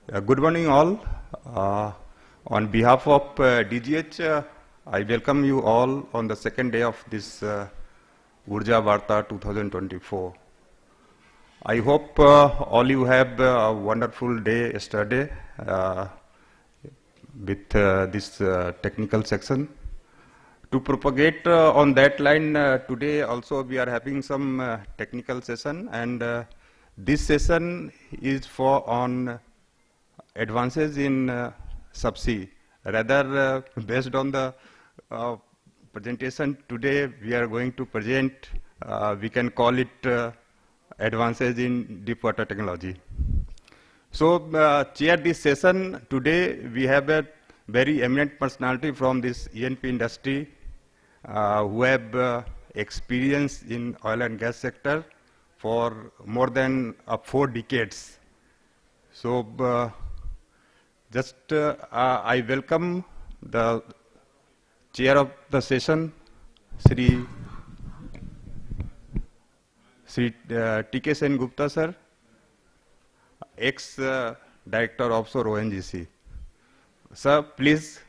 Good morning all. On behalf of DGH, I welcome you all on the second day of this Urja Varta 2024. I hope all you have a wonderful day yesterday with this technical section. To propagate on that line, today also we are having some technical session, and this session is for on advances in subsea. Rather, based on the presentation today, we are going to present, we can call it advances in deep water technology. So, chair this session today, we have a very eminent personality from this E&P industry who have experience in oil and gas sector for more than 4 decades. So, I welcome the chair of the session, Sri T.K. Sen Gupta sir, ex-director offshore ONGC. Sir, please.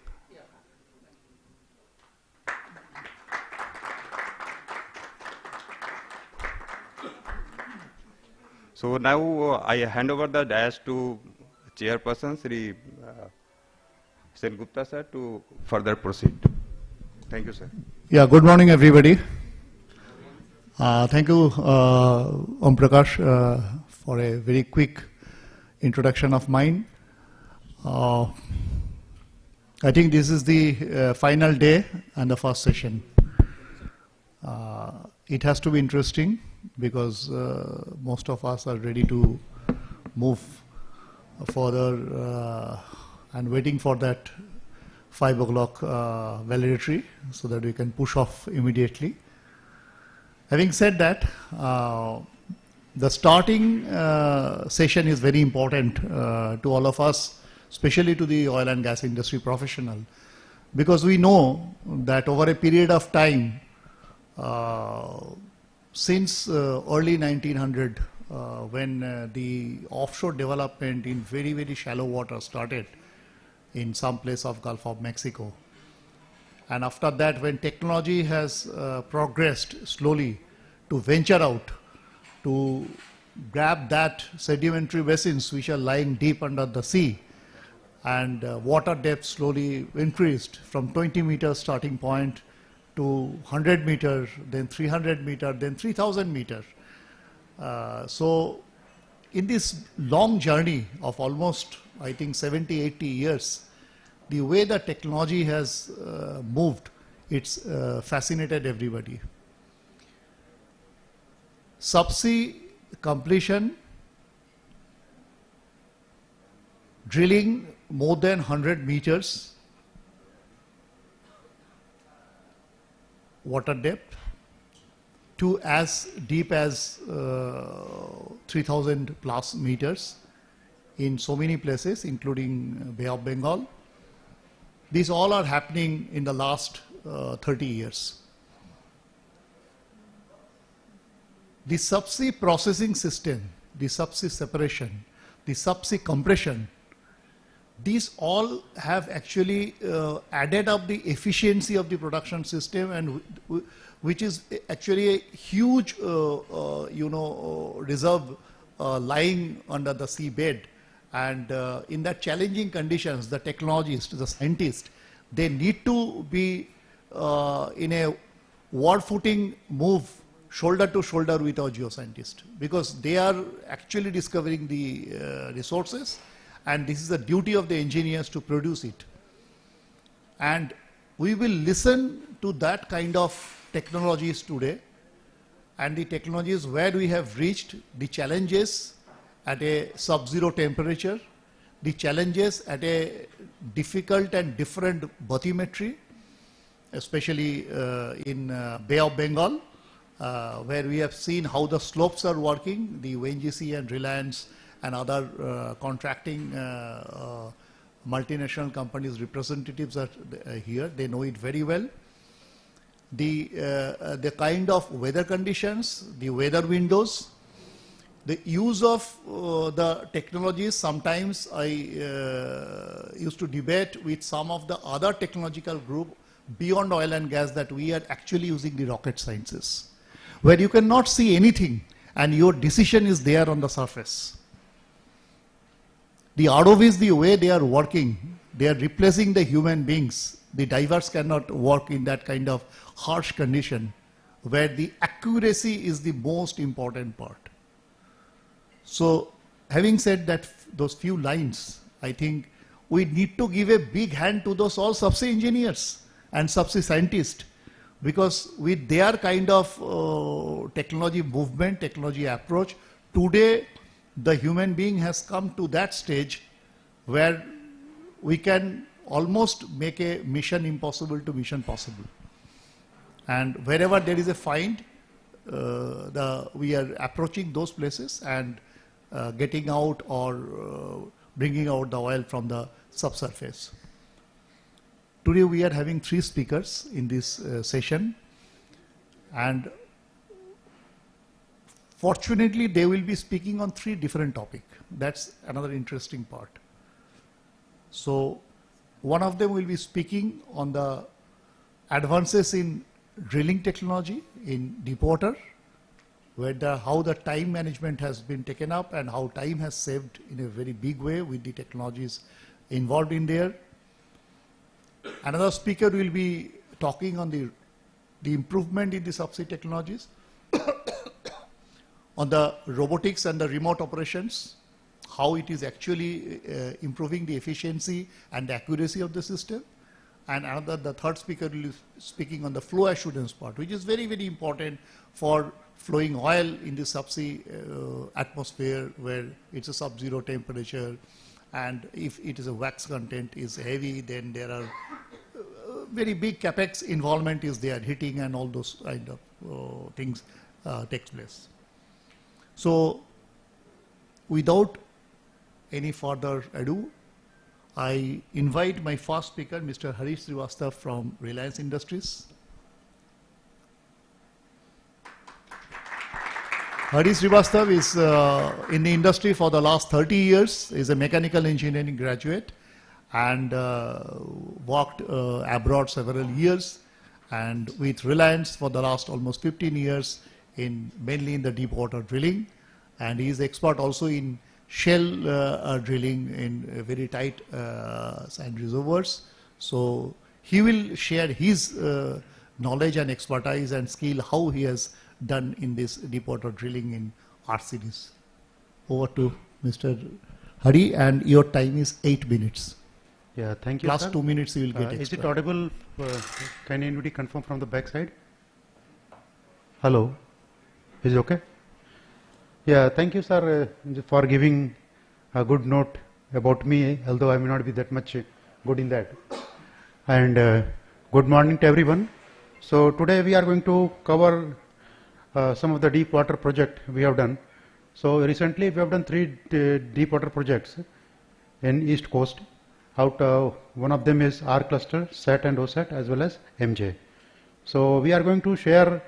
So now I hand over the dais to Chairperson Sri Sen Gupta sir to further proceed. Thank you, sir. Yeah, good morning, everybody. Thank you, Om Prakash, for a very quick introduction of mine. I think this is the final day and the first session. It has to be interesting because most of us are ready to move further and waiting for that 5 o'clock validatory so that we can push off immediately. Having said that, the starting session is very important to all of us, especially to the oil and gas industry professional, because we know that over a period of time, since early 1900, when the offshore development in very, very shallow water started in some place of Gulf of Mexico. And after that, when technology has progressed slowly to venture out, to grab that sedimentary basins which are lying deep under the sea, and water depth slowly increased from 20 meters starting point to 100 meters, then 300 meters, then 3,000 meters. So in this long journey of almost, I think, 70, 80 years, the way the technology has moved, it's fascinated everybody. Subsea completion, drilling more than 100 meters water depth to as deep as 3,000 plus meters in so many places, including Bay of Bengal. These all are happening in the last 30 years. The subsea processing system, the subsea separation, the subsea compression, these all have actually added up the efficiency of the production system, and which is actually a huge, reserve lying under the seabed. And in that challenging conditions, the technologists, the scientists, they need to be in a war footing move shoulder to shoulder with our geoscientists, because they are actually discovering the resources, and this is the duty of the engineers to produce it. And we will listen to that kind of technologies today, and the technologies where we have reached, the challenges at a sub-zero temperature, the challenges at a difficult and different bathymetry, especially in Bay of Bengal, where we have seen how the slopes are working. The ONGC and Reliance and other contracting multinational companies representatives are here. They know it very well. The kind of weather conditions, the weather windows, the use of the technologies, sometimes I used to debate with some of the other technological group beyond oil and gas that we are actually using the rocket sciences, where you cannot see anything and your decision is there on the surface. The ROVs, the way they are working, they are replacing the human beings. The divers cannot work in that kind of harsh condition where the accuracy is the most important part. So having said that, those few lines, I think we need to give a big hand to those all subsea engineers and subsea scientists, because with their kind of technology movement, technology approach, today the human being has come to that stage where we can almost make a mission impossible to mission possible. And wherever there is a find, we are approaching those places and getting out or bringing out the oil from the subsurface. Today we are having 3 speakers in this session, and fortunately they will be speaking on 3 different topics. That's another interesting part. So one of them will be speaking on the advances in drilling technology in deep water, where how the time management has been taken up and how time has saved in a very big way with the technologies involved in there. Another speaker will be talking on the improvement in the subsea technologies, on the robotics and the remote operations, how it is actually improving the efficiency and the accuracy of the system. And the third speaker will be speaking on the flow assurance part, which is very, very important for flowing oil in the subsea atmosphere where it's a sub-zero temperature, and if it is a wax content is heavy, then there are very big capex involvement is there, heating and all those kind of things takes place. So without any further ado, I invite my first speaker, Mr. Harish Srivastava from Reliance Industries. Harish Srivastava is in the industry for the last 30 years. He is a mechanical engineering graduate and worked abroad several years, and with Reliance for the last almost 15 years mainly in the deep water drilling, and he is expert also in shell drilling in very tight sand reservoirs. So he will share his knowledge and expertise and skill, how he has done in this deep water drilling in RCDs. Over to Mr. Hari, and your time is 8 minutes. Yeah, thank you, Plus sir. 2 minutes you will get Is extra. it audible? Can anybody confirm from the back side? Hello? Is it okay? Yeah, thank you, sir, for giving a good note about me, although I may not be that much good in that. And good morning to everyone. So today we are going to cover some of the deep water project we have done. So recently we have done 3 deep water projects in East Coast. One of them is R cluster, SAT and OSAT, as well as MJ. So we are going to share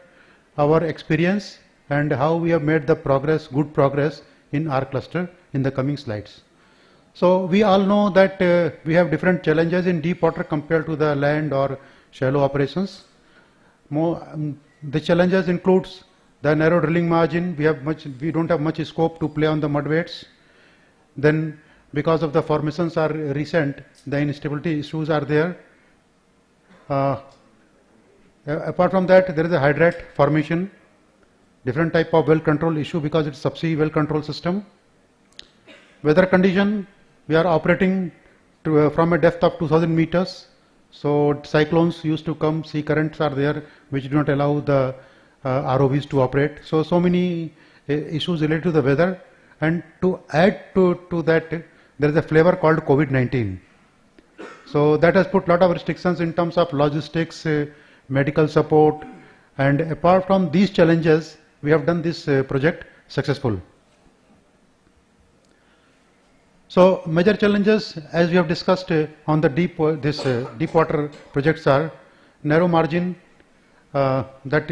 our experience and how we have made the progress, good progress in R cluster in the coming slides. So we all know that we have different challenges in deep water compared to the land or shallow operations. The challenges includes the narrow drilling margin. We don't have much scope to play on the mud weights. Then because of the formations are recent, the instability issues are there. Apart from that, there is a hydrate formation, different type of well control issue because it's subsea well control system. Weather condition, we are operating from a depth of 2000 meters. So cyclones used to come, sea currents are there which do not allow the ROVs to operate. So many issues related to the weather, and to add to that, there is a flavor called COVID-19. So that has put a lot of restrictions in terms of logistics, medical support, and apart from these challenges, we have done this project successful. So major challenges, as we have discussed on the deep water projects, are narrow margin that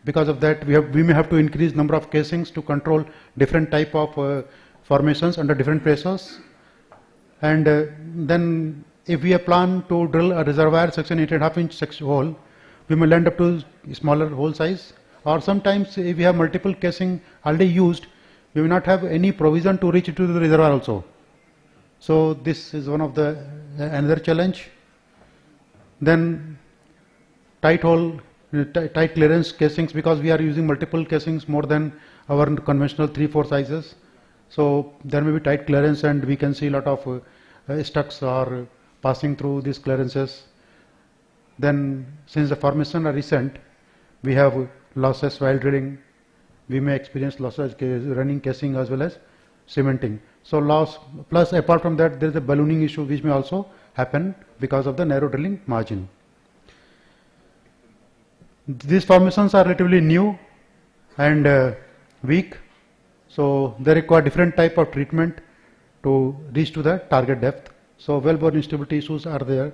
because of that we may have to increase number of casings to control different type of formations under different pressures. And then if we have planned to drill a reservoir section 8.5 inch hole, we may land up to smaller hole size, or sometimes if we have multiple casing already used, we will not have any provision to reach to the reservoir also. So this is one of the another challenge. Then tight hole, tight clearance casings, because we are using multiple casings more than our conventional 3-4 sizes. So there may be tight clearance, and we can see a lot of stucks are passing through these clearances. Then since the formation are recent, we have losses while drilling. We may experience losses running casing as well as cementing. So loss, plus apart from that, there is a ballooning issue which may also happen because of the narrow drilling margin. These formations are relatively new and weak, so they require different type of treatment to reach to the target depth. So wellbore instability issues are there.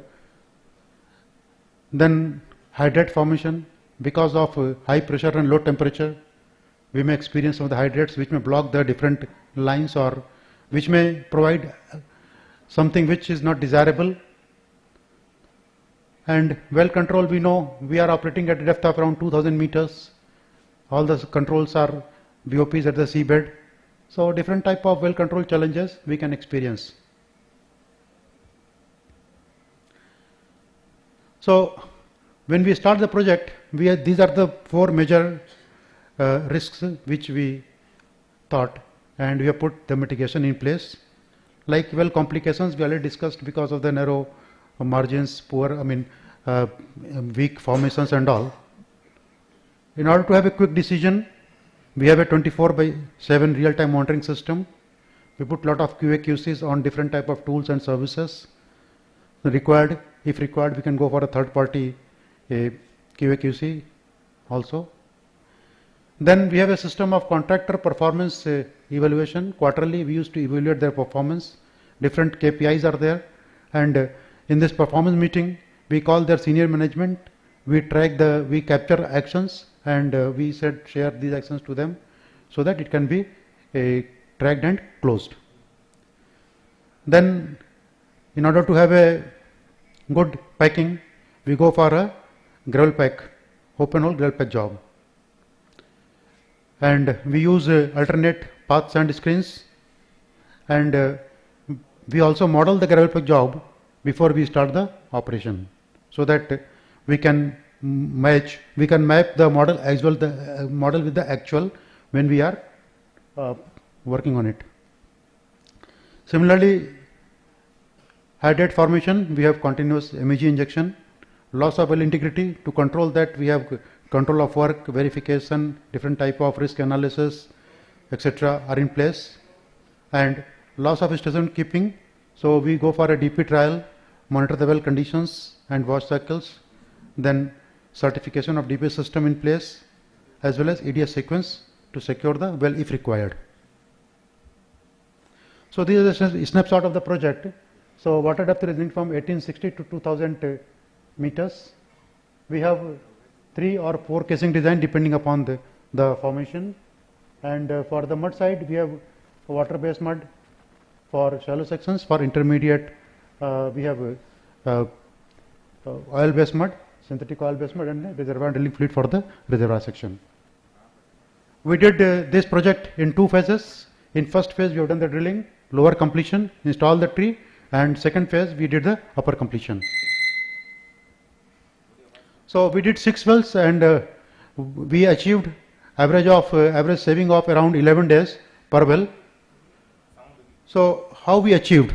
Then hydrate formation, because of high pressure and low temperature, we may experience some of the hydrates which may block the different lines, or which may provide something which is not desirable. And well control, we know we are operating at a depth of around 2000 meters. All the controls are BOPs at the seabed. So different type of well control challenges we can experience. So when we start the project, these are the 4 major risks which we thought, and we have put the mitigation in place. Like well complications we already discussed because of the narrow margins, weak formations and all. In order to have a quick decision, we have a 24/7 real-time monitoring system. We put a lot of QA/QCs on different type of tools and services. If required, we can go for a third-party QA/QC also. Then we have a system of contractor performance evaluation. Quarterly, we used to evaluate their performance. Different KPIs are there, and in this performance meeting, we call their senior management. We capture actions, and we share these actions to them, so that it can be tracked and closed. Then, in order to have a good packing, we go for a gravel pack, open hole gravel pack job. And we use alternate path sand screens, and we also model the gravel pack job before we start the operation, so that we can map the model as well, the model with the actual when we are working on it. Similarly, hydrate formation, we have continuous MEG injection. Loss of well integrity, to control that we have control of work, verification, different type of risk analysis, etc. are in place. And loss of station keeping, so we go for a DP trial, monitor the well conditions and wash cycles, then certification of DP system in place, as well as EDS sequence to secure the well if required. So this is a snapshot of the project. So water depth ranging from 1860 to 2000 meters. We have 3 or 4 casing design depending upon the formation. And for the mud side, we have water based mud for shallow sections. For intermediate, we have oil based mud, synthetic oil based mud, and reservoir drilling fluid for the reservoir section. We did this project in 2 phases. In first phase, we have done the drilling, lower completion, install the tree, and second phase we did the upper completion. So we did 6 wells, and we achieved average saving of around 11 days per well. So how we achieved?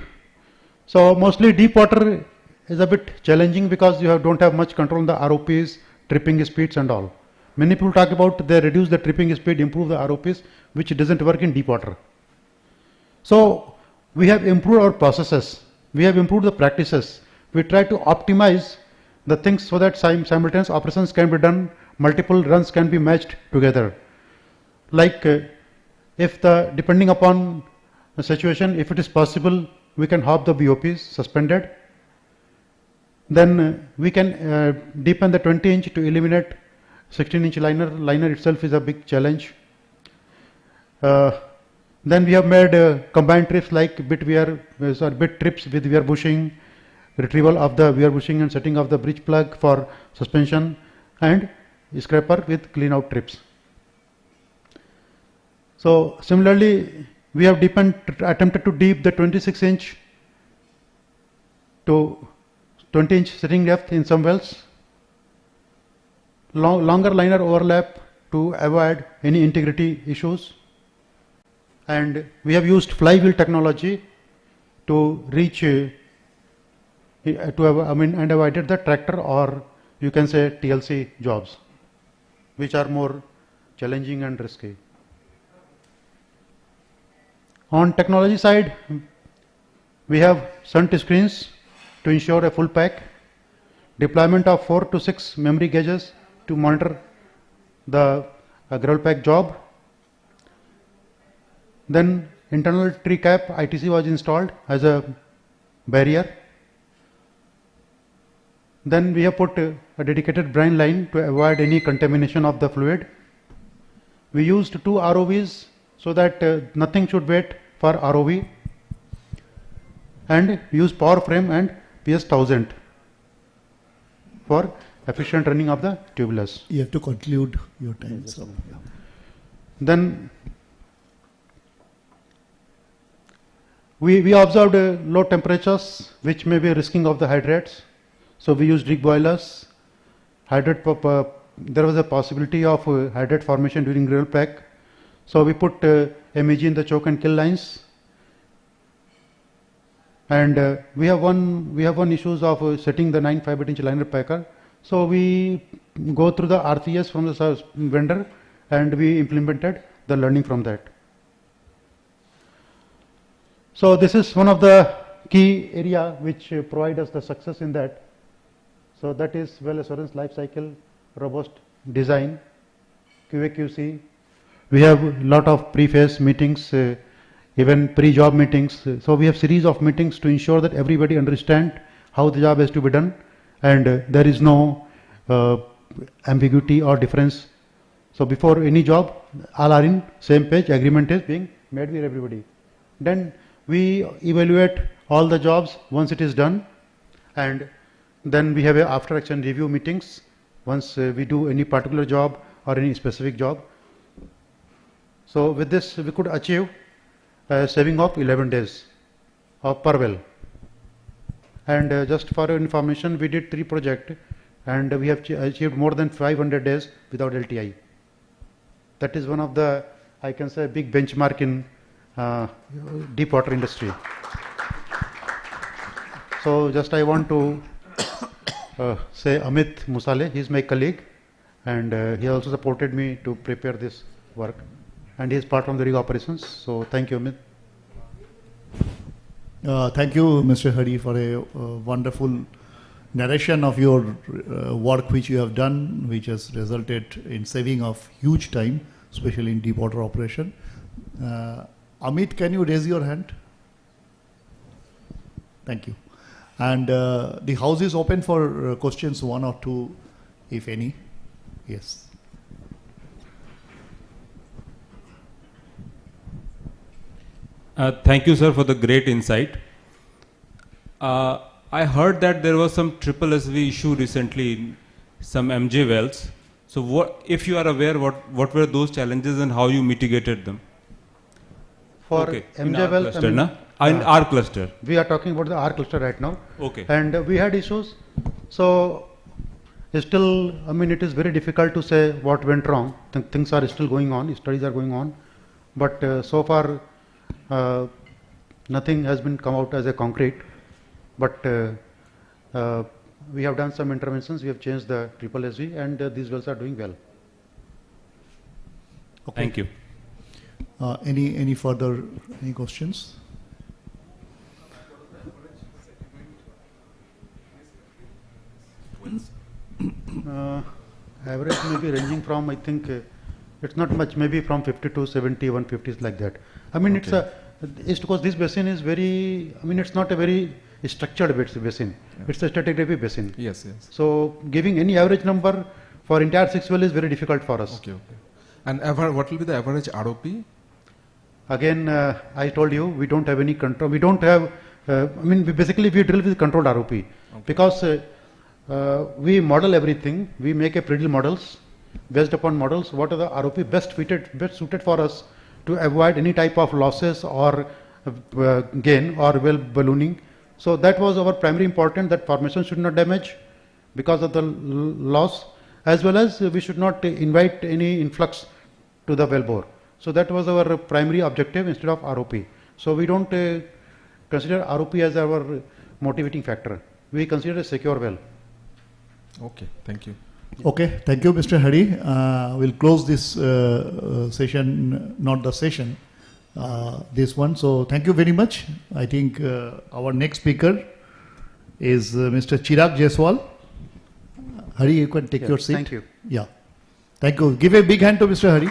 So mostly deep water is a bit challenging because you don't have much control on the ROPs, tripping speeds and all. Many people talk about they reduce the tripping speed, improve the ROPs, which doesn't work in deep water. So we have improved our processes, we have improved the practices. We try to optimize the things so that simultaneous operations can be done, multiple runs can be matched together. Like depending upon the situation, if it is possible, we can have the BOPs suspended. Then we can deepen the 20 inch to eliminate 16-inch liner itself is a big challenge. Then we have made combined trips like bit trips with wear bushing, retrieval of the wear bushing and setting of the bridge plug for suspension, and scraper with clean out trips. So similarly, we have attempted to deep the 26-inch to 20-inch setting depth in some wells, longer liner overlap to avoid any integrity issues, and we have used flywheel technology to reach and avoided the tractor, or you can say TLC jobs, which are more challenging and risky. On technology side, we have shunt screens to ensure a full pack, deployment of 4 to 6 memory gauges to monitor the gravel pack job. Then internal tree cap ITC was installed as a barrier. Then we have put a dedicated brine line to avoid any contamination of the fluid. We used 2 ROVs so that nothing should wait for ROV, and use power frame and PS 1000 for efficient running of the tubulars. You have to conclude your time. So, yeah. Then we observed low temperatures which may be risking of the hydrates. So we used rig boilers. There was a possibility of hydrate formation during gravel pack. So we put MEG in the choke and kill lines. And we have one issues of setting the 9 5/8-inch liner packer. So we go through the RCS from the vendor, and we implemented the learning from that. So this is one of the key area which provide us the success in that. So that is well assurance life cycle, robust design, QA/QC. We have a lot of pre-phase meetings, even pre-job meetings. So we have series of meetings to ensure that everybody understand how the job has to be done, and there is no ambiguity or difference. So before any job, all are in same page, agreement is being made with everybody. Then we evaluate all the jobs once it is done, and then we have a after action review meetings once we do any particular job or any specific job. So with this we could achieve a saving of 11 days per well. And just for your information, we did 3 projects and we have achieved more than 500 days without LTI. That is one of the, I can say, big benchmark in deep water industry. So just I want to say Amit Musale, he is my colleague, and he also supported me to prepare this work, and he is part of the rig operations. So thank you, Amit. Thank you, Mr. Hari, for a wonderful narration of your work which you have done, which has resulted in saving of huge time, especially in deep water operation. Amit, can you raise your hand? Thank you. And the house is open for questions 1 or 2, if any. Yes. Thank you, sir, for the great insight. I heard that there was some triple SV issue recently in some MJ wells. So what, if you are aware, what were those challenges and how you mitigated them? For okay. MJ wells, cluster, in our cluster. We are talking about the R cluster right now. Okay. And we had issues. So still, I mean, it is very difficult to say what went wrong. Things are still going on, studies are going on. But so far, nothing has been come out as a concrete. But we have done some interventions. We have changed the triple SV, and these wells are doing well. Okay. Thank you. Any further questions? Average may be ranging from, I think, it's not much, maybe from 50 to 70, 150 like that. I mean, okay. It's because this basin is very, I mean, it's not a very structured basin. Yeah. It's a stratigraphy basin. Yes, yes. So giving any average number For entire 6 well is very difficult for us. Okay, okay. And what will be the average ROP? Again, I told you, we don't have any control. We don't have, basically we drill with controlled ROP. Okay. Because we model everything. We make a pre-drill models. Based upon models, what are the ROP best suited for us to avoid any type of losses or gain or well ballooning. So that was our primary important, that formation should not damage because of the loss, as well as we should not invite any influx to the wellbore. So that was our primary objective instead of ROP. So we don't consider ROP as our motivating factor. We consider a secure well. Okay, thank you. Okay, thank you, Mr. Hari. We'll close this session, not the session, this one. So thank you very much. I think our next speaker is Mr. Chirag Jaiswal. Hari, you can take your seat. Thank you. Yeah, thank you. Give a big hand to Mr. Hari.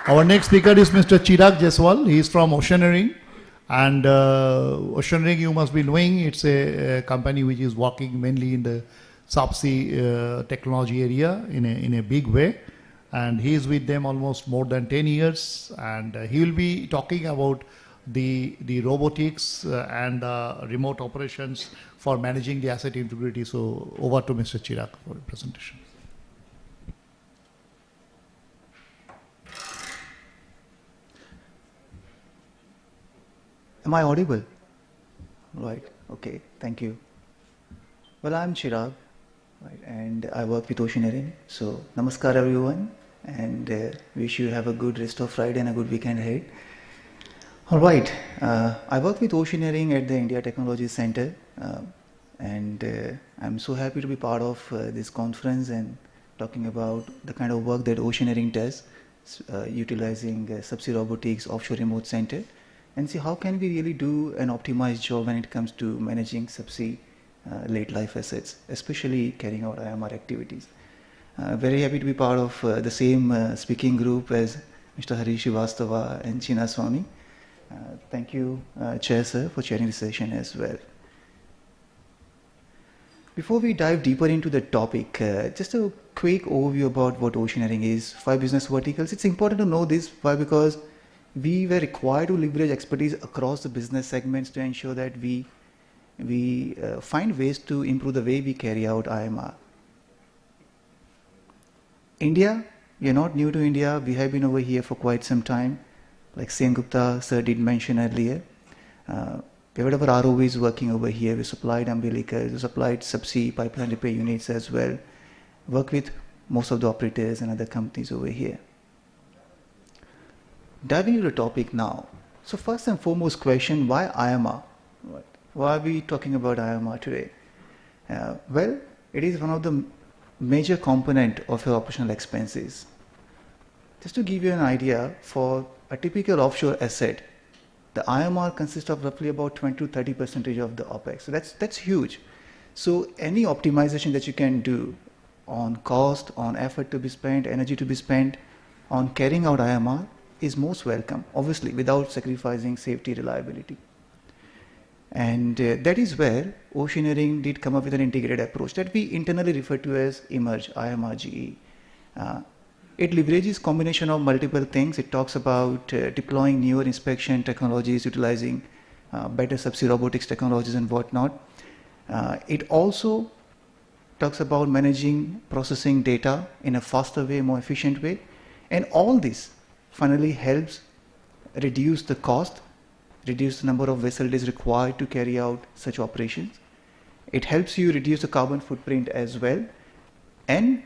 Our next speaker is Mr. Chirag Jaiswal. He is from Oceaneering. And Oceaneering, you must be knowing, it's a company which is working mainly in the subsea technology area in a big way. And he is with them almost more than 10 years. And he will be talking about the robotics and remote operations for managing the asset integrity. So over to Mr. Chirag for the presentation. Am I audible? Right, okay, thank you. Well, I'm Chirag, right, and I work with Oceaneering. So, namaskar everyone, and wish you have a good rest of Friday and a good weekend ahead. Alright, I work with Oceaneering at the India Technology Center, and I'm so happy to be part of this conference and talking about the kind of work that Oceaneering does, utilizing subsea robotics, offshore remote center, and see how can we really do an optimized job when it comes to managing subsea late life assets, especially carrying out IMR activities. Very happy to be part of the same speaking group as Mr. Hari Srivastava and China Swami. Thank you, Chair Sir, for chairing the session as well. Before we dive deeper into the topic, just a quick overview about what Oceaneering is, 5 business verticals. It's important to know this. Why? Because we were required to leverage expertise across the business segments to ensure that we find ways to improve the way we carry out IMR. India, we are not new to India. We have been over here for quite some time. Like Sen Gupta sir did mention earlier. We have our ROVs working over here. We supplied umbilicals, we supplied subsea pipeline repair units as well. Work with most of the operators and other companies over here. Diving into the topic now. So first and foremost question, why IMR? Why are we talking about IMR today? Well, it is one of the major component of your operational expenses. Just to give you an idea, for a typical offshore asset, the IMR consists of roughly about 20 to 30% of the OPEX. So that's huge. So any optimization that you can do on cost, on effort to be spent, energy to be spent, on carrying out IMR is most welcome, obviously without sacrificing safety, reliability. And that is where Oceaneering did come up with an integrated approach that we internally refer to as Emerge, IMRGE. It leverages combination of multiple things. It talks about deploying newer inspection technologies, utilizing better subsea robotics technologies and whatnot. It also talks about managing processing data in a faster way, more efficient way. And all this finally helps reduce the cost, reduce the number of vessel days required to carry out such operations. It helps you reduce the carbon footprint as well and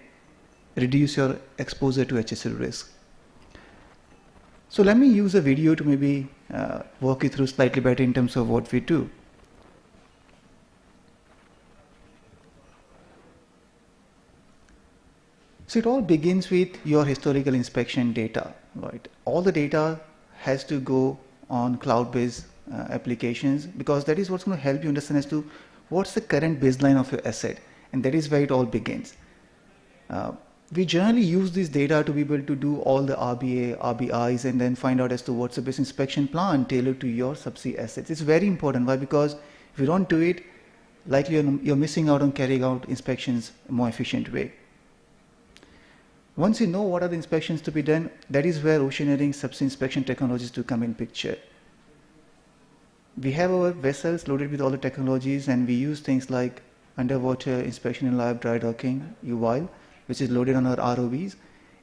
reduce your exposure to HSL risk. So let me use a video to maybe walk you through slightly better in terms of what we do. So it all begins with your historical inspection data, right? All the data has to go on cloud-based applications because that is what's going to help you understand as to what's the current baseline of your asset, and that is where it all begins. We generally use this data to be able to do all the RBA, RBIs, and then find out as to what's the best inspection plan tailored to your subsea assets. It's very important. Why? Because if you don't do it, likely you're missing out on carrying out inspections in a more efficient way. Once you know what are the inspections to be done, that is where oceaneering subsea inspection technologies to come in picture. We have our vessels loaded with all the technologies, and we use things like underwater inspection in live dry docking, UVIL, which is loaded on our ROVs.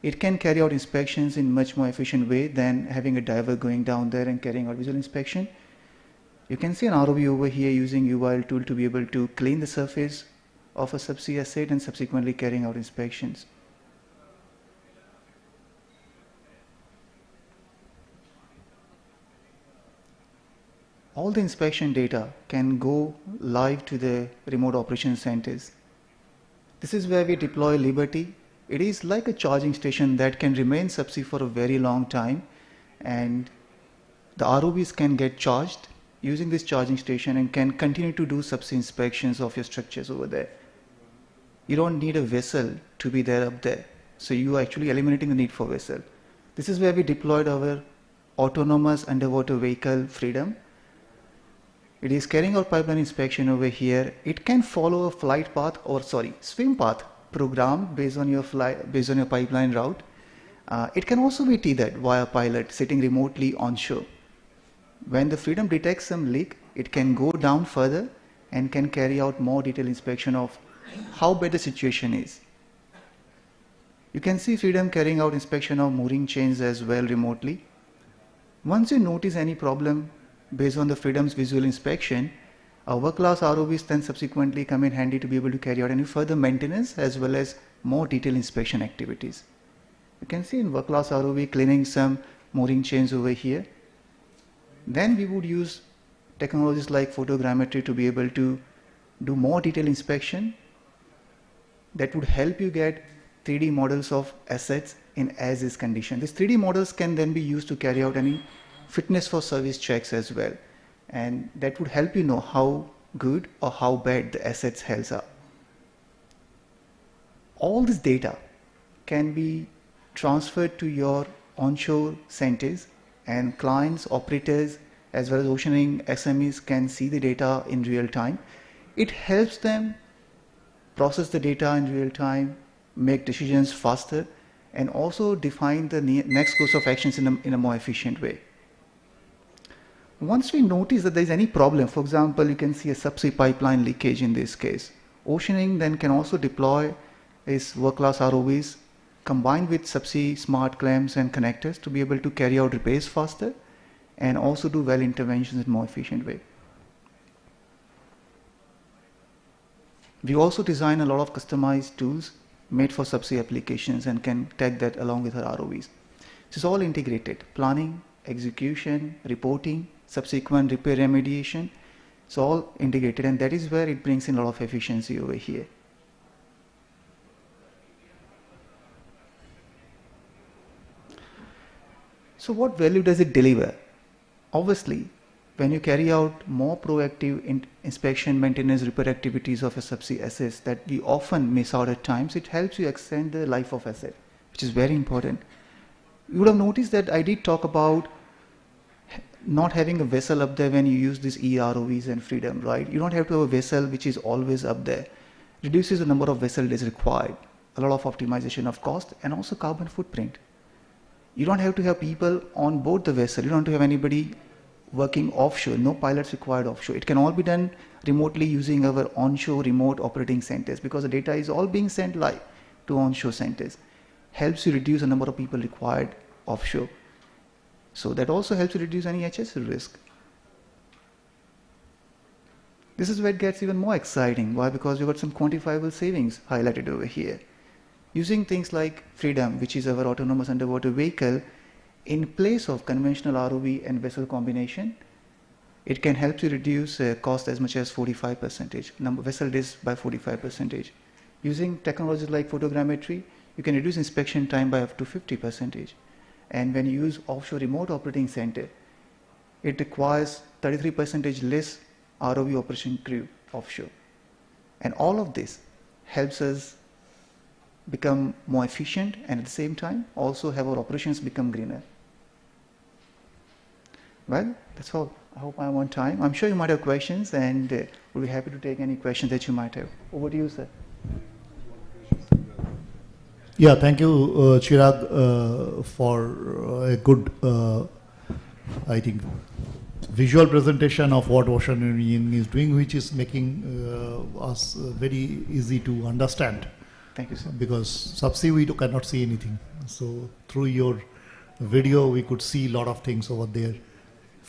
It can carry out inspections in much more efficient way than having a diver going down there and carrying out visual inspection. You can see an ROV over here using UVIL tool to be able to clean the surface of a subsea asset and subsequently carrying out inspections. All the inspection data can go live to the remote operation centers. This is where we deploy Liberty. It is like a charging station that can remain subsea for a very long time, and the ROVs can get charged using this charging station and can continue to do subsea inspections of your structures over there. You don't need a vessel to be there up there, so you are actually eliminating the need for vessel. This is where we deployed our autonomous underwater vehicle Freedom. It is carrying out pipeline inspection over here. It can follow a flight path, or swim path program based on your pipeline route. It can also be tethered via pilot sitting remotely onshore. When the Freedom detects some leak, it can go down further and can carry out more detailed inspection of how bad the situation is. You can see Freedom carrying out inspection of mooring chains as well remotely. Once you notice any problem based on the Freedom's visual inspection, our work-class ROVs then subsequently come in handy to be able to carry out any further maintenance as well as more detailed inspection activities. You can see in work-class ROV cleaning some mooring chains over here. Then we would use technologies like photogrammetry to be able to do more detailed inspection that would help you get 3D models of assets in as-is condition. These 3D models can then be used to carry out any fitness for service checks as well, and that would help you know how good or how bad the assets health are. All this data can be transferred to your onshore centers, and clients, operators, as well as oceaneering SMEs can see the data in real time. It helps them process the data in real time, make decisions faster, and also define the next course of actions in a more efficient way. Once we notice that there is any problem, for example, you can see a subsea pipeline leakage in this case, oceaneering then can also deploy its work-class ROVs combined with subsea smart clamps and connectors to be able to carry out repairs faster and also do well interventions in a more efficient way. We also design a lot of customized tools made for subsea applications and can tag that along with our ROVs. This is all integrated: planning, execution, reporting, subsequent repair remediation. It's all integrated, and that is where it brings in a lot of efficiency over here. So what value does it deliver? Obviously, when you carry out more proactive inspection, maintenance, repair activities of a subsea assets that we often miss out at times, it helps you extend the life of asset, which is very important. You would have noticed that I did talk about not having a vessel up there when you use these EROVs and Freedom, right? You don't have to have a vessel which is always up there. Reduces the number of vessel days required, a lot of optimization of cost, and also carbon footprint. You don't have to have people on board the vessel. You don't have to have anybody working offshore, no pilots required offshore. It can all be done remotely using our onshore remote operating centers, because the data is all being sent live to onshore centers. Helps you reduce the number of people required offshore. So that also helps you reduce any HSL risk. This is where it gets even more exciting. Why? Because we've got some quantifiable savings highlighted over here. Using things like Freedom, which is our autonomous underwater vehicle, in place of conventional ROV and vessel combination, it can help you reduce cost as much as 45%, vessel days by 45%. Using technologies like photogrammetry, you can reduce inspection time by up to 50%. And when you use offshore remote operating center, it requires 33% less ROV operation crew offshore. And all of this helps us become more efficient, and at the same time also have our operations become greener. Well, that's all. I hope I'm on time. I'm sure you might have questions, and we'll be happy to take any questions that you might have. Over to you, sir. Yeah, thank you, Chirag, for a good, I think, visual presentation of what ocean engineering is doing, which is making us very easy to understand. Thank you, sir. Because subsea we cannot see anything. So through your video, we could see a lot of things over there.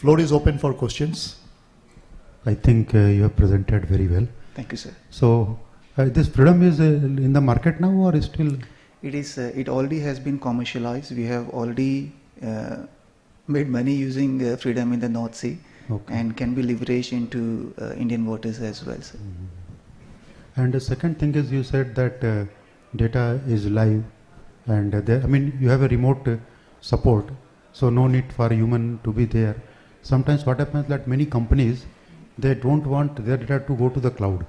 Floor is open for questions. I think you have presented very well. Thank you, sir. So this Freedom is in the market now, or is still? It is. It already has been commercialized. We have already made money using Freedom in the North Sea, Okay. and can be leveraged into Indian waters as well, sir. And the second thing is, you said that data is live, and there, I mean, you have a remote support, so no need for human to be there. Sometimes what happens that many companies, they don't want their data to go to the cloud.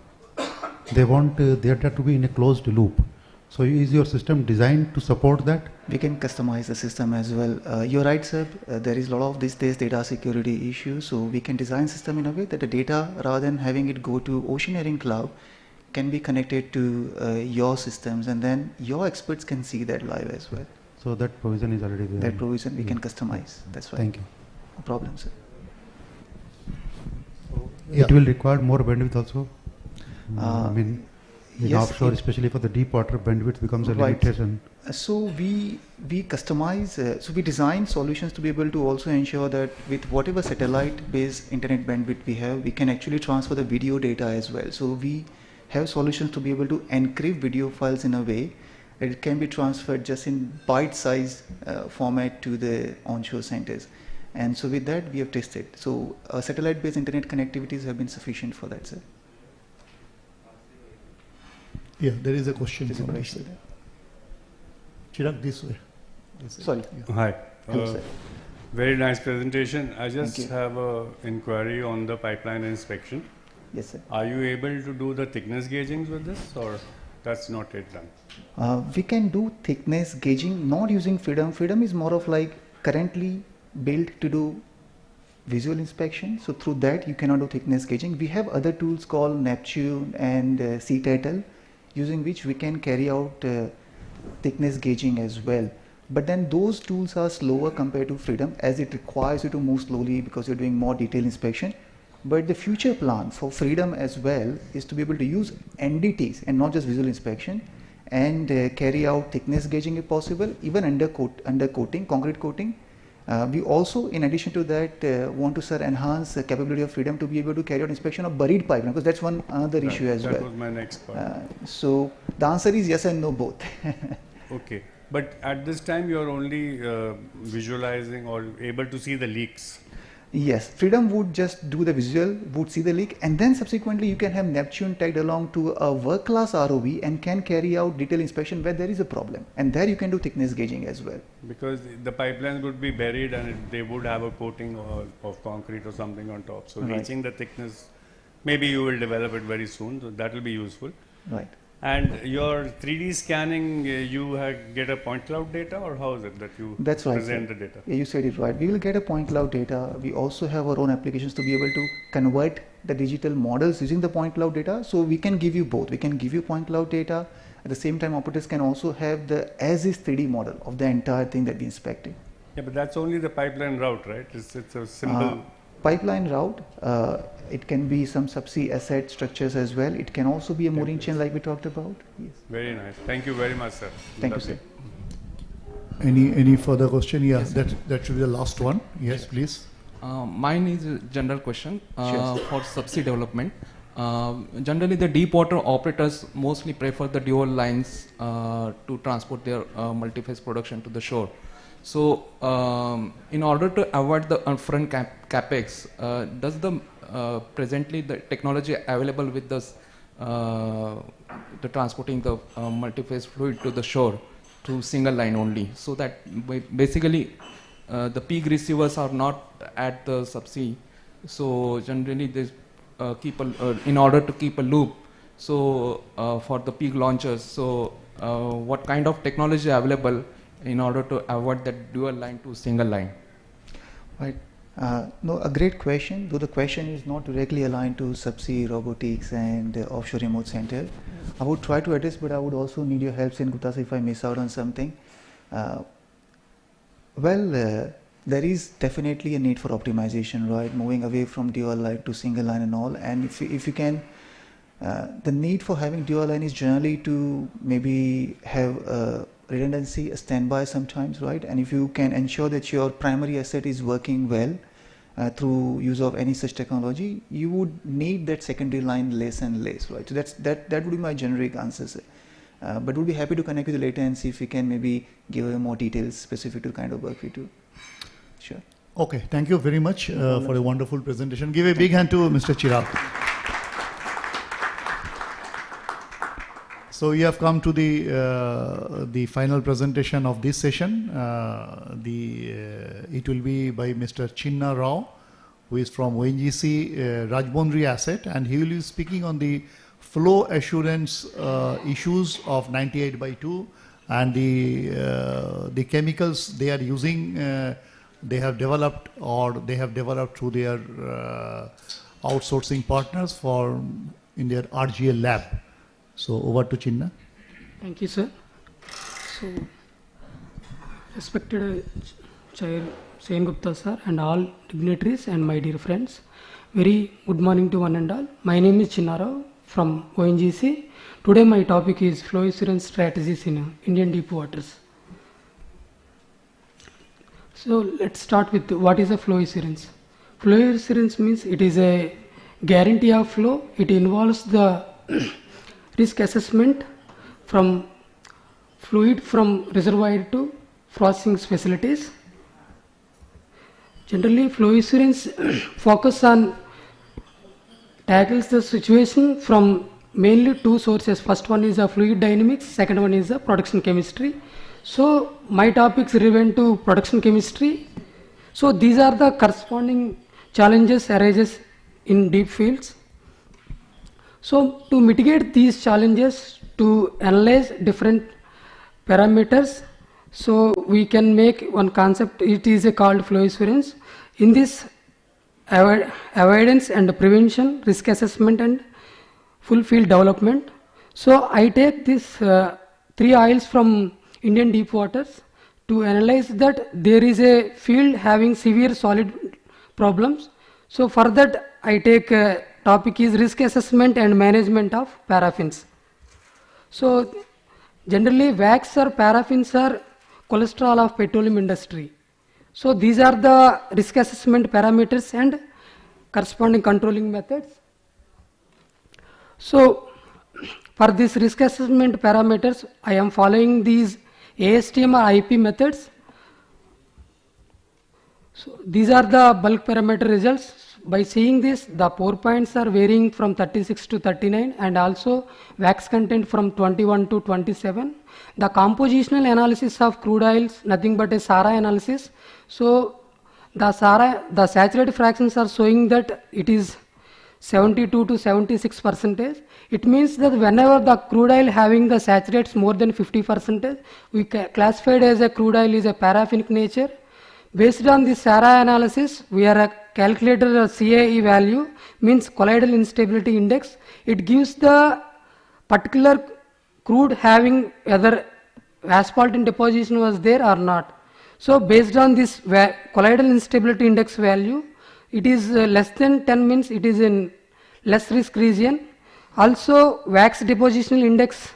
They want their data to be in a closed loop. So is your system designed to support that? We can customize the system as well. You're right, sir. There is a lot of these days data security issues, so we can design system in a way that the data, rather than having it go to Oceaneering Cloud, can be connected to your systems, and then your experts can see that live as well. So that provision is already there. That provision we can customize. That's right. Thank you. No problem, sir. Yeah. It will require more bandwidth also. I mean, in yes, offshore, it- especially for the deep water, bandwidth becomes a Right. limitation. So we customize, so we design solutions to be able to also ensure that with whatever satellite-based internet bandwidth we have, we can actually transfer the video data as well. So we have solutions to be able to encrypt video files in a way that it can be transferred just in bite-sized format to the onshore centers. And so with that, we have tested. So satellite-based internet connectivities have been sufficient for that, sir. Yeah, there is a question. There's a from question this there. side. Chirag, this way. This way. Sorry. Yeah. Hi. Hello, sir. Very nice presentation. I just Thank you. have a inquiry on the pipeline inspection. Yes, sir. Are you able to do the thickness gaugings with this, or that's not yet done? We can do thickness gauging, not using Freedom. Freedom is more of like currently built to do visual inspection. So through that, you cannot do thickness gauging. We have other tools called Neptune and Sea Turtle, using which we can carry out thickness gauging as well. But then those tools are slower compared to Freedom, as it requires you to move slowly because you're doing more detailed inspection. But the future plan for Freedom as well is to be able to use NDTs and not just visual inspection, and carry out thickness gauging if possible, even under coating, concrete coating. We also, in addition to that, want to, sir, enhance the capability of Freedom to be able to carry out inspection of buried pipeline, because that's one other issue as That well. was my next part. So the answer is yes and no both. Okay. But at this time, you're only visualizing or able to see the leaks. Yes, Freedom would just do the visual, would see the leak, and then subsequently you can have Neptune tagged along to a work class ROV and can carry out detailed inspection where there is a problem, and there you can do thickness gauging as well. Because the pipelines would be buried and they would have a coating of concrete or something on top. So Right. reaching the thickness, maybe you will develop it very soon, so that will be useful. Right. And your 3D scanning, you get a point cloud data, or how is it that you That's right, present sir. the data? Yeah, you said it right. We will get a point cloud data. We also have our own applications to be able to convert the digital models using the point cloud data. So we can give you both. We can give you point cloud data. At the same time, operators can also have the as-is 3D model of the entire thing that we inspected. Yeah, but that's only the pipeline route, right? It's a simple. Pipeline route, it can be some subsea asset structures as well. It can also be a mooring chain like we talked about. Yes. Very nice. Thank you very much, sir. Thank you, Lovely. sir. Any further question? Yeah, that should be the last one. Yes, please. Mine is a general question Sure. for subsea development. Generally, the deep water operators mostly prefer the dual lines to transport their multi-phase production to the shore. So, in order to avoid the upfront capex, does the presently the technology available with this the transporting the multi-phase fluid to the shore through single line only, so that basically the peak receivers are not at the subsea. So generally they keep in order to keep a loop. So for the peak launchers, so what kind of technology available in order to avoid that dual line to single line? Right. No, a great question, though the question is not directly aligned to subsea robotics and offshore remote center. I would try to address, but I would also need your help, Sen Gupta, if I miss out on something. There is definitely a need for optimization, right? Moving away from dual line to single line and all. And if you can, the need for having dual line is generally to maybe have a redundancy, a standby sometimes, right? And if you can ensure that your primary asset is working well through use of any such technology, you would need that secondary line less and less, right? So that would be my generic answer, sir. But we'll be happy to connect with you later and see if we can maybe give you more details specific to the kind of work we do. Sure. Okay, thank you very much for a wonderful presentation. Give a big hand to Mr. Chirag. So we have come to the final presentation of this session. It will be by Mr. Chinna Rao, who is from ONGC Rajbondri Asset, and he will be speaking on the flow assurance issues of 98/2 and the chemicals they are using. They have developed through their outsourcing partners in their RGL lab. So over to Chinna. Thank you, sir. So, respected Chair Sen Gupta sir and all dignitaries and my dear friends, very good morning to one and all. My name is Chinna Rao from ONGC. Today my topic is flow assurance strategies in Indian deep waters. So let's start with what is a flow assurance. Flow assurance means it is a guarantee of flow. It involves the risk assessment from fluid from reservoir to processing facilities. Generally, flow assurance focus on tackles the situation from mainly two sources. First one is the fluid dynamics, second one is the production chemistry. So my topics relevant to production chemistry. So these are the corresponding challenges arises in deep fields. So to mitigate these challenges, to analyze different parameters, so we can make one concept, it is called flow assurance. In this, avoidance and prevention, risk assessment and full field development. So I take these three oils from Indian deep waters to analyze that there is a field having severe solid problems. So for that I take topic is risk assessment and management of paraffins. So generally wax or paraffins are cholesterol of petroleum industry. So these are the risk assessment parameters and corresponding controlling methods. So for this risk assessment parameters, I am following these ASTM or IP methods. So these are the bulk parameter results. By seeing this, the pour points are varying from 36 to 39 and also wax content from 21 to 27. The compositional analysis of crude oils, nothing but a SARA analysis. So the saturated fractions are showing that it is 72 to 76%. It means that whenever the crude oil having the saturates more than 50%, we classified as a crude oil is a paraffinic nature. Based on this SARA analysis, we are calculated a CAE value, means colloidal instability index. It gives the particular crude having whether asphalt in deposition was there or not. So based on this colloidal instability index value, it is less than 10 means it is in less risk region. Also wax depositional index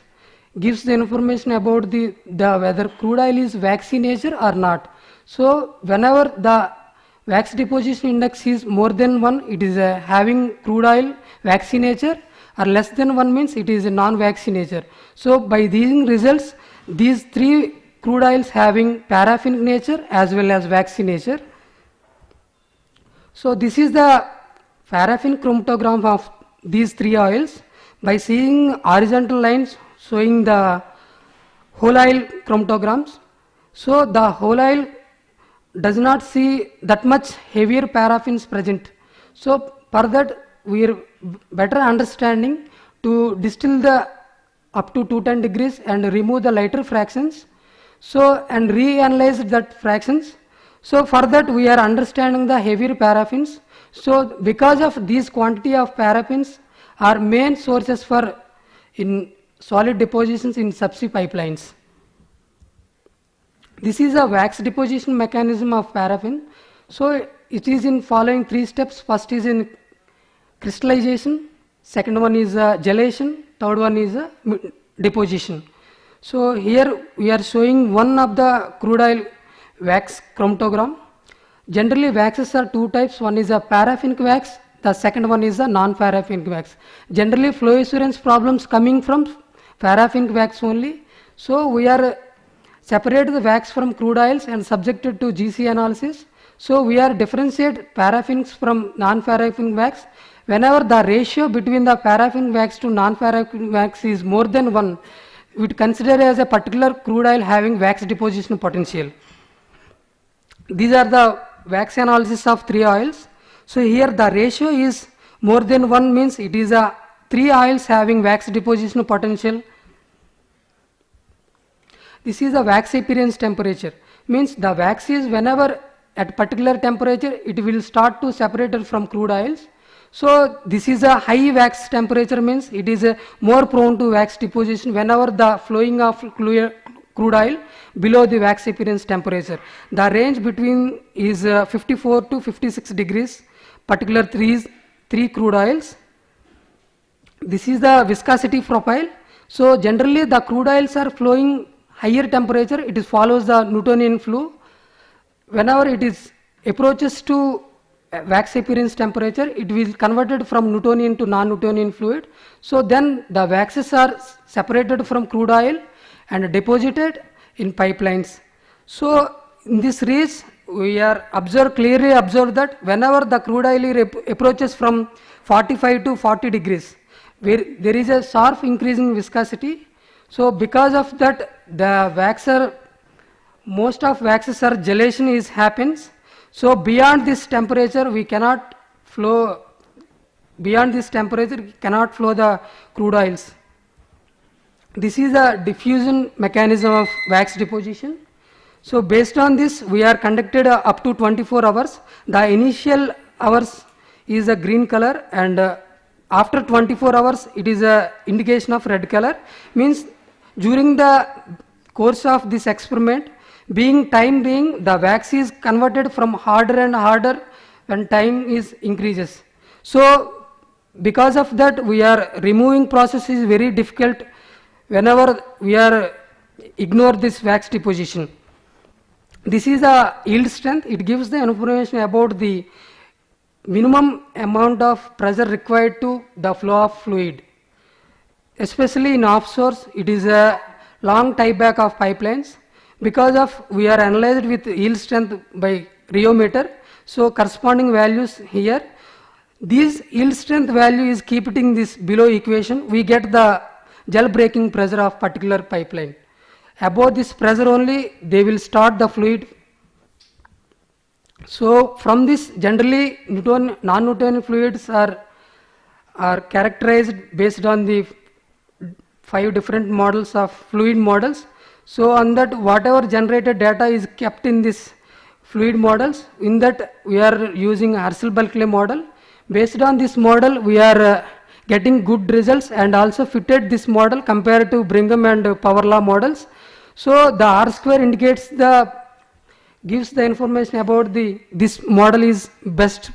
gives the information about the whether crude oil is waxy nature or not. So whenever the wax deposition index is more than 1, it is having crude oil waxy nature, or less than 1 means it is a non-waxy nature. So by these results, these three crude oils having paraffinic nature as well as waxy nature. So this is the paraffin chromatogram of these three oils. By seeing horizontal lines showing the whole oil chromatograms, so the whole oil does not see that much heavier paraffins present. So for that we are better understanding to distill the up to 210 degrees and remove the lighter fractions. So and reanalyze that fractions. So for that we are understanding the heavier paraffins. So because of these quantity of paraffins are main sources for in solid depositions in subsea pipelines. This is a wax deposition mechanism of paraffin. So it is in following 3 steps. First is in crystallization, second one is gelation, third one is deposition. So here we are showing one of the crude oil wax chromatogram. Generally waxes are 2 types, one is a paraffinic wax, the second one is a non-paraffinic wax. Generally flow assurance problems coming from paraffinic wax only. So we are separate the wax from crude oils and subjected to GC analysis. So we are differentiate paraffinics from non-paraffinic wax. Whenever the ratio between the paraffinic wax to non-paraffinic wax is more than 1, we consider as a particular crude oil having wax deposition potential. These are the wax analysis of 3 oils. So here the ratio is more than 1 means it is a 3 oils having wax deposition potential. This is the wax appearance temperature. Means the wax is whenever at particular temperature it will start to separate it from crude oils. So this is a high wax temperature means it is more prone to wax deposition whenever the flowing of crude oil below the wax appearance temperature. The range between is 54 to 56 degrees, particular 3 crude oils. This is the viscosity profile. So generally the crude oils are flowing higher temperature, it follows the Newtonian flow. Whenever it is approaches to wax appearance temperature, it will converted from Newtonian to non-Newtonian fluid. So then the waxes are separated from crude oil and deposited in pipelines. So in this range we are clearly observed that whenever the crude oil approaches from 45 to 40 degrees, where there is a sharp increase in viscosity. So because of that the most of waxes are gelation happens. So beyond this temperature we cannot flow, the crude oils. This is a diffusion mechanism of wax deposition. So based on this we are conducted up to 24 hours. The initial hours is a green color and after 24 hours it is a indication of red color. Means during the course of this experiment, the wax is converted from harder and harder when time increases. So because of that we are removing process is very difficult whenever we are ignore this wax deposition. This is a yield strength. It gives the information about the minimum amount of pressure required to the flow of fluid. Especially in offshores, it is a long tieback of pipelines. Because of we are analyzed with yield strength by rheometer, so corresponding values here. This yield strength value is keeping this below equation. We get the gel breaking pressure of particular pipeline. Above this pressure only they will start the fluid. So from this generally non-Newtonian fluids are characterized based on the 5 different models of fluid models. So on that whatever generated data is kept in this fluid models. In that we are using Herschel-Berkeley model. Based on this model we are getting good results and also fitted this model compared to Brigham and Power Law models. So the R square indicates gives the information about this model is best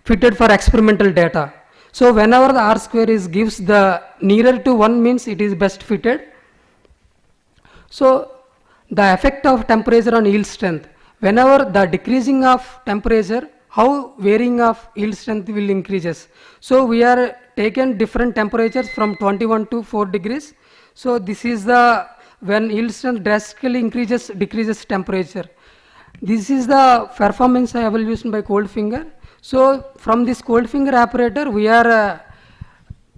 fitted for experimental data. So whenever the R square gives the nearer to 1 means it is best fitted. So the effect of temperature on yield strength. Whenever the decreasing of temperature, how varying of yield strength will increases. So we are taken different temperatures from 21 to 4 degrees. So this is when yield strength drastically decreases temperature. This is the performance evaluation by cold finger. So from this cold finger apparatus we are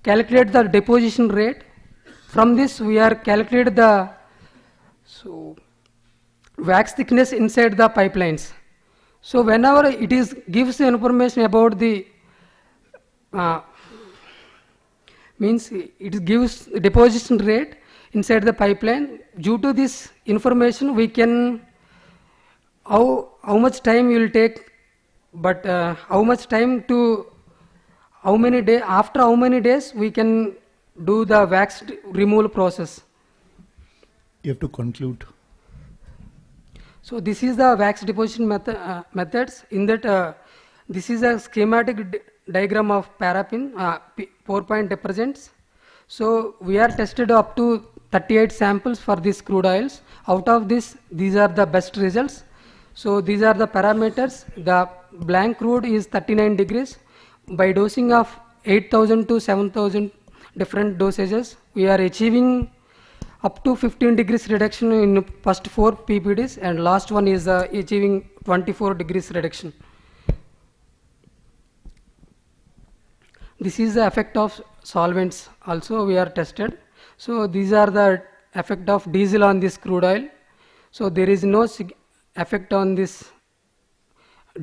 calculate the deposition rate. From this we are calculate the wax thickness inside the pipelines. So whenever it gives the information about the means it gives deposition rate inside the pipeline. Due to this information we can how much time you will take, but how much time to, how many day, after how many days we can do the wax removal process. You have to conclude. So this is the wax deposition methods. In that, this is a schematic diagram of paraffin 4-point detergents. So we are tested up to 38 samples for these crude oils. Out of this, these are the best results. So these are the parameters. The blank crude is 39 degrees. By dosing of 8,000 to 7,000 different dosages, we are achieving up to 15 degrees reduction in first 4 ppds, and last one is achieving 24 degrees reduction. This is the effect of solvents also we are tested. So these are the effect of diesel on this crude oil. So there is no effect on this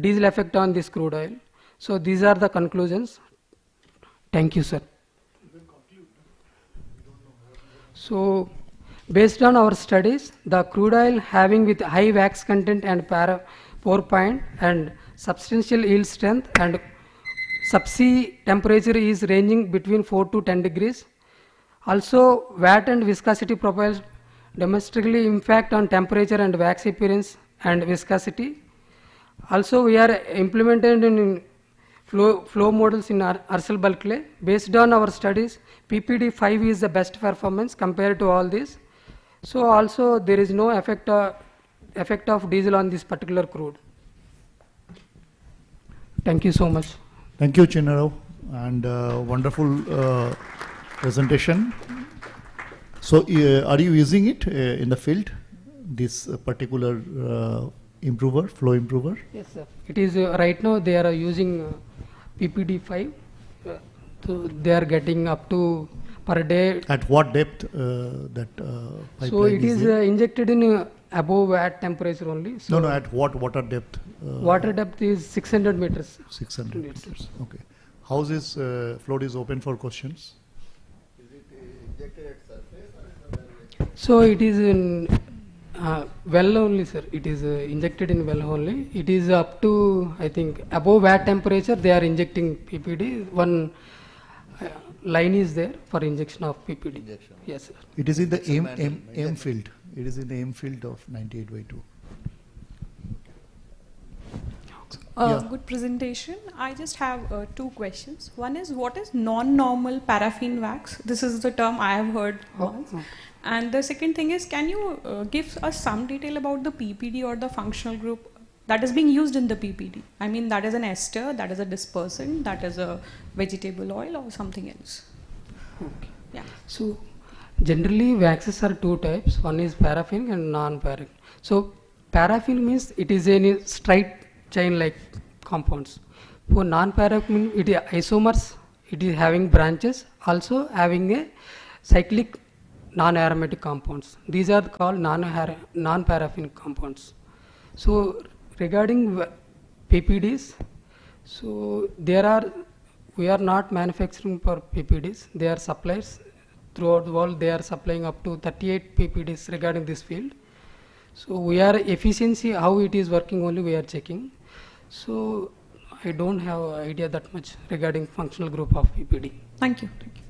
diesel effect on this crude oil. So these are the conclusions. Thank you, sir. So based on our studies, the crude oil having with high wax content and 4-point and substantial yield strength and subsea temperature is ranging between 4 to 10 degrees. Also, VAT and viscosity profiles demonstrably impact on temperature and wax appearance and viscosity. Also, we are implemented in flow models in Ursal bulk clay. Based on our studies, PPD 5 is the best performance compared to all these. So also there is no effect of diesel on this particular crude. Thank you so much. Thank you, Chinnarao, and wonderful presentation. So are you using it in the field, this particular improver, flow improver? Yes, sir. It is right now they are using PPD 5. So they are getting up to per day. At what depth that pipeline? So it is injected in above at temperature only. So no, at what water depth? Water depth is 600 meters. 600 meters. Okay. How is this float is open for questions? Is it injected at surface or in the So it is in well only, sir. It is injected in well only. It is up to, I think, above at temperature they are injecting PPD. One line is there for injection of PPD. Injection. Yes, sir. It is in the M field. It is in the M field of 98/2. Yeah. Good presentation. I just have 2 questions. One is, what is non-normal paraffin wax? This is the term I have heard once. And the second thing is, can you give us some detail about the PPD or the functional group that is being used in the PPD? I mean, that is an ester, that is a dispersant, that is a vegetable oil or something else. Okay. Yeah. So generally waxes are 2 types. One is paraffin and non-paraffin. So paraffin means it is a straight chain like compounds. For non-paraffin, it is isomers. It is having branches, also having a cyclic non-aromatic compounds. These are called non-paraffin compounds. So regarding PPDs, so we are not manufacturing for PPDs. They are suppliers throughout the world. They are supplying up to 38 PPDs regarding this field. So we are efficiency, how it is working only we are checking. So I don't have idea that much regarding functional group of PPD. Thank you. Thank you.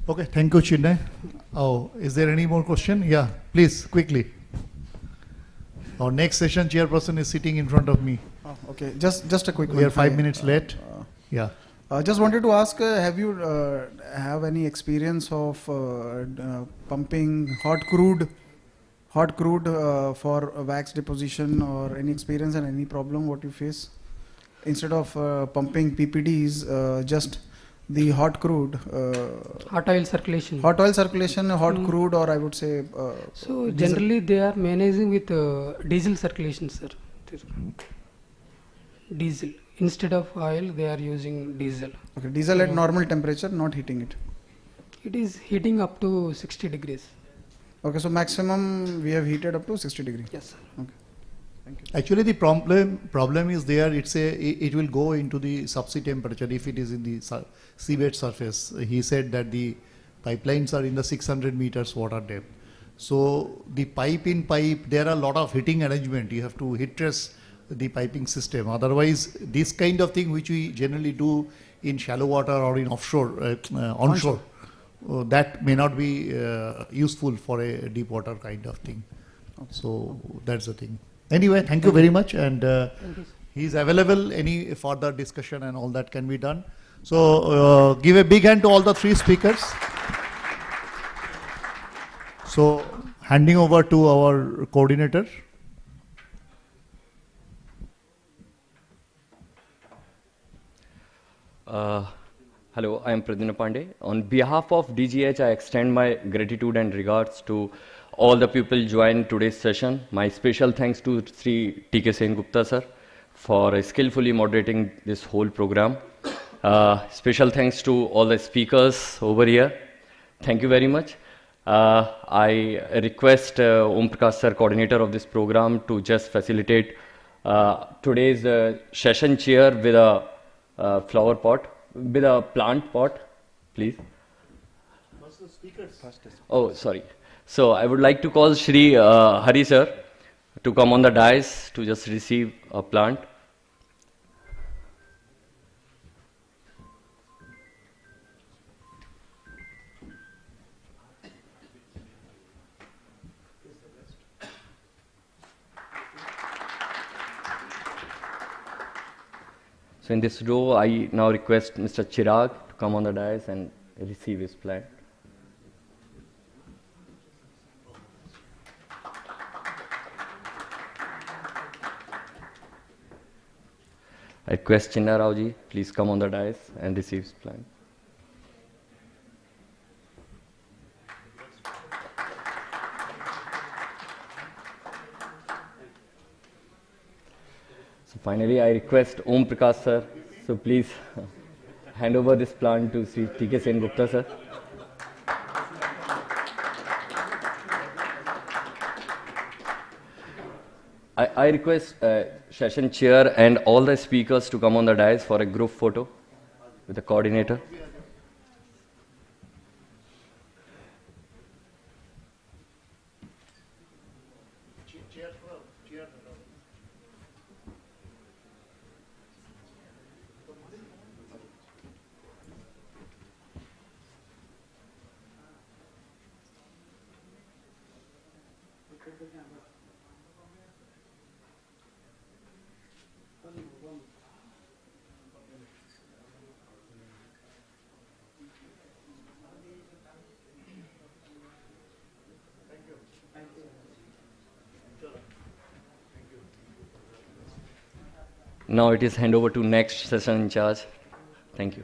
Okay, thank you, Chinna. Oh, is there any more question? Yeah, please, quickly. Our next session chairperson is sitting in front of me. Oh, okay, just a quick one. We are 5 minutes late. Yeah. Just wanted to ask, have you have any experience of pumping hot crude for wax deposition, or any experience and any problem what you face? Instead of pumping PPDs, just the hot crude. Hot oil circulation. Hot oil circulation, hot crude, or I would say. So generally they are managing with diesel circulation, sir. Diesel. Instead of oil, they are using diesel. Okay, diesel at normal temperature, not heating it. It is heating up to 60 degrees. Okay, so maximum we have heated up to 60 degrees. Yes, sir. Okay. Thank you. Actually, the problem is there. It will go into the subsea temperature if it is in the seabed surface. He said that the pipelines are in the 600 meters water depth. So the pipe in pipe, there are a lot of heating arrangement. You have to heat trace the piping system. Otherwise, this kind of thing which we generally do in shallow water or in offshore, onshore, that may not be useful for a deep water kind of thing. So that's the thing. Anyway, thank you very much, and he is available. Any further discussion and all that can be done. So give a big hand to all the three speakers. So handing over to our coordinator. Hello, I am Pradyumna Pandey. On behalf of DGH, I extend my gratitude and regards to all the people joined today's session. My special thanks to Sri T.K. Sen Gupta sir for skillfully moderating this whole program. Special thanks to all the speakers over here. Thank you very much. I request Om Prakash sir, coordinator of this program, to just facilitate today's session chair with a flower pot, with a plant pot, please. Oh, sorry. So I would like to call Shri Hari sir to come on the dais to just receive a plant. So in this row, I now request Mr. Chirag to come on the dais and receive his plant. I request Chinna Raoji, please come on the dais and receive his plant. So finally, I request Om Prakash sir, so please hand over this plant to Sri T.K. Sen Gupta sir. I request session chair and all the speakers to come on the dais for a group photo with the coordinator. Now it is hand over to next session in charge. Thank you.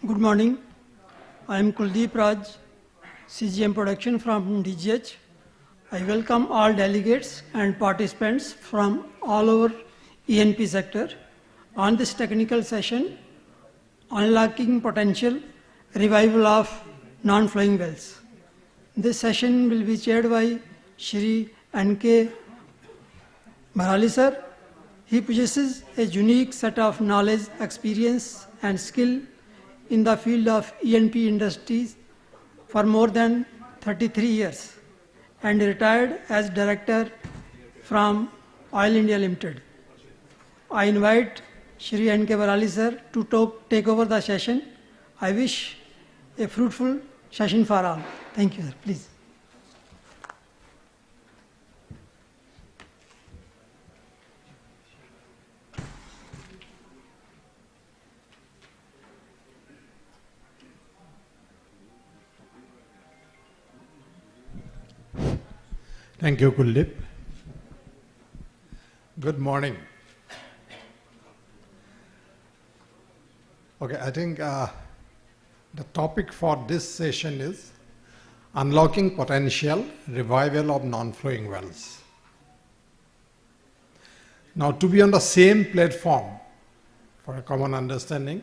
Good morning. I am Kuldeep Raj, CGM Production from DGH. I welcome all delegates and participants from all over E&P sector on this technical session, Unlocking Potential, Revival of Non-Flowing Wells. This session will be chaired by Shri N.K. Bharali sir. He possesses a unique set of knowledge, experience and skill in the field of E&P industries for more than 33 years and retired as director from Oil India Limited. I invite Shri N.K. Bharali sir to take over the session. I wish a fruitful session for all. Thank you, sir. Please. Thank you, Kuldeep. Good morning. Okay, I think the topic for this session is Unlocking Potential, Revival of Non-Flowing Wells. Now, to be on the same platform for a common understanding,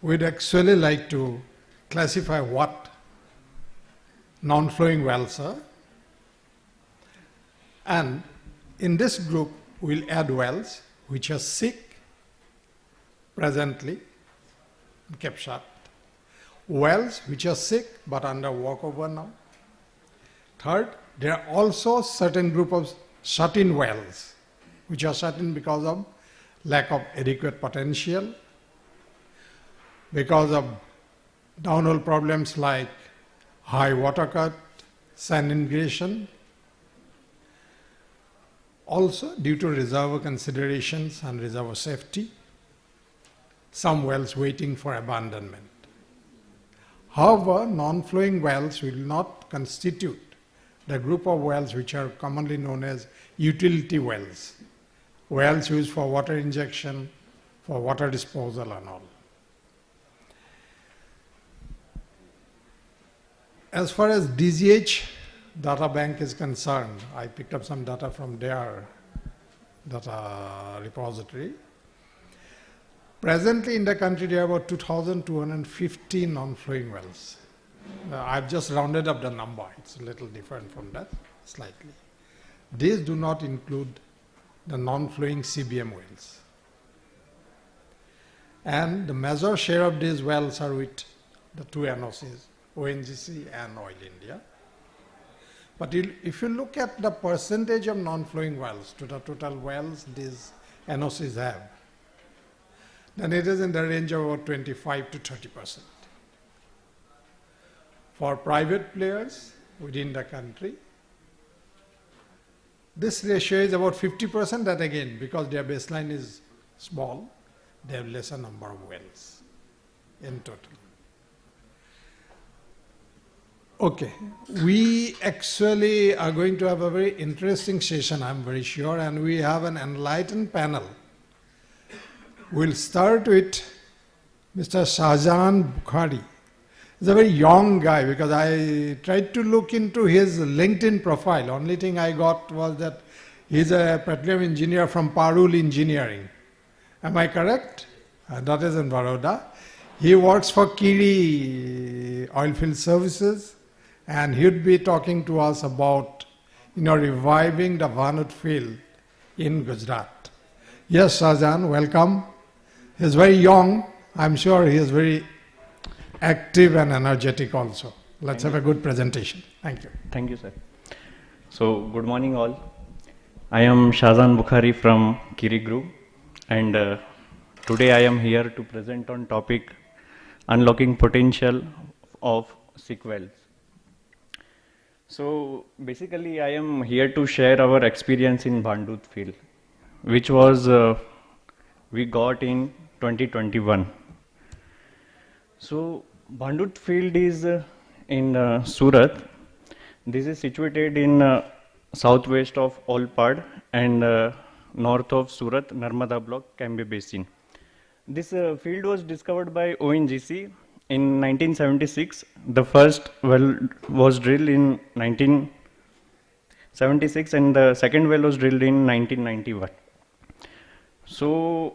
we'd actually like to classify what non-flowing wells. And in this group, we'll add wells which are sick presently, kept shut. Wells which are sick but under workover now. Third, there are also certain group of shut-in wells which are shut in because of lack of adequate potential, because of downhole problems like high water cut, sand ingression, also due to reservoir considerations and reservoir safety, some wells waiting for abandonment. However, non-flowing wells will not constitute the group of wells which are commonly known as utility wells, wells used for water injection, for water disposal and all. As far as DGH data bank is concerned, I picked up some data from their data repository. Presently in the country there are about 2,250 non-flowing wells. I've just rounded up the number. It's a little different from that, slightly. These do not include the non-flowing CBM wells. And the major share of these wells are with the two NOCs, ONGC and Oil India. But if you look at the percentage of non-flowing wells to the total wells these NOCs have, then it is in the range of about 25 to 30%. For private players within the country, this ratio is about 50%. That again, because their baseline is small, they have lesser number of wells in total. Okay, we actually are going to have a very interesting session, I'm very sure, and we have an enlightened panel. We'll start with Mr. Shahjahan Bukhari. He's a very young guy because I tried to look into his LinkedIn profile. Only thing I got was that he's a petroleum engineer from Parul Engineering. Am I correct? That is in Baroda. He works for Kiri Oilfield Services, and he'd be talking to us about, reviving the Vanut field in Gujarat. Yes, Shahjahan, welcome. He's very young. I'm sure he is very active and energetic also. Let's have a good presentation. Thank you. Thank you, sir. So, good morning all. I am Shahjahan Bukhari from Kiri Group, and today I am here to present on topic unlocking potential of sick wells. So, basically I am here to share our experience in Bhandut field, which was we got in 2021. So, Bhandut field is in Surat. This is situated in southwest of Olpad and north of Surat, Narmada block, Cambay basin. This field was discovered by ONGC in 1976. The first well was drilled in 1976 and the second well was drilled in 1991. So,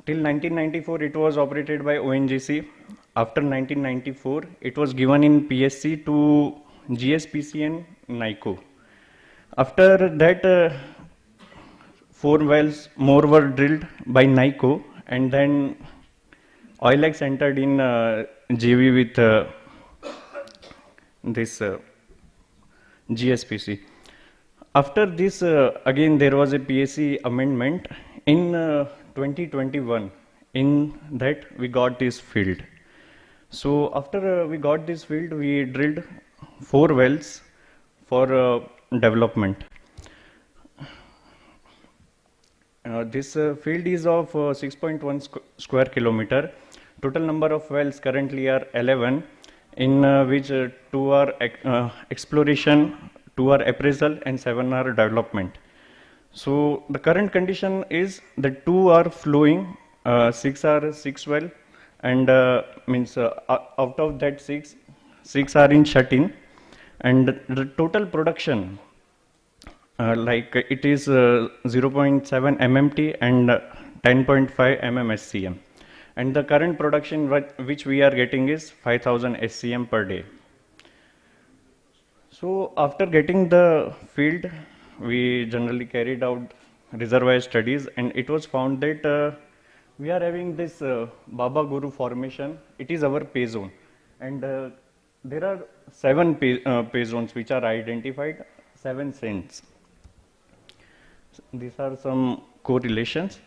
till 1994 it was operated by ONGC. After 1994 it was given in PSC to GSPC and NICO. After that 4 wells more were drilled by NICO, and then Oilex entered in JV with this GSPC. After this again there was a PSC amendment in 2021. In that we got this field. So after we got this field, we drilled 4 wells for development. This field is of 6.1 square kilometer. Total number of wells currently are 11, in which 2 are exploration, 2 are appraisal and 7 are development. So the current condition is that 2 are flowing, 6 are 6 well, and out of that 6 are in shut-in, and the total production it is 0.7 MMT and 10.5 SCM, and the current production which we are getting is 5000 SCM per day. So after getting the field, we generally carried out reservoir studies, and it was found that we are having this Baba Guru formation. It is our pay zone, and there are 7 pay zones which are identified, 7 saints. These are some correlations.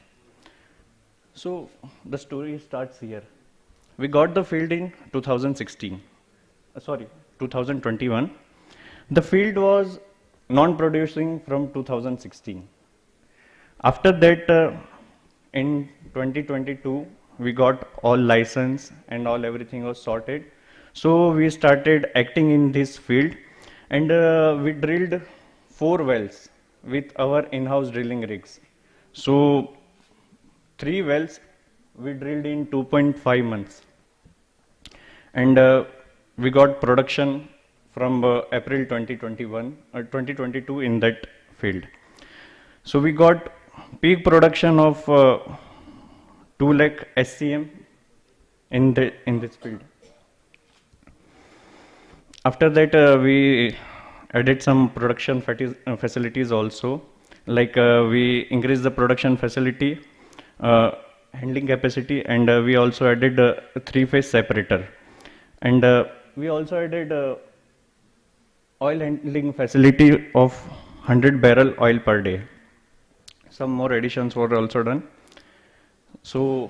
So the story starts here. We got the field in 2021. The field was non-producing from 2016. After that, in 2022, we got all license and everything was sorted. So we started acting in this field, and we drilled 4 wells with our in-house drilling rigs. So 3 wells we drilled in 2.5 months, and we got production from April 2022 in that field. So we got peak production of 2 lakh SCM in this field. After that, we added some production facilities also, like we increased the production facility, handling capacity, and we also added a 3-phase separator, and we also added oil handling facility of 100 barrel oil per day. Some more additions were also done. So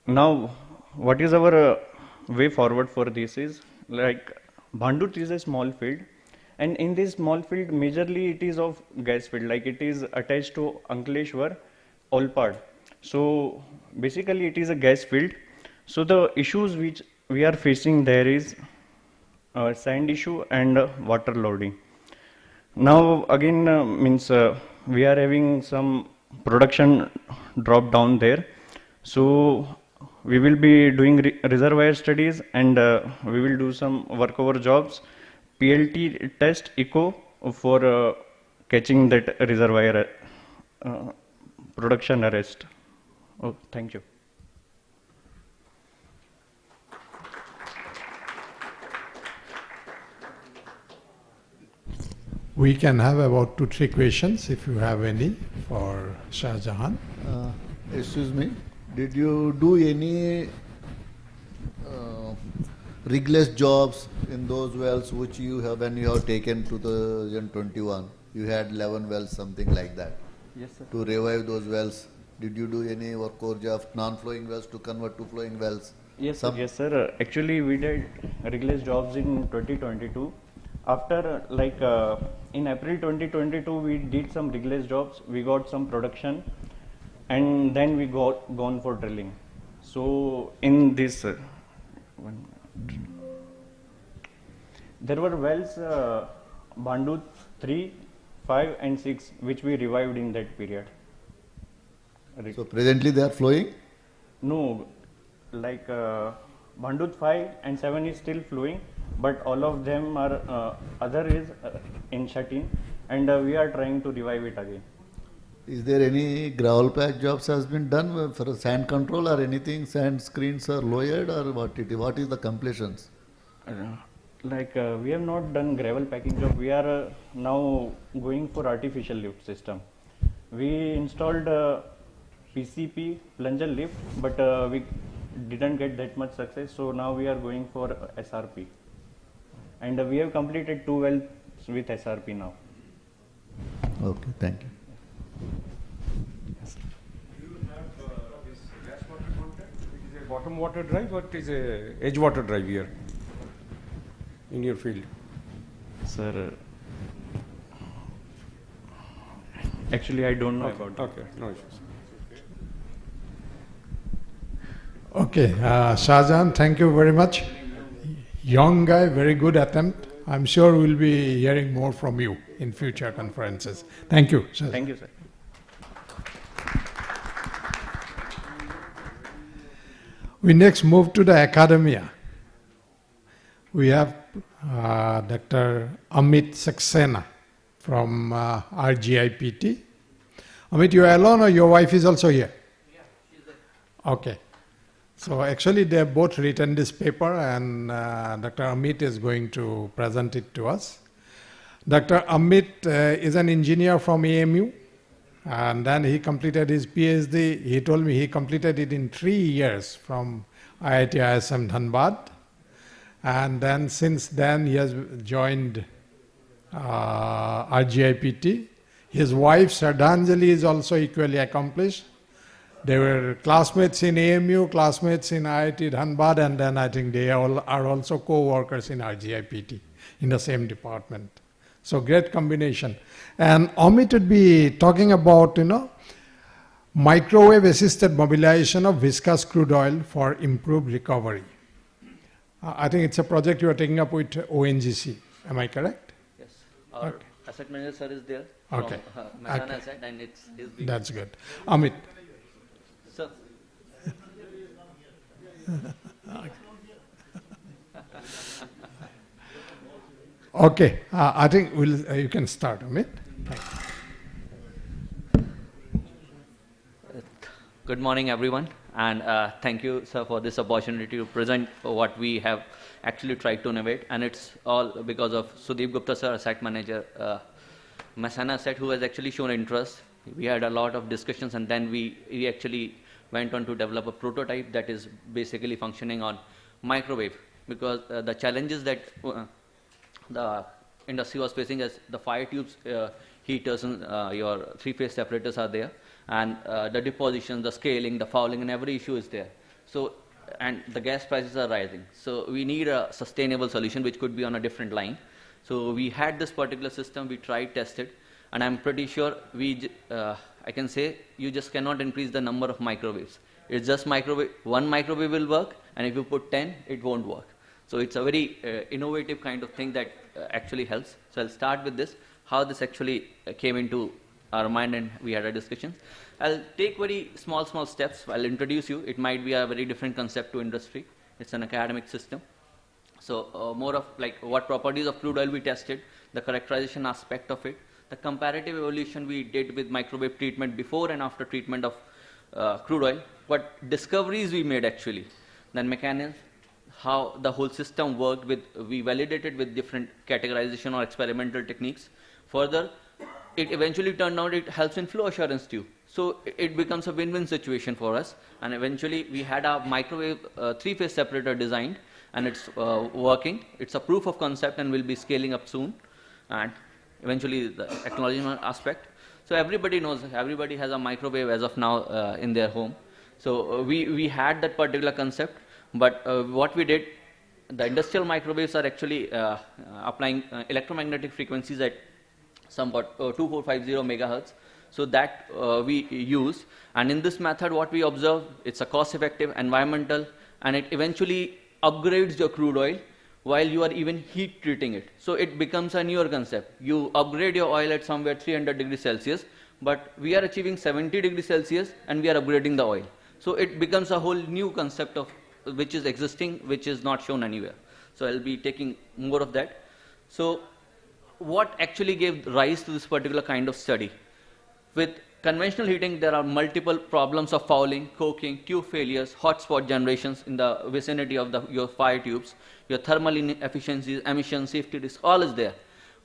now what is our way forward for this is, like, Bhandut is a small field, and in this small field majorly it is of gas field, like it is attached to Ankleshwar, Olpad. So basically it is a gas field. So the issues which we are facing there is sand issue and water loading. Now again we are having some production drop down there. So we will be doing reservoir studies, and we will do some workover jobs, PLT test, echo for catching that reservoir production arrest. Oh, thank you. We can have about 2-3 questions if you have any for Shah Jahan. Excuse me, did you do any rigless jobs in those wells which you have, when you have taken 2021? You had 11 wells, something like that. Yes, sir. To revive those wells, did you do any work of non-flowing wells to convert to flowing wells? Yes, sir. Yes, sir. Actually, we did rigless jobs in 2022. After, in April 2022, we did some rigless jobs. We got some production, and then we gone for drilling. So in this, there were wells, Bhandut 3, 5, and 6, which we revived in that period. So presently they are flowing? No, Bhandut 5 and 7 is still flowing, but all of them are, other is in shut-in, and we are trying to revive it again. Is there any gravel patch jobs has been done for sand control or anything? Sand screens are lowered, or what is the completions? We have not done gravel packing job. We are now going for artificial lift system. We installed PCP plunger lift, but we didn't get that much success. So now we are going for SRP, and we have completed 2 wells with SRP now. Okay, thank you. Do you have this gas water contact? It is a bottom water drive, or it is a edge water drive here in your field? Sir, actually I don't know about that. Okay, no issues. Okay, Shahjahan, thank you very much. Young guy, very good attempt. I'm sure we'll be hearing more from you in future conferences. Thank you, Shahjahan. Thank you, sir. We next move to the academia. We have Dr. Amit Saxena from RGIPT. Amit, you are alone, or your wife is also here? Yeah, she's there. Okay. So actually they have both written this paper, and Dr. Amit is going to present it to us. Dr. Amit is an engineer from AMU, and then he completed his PhD. He told me he completed it in 3 years from IIT ISM Dhanbad. And then since then he has joined RGIPT. His wife Shraddhanjali is also equally accomplished. They were classmates in AMU, classmates in IIT Dhanbad, and then I think they all are also co-workers in RGIPT in the same department. So great combination. And Amit would be talking about, microwave assisted mobilization of viscous crude oil for improved recovery. I think it's a project you are taking up with ONGC. Am I correct? Yes. Our Okay. asset manager sir is there Okay. from Mahana Okay. Asset, and it's his big. That's good. Amit. Sir. Okay. I think you can start, Amit. Thank you. Good morning, everyone, and thank you, sir, for this opportunity to present what we have actually tried to innovate. And it's all because of Sudeep Gupta, sir, asset manager, Masana Asset, who has actually shown interest. We had a lot of discussions, and then we actually went on to develop a prototype that is basically functioning on microwave, because the challenges that the industry was facing as the fire tubes, heaters, and your three-phase separators are there, and the deposition, the scaling, the fouling, and every issue is there. So, and the gas prices are rising. So we need a sustainable solution which could be on a different line. So we had this particular system, we tried, tested, and I'm pretty sure I can say you just cannot increase the number of microwaves. It's just one microwave will work, and if you put 10, it won't work. So it's a very innovative kind of thing that actually helps. So I'll start with this, how this actually came into our mind, and we had a discussion. I'll take very small steps. I'll introduce you. It might be a very different concept to industry. It's an academic system. So more of like what properties of crude oil we tested, the characterization aspect of it, the comparative evolution we did with microwave treatment before and after treatment of crude oil, what discoveries we made actually, then mechanisms, how the whole system worked we validated with different categorization or experimental techniques. Further, it eventually turned out it helps in flow assurance too. So it becomes a win-win situation for us. And eventually we had a microwave three-phase separator designed, and it's working. It's a proof of concept and will be scaling up soon. And eventually the acknowledgement aspect. So everybody knows, everybody has a microwave as of now in their home. So we had that particular concept, but what we did, the industrial microwaves are actually applying electromagnetic frequencies at somewhat 2450 megahertz. So that we use, and in this method what we observe, it's a cost effective, environmental, and it eventually upgrades your crude oil while you are even heat treating it. So it becomes a newer concept. You upgrade your oil at somewhere 300 degrees Celsius, but we are achieving 70 degrees Celsius and we are upgrading the oil. So it becomes a whole new concept of which is existing, which is not shown anywhere. So I'll be taking more of that. So what actually gave rise to this particular kind of study? With conventional heating, there are multiple problems of fouling, coking, tube failures, hot spot generations in the vicinity of your fire tubes, your thermal inefficiencies, emissions, safety risks, all is there.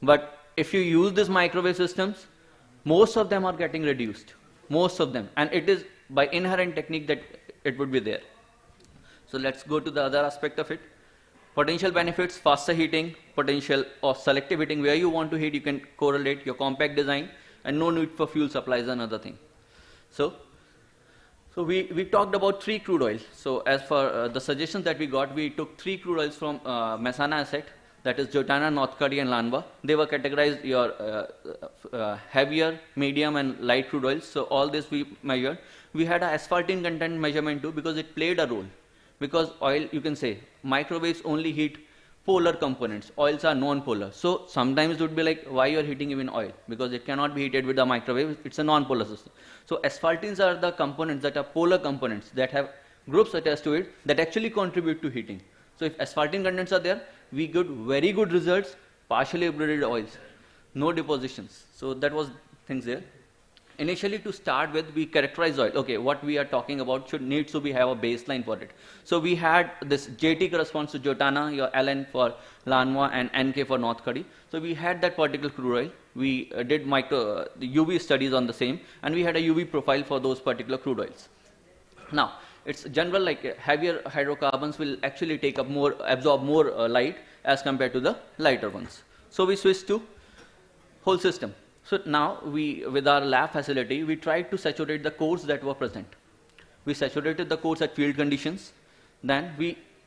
But if you use these microwave systems, most of them are getting reduced, most of them, and it is by inherent technique that it would be there. So let's go to the other aspect of it. Potential benefits, faster heating, potential of selective heating, where you want to heat, you can correlate your compact design, and no need for fuel supplies, another thing. So we talked about 3 crude oils. So as for the suggestions that we got, we took 3 crude oils from Masana Asset, that is Jotana, North Korea, and Lanva. They were categorized your heavier, medium, and light crude oils. So all this we measured. We had an asphaltene content measurement too, because it played a role. Because oil, you can say, microwaves only heat polar components. Oils are non-polar. So sometimes it would be like, why you are heating even oil? Because it cannot be heated with the microwave. It's a non-polar system. So asphaltenes are the components that are polar components that have groups attached to it that actually contribute to heating. So if asphaltene contents are there, we get very good results, partially upgraded oils, no depositions. So that was things there. initially to start with, we characterize oil. Okay, what we are talking about needs to be have a baseline for it. So we had this JT corresponds to Jotana, your LN for Lanwa, and NK for North Kadi. So we had that particular crude oil. We did the UV studies on the same, and we had a UV profile for those particular crude oils. Now, it's general, like heavier hydrocarbons will actually absorb more light as compared to the lighter ones. So we switched to whole system. So now with our lab facility, we tried to saturate the cores that were present. We saturated the cores at field conditions. Then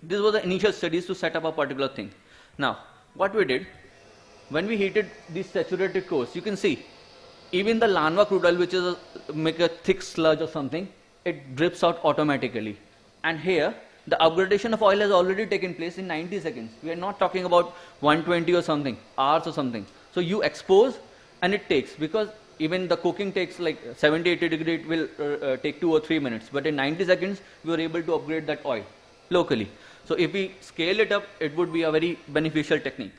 this was the initial studies to set up a particular thing. Now, what we did, when we heated these saturated cores, you can see, even the Lanwa crude oil, which is make a thick sludge or something, it drips out automatically. And here, the upgradation of oil has already taken place in 90 seconds. We are not talking about 120 or something, hours or something. So you expose and it takes, because even the cooking takes like 70, 80 degree, it will take 2 or 3 minutes. But in 90 seconds, we were able to upgrade that oil locally. So if we scale it up, it would be a very beneficial technique.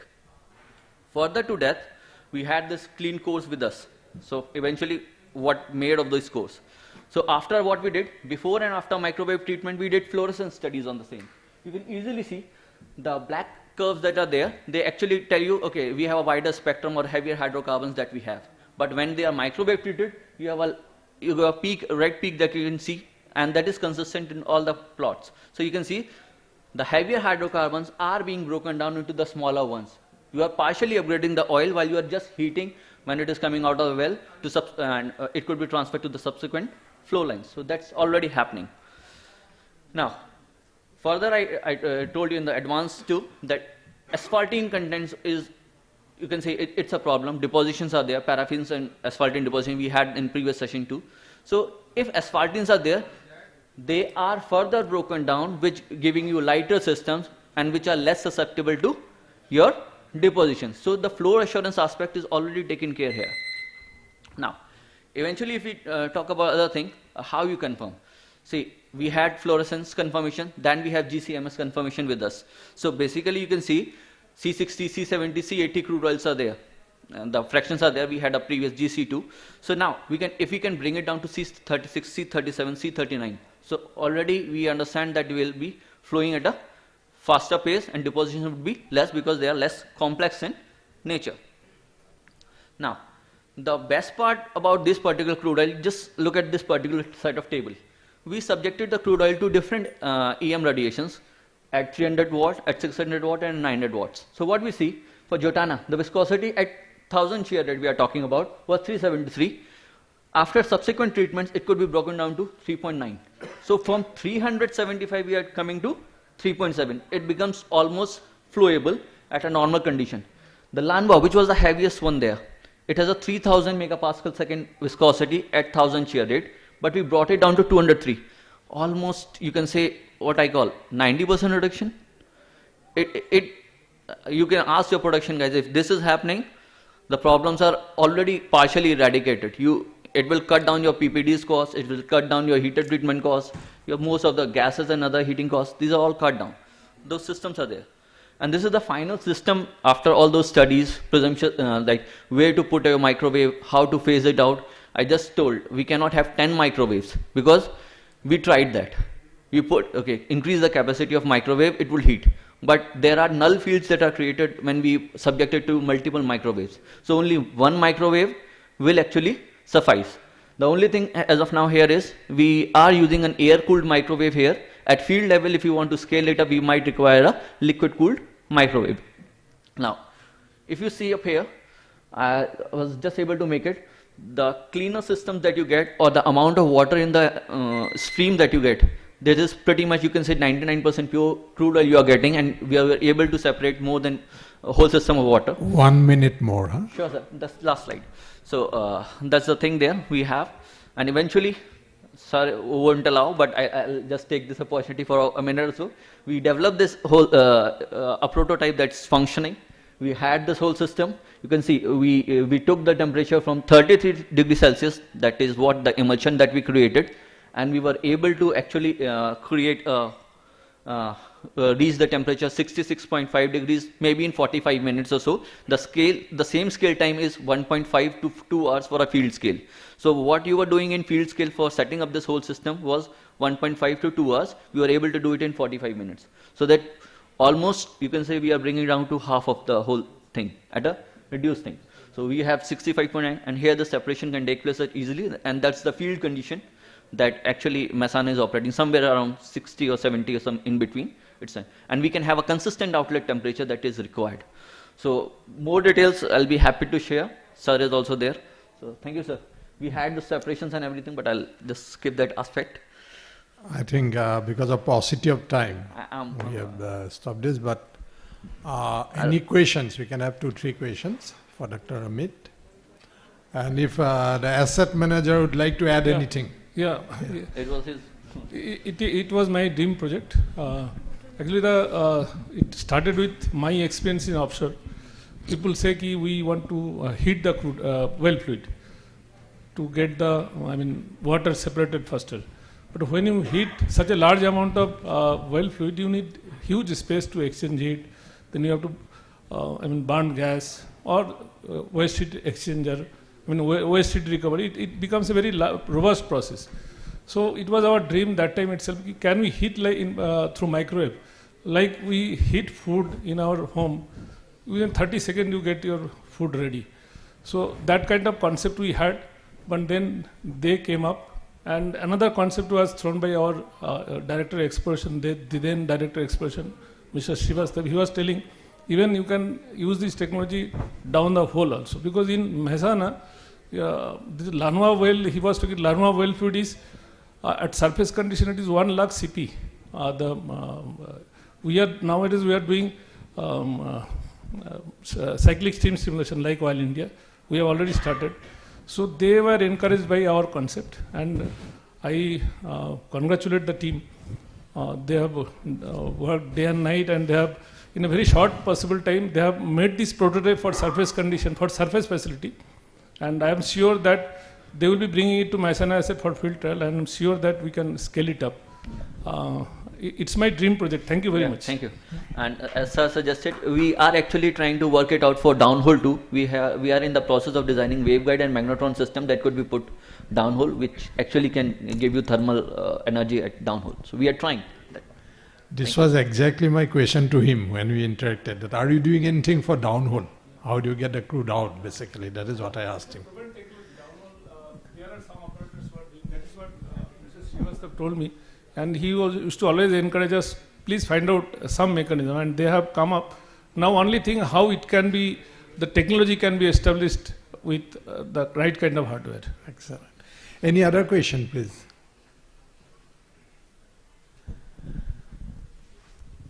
Further to that, we had this clean cores with us. So eventually, what made of those cores? So after what we did, before and after microwave treatment, we did fluorescence studies on the same. You can easily see the black curves that are there. They actually tell you, okay, we have a wider spectrum or heavier hydrocarbons that we have. But when they are microwave treated, you have a peak, red peak that you can see, and that is consistent in all the plots. So you can see the heavier hydrocarbons are being broken down into the smaller ones. You are partially upgrading the oil while you are just heating when it is coming out of the well, and it could be transferred to the subsequent flow lines. So that's already happening. Now, further I told you in the advanced too that asphaltene contents is, you can say it's a problem. Depositions are there, paraffins and asphaltene deposition we had in previous session too. So if asphaltenes are there, they are further broken down, which giving you lighter systems and which are less susceptible to your deposition. So the flow assurance aspect is already taken care here. Now, eventually if we talk about other thing, how you confirm. See, we had fluorescence confirmation, then we have GCMS confirmation with us. So basically you can see C60, C70, C80 crude oils are there. And the fractions are there. We had a previous GC2. So now if we can bring it down to C36, C37, C39. So already we understand that we will be flowing at a faster pace and deposition would be less because they are less complex in nature. Now, the best part about this particular crude oil, just look at this particular set of table. We subjected the crude oil to different EM radiations at 300 watts, at 600 watt and 900 watts. So what we see for Jotana, the viscosity at 1000 shear rate we are talking about was 373. After subsequent treatments, it could be broken down to 3.9. So from 375 we are coming to 3.7. It becomes almost flowable at a normal condition. The Lanwa, which was the heaviest one there, it has a 3000 megapascal second viscosity at 1000 shear rate, but we brought it down to 203. Almost, you can say, what I call 90% reduction. You can ask your production guys, if this is happening, the problems are already partially eradicated. It will cut down your PPD's cost, it will cut down your heater treatment cost, most of the gases and other heating costs, these are all cut down. Those systems are there. And this is the final system after all those studies, presumption, like where to put a microwave, how to phase it out. I just told we cannot have 10 microwaves because we tried that. We increase the capacity of microwave, it will heat. But there are null fields that are created when we subject it to multiple microwaves. So only one microwave will actually suffice. The only thing as of now here is we are using an air-cooled microwave here. At field level, if you want to scale it up, we might require a liquid-cooled microwave. Now, if you see up here, I was just able to make it. The cleaner systems that you get or the amount of water in the stream that you get, there is pretty much, you can say 99% pure crude oil you are getting, and we are able to separate more than a whole system of water. 1 minute more, huh? Sure, sir. That's the last slide. So that's the thing there we have, and eventually, sorry, won't allow, but I'll just take this opportunity for a minute or so. We developed this whole a prototype that's functioning. We had this whole system. You can see we took the temperature from 33 degrees Celsius. That is what the emulsion that we created, and we were able to actually create a reach the temperature 66.5 degrees maybe in 45 minutes or so. The same scale time is 1.5 to 2 hours for a field scale. So what you were doing in field scale for setting up this whole system was 1.5 to 2 hours. We were able to do it in 45 minutes. So that almost you can say we are bringing down to half of the whole thing at a reduced thing. So we have 65.9, and here the separation can take place easily, and that's the field condition that actually Mehsana is operating somewhere around 60 or 70 or some in between. And we can have a consistent outlet temperature that is required. So more details I'll be happy to share. Sir is also there. So thank you, sir. We had the separations and everything, but I'll just skip that aspect. I think because of paucity of time, we have stopped this, but any questions, we can have 2-3 questions for Dr. Amit. And if the asset manager would like to add anything. Yeah. It was his. It was my dream project. Actually, it started with my experience in offshore. People say that we want to heat the crude well fluid to get the water separated faster. But when you heat such a large amount of well fluid, you need huge space to exchange heat. Then you have to burn gas or waste heat exchanger. Waste heat recovery. It becomes a very robust process. So it was our dream that time itself. Can we heat through microwave, like we heat food in our home? Within 30 seconds you get your food ready. So that kind of concept we had, but then they came up. And another concept was thrown by our director of exploration, the then director of exploration, Mr. Srivastav. He was telling, even you can use this technology down the hole also. Because in Mehsana, this Lanua well, he was talking, Lanua well fluid is, at surface condition, it is 1 lakh CP. Nowadays we are doing cyclic steam stimulation like Oil India. We have already started. So they were encouraged by our concept, and I congratulate the team. They have worked day and night, and they have, in a very short possible time, they have made this prototype for surface condition, for surface facility. And I am sure that they will be bringing it to Mehsana asset for field trial, and I am sure that we can scale it up. It's my dream project. Thank you very much. Thank you. And as sir suggested, we are actually trying to work it out for downhole too. We are in the process of designing waveguide and magnetron system that could be put downhole, which actually can give you thermal energy at downhole. So we are trying that. This was exactly my question to him when we interacted. That are you doing anything for downhole? How do you get the crude out? Basically, that is what I asked him. There are some operators who are doing that. Is what Mr. Srivastav told me. And he used to always encourage us, please find out some mechanism, and they have come up. Now only thing how it can be, the technology can be established with the right kind of hardware. Excellent. Any other question, please?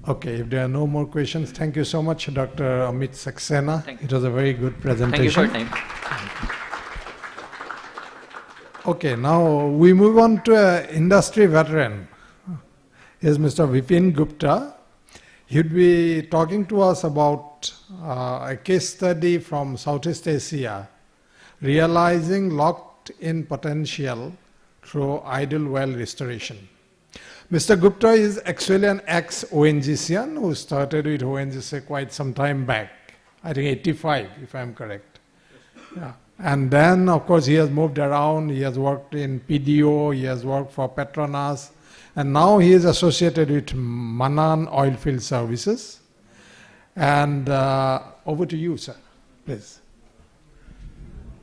Okay, if there are no more questions, thank you so much, Dr. Amit Saxena. It was a very good presentation. Thank you for your time. Okay, now we move on to an industry veteran. Here's Mr. Vipin Gupta. He'd be talking to us about a case study from Southeast Asia, realizing locked-in potential through idle well restoration. Mr. Gupta is actually an ex-ONGCian who started with ONGC quite some time back, I think 85 if I'm correct. Yeah. And then, of course, he has moved around. He has worked in PDO, he has worked for Petronas, and now he is associated with Manan Oilfield Services. And over to you, sir, please.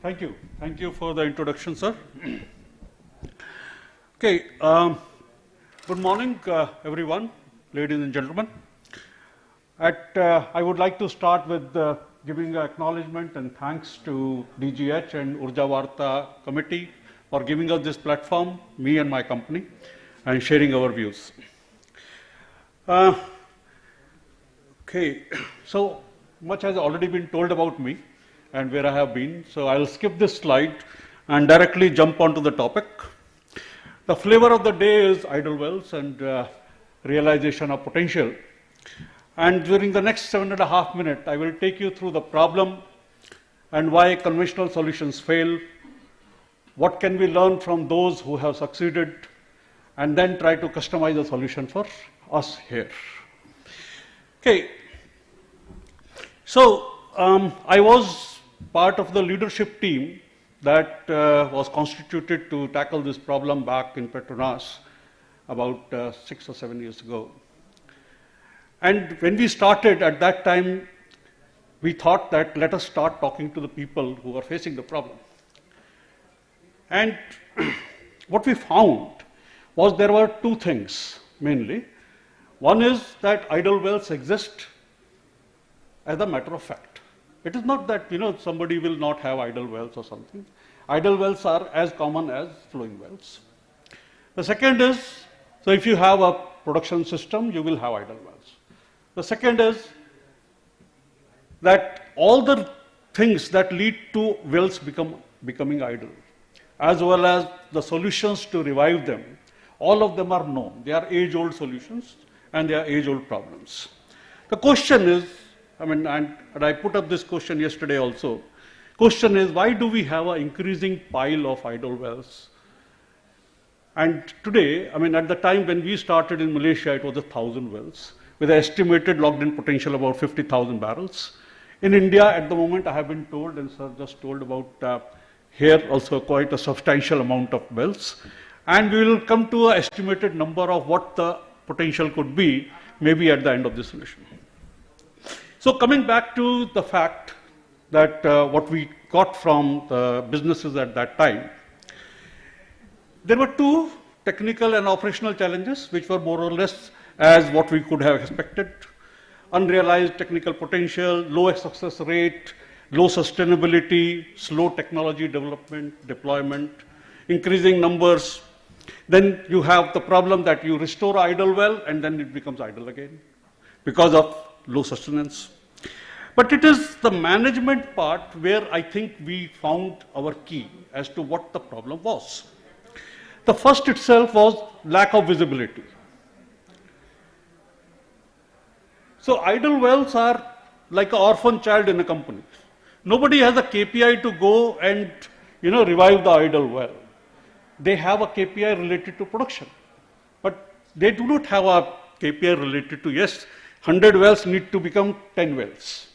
Thank you. Thank you for the introduction, sir. Okay. Good morning, everyone, ladies and gentlemen. I would like to start with giving acknowledgement and thanks to DGH and Urja Varta committee for giving us this platform, me and my company, and sharing our views. Okay, so much has already been told about me and where I have been, so I'll skip this slide and directly jump onto the topic. The flavor of the day is idle wells and realization of potential. And during the next 7.5 minutes, I will take you through the problem and why conventional solutions fail, what can we learn from those who have succeeded, and then try to customize a solution for us here. Okay, so I was part of the leadership team that was constituted to tackle this problem back in Petronas about 6 or 7 years ago. And when we started at that time, we thought that let us start talking to the people who are facing the problem. And what we found was there were two things mainly. One is that idle wells exist as a matter of fact. It is not that somebody will not have idle wells or something. Idle wells are as common as flowing wells. The second is, so if you have a production system, you will have idle wells. The second is that all the things that lead to wells becoming idle, as well as the solutions to revive them, all of them are known. They are age-old solutions and they are age-old problems. The question is, and I put up this question yesterday also, question is, why do we have an increasing pile of idle wells? And today, at the time when we started in Malaysia, it was 1,000 wells with an estimated logged-in potential about 50,000 barrels. In India, at the moment, I have been told, and sir just told about here also quite a substantial amount of wells. And we will come to an estimated number of what the potential could be, maybe at the end of this solution. So coming back to the fact that what we got from the businesses at that time, there were two technical and operational challenges which were more or less as what we could have expected. Unrealized technical potential, low success rate, low sustainability, slow technology development, deployment, increasing numbers. Then you have the problem that you restore idle well and then it becomes idle again because of low sustenance. But it is the management part where I think we found our key as to what the problem was. The first itself was lack of visibility. So idle wells are like an orphan child in a company. Nobody has a KPI to go and revive the idle well. They have a KPI related to production. But they do not have a KPI related to, yes, 100 wells need to become 10 wells.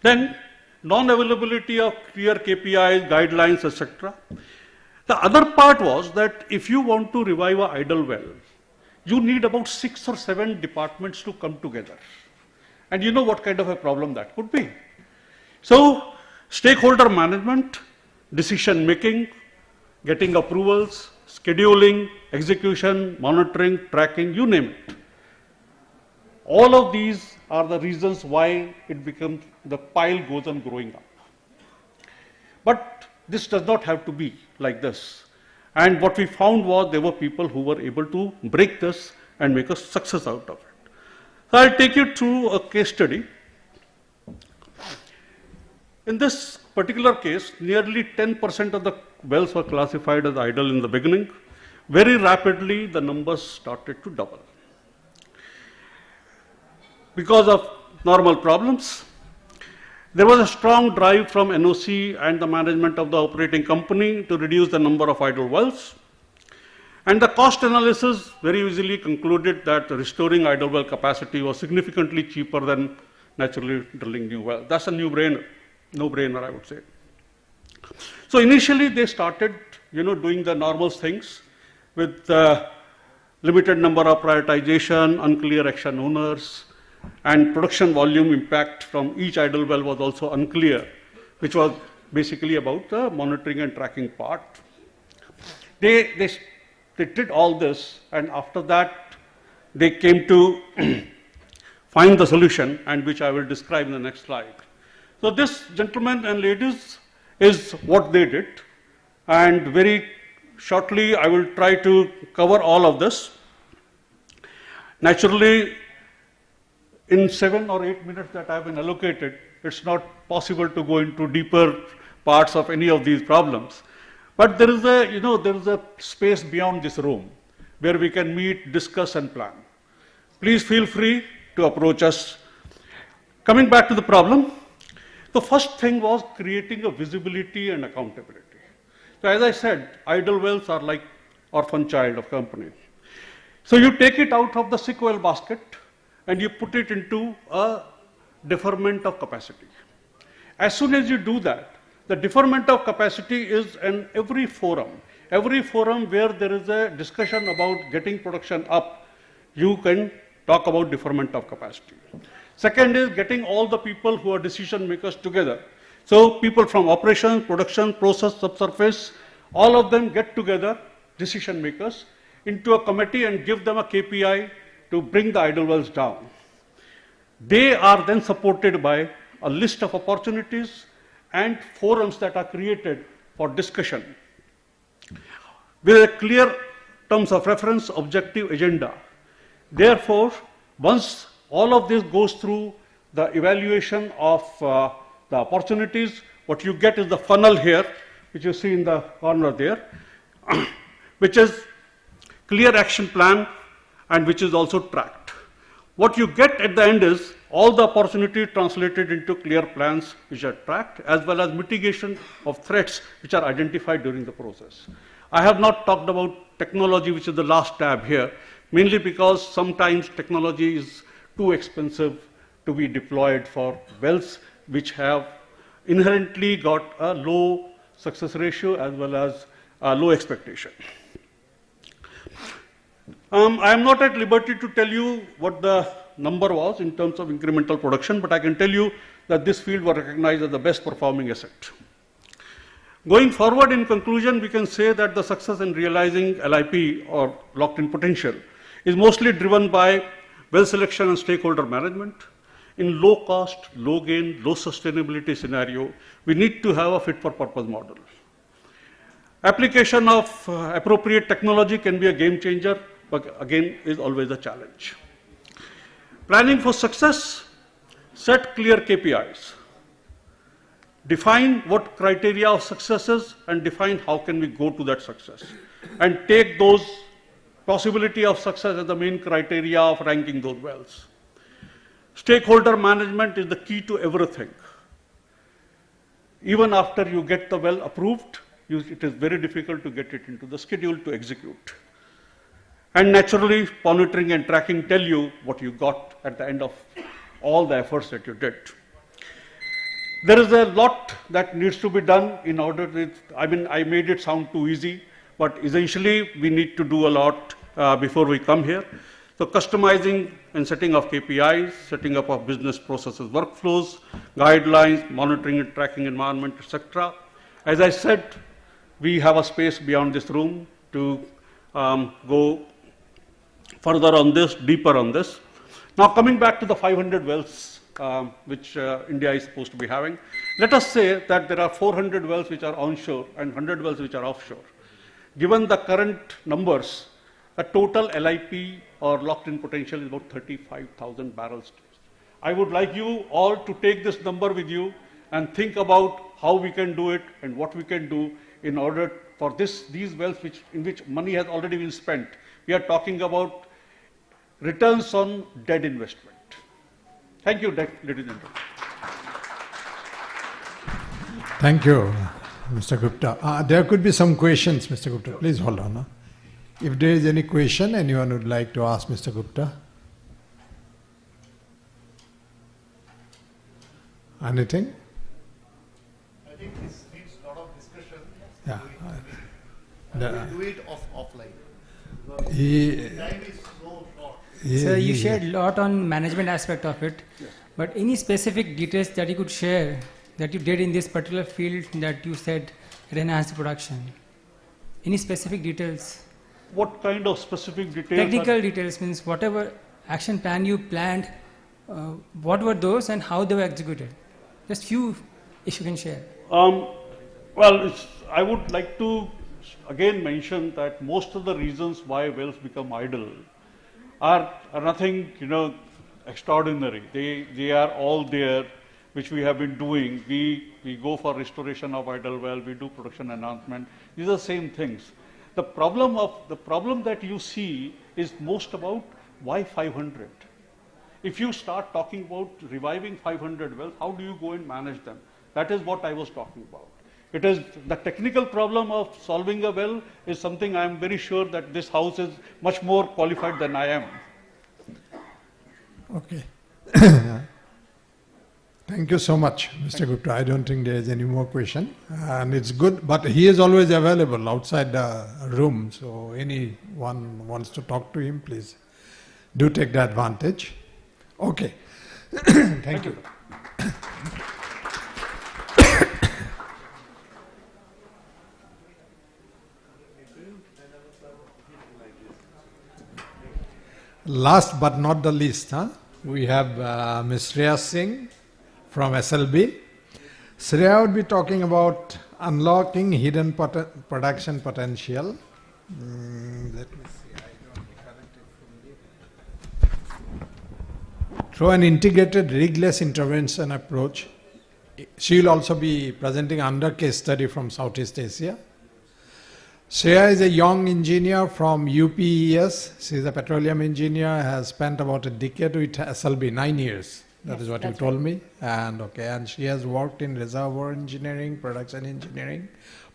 Then non-availability of clear KPIs, guidelines, etc. The other part was that if you want to revive an idle well, you need about 6 or 7 departments to come together. And you know what kind of a problem that could be. So stakeholder management, decision making, getting approvals, scheduling, execution, monitoring, tracking, you name it. All of these are the reasons why it becomes, the pile goes on growing up. But this does not have to be like this. And what we found was there were people who were able to break this and make a success out of it. So I'll take you through a case study. In this particular case, nearly 10% of the wells were classified as idle in the beginning. Very rapidly, the numbers started to double. Because of normal problems, there was a strong drive from NOC and the management of the operating company to reduce the number of idle wells. And the cost analysis very easily concluded that restoring idle well capacity was significantly cheaper than naturally drilling new wells. That's a no-brainer, I would say. So initially they started, doing the normal things with limited number of prioritization, unclear action owners, and production volume impact from each idle well was also unclear, which was basically about the monitoring and tracking part. They did all this, and after that, they came to find the solution, and which I will describe in the next slide. So this, gentlemen and ladies, is what they did, and very shortly I will try to cover all of this. Naturally, in 7 or 8 minutes that I have been allocated, it's not possible to go into deeper parts of any of these problems. But there is a space beyond this room where we can meet, discuss, and plan. Please feel free to approach us. Coming back to the problem, the first thing was creating a visibility and accountability. So as I said, idle wells are like orphan child of company. So you take it out of the sick well basket and you put it into a deferment of capacity. As soon as you do that, the deferment of capacity is in every forum where there is a discussion about getting production up, you can talk about deferment of capacity. Second is getting all the people who are decision makers together. So people from operations, production, process, subsurface, all of them get together, decision makers, into a committee and give them a KPI to bring the idle wells down. They are then supported by a list of opportunities and forums that are created for discussion with a clear terms of reference, objective, agenda. Therefore, once all of this goes through the evaluation of the opportunities, what you get is the funnel here, which you see in the corner there, which is clear action plan and which is also tracked. What you get at the end is all the opportunity translated into clear plans which are tracked, as well as mitigation of threats which are identified during the process. I have not talked about technology, which is the last tab here, mainly because sometimes technology is too expensive to be deployed for wells which have inherently got a low success ratio as well as a low expectation. I am not at liberty to tell you what the number was in terms of incremental production, but I can tell you that this field was recognized as the best performing asset. Going forward, in conclusion, we can say that the success in realizing LIP, or locked in potential, is mostly driven by well selection and stakeholder management. In low cost, low gain, low sustainability scenario, we need to have a fit for purpose model. Application of appropriate technology can be a game changer, but again is always a challenge. Planning for success, set clear KPIs. Define what criteria of success is and define how can we go to that success. And take those possibility of success as the main criteria of ranking those wells. Stakeholder management is the key to everything. Even after you get the well approved, it is very difficult to get it into the schedule to execute. And naturally, monitoring and tracking tell you what you got at the end of all the efforts that you did. There is a lot that needs to be done in order to, I made it sound too easy, but essentially we need to do a lot before we come here. So customizing and setting of KPIs, setting up of business processes, workflows, guidelines, monitoring and tracking environment, etc. As I said, we have a space beyond this room to go further on this, deeper on this. Now coming back to the 500 wells which India is supposed to be having, let us say that there are 400 wells which are onshore and 100 wells which are offshore. Given the current numbers, a total LIP or locked in potential is about 35,000 barrels. I would like you all to take this number with you and think about how we can do it and what we can do in order for these wells in which money has already been spent. We are talking about returns on dead investment. Thank you, ladies and gentlemen. Thank you, Mr. Gupta. There could be some questions, Mr. Gupta. Please hold on. If there is any question anyone would like to ask Mr. Gupta. Anything? I think this needs a lot of discussion. Yeah. We'll do it offline. Time is so short. So you shared a lot on management aspect of it, but any specific details that you could share that you did in this particular field that you said it enhanced the production? Any specific details? What kind of specific details? Technical details means whatever action plan you planned, what were those and how they were executed? Just few, if you can share. Well, I would like to again mention that most of the reasons why wells become idle are nothing, extraordinary. They are all there, which we have been doing. We go for restoration of idle well, we do production enhancement. These are the same things. The problem that you see is most about why 500. If you start talking about reviving 500 wells, how do you go and manage them? That is what I was talking about. It is the technical problem of solving a well is something I am very sure that this house is much more qualified than I am. Okay. Thank you so much, Mr. Gupta. I don't think there is any more question. And it's good, but he is always available outside the room. So anyone wants to talk to him, please do take the advantage. Okay. Thank you. Last but not the least, we have Ms. Shreya Singh from SLB. Shreya would be talking about unlocking hidden production potential. Let me see, I don't correct it. Through an integrated rigless intervention approach. She will also be presenting under case study from Southeast Asia. Shreya is a young engineer from UPES. She is a petroleum engineer, has spent about a decade with SLB, 9 years. That is what you told me. And she has worked in reservoir engineering, production engineering,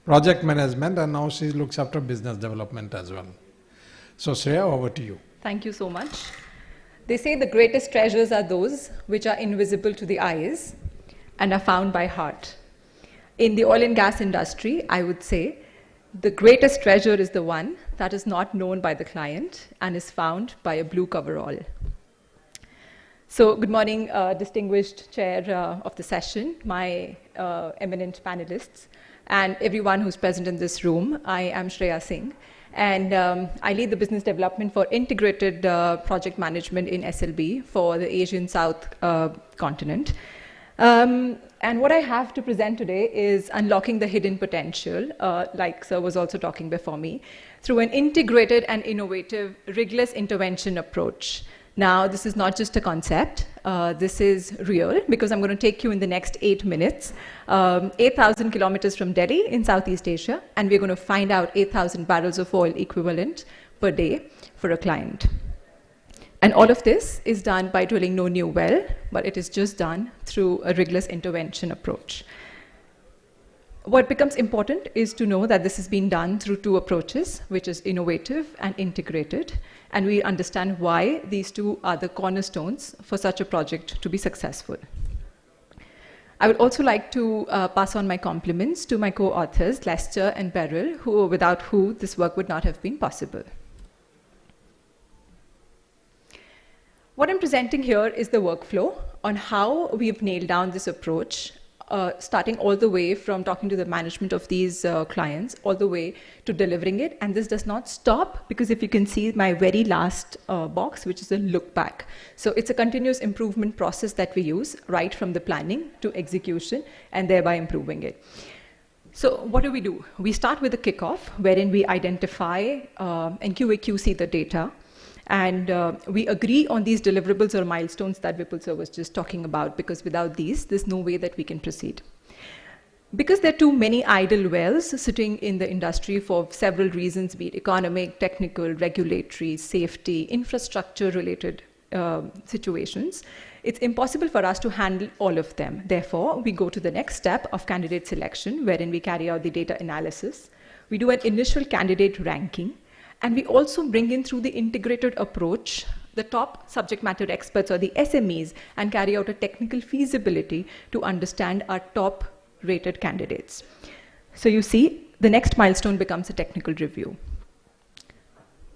project management, and now she looks after business development as well. So Shreya, over to you. Thank you so much. They say the greatest treasures are those which are invisible to the eyes and are found by heart. In the oil and gas industry, I would say, the greatest treasure is the one that is not known by the client and is found by a blue coverall. So good morning, distinguished chair of the session, my eminent panelists, and everyone who's present in this room. I am Shreya Singh, and I lead the business development for integrated project management in SLB for the Asian South continent. And what I have to present today is unlocking the hidden potential, like Sir was also talking before me, through an integrated and innovative rigless intervention approach. Now, this is not just a concept, this is real, because I'm going to take you in the next 8 minutes, 8,000 kilometers from Delhi in Southeast Asia, and we're going to find out 8,000 barrels of oil equivalent per day for a client. And all of this is done by drilling no new well, but it is just done through a rigless intervention approach. What becomes important is to know that this has been done through 2 approaches, which is innovative and integrated, and we understand why these 2 are the cornerstones for such a project to be successful. I would also like to pass on my compliments to my co-authors, Lester and Beryl, without who this work would not have been possible. What I'm presenting here is the workflow on how we've nailed down this approach, starting all the way from talking to the management of these clients, all the way to delivering it. And this does not stop, because if you can see my very last box, which is a look back. So it's a continuous improvement process that we use, right from the planning to execution, and thereby improving it. So what do? We start with a kickoff, wherein we identify and QA/QC the data. And we agree on these deliverables or milestones that Vipul sir was just talking about, because without these, there's no way that we can proceed. Because there are too many idle wells sitting in the industry for several reasons, be it economic, technical, regulatory, safety, infrastructure-related situations, it's impossible for us to handle all of them. Therefore, we go to the next step of candidate selection, wherein we carry out the data analysis. We do an initial candidate ranking. And we also bring in, through the integrated approach, the top subject matter experts or the SMEs, and carry out a technical feasibility to understand our top rated candidates. So you see, the next milestone becomes a technical review.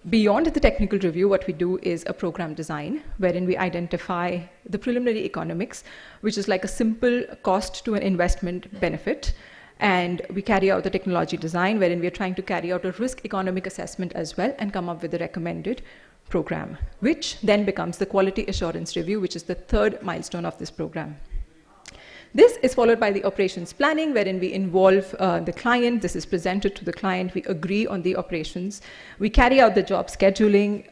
Beyond the technical review, what we do is a program design, wherein we identify the preliminary economics, which is like a simple cost to an investment benefit. And we carry out the technology design, wherein we are trying to carry out a risk economic assessment as well and come up with the recommended program, which then becomes the quality assurance review, which is the 3rd milestone of this program. This is followed by the operations planning, wherein we involve the client. This is presented to the client. We agree on the operations. We carry out the job scheduling,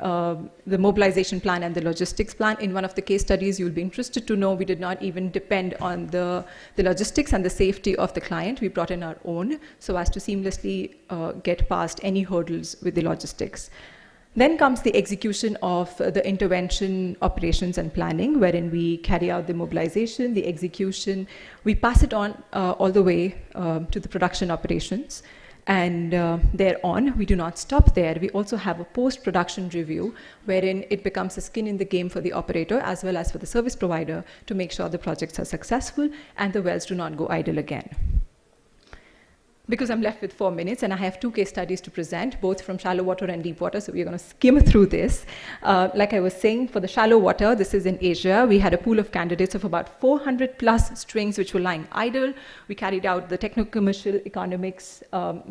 the mobilization plan, and the logistics plan. In one of the case studies, you'll be interested to know we did not even depend on the logistics and the safety of the client. We brought in our own so as to seamlessly get past any hurdles with the logistics. Then comes the execution of the intervention operations and planning, wherein we carry out the mobilization, the execution, we pass it on all the way to the production operations. And thereon, we do not stop there. We also have a post-production review wherein it becomes a skin in the game for the operator as well as for the service provider to make sure the projects are successful and the wells do not go idle again. Because I'm left with 4 minutes and I have 2 case studies to present, both from shallow water and deep water, so we're going to skim through this. Like I was saying, for the shallow water, this is in Asia, we had a pool of candidates of about 400 plus strings which were lying idle. We carried out the techno-commercial economics,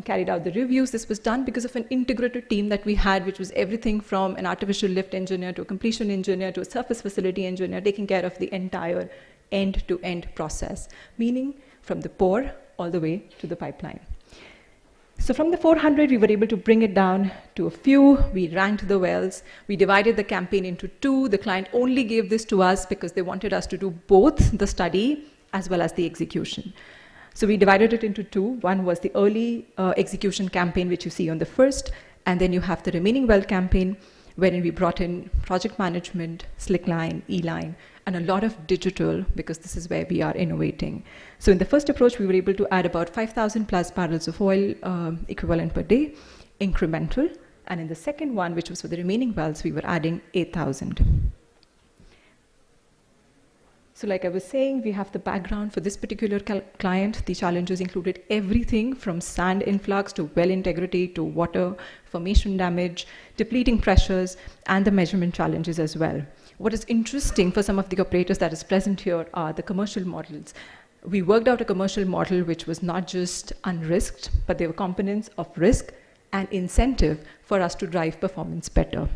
carried out the reviews. This was done because of an integrated team that we had, which was everything from an artificial lift engineer to a completion engineer to a surface facility engineer, taking care of the entire end-to-end process, meaning from the pore all the way to the pipeline. So from the 400, we were able to bring it down to a few. We ranked the wells. We divided the campaign into 2. The client only gave this to us because they wanted us to do both the study as well as the execution. So we divided it into 2. One was the early execution campaign, which you see on the first, and then you have the remaining well campaign, wherein we brought in project management, slickline, E-line, and a lot of digital, because this is where we are innovating. So in the first approach, we were able to add about 5,000 plus barrels of oil equivalent per day, incremental. And in the second one, which was for the remaining wells, we were adding 8,000. So like I was saying, we have the background for this particular client. The challenges included everything from sand influx to well integrity to water formation damage, depleting pressures, and the measurement challenges as well. What is interesting for some of the operators that is present here are the commercial models. We worked out a commercial model which was not just unrisked, but there were components of risk and incentive for us to drive performance better.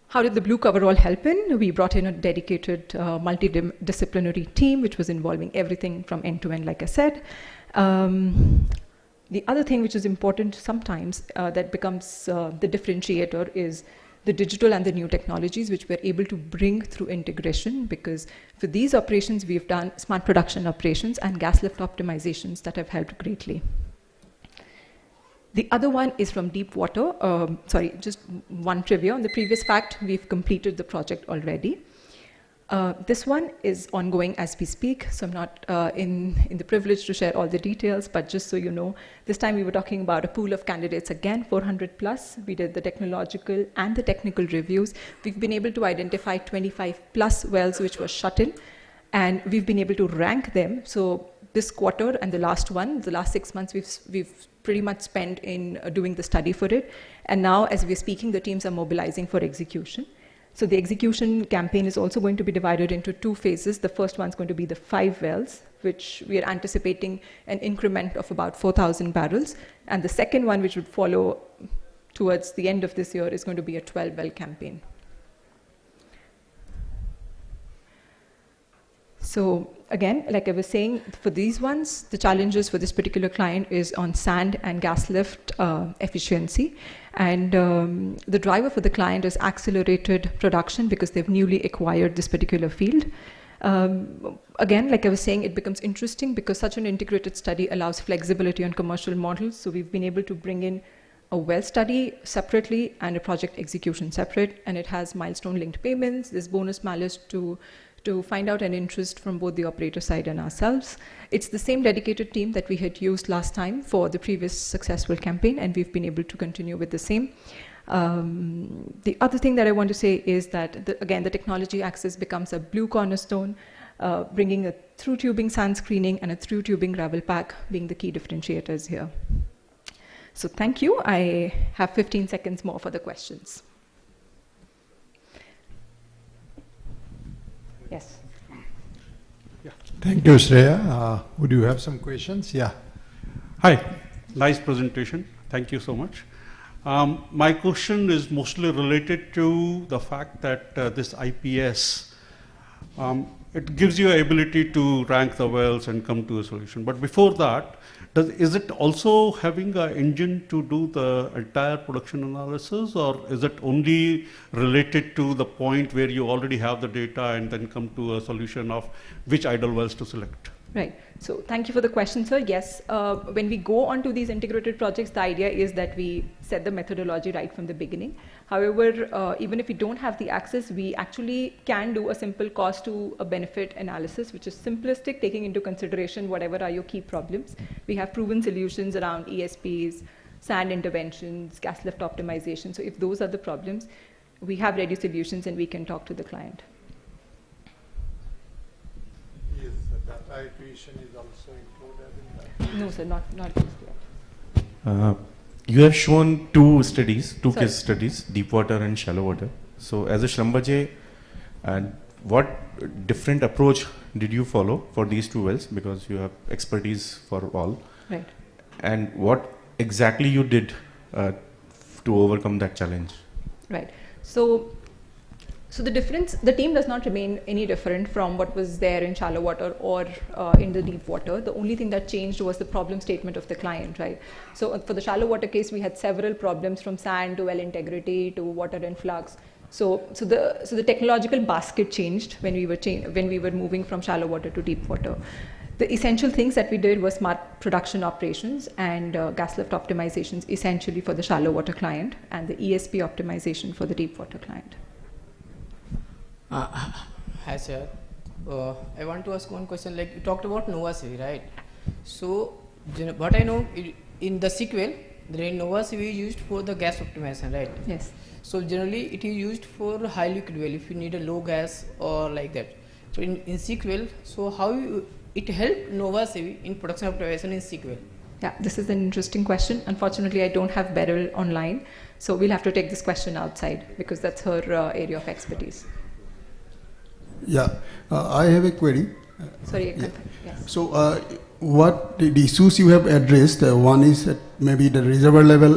How did the blue coverall help in? We brought in a dedicated multidisciplinary team, which was involving everything from end to end, like I said. The other thing which is important sometimes that becomes the differentiator is the digital and the new technologies which we're able to bring through integration, because for these operations, we've done smart production operations and gas lift optimizations that have helped greatly. The other one is from deep water. Sorry, just one trivia on the previous fact. We've completed the project already. This one is ongoing as we speak, so I'm not in the privilege to share all the details, but just so you know, this time we were talking about a pool of candidates again, 400 plus. We did the technological and the technical reviews. We've been able to identify 25 plus wells which were shut in, and we've been able to rank them. So this quarter and the last one, the last 6 months, we've pretty much spent in doing the study for it. And now, as we're speaking, the teams are mobilizing for execution. So the execution campaign is also going to be divided into 2 phases. The first one's going to be the 5 wells, which we are anticipating an increment of about 4,000 barrels. And the second one, which would follow towards the end of this year, is going to be a 12 well campaign. So again, like I was saying, for these ones, the challenges for this particular client is on sand and gas lift efficiency. And the driver for the client is accelerated production because they've newly acquired this particular field. Again, like I was saying, it becomes interesting because such an integrated study allows flexibility on commercial models. So we've been able to bring in a well study separately and a project execution separate, and it has milestone linked payments. There's bonus malus to find out an interest from both the operator side and ourselves. It's the same dedicated team that we had used last time for the previous successful campaign, and we've been able to continue with the same. The other thing that I want to say is that, again, the technology access becomes a blue cornerstone, bringing a through tubing sand screening and a through tubing gravel pack being the key differentiators here. So thank you. I have 15 seconds more for the questions. Yes. Yeah. Thank you, Shreya. Would you have some questions? Yeah. Hi. Nice presentation. Thank you so much. My question is mostly related to the fact that this IPS, it gives you ability to rank the wells and come to a solution. But before that, is it also having an engine to do the entire production analysis, or is it only related to the point where you already have the data and then come to a solution of which idle wells to select? Right. So thank you for the question, sir. Yes, when we go on to these integrated projects, the idea is that we set the methodology right from the beginning. However, even if we don't have the access, we actually can do a simple cost to a benefit analysis, which is simplistic, taking into consideration whatever are your key problems. We have proven solutions around ESPs, sand interventions, gas lift optimization. So if those are the problems, we have ready solutions and we can talk to the client. Is the data acquisition is also included in that? No, sir, not just yet. You have shown two studies, two Sorry. case studies, deep water and shallow water. So as a Shrambaje, what different approach did you follow for these two wells? Because you have expertise for all. Right. And what exactly you did to overcome that challenge? Right. So the difference, the team does not remain any different from what was there in shallow water or in the deep water. The only thing that changed was the problem statement of the client, right? So for the shallow water case, we had several problems from sand to well integrity to water influx. So the technological basket changed when we were moving from shallow water to deep water. The essential things that we did was smart production operations and gas lift optimizations essentially for the shallow water client and the ESP optimization for the deep water client. Hi sir, I want to ask one question. Like you talked about NovaCV, right? So what I know in the sequel, the NovaCV is used for the gas optimization, right? Yes. So generally it is used for high liquid well if you need a low gas or like that. So in sequel, so how it helped NovaCV in production optimization in sequel? Yeah, this is an interesting question. Unfortunately, I don't have Beryl online, so we'll have to take this question outside because that's her area of expertise. Yeah, I have a query. Sorry, yeah. Yes. So, what the issues you have addressed? One is at maybe the reservoir level,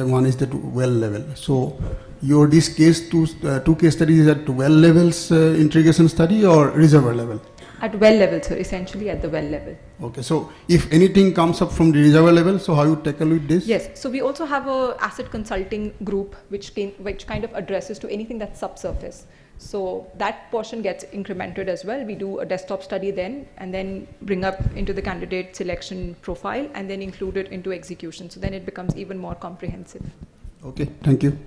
one is the well level. So, this case two case studies at well levels integration study or reservoir level? At well level, sir. Essentially, at the well level. Okay. So, if anything comes up from the reservoir level, so how you tackle with this? Yes. So we also have a asset consulting group which kind of addresses to anything that's subsurface. So that portion gets incremented as well. We do a desktop study then and then bring up into the candidate selection profile and then include it into execution. So then it becomes even more comprehensive. Okay, thank you.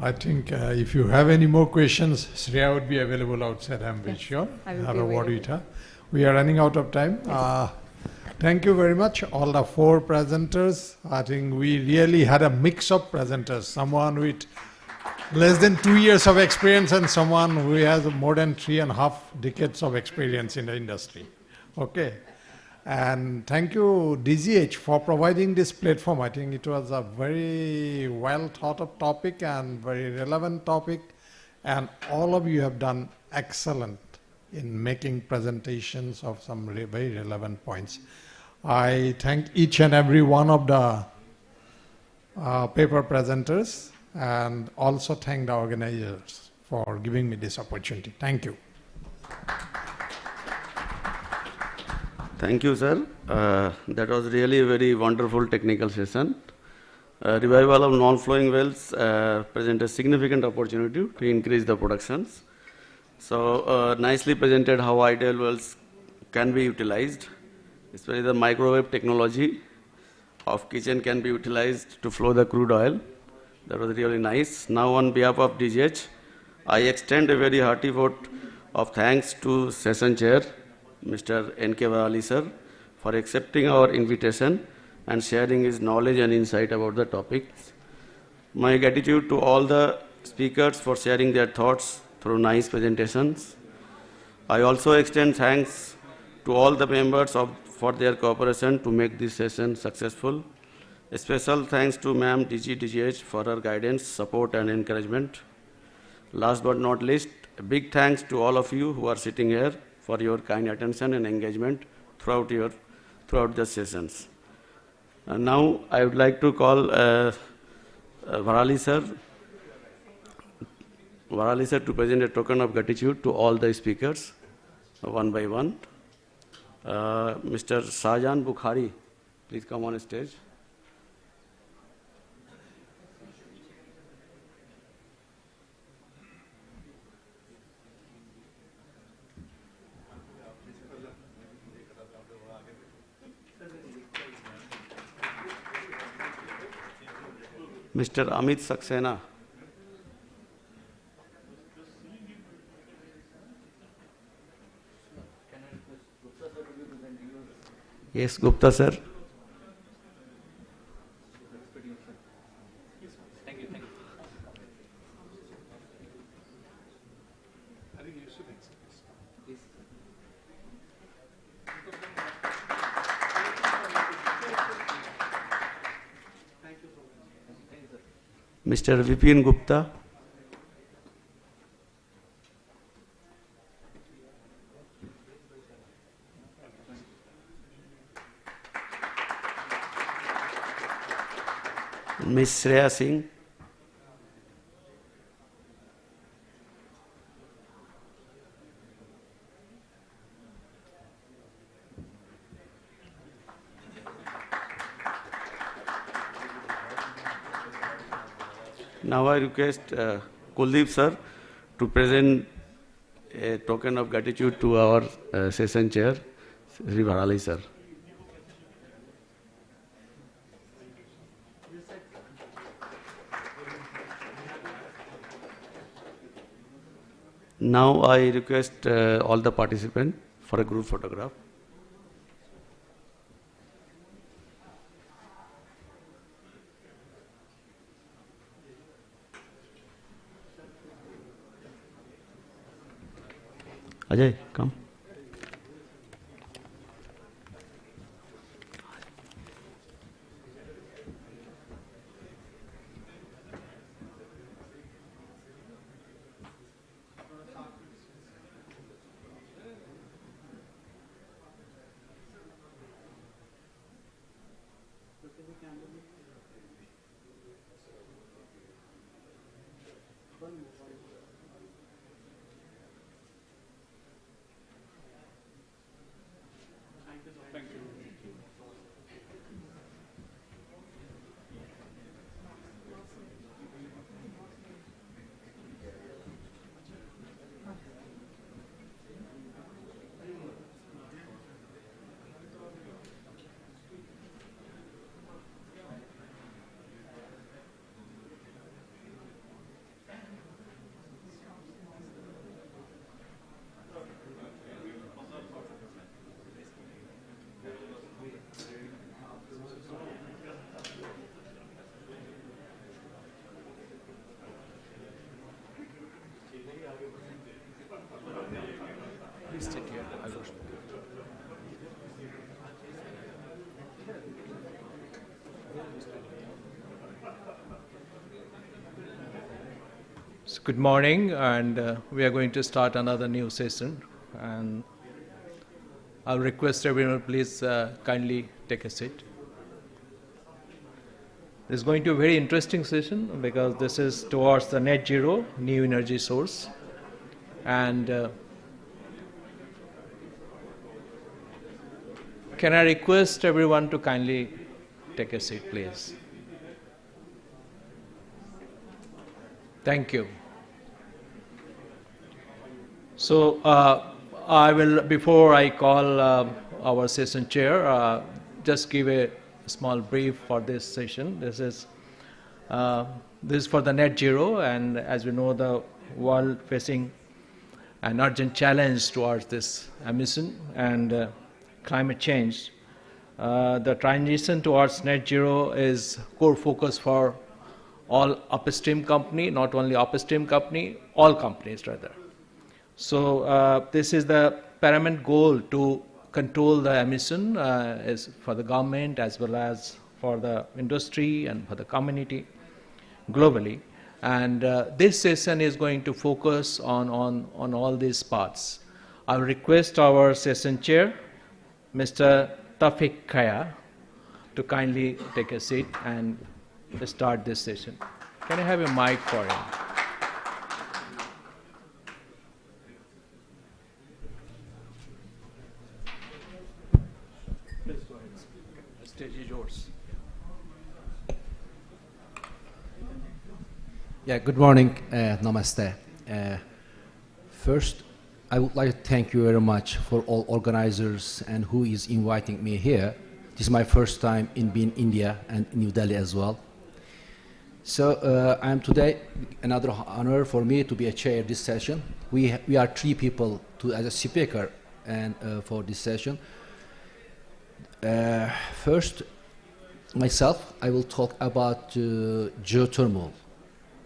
I think if you have any more questions, Shreya would be available outside, I'm very sure. I will Have be a word with available. her. We are running out of time. Thank you very much, all the four presenters. I think we really had a mix of presenters, someone with less than 2 years of experience and someone who has more than 3.5 decades of experience in the industry. Okay. And thank you DGH for providing this platform. I think it was a very well thought of topic and very relevant topic. And all of you have done excellent in making presentations of some very relevant points. I thank each and every one of the paper presenters and also thank the organizers for giving me this opportunity. Thank you. Thank you, sir. That was really a very wonderful technical session. Revival of non-flowing wells present a significant opportunity to increase the productions. So nicely presented how ideal wells can be utilized, especially the microwave technology of kitchen can be utilized to flow the crude oil. That was really nice. Now on behalf of DGH, I extend a very hearty vote of thanks to session chair, Mr. N.K. Varali sir, for accepting our invitation and sharing his knowledge and insight about the topics. My gratitude to all the speakers for sharing their thoughts through nice presentations. I also extend thanks to all the members for their cooperation to make this session successful. A special thanks to Ma'am DGH for her guidance, support and encouragement. Last but not least, a big thanks to all of you who are sitting here for your kind attention and engagement throughout the sessions. And now I would like to call Varali sir to present a token of gratitude to all the speakers, one by one. Mr. Shahjahan Bukhari, please come on stage. Mr. Amit Saxena. Yes, Gupta sir. Thank you. Mr. Vipin Gupta. Ms. Shreya Singh. Now I request Kuldeep sir to present a token of gratitude to our session chair, Sri Bharali sir. Now I request all the participants for a group photograph. Ajay, come. Please sit here. I will. So good morning, and we are going to start another new session. And I'll request everyone, please kindly take a seat. This is going to be a very interesting session because this is towards the net zero, new energy source. And can I request everyone to kindly take a seat, please? Thank you. So I will, before I call our session chair, just give a small brief for this session. This is for the net zero, and as we know, the world facing an urgent challenge towards this emission and climate change. The transition towards net zero is core focus for all upstream company, not only upstream company, all companies rather. So this is the paramount goal to control the emission is for the government as well as for the industry and for the community globally. And this session is going to focus on all these parts. I will request our session chair, Mr. Tawfiq Khaya, to kindly take a seat and start this session. Can I have a mic for him? Please go ahead. The stage is yours. Yeah, good morning. Namaste. First, I would like to thank you very much for all organizers and who is inviting me here. This is my first time in being India and New Delhi as well. So I'm today another honor for me to be a chair this session. We are three people as a speaker and for this session. First, myself, I will talk about geothermal.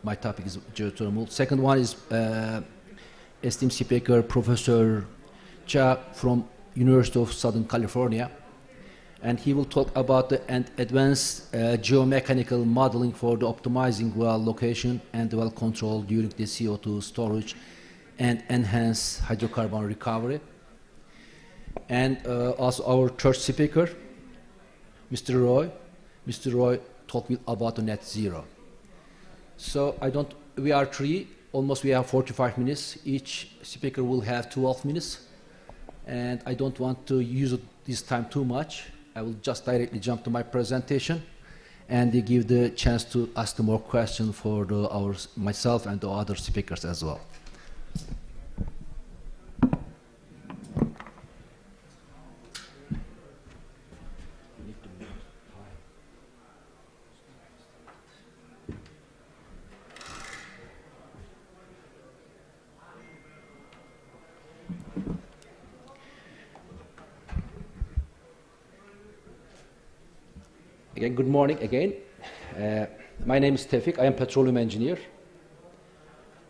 My topic is geothermal. Second one is esteemed speaker Professor Cha from University of Southern California, and he will talk about the advanced geomechanical modeling for the optimizing well location and well control during the CO2 storage and enhanced hydrocarbon recovery. And also our third speaker, Mr. Roy. Mr. Roy talked about the net zero. So we are three, almost we have 45 minutes. Each speaker will have 12 minutes. And I don't want to use this time too much. I will just directly jump to my presentation and give the chance to ask more questions for myself and the other speakers as well. Again, good morning again. My name is Tevfik. I am petroleum engineer.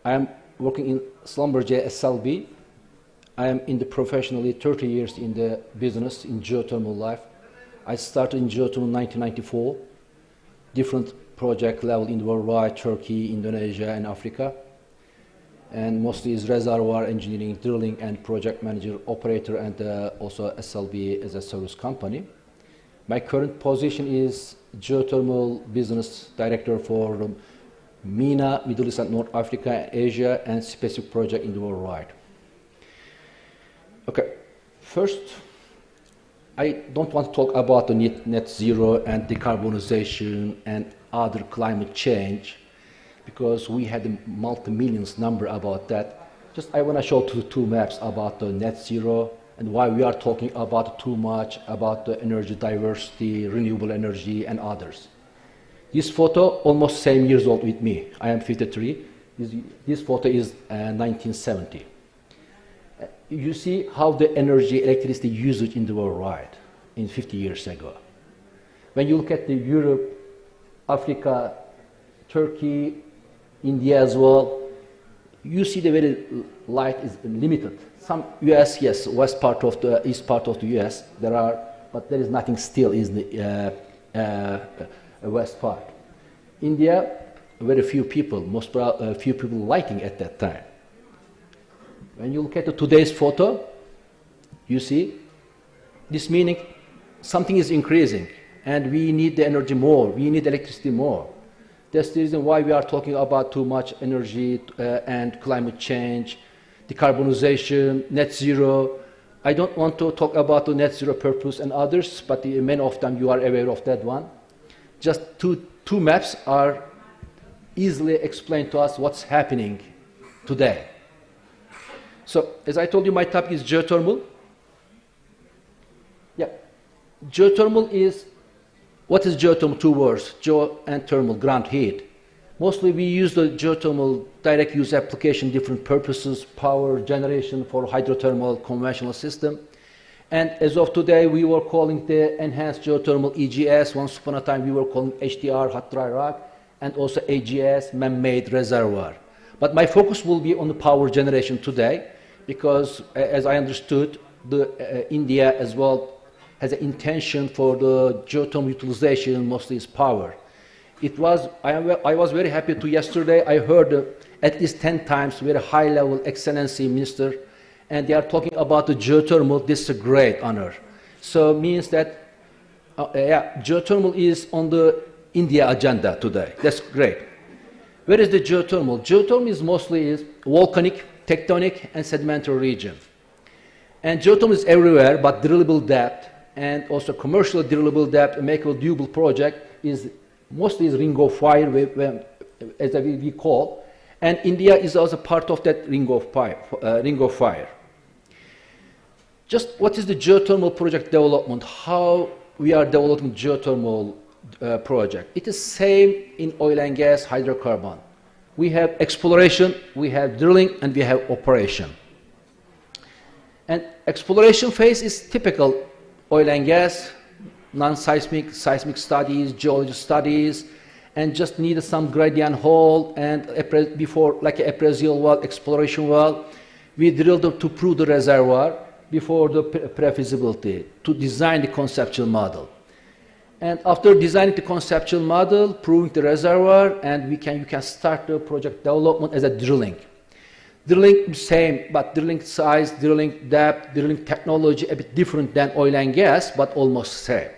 I am working in Schlumberger SLB. I am in the professionally 30 years in the business in geothermal life. I started in geothermal in 1994, different project level in the worldwide, Turkey, Indonesia, and Africa. And mostly is reservoir engineering, drilling, and project manager, operator, and also SLB as a service company. My current position is geothermal business director for MENA, Middle East and North Africa, Asia, and specific project in the worldwide. Okay, first, I don't want to talk about the net zero and decarbonization and other climate change because we had a multi-millions number about that. Just I want to show two maps about the net zero and why we are talking about too much about the energy diversity, renewable energy, and others. This photo, almost same years old with me. I am 53. This photo is 1970. You see how the energy, electricity usage in the world, right, in 50 years ago. When you look at the Europe, Africa, Turkey, India as well, you see the very light is limited. Some US, yes, west part of the east part of the US, there are, but there is nothing still in the west part. India, very few people, few people lighting at that time. When you look at today's photo, you see this meaning something is increasing and we need the energy more, we need electricity more. That's the reason why we are talking about too much energy and climate change, decarbonization, net zero. I don't want to talk about the net zero purpose and others, but many of them you are aware of that one. Just two maps are easily explained to us what's happening today. So, as I told you, my topic is geothermal. Yeah, geothermal is, what is geothermal? Two words, geo and thermal, ground heat. Mostly we use the geothermal direct use application, different purposes, power generation for hydrothermal conventional system. And as of today, we were calling the enhanced geothermal EGS. Once upon a time, we were calling HDR, hot dry rock, and also AGS, man-made reservoir. But my focus will be on the power generation today, because as I understood, India as well has an intention for the geothermal utilization, mostly is power. I was very happy to yesterday, I heard at least 10 times very high level excellency minister, and they are talking about the geothermal. This is a great honor. So it means that geothermal is on the India agenda today. That's great. Where is the geothermal? Geothermal is mostly volcanic, tectonic, and sedimentary region. And geothermal is everywhere, but drillable depth and also commercial drillable depth, a makeable doable project is mostly ring of fire, as we call, and India is also part of that ring of fire. Just what is the geothermal project development? How we are developing geothermal project. It is same in oil and gas, hydrocarbon. We have exploration, we have drilling, and we have operation. And exploration phase is typical oil and gas, non-seismic, seismic studies, geology studies, and just needed some gradient hole and before, like an appraisal well, exploration well, we drilled to prove the reservoir before the pre-feasibility, to design the conceptual model. And after designing the conceptual model, proving the reservoir, and you can start the project development as a drilling. Drilling same, but drilling size, drilling depth, drilling technology a bit different than oil and gas, but almost same.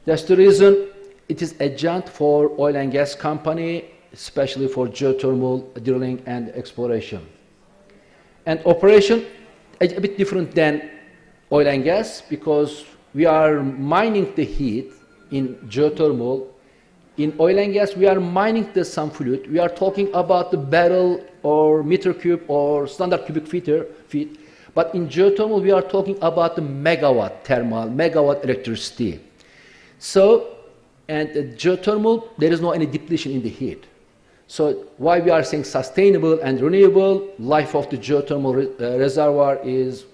That's the reason it is adjunct for oil and gas company, especially for geothermal drilling and exploration. And operation, a bit different than oil and gas, because we are mining the heat in geothermal. In oil and gas, we are mining the some fluid. We are talking about the barrel or meter cube or standard cubic feet. But in geothermal, we are talking about the megawatt thermal, megawatt electricity. So, and geothermal, there is no any depletion in the heat. So why we are saying sustainable and renewable, life of the geothermal reservoir is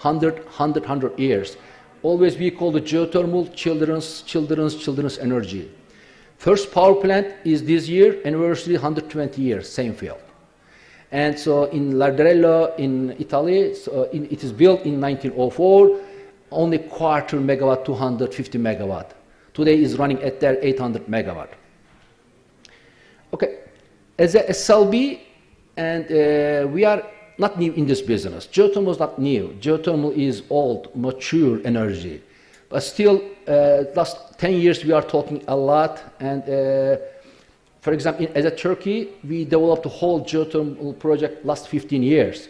100 years. Always we call the geothermal children's energy. First power plant is this year, anniversary 120 years, same field. And so in Larderello in Italy, it is built in 1904, only quarter megawatt, 250 megawatt. Today is running at their 800 megawatt. Okay, as a SLB, and we are not new in this business. Geothermal is not new. Geothermal is old, mature energy. But still, last 10 years we are talking a lot. And for example, as a Turkey, we developed the whole geothermal project last 15 years.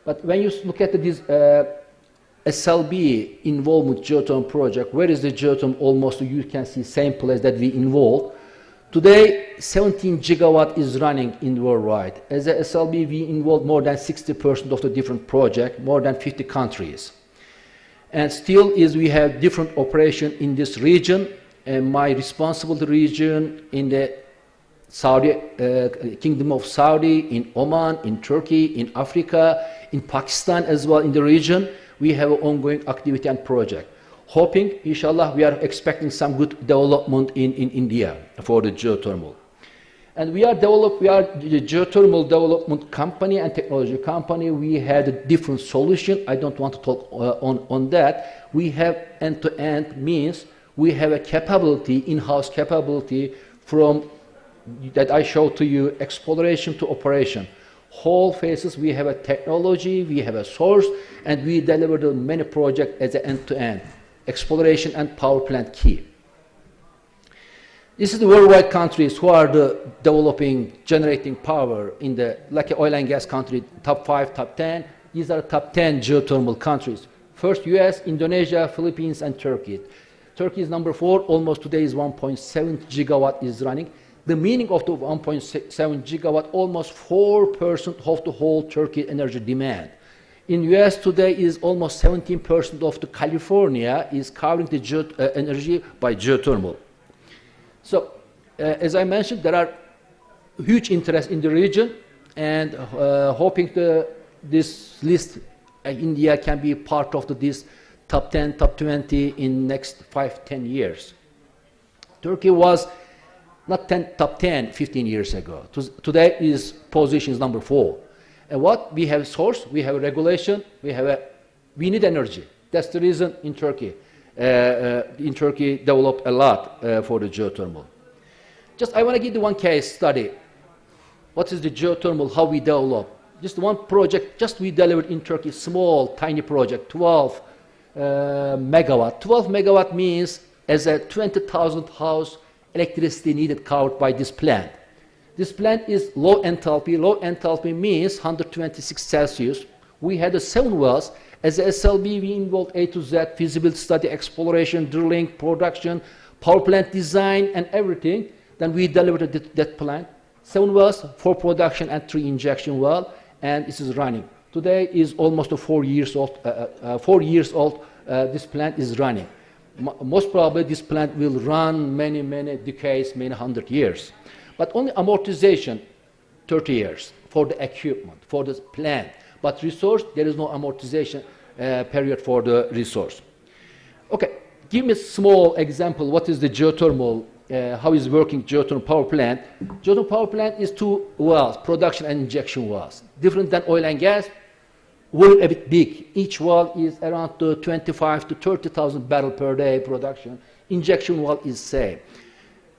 But when you look at this SLB involvement geothermal project, where is the geothermal? Almost you can see same place that we involved. Today, 17 gigawatt is running in worldwide. As a SLB, we involved more than 60% of the different projects, more than 50 countries. And still is we have different operation in this region, and my responsible region in the Saudi, Kingdom of Saudi, in Oman, in Turkey, in Africa, in Pakistan as well in the region, we have an ongoing activity and project. Hoping, inshallah, we are expecting some good development in India for the geothermal. And we are the geothermal development company and technology company. We had a different solution. I don't want to talk on that. We have end-to-end means we have a capability, in-house capability from that I showed to you, exploration to operation. Whole phases, we have a technology, we have a source, and we deliver the many projects as an end-to-end. Exploration and power plant key. This is the worldwide countries who are developing, generating power in the, like oil and gas country, top 5, top 10. These are top 10 geothermal countries. First, US, Indonesia, Philippines, and Turkey. Turkey is number 4, almost today is 1.7 gigawatt is running. The meaning of the 1.7 gigawatt, almost 4% of the whole Turkey energy demand. In US today is almost 17% of the California is covering the energy by geothermal. So, as I mentioned, there are huge interest in the region, and hoping this list, India can be part of this top 10, top 20 in next 5-10 years. Turkey was not top 10 15 years ago. Today is position is number 4. And what we have source, we have regulation, we need energy. That's the reason in Turkey developed a lot for the geothermal. Just I want to give you one case study. What is the geothermal? How we develop? Just one project. Just we delivered in Turkey, small, tiny project, 12 megawatt. 12 megawatt means as a 20,000 house electricity needed covered by this plant. This plant is low enthalpy. Low enthalpy means 126 Celsius. We had 7 wells. As a SLB, we involved A to Z, feasibility study, exploration, drilling, production, power plant design, and everything. Then we delivered that plant. 7 wells, 4 production and 3 injection well, and this is running. Today is almost 4 years old. 4 years old. This plant is running. most probably this plant will run many, many decades, many 100 years. But only amortization, 30 years for the equipment, for the plant. But resource, there is no amortization period for the resource. Okay, give me a small example. What is the geothermal, how is working geothermal power plant? Geothermal power plant is two wells, production and injection wells. Different than oil and gas, well, a bit big. Each well is around 25 to 30,000 barrels per day production. Injection well is same.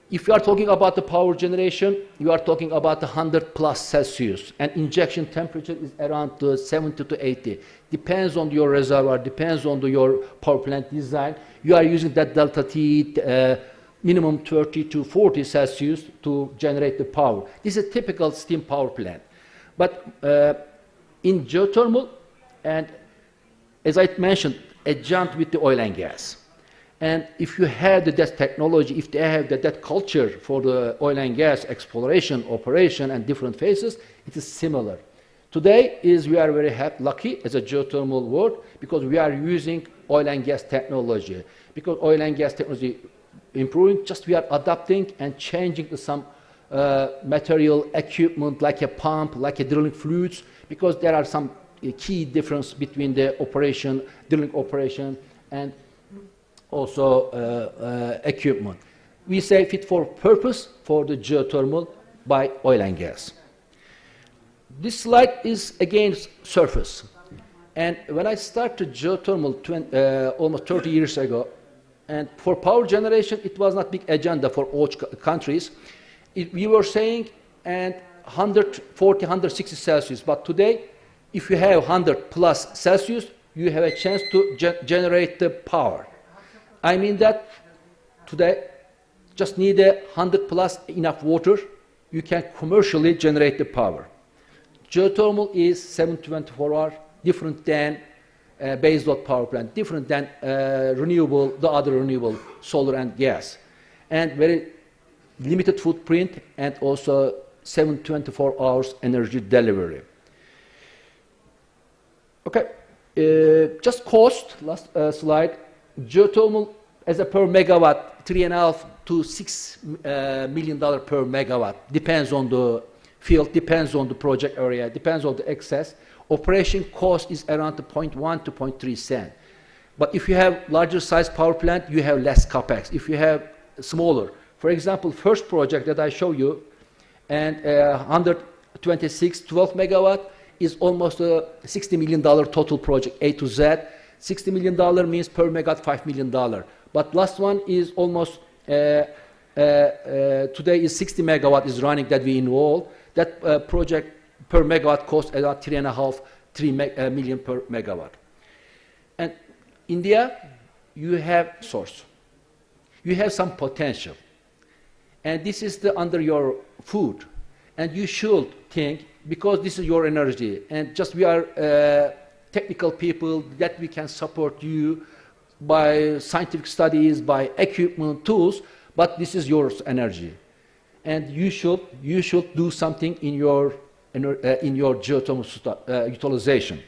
If you are talking about the power generation, you are talking about 100 plus Celsius, and injection temperature is around 70 to 80. Depends on your reservoir, depends on your power plant design. You are using that delta T, minimum 30 to 40 Celsius to generate the power. This is a typical steam power plant. But in geothermal, and as I mentioned, adjunct with the oil and gas. And if you have that technology, if they have that culture for the oil and gas exploration, operation, and different phases, it is similar. Today we are very lucky as a geothermal world because we are using oil and gas technology. Because oil and gas technology improving, just we are adapting and changing some material equipment like a pump, like a drilling fluids, because there are some key difference between the drilling operation, and also equipment. We say fit for purpose for the geothermal by oil and gas. This slide is again surface. And when I started geothermal almost 30 years ago, and for power generation, it was not big agenda for all countries. We were saying and 140, 160 Celsius, but today, if you have 100 plus Celsius, you have a chance to generate the power. I mean that today, just need 100 plus enough water, you can commercially generate the power. Geothermal is 724 hour, different than base load power plant, different than the other renewable, solar and gas. And very limited footprint and also 724 hours energy delivery. Okay, just cost, last slide. Geothermal as a per megawatt, $3.5 to $6 million per megawatt. Depends on the field, depends on the project area, depends on the excess. Operation cost is around 0.1 to 0.3 cent. But if you have larger size power plant, you have less capex. If you have smaller, for example, first project that I show you, and 126, 12 megawatt is almost a $60 million total project, A to Z. $60 million means per megawatt $5 million. But last one is almost, today is 60 megawatt is running that we involve. That project per megawatt costs about $3.5 million per megawatt. And India, you have source. You have some potential. And this is under your food. And you should think, because this is your energy, and just we are technical people, that we can support you by scientific studies, by equipment, tools, but this is your energy. And you should do something in your geothermal utilization.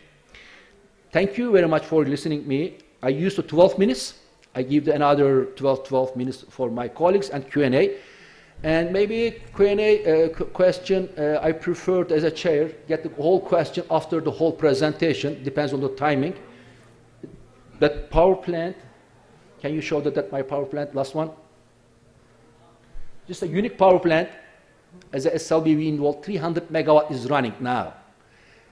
Thank you very much for listening to me. I used 12 minutes. I give another 12 minutes for my colleagues and Q&A. And maybe Q&A question, I preferred as a chair, get the whole question after the whole presentation, depends on the timing. That power plant, can you show that my power plant, last one? Just a unique power plant, as a SLB we involved, 300 megawatt is running now.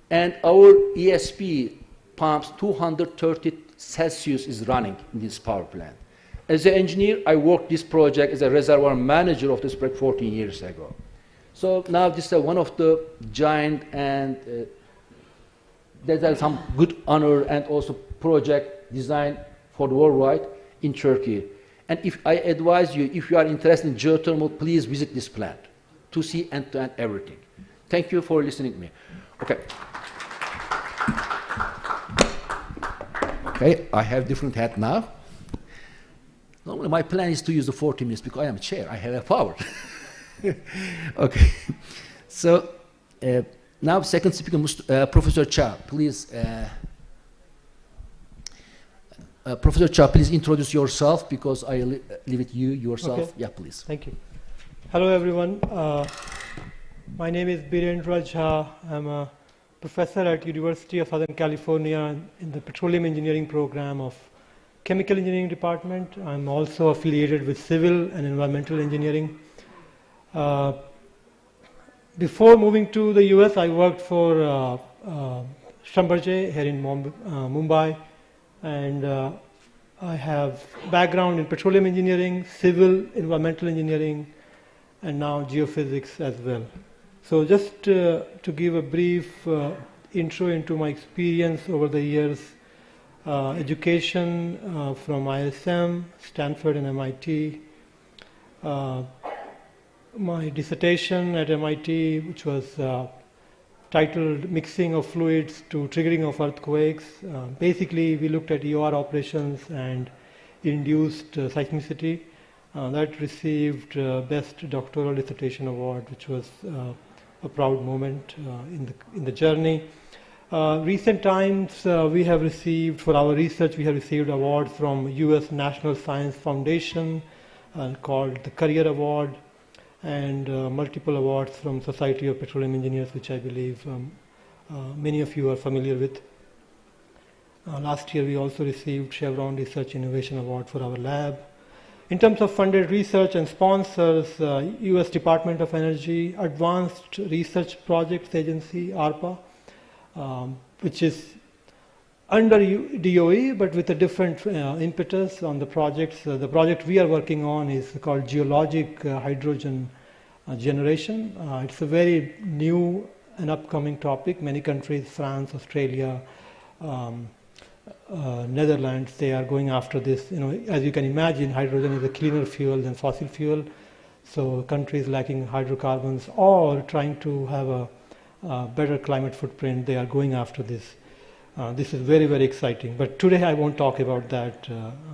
And our ESP pumps, 230 Celsius is running in this power plant. As an engineer, I worked this project as a reservoir manager of this project 14 years ago. So now this is one of the giant, and there's some good honor and also project design for the worldwide in Turkey. And if I advise you, if you are interested in geothermal, please visit this plant to see end-to-end everything. Thank you for listening to me. Okay. Okay, I have different hat now. Normally my plan is to use the 40 minutes because I am chair, I have a power. Okay, so now second speaker, Professor Cha, please. Professor Cha, please introduce yourself because I leave it you yourself. Okay. Yeah, please. Thank you. Hello, everyone. My name is Urja. I'm a professor at University of Southern California in the Petroleum Engineering program of Chemical Engineering Department. I'm also affiliated with Civil and Environmental Engineering. Before moving to the US, I worked for Schlumberger here in Mumbai, and I have background in petroleum engineering, civil, environmental engineering, and now geophysics as well. So just to give a brief intro into my experience over the years, education from ISM, Stanford and MIT, my dissertation at MIT, which was titled Mixing of Fluids to Triggering of Earthquakes. Basically, we looked at EOR operations and induced seismicity. That received Best Doctoral Dissertation Award, which was a proud moment in the journey. Recent times, we have received, for our research, we have received awards from US National Science Foundation called the Career Award, and multiple awards from Society of Petroleum Engineers, which I believe many of you are familiar with. Last year we also received Chevron Research Innovation Award for our lab. In terms of funded research and sponsors, US Department of Energy Advanced Research Projects Agency, ARPA, which is under DOE but with a different impetus on the projects. The project we are working on is called geologic hydrogen generation. It's a very new and upcoming topic. Many countries, France, Australia, Netherlands, they are going after this. You know, as you can imagine, hydrogen is a cleaner fuel than fossil fuel. So countries lacking hydrocarbons or trying to have a better climate footprint, they are going after this. This is very, very exciting. But today I won't talk about that.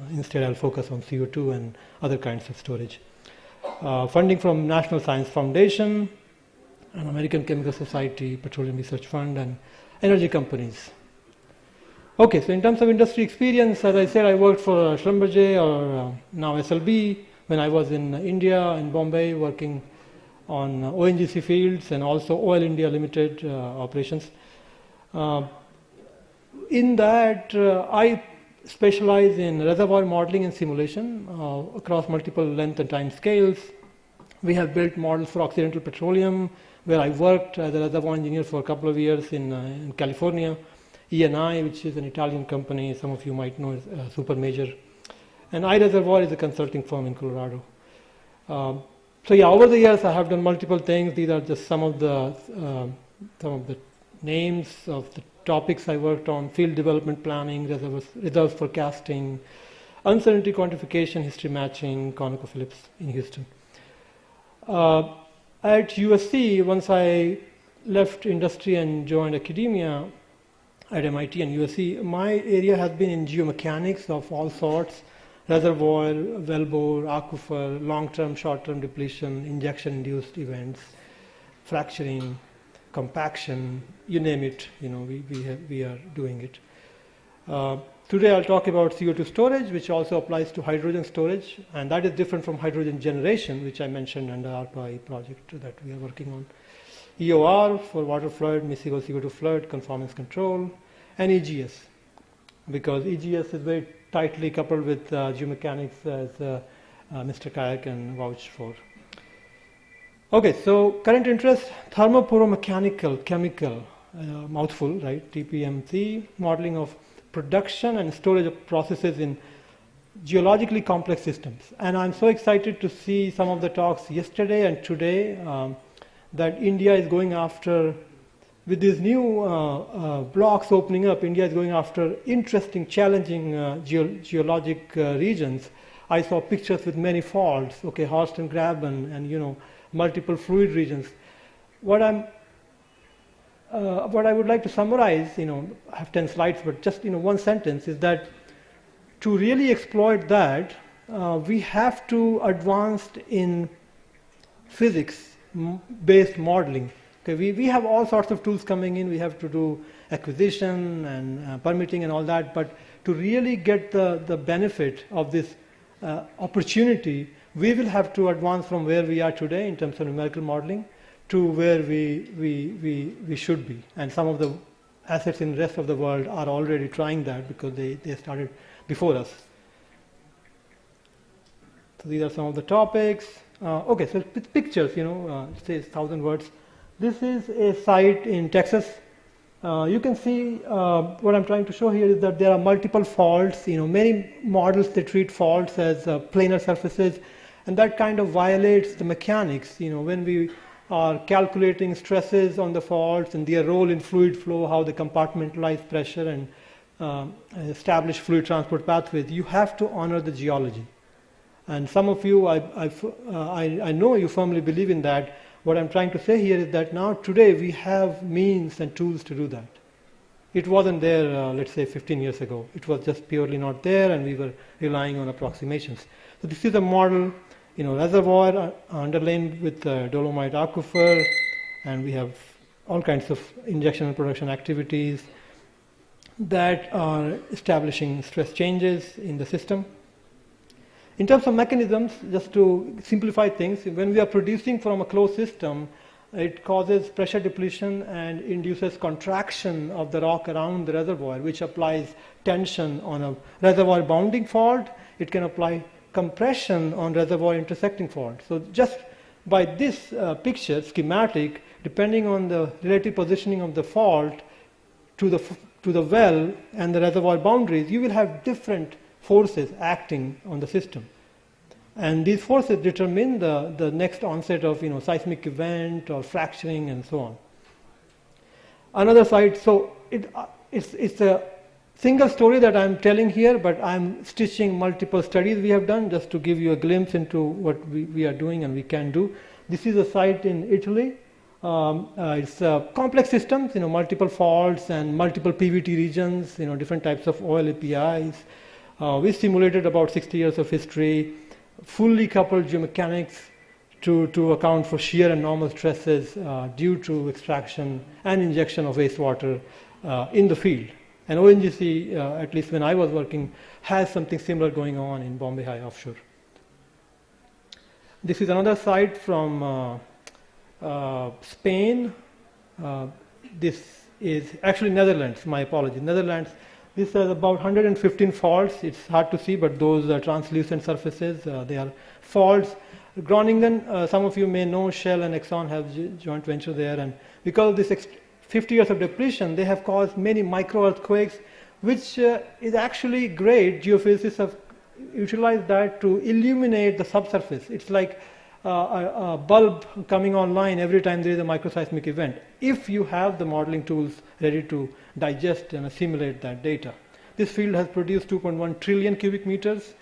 Instead, I'll focus on CO2 and other kinds of storage. Funding from National Science Foundation, and American Chemical Society, Petroleum Research Fund, and energy companies. Okay, so in terms of industry experience, as I said, I worked for Schlumberger, or now SLB, when I was in India, in Bombay, working on ONGC fields and also Oil India Limited operations. In that, I specialize in reservoir modeling and simulation across multiple length and time scales. We have built models for Occidental Petroleum, where I worked as a reservoir engineer for a couple of years in California. ENI, which is an Italian company, some of you might know, is a super major. And iReservoir is a consulting firm in Colorado. So yeah, over the years I have done multiple things. These are just some of the names of the topics I worked on: field development planning, reserves forecasting, uncertainty quantification, history matching, ConocoPhillips in Houston. At USC, once I left industry and joined academia at MIT and USC, my area has been in geomechanics of all sorts: reservoir, wellbore, aquifer, long-term, short-term depletion, injection-induced events, fracturing, compaction, you name it, you know, we are doing it. Today I'll talk about CO2 storage, which also applies to hydrogen storage, and that is different from hydrogen generation, which I mentioned under ARPA project that we are working on. EOR for water flood, miscible CO2 flood, conformance control, and EGS, because EGS is very tightly coupled with geomechanics, as Mr. Kayak can vouch for. Okay, so current interest: thermopyromechanical, chemical, mouthful, right? TPMC, modeling of production and storage of processes in geologically complex systems. And I'm so excited to see some of the talks yesterday and today that India is going after, with these new blocks opening up, India is going after interesting, challenging geologic regions. I saw pictures with many faults, okay, Horst and Graben, and you know, multiple fluid regions. What I would like to summarize, you know, I have 10 slides, but just one sentence, is that to really exploit that, we have to advance in physics-based modeling. Okay, we have all sorts of tools coming in. We have to do acquisition and permitting and all that, but to really get the benefit of this opportunity, we will have to advance from where we are today in terms of numerical modeling to where we should be. And some of the assets in the rest of the world are already trying that because they started before us. So these are some of the topics. Okay, so with pictures, it says 1,000 words. This is a site in Texas. You can see what I'm trying to show here is that there are multiple faults. Many models, they treat faults as planar surfaces, and that kind of violates the mechanics. When we are calculating stresses on the faults and their role in fluid flow, how they compartmentalize pressure and establish fluid transport pathways, you have to honor the geology. And some of you, I know you firmly believe in that. What I'm trying to say here is that now today we have means and tools to do that. It wasn't there, let's say 15 years ago. It was just purely not there, and we were relying on approximations. So this is a model, reservoir underlain with dolomite aquifer, and we have all kinds of injection and production activities that are establishing stress changes in the system. In terms of mechanisms, just to simplify things, when we are producing from a closed system, it causes pressure depletion and induces contraction of the rock around the reservoir, which applies tension on a reservoir bounding fault. It can apply compression on reservoir intersecting fault. So just by this picture, schematic, depending on the relative positioning of the fault to the well and the reservoir boundaries, you will have different forces acting on the system. And these forces determine the next onset of seismic event or fracturing and so on. Another side, so it's a single story that I'm telling here, but I'm stitching multiple studies we have done just to give you a glimpse into what we are doing and we can do. This is a site in Italy. It's complex systems, multiple faults and multiple PVT regions, different types of oil APIs. We simulated about 60 years of history, fully coupled geomechanics to account for shear and normal stresses due to extraction and injection of wastewater in the field. And ONGC, at least when I was working, has something similar going on in Bombay High offshore. This is another site from Spain. This is actually Netherlands, my apologies, Netherlands. This has about 115 faults. It's hard to see, but those are translucent surfaces. They are faults. Groningen, some of you may know Shell and Exxon have joint venture there, and because of this 50 years of depletion, they have caused many micro earthquakes, which is actually great. Geophysicists have utilized that to illuminate the subsurface. It's like a bulb coming online every time there is a microseismic event, if you have the modeling tools ready to digest and assimilate that data. This field has produced 2.1 trillion cubic meters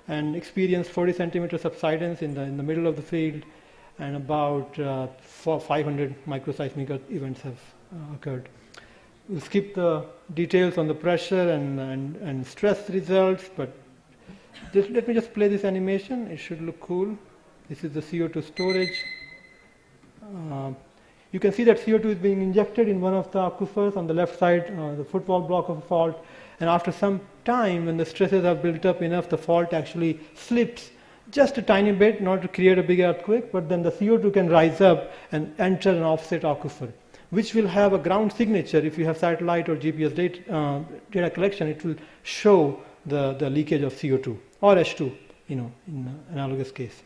and experienced 40 centimeter subsidence in the middle of the field, and about 500 microseismic events have occurred. We'll skip the details on the pressure and stress results, but let me just play this animation. It should look cool. This is the CO2 storage. You can see that CO2 is being injected in one of the aquifers on the left side, the footwall block of a fault. And after some time, when the stresses are built up enough, the fault actually slips just a tiny bit in order to create a big earthquake, but then the CO2 can rise up and enter an offset aquifer, which will have a ground signature. If you have satellite or GPS data collection, it will show the leakage of CO2 or H2, in analogous case.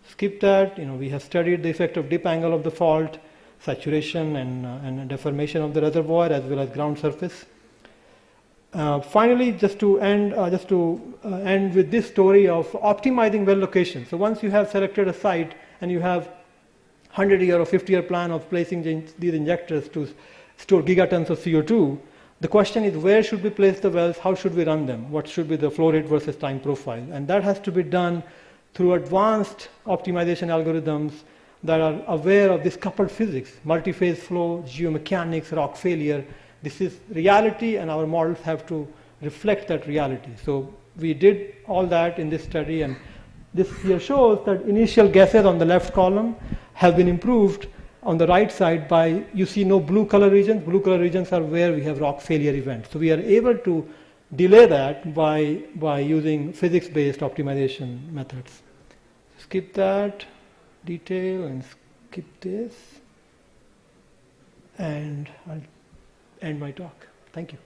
Skip that. We have studied the effect of dip angle of the fault, saturation and deformation of the reservoir, as well as ground surface. Finally, just to end with this story of optimizing well location. So once you have selected a site and you have 100-year or 50-year plan of placing these injectors to store gigatons of CO2, the question is, where should we place the wells? How should we run them? What should be the flow rate versus time profile? And that has to be done through advanced optimization algorithms that are aware of this coupled physics, multi-phase flow, geomechanics, rock failure. This is reality, and our models have to reflect that reality. So we did all that in this study, and this here shows that initial guesses on the left column have been improved on the right side by, you see no blue color regions. Blue color regions are where we have rock failure events. So we are able to delay that by using physics-based optimization methods. Skip that detail and skip this, and I'll end my talk. Thank you.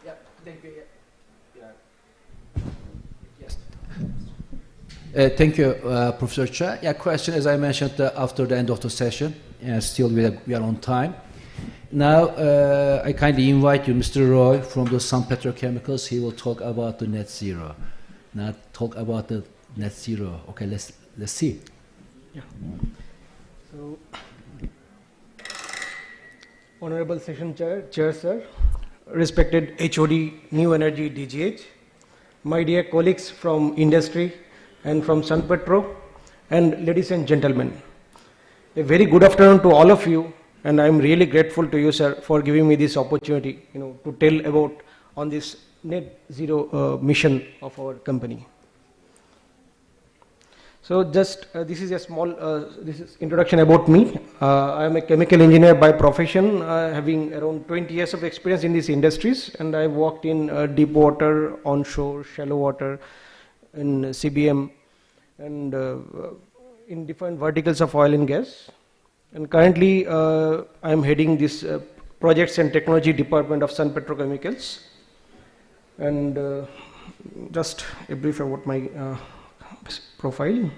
Yeah, thank you. Yes. Thank you, Professor Cha. Yeah, question, as I mentioned after the end of the session, still we are on time. Now, I kindly invite you, Mr. Roy, from the Sun Petrochemicals. He will talk about the net zero. Now, talk about the net zero. Okay, let's see. Yeah. So, Honorable Session Chair, sir, respected HOD New Energy DGH, my dear colleagues from industry and from Sun Petro, and ladies and gentlemen, a very good afternoon to all of you, and I am really grateful to you, sir, for giving me this opportunity, to tell about on this net zero mission of our company. So just this is a small this is introduction about me. I am a chemical engineer by profession, having around 20 years of experience in these industries, and I worked in deep water, onshore, shallow water, in CBM, and in different verticals of oil and gas. And currently, I am heading this projects and technology department of Sun Petrochemicals. And just a brief about my profile.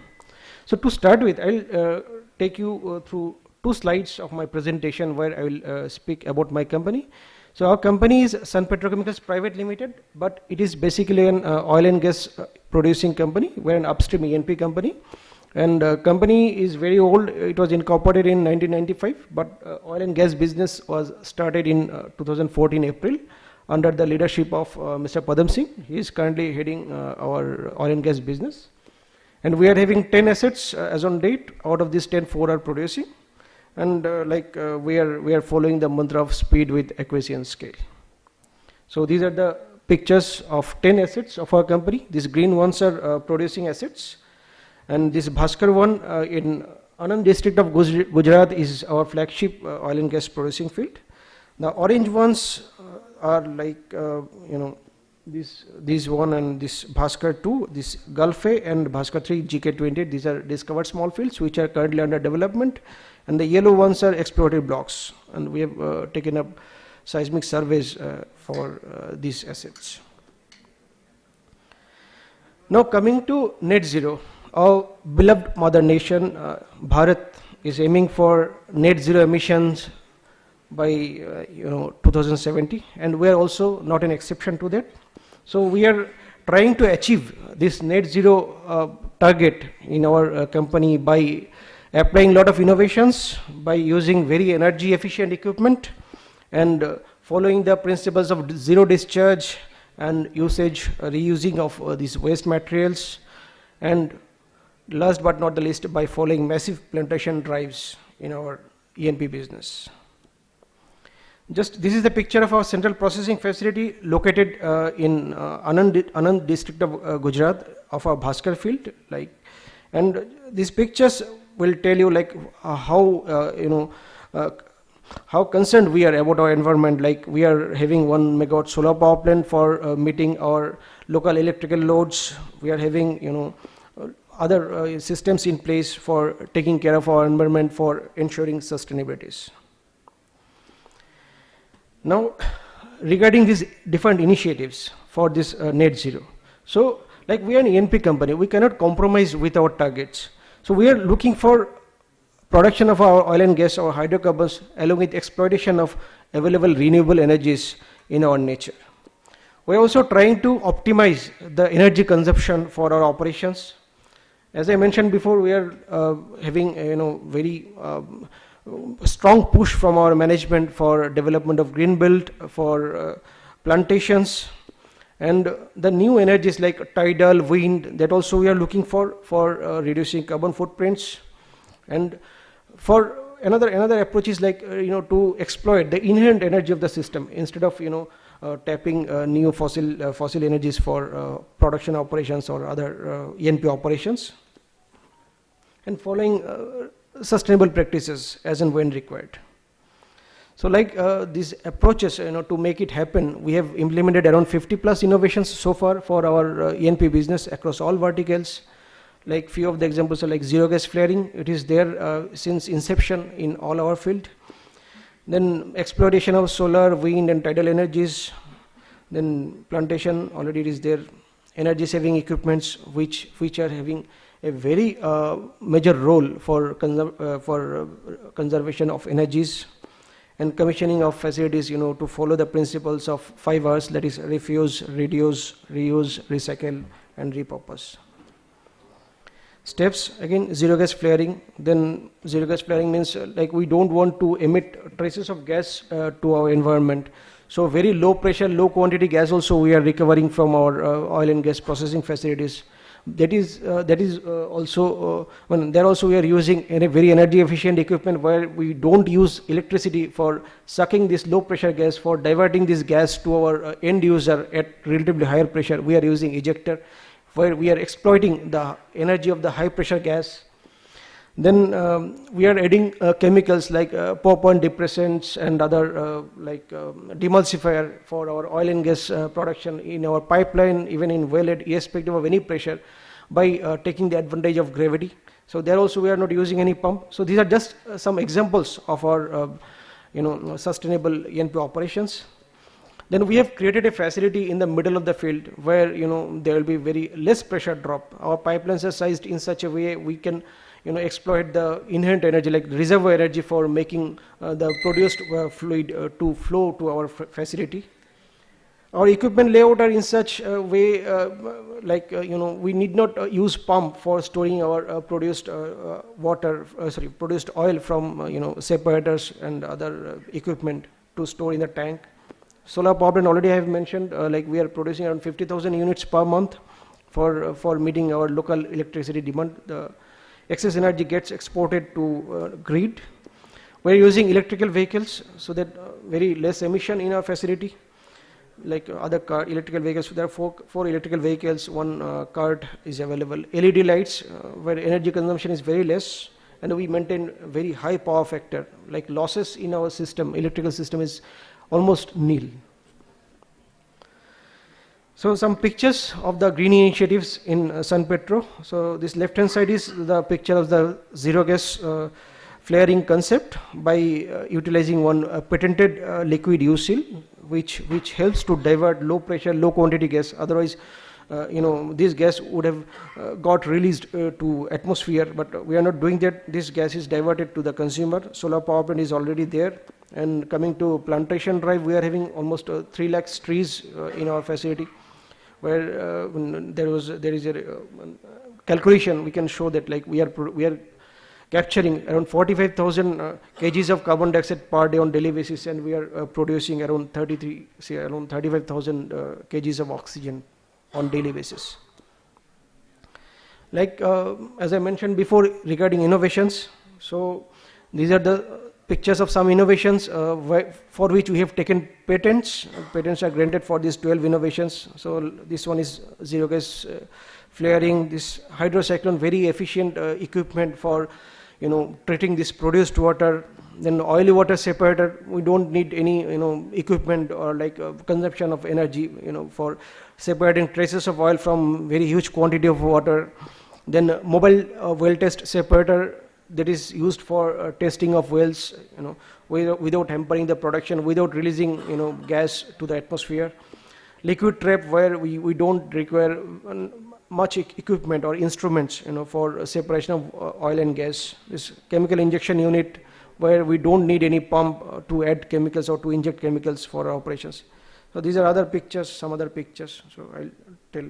So to start with, I'll take you through 2 slides of my presentation where I will speak about my company. So our company is Sun Petrochemicals Private Limited, but it is basically an oil and gas producing company. We're an upstream E&P company. And company is very old. It was incorporated in 1995, but oil and gas business was started in 2014 April under the leadership of Mr. Padam Singh. He is currently heading our oil and gas business. And we are having 10 assets as on date. Out of these 10, 4 are producing. And we are following the mantra of speed with accuracy and scale. So these are the pictures of 10 assets of our company. These green ones are producing assets. And this Bhaskar one in Anand district of Gujarat is our flagship oil and gas producing field. The orange ones are this one and this Bhaskar 2, this Gulf A and Bhaskar 3 GK28. These are discovered small fields which are currently under development. And the yellow ones are exploratory blocks. And we have taken up seismic surveys for these assets. Now coming to net zero. Our beloved mother nation, Bharat, is aiming for net zero emissions by 2070, and we are also not an exception to that. So we are trying to achieve this net zero target in our company by applying a lot of innovations, by using very energy efficient equipment, and following the principles of zero discharge and usage, reusing of these waste materials, and last but not the least, by following massive plantation drives in our E&P business. Just this is the picture of our central processing facility located in Anand district of Gujarat of our Bhaskar field. And these pictures will tell you how concerned we are about our environment. Like we are having 1 megawatt solar power plant for meeting our local electrical loads. We are having other systems in place for taking care of our environment, for ensuring sustainability. Now, regarding these different initiatives for this net zero. So, we are an E&P company, we cannot compromise with our targets. So, we are looking for production of our oil and gas or hydrocarbons along with exploitation of available renewable energies in our nature. We are also trying to optimize the energy consumption for our operations. As I mentioned before, we are having very strong push from our management for development of green belt, for plantations, and the new energies like tidal, wind, that also we are looking for reducing carbon footprints. And for another approach is to exploit the inherent energy of the system instead of tapping new fossil energies for production operations or other E&P operations, and following sustainable practices as and when required. So like these approaches, to make it happen, we have implemented around 50 plus innovations so far for our ENP business across all verticals. Like few of the examples are like zero gas flaring. It is there since inception in all our field. Then exploration of solar, wind and tidal energies. Then plantation, already it is there. Energy saving equipments which are having a very major role for conservation of energies. And commissioning of facilities, to follow the principles of 5 R's, that is refuse, reduce, reuse, recycle and repurpose. Steps, again, zero gas flaring. Then zero gas flaring means like we don't want to emit traces of gas to our environment. So very low pressure, low quantity gas also we are recovering from our oil and gas processing facilities. That is also, there also we are using a very energy efficient equipment where we don't use electricity for sucking this low pressure gas, for diverting this gas to our end user at relatively higher pressure. We are using ejector where we are exploiting the energy of the high pressure gas. Then we are adding chemicals like pop-on depressants and other demulsifier for our oil and gas production in our pipeline, even in wellhead, irrespective of any pressure, by taking the advantage of gravity. So there also we are not using any pump. So these are just some examples of our sustainable ENP operations. Then we have created a facility in the middle of the field where there will be very less pressure drop. Our pipelines are sized in such a way we can exploit the inherent energy like reservoir energy for making the produced fluid to flow to our facility. Our equipment layout are in such a way we need not use pump for storing our produced produced oil from separators and other equipment to store in the tank. Solar power plant, already I have mentioned, like we are producing around 50,000 units per month for meeting our local electricity demand. The excess energy gets exported to grid. We're using electrical vehicles so that very less emission in our facility. Like other electrical vehicles, there are four electrical vehicles, one cart is available. LED lights where energy consumption is very less and we maintain very high power factor. Like losses in our system, electrical system is almost nil. So some pictures of the green initiatives in Sun Petro. So this left hand side is the picture of the zero gas flaring concept by utilizing one patented liquid use-seal which helps to divert low pressure, low quantity gas. Otherwise, this gas would have got released to atmosphere, but we are not doing that. This gas is diverted to the consumer. Solar power plant is already there. And coming to plantation drive, we are having almost 3 lakhs trees in our facility, where there is a calculation. We can show that like we are capturing around 45,000 kgs of carbon dioxide per day on daily basis, and we are producing around 35,000 kgs of oxygen on daily basis. Like as I mentioned before regarding innovations, so these are the pictures of some innovations for which we have taken patents. Patents are granted for these 12 innovations. So this one is zero gas flaring, this hydrocyclone, very efficient equipment for treating this produced water. Then oily water separator, we don't need any equipment or like consumption of energy for separating traces of oil from very huge quantity of water. Then mobile well test separator, that is used for testing of wells, without hampering the production, without releasing gas to the atmosphere. Liquid trap, where we don't require much equipment or instruments for separation of oil and gas. This chemical injection unit, where we don't need any pump to add chemicals or to inject chemicals for our operations. So these are other pictures, some other pictures. So I'll tell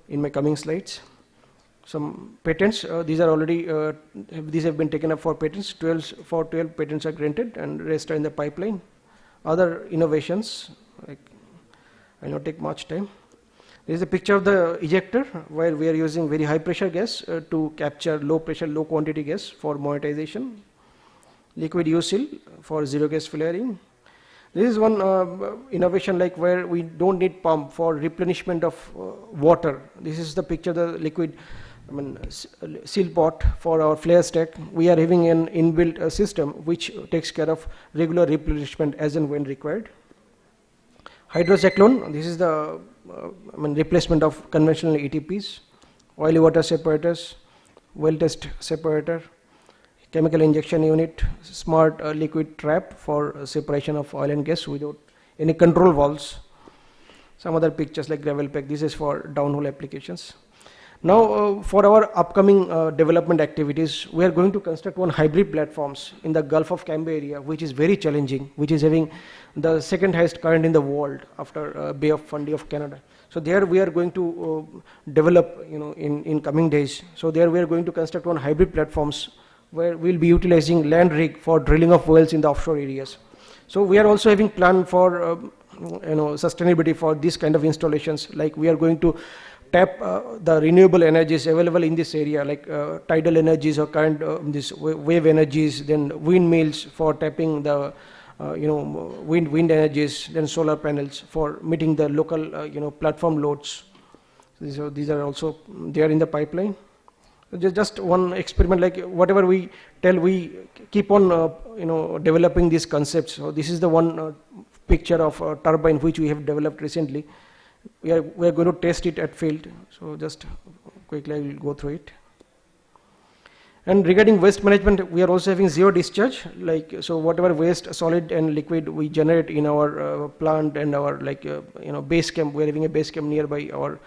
in my coming slides. Some patents, these are already, these have been taken up for patents. 12 patents are granted and rest are in the pipeline. Other innovations, like, I'll not take much time. This is a picture of the ejector where we are using very high pressure gas to capture low pressure, low quantity gas for monetization. Liquid use-seal for zero gas flaring. This is one innovation like where we don't need pump for replenishment of water. This is the picture of the liquid seal pot for our flare stack. We are having an inbuilt system which takes care of regular replenishment as and when required. Hydrocyclone, this is the replacement of conventional ETPs. Oily water separators, well test separator, chemical injection unit, smart liquid trap for separation of oil and gas without any control valves. Some other pictures like gravel pack, this is for downhole applications. Now for our upcoming development activities, we are going to construct one hybrid platforms in the Gulf of Cambay area, which is very challenging, which is having the second highest current in the world after Bay of Fundy of Canada. So there we are going to develop, in coming days. So there we are going to construct one hybrid platforms where we will be utilizing land rig for drilling of wells in the offshore areas. So we are also having plan for sustainability for this kind of installations. Like we are going to tap the renewable energies available in this area, like tidal energies or current, this wave energies, then windmills for tapping the wind energies, then solar panels for meeting the local platform loads. These are also there in the pipeline. Just one experiment, like whatever we tell, we keep on developing these concepts. So this is the one picture of a turbine which we have developed recently. We are going to test it at field. So just quickly I will go through it. And regarding waste management, we are also having zero discharge. So whatever waste, solid and liquid, we generate in our plant and our base camp. We are having a base camp nearby our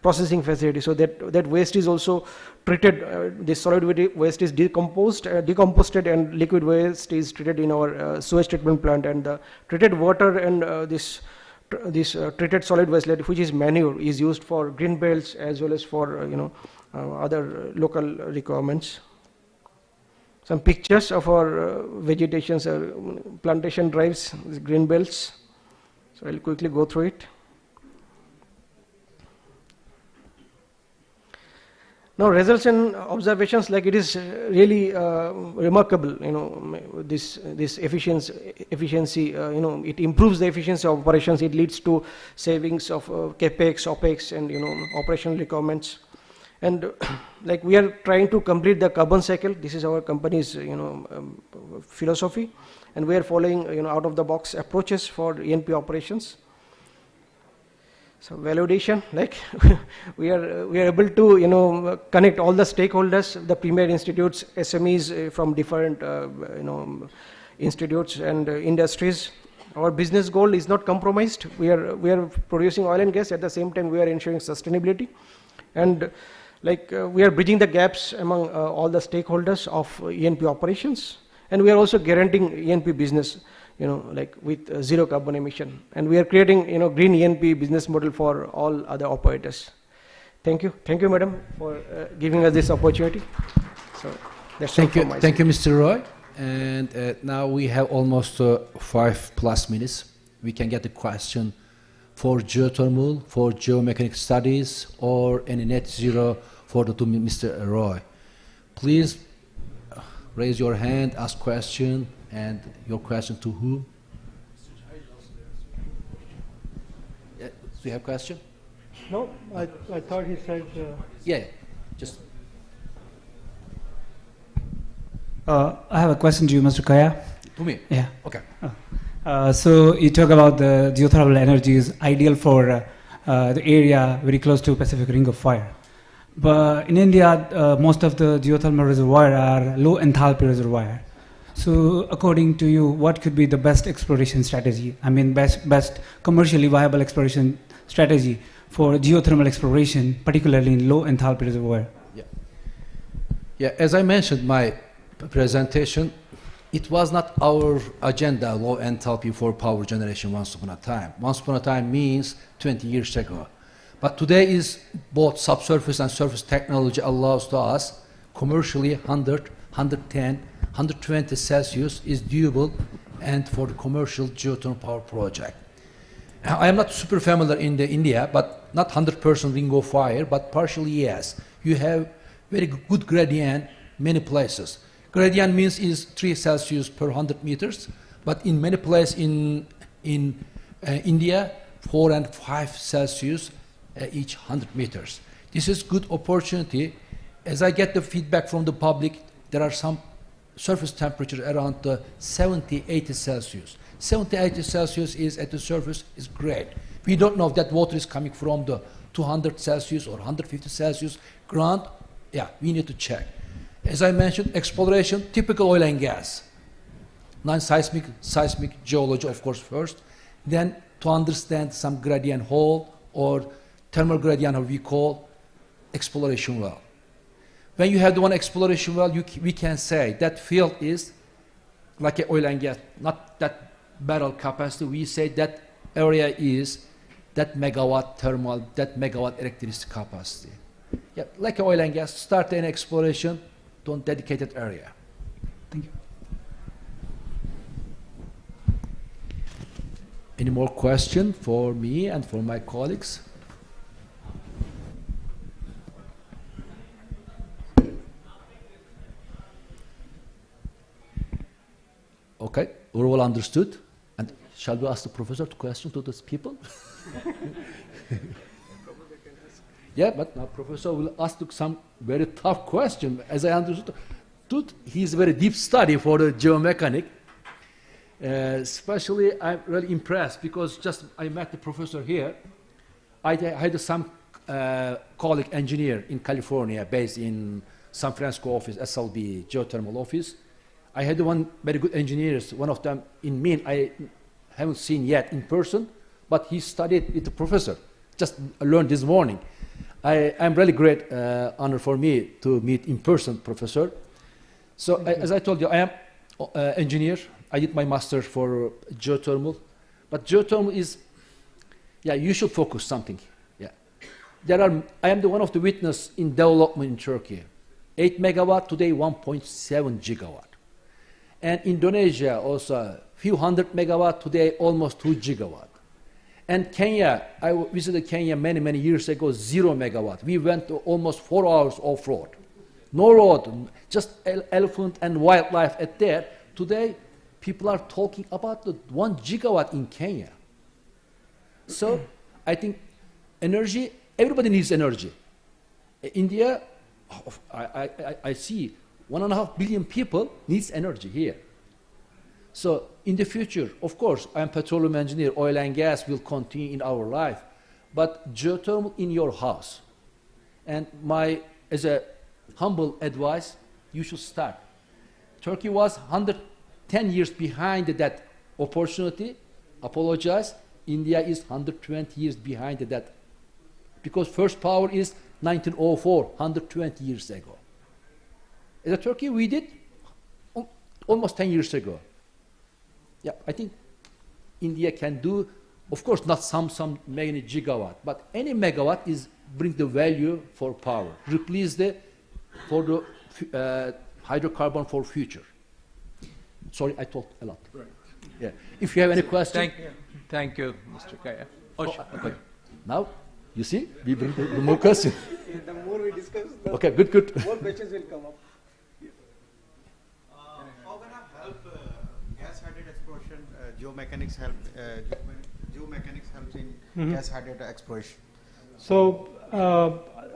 processing facility. So that waste is also treated. The solid waste is decomposted, and liquid waste is treated in our sewage treatment plant. And the treated water and this treated solid waste, which is manure, is used for green belts as well as for other local requirements. Some pictures of our vegetations, plantation drives, green belts. So I'll quickly go through it. Now results and observations, like it is really remarkable, this efficiency, it improves the efficiency of operations. It leads to savings of capex, opex, and operational requirements. And like we are trying to complete the carbon cycle. This is our company's philosophy, and we are following out of the box approaches for E&P operations. So validation, like we are able to connect all the stakeholders, the premier institutes, SMEs from different institutes and industries. Our business goal is not compromised. We are producing oil and gas, at the same time we are ensuring sustainability, and we are bridging the gaps among all the stakeholders of E&P operations, and we are also guaranteeing E&P business, with zero carbon emission, and we are creating green E&P business model for all other operators. Thank you, madam, for giving us this opportunity. So that's thank you, Mr. Roy. And now we have almost 5+ minutes. We can get the question for geothermal, for geomechanical studies, or any net zero for the Mr. Roy. Please raise your hand, ask question, and your question to who? Do you have a question? No, I thought he said... Yeah, just... I have a question to you, Mr. Kaya. To me? Yeah. Okay. So you talk about the geothermal energy is ideal for the area very close to Pacific Ring of Fire. But in India, most of the geothermal reservoirs are low enthalpy reservoir. So according to you, what could be the best exploration strategy? I mean, best commercially viable exploration strategy for geothermal exploration, particularly in low enthalpy reservoir? Yeah, as I mentioned, my presentation, it was not our agenda, low enthalpy for power generation once upon a time. Once upon a time means 20 years ago. But today is both subsurface and surface technology allows to us commercially 100, 110, 120 Celsius is doable, and for the commercial geothermal power project. I am not super familiar in India, but not 100% ring of fire, but partially yes. You have very good gradient many places. Gradient means is 3 Celsius per 100 meters, but in many places in India, 4 and 5 Celsius each 100 meters. This is good opportunity as I get the feedback from the public, there are some surface temperature around 70, 80 Celsius. 70, 80 Celsius is at the surface is great. We don't know if that water is coming from the 200 Celsius or 150 Celsius ground. Yeah, we need to check. As I mentioned, exploration, typical oil and gas. Non-seismic, seismic geology, of course, first. Then to understand some gradient hole or thermal gradient, or we call exploration well. When you have the one exploration well, we can say that field is like an oil and gas, not that barrel capacity. We say that area is that megawatt thermal, that megawatt electricity capacity. Yeah, like an oil and gas, start an exploration to a dedicated area. Thank you. Any more questions for me and for my colleagues? Okay, we're all understood. And shall we ask the professor to question to those people? Yeah, but now professor will ask some very tough question. As I understood, he's a very deep study for the geomechanics. Especially, I'm really impressed because just I met the professor here. I had some colleague engineer in California, based in San Francisco office, SLB geothermal office. I had one very good engineers. One of them in Maine, I haven't seen yet in person, but he studied with the professor. Just learned this morning. I'm really great honor for me to meet in person, professor. So as I told you, I am engineer. I did my master for geothermal, but geothermal is, yeah, you should focus something. Yeah, I am the one of the witness in development in Turkey. 8 megawatt today, 1.7 gigawatt, and Indonesia also few hundred megawatt today, almost 2 gigawatt. And Kenya, I visited Kenya many years ago, 0 megawatt. We went to almost 4 hours off-road, no road, just elephant and wildlife at there. Today, people are talking about the 1 gigawatt in Kenya. So I think energy, everybody needs energy. India, I see 1.5 billion people needs energy here. So in the future, of course, I'm a petroleum engineer, oil and gas will continue in our life, but geothermal in your house. And as a humble advice, you should start. Turkey was 110 years behind that opportunity. Apologize. India is 120 years behind that. Because first power is 1904, 120 years ago. As a Turkey, we did almost 10 years ago. Yeah, I think India can do, of course, not some many gigawatt, but any megawatt is bring the value for power. Replace for the hydrocarbon for future. Sorry, I talked a lot. Right. Yeah. If you have any questions. Thank you, Mr. Kaya. Okay. Now, you see, we bring the more questions. The more we discuss, the okay, good. More questions will come up. How can I help gas-headed exploration? Geomechanics helps in gas-headed exploration. So,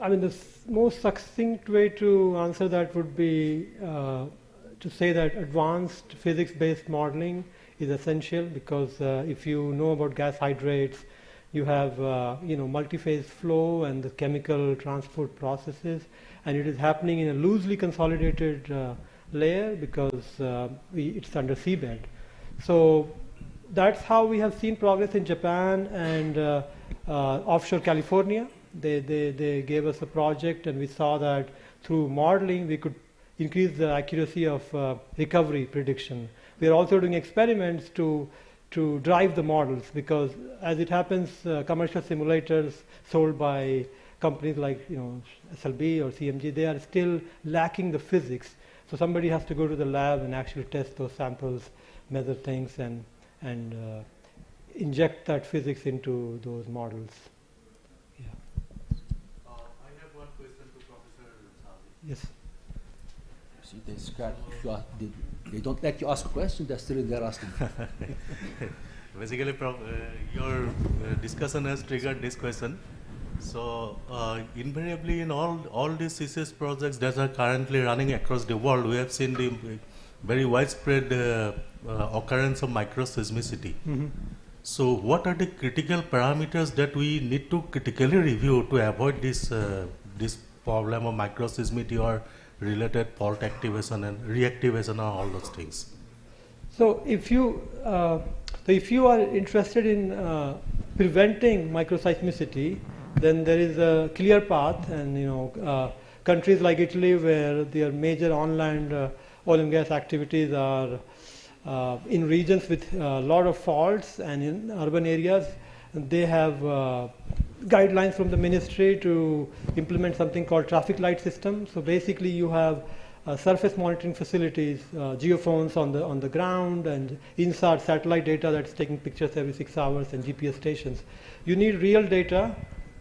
I mean, the most succinct way to answer that would be to say that advanced physics-based modeling is essential, because if you know about gas hydrates, you have multi-phase flow and the chemical transport processes, and it is happening in a loosely consolidated layer because it's under seabed. So that's how we have seen progress in Japan and offshore California. They gave us a project, and we saw that through modeling we could increase the accuracy of recovery prediction. We are also doing experiments to drive the models, because as it happens, commercial simulators sold by companies like SLB or CMG, they are still lacking the physics. So somebody has to go to the lab and actually test those samples, measure things, and inject that physics into those models. Yeah. I have one question to Professor Savi. Yes. See, they don't let you ask questions, they're still there asking. Basically, your discussion has triggered this question. So invariably in all these CCS projects that are currently running across the world, we have seen the very widespread occurrence of microseismicity. Mm-hmm. So what are the critical parameters that we need to critically review to avoid this problem of microseismicity or related fault activation and reactivation and all those things? So if you are interested in preventing microseismicity, then there is a clear path, and countries like Italy, where their major on-land oil and gas activities are in regions with a lot of faults, and in urban areas, they have guidelines from the ministry to implement something called traffic light system. So basically, you have surface monitoring facilities, geophones on the ground, and inside satellite data that's taking pictures every 6 hours, and GPS stations. You need real data,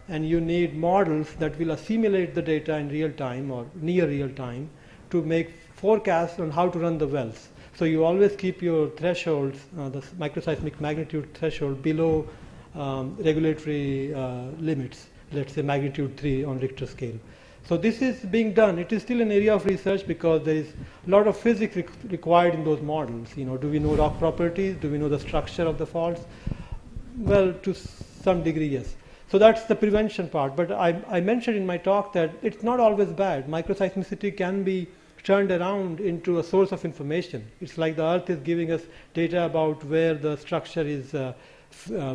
and you need models that will assimilate the data in real time or near real time to make forecasts on how to run the wells. So you always keep your thresholds, the microseismic magnitude threshold, below regulatory limits, let's say magnitude 3 on Richter scale. So this is being done. It is still an area of research because there is a lot of physics required in those models. Do we know rock properties? Do we know the structure of the faults? Well, to some degree, yes. So that's the prevention part. But I mentioned in my talk that it's not always bad. Microseismicity can be turned around into a source of information. It's like the Earth is giving us data about where the structure is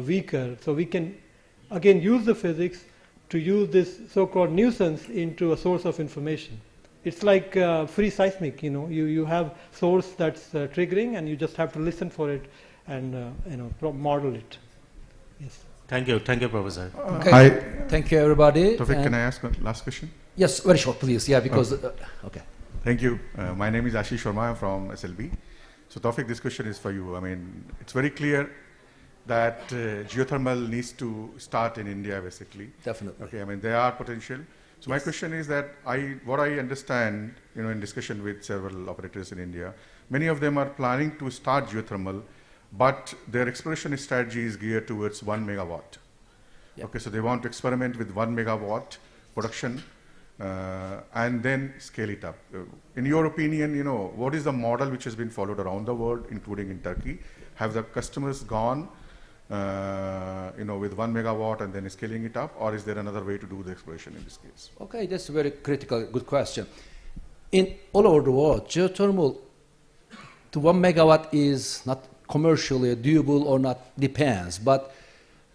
weaker. So we can, again, use the physics to use this so-called nuisance into a source of information. It's like free seismic, you have source that's triggering, and you just have to listen for it and model it. Yes. Thank you, Professor. Okay. Thank you, everybody. Tawfiq, can I ask one last question? Yes, very short, please. Yeah, because okay. Thank you. My name is Ashish Sharma. I'm from SLB. So Tawfiq, this question is for you. I mean, it's very clear that geothermal needs to start in India, basically. Definitely. Okay, I mean, there are potential. So my question is that what I understand, in discussion with several operators in India, many of them are planning to start geothermal, but their exploration strategy is geared towards 1 megawatt. Yeah. Okay, so they want to experiment with 1 megawatt production and then scale it up. In your opinion, what is the model which has been followed around the world, including in Turkey? Have the customers gone with 1 megawatt and then scaling it up, or is there another way to do the exploration in this case? Okay, that's a very critical, good question. In all over the world, geothermal to 1 megawatt is not commercially doable or not, depends. But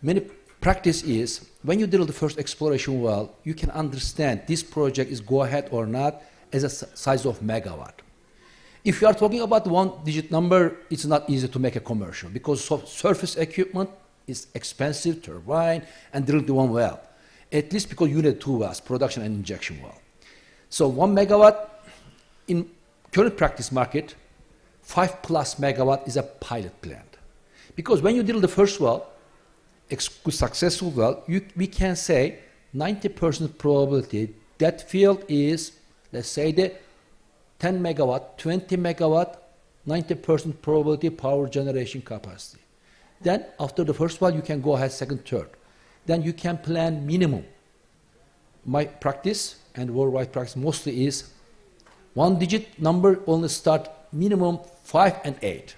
many practice is when you drill the first exploration well, you can understand this project is go ahead or not as a size of megawatt. If you are talking about one-digit number, it's not easy to make a commercial because surface equipment is expensive, turbine, and drill the one well. At least because you need 2 wells, production and injection well. So 1 megawatt in current practice market, 5+ megawatt is a pilot plant. Because when you drill the first well, successful well, we can say 90% probability that field is, let's say, the 10 megawatt, 20 megawatt, 90% probability power generation capacity. Then after the first well, you can go ahead second, third. Then you can plan minimum. My practice and worldwide practice mostly is 1-digit number only start minimum 5 and 8.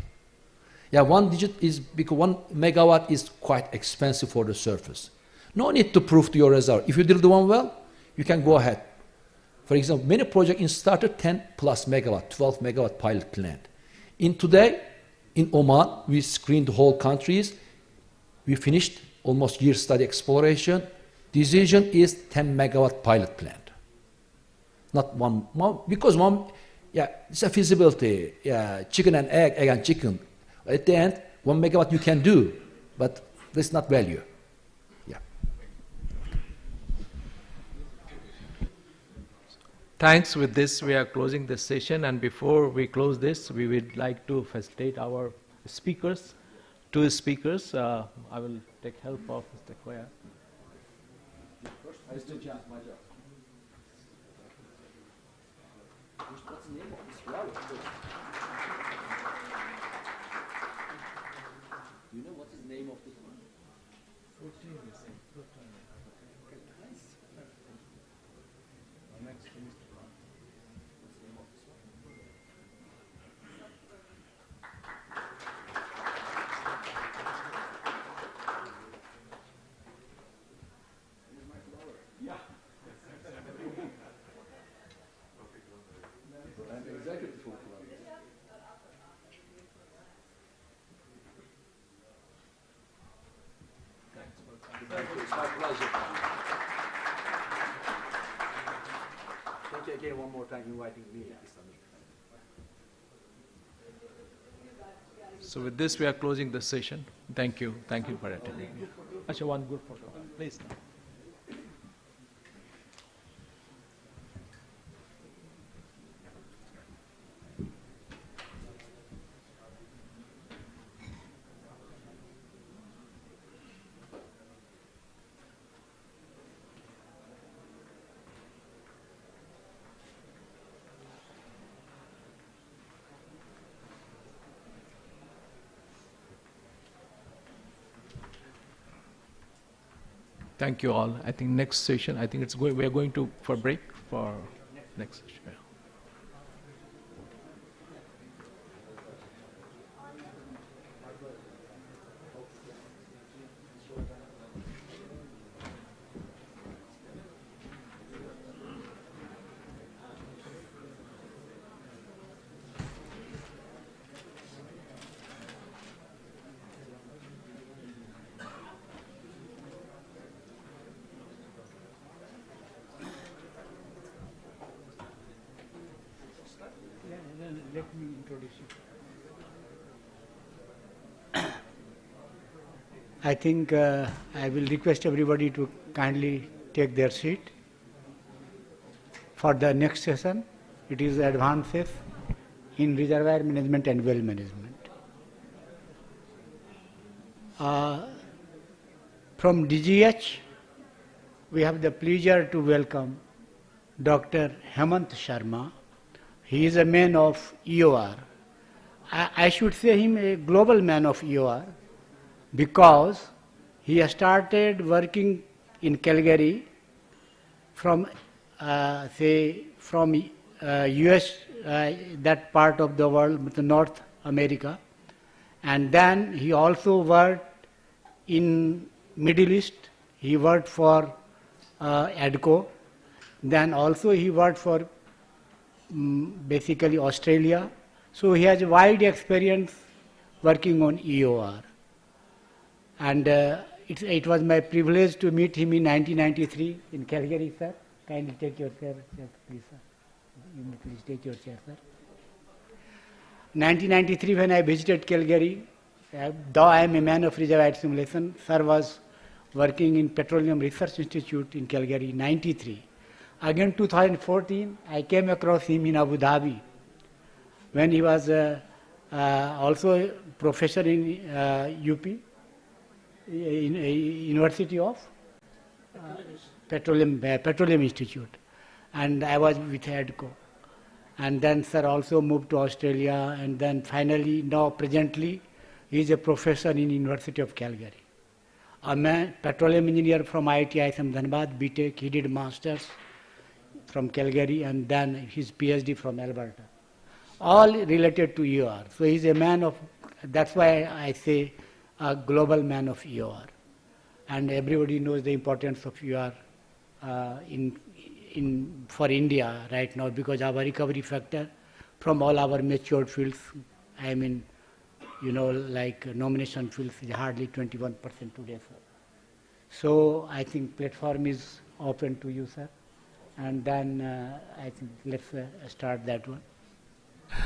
Yeah, 1 digit is because 1 megawatt is quite expensive for the surface. No need to prove to your reservoir. If you drill the 1 well, you can go ahead. For example, many projects started 10+ megawatt, 12 megawatt pilot plant. Today, in Oman, we screened the whole countries. We finished almost year study exploration. Decision is 10 megawatt pilot plant. Not one, because it's a feasibility. Yeah, chicken and egg and chicken. At the end, 1 megawatt you can do, but there's not value. Yeah. Thanks. With this, we are closing this session. And before we close this, we would like to facilitate our speakers. 2 speakers. I will take help of Mr. Koya. First, Mr. Jan, my job. What's the name of this flower? Do you know what is the name of this one? 14, you say. okay one more time inviting me. So with this, we are closing the session. Thank you. Thank you for attending. Actually, one good photo. Please. Thank you all. I think next session, I think it's going, we are going to for break for next session. Yeah. Let me introduce you. I think I will request everybody to kindly take their seat for the next session. It is advances in reservoir management and well management. From DGH, we have the pleasure to welcome Dr. Hemant Sharma. He is a man of EOR. I should say him a global man of EOR because he started working in Calgary from, US, that part of the world, North America. And then he also worked in Middle East. He worked for ADCO. Then also he worked for basically Australia. So he has a wide experience working on EOR. And it was my privilege to meet him in 1993 in Calgary, sir. Kindly take your chair, please, sir. Please take your chair, sir. 1993 when I visited Calgary, though I am a man of reservoir simulation, sir was working in Petroleum Research Institute in Calgary, 93. Again, 2014, I came across him in Abu Dhabi when he was also a professor in UP, in University of Petroleum Institute, and I was with ADCO. And then sir also moved to Australia, and then finally, now presently, he is a professor in University of Calgary. A man, petroleum engineer from IIT ISM Dhanbad, BTech, he did masters from Calgary, and then his PhD from Alberta. All related to EOR. So he's a man of, that's why I say a global man of EOR. And everybody knows the importance of EOR for India right now, because our recovery factor from all our matured fields, I mean, like nomination fields is hardly 21% today, sir. So I think platform is open to you, sir. And then I think let's start that one.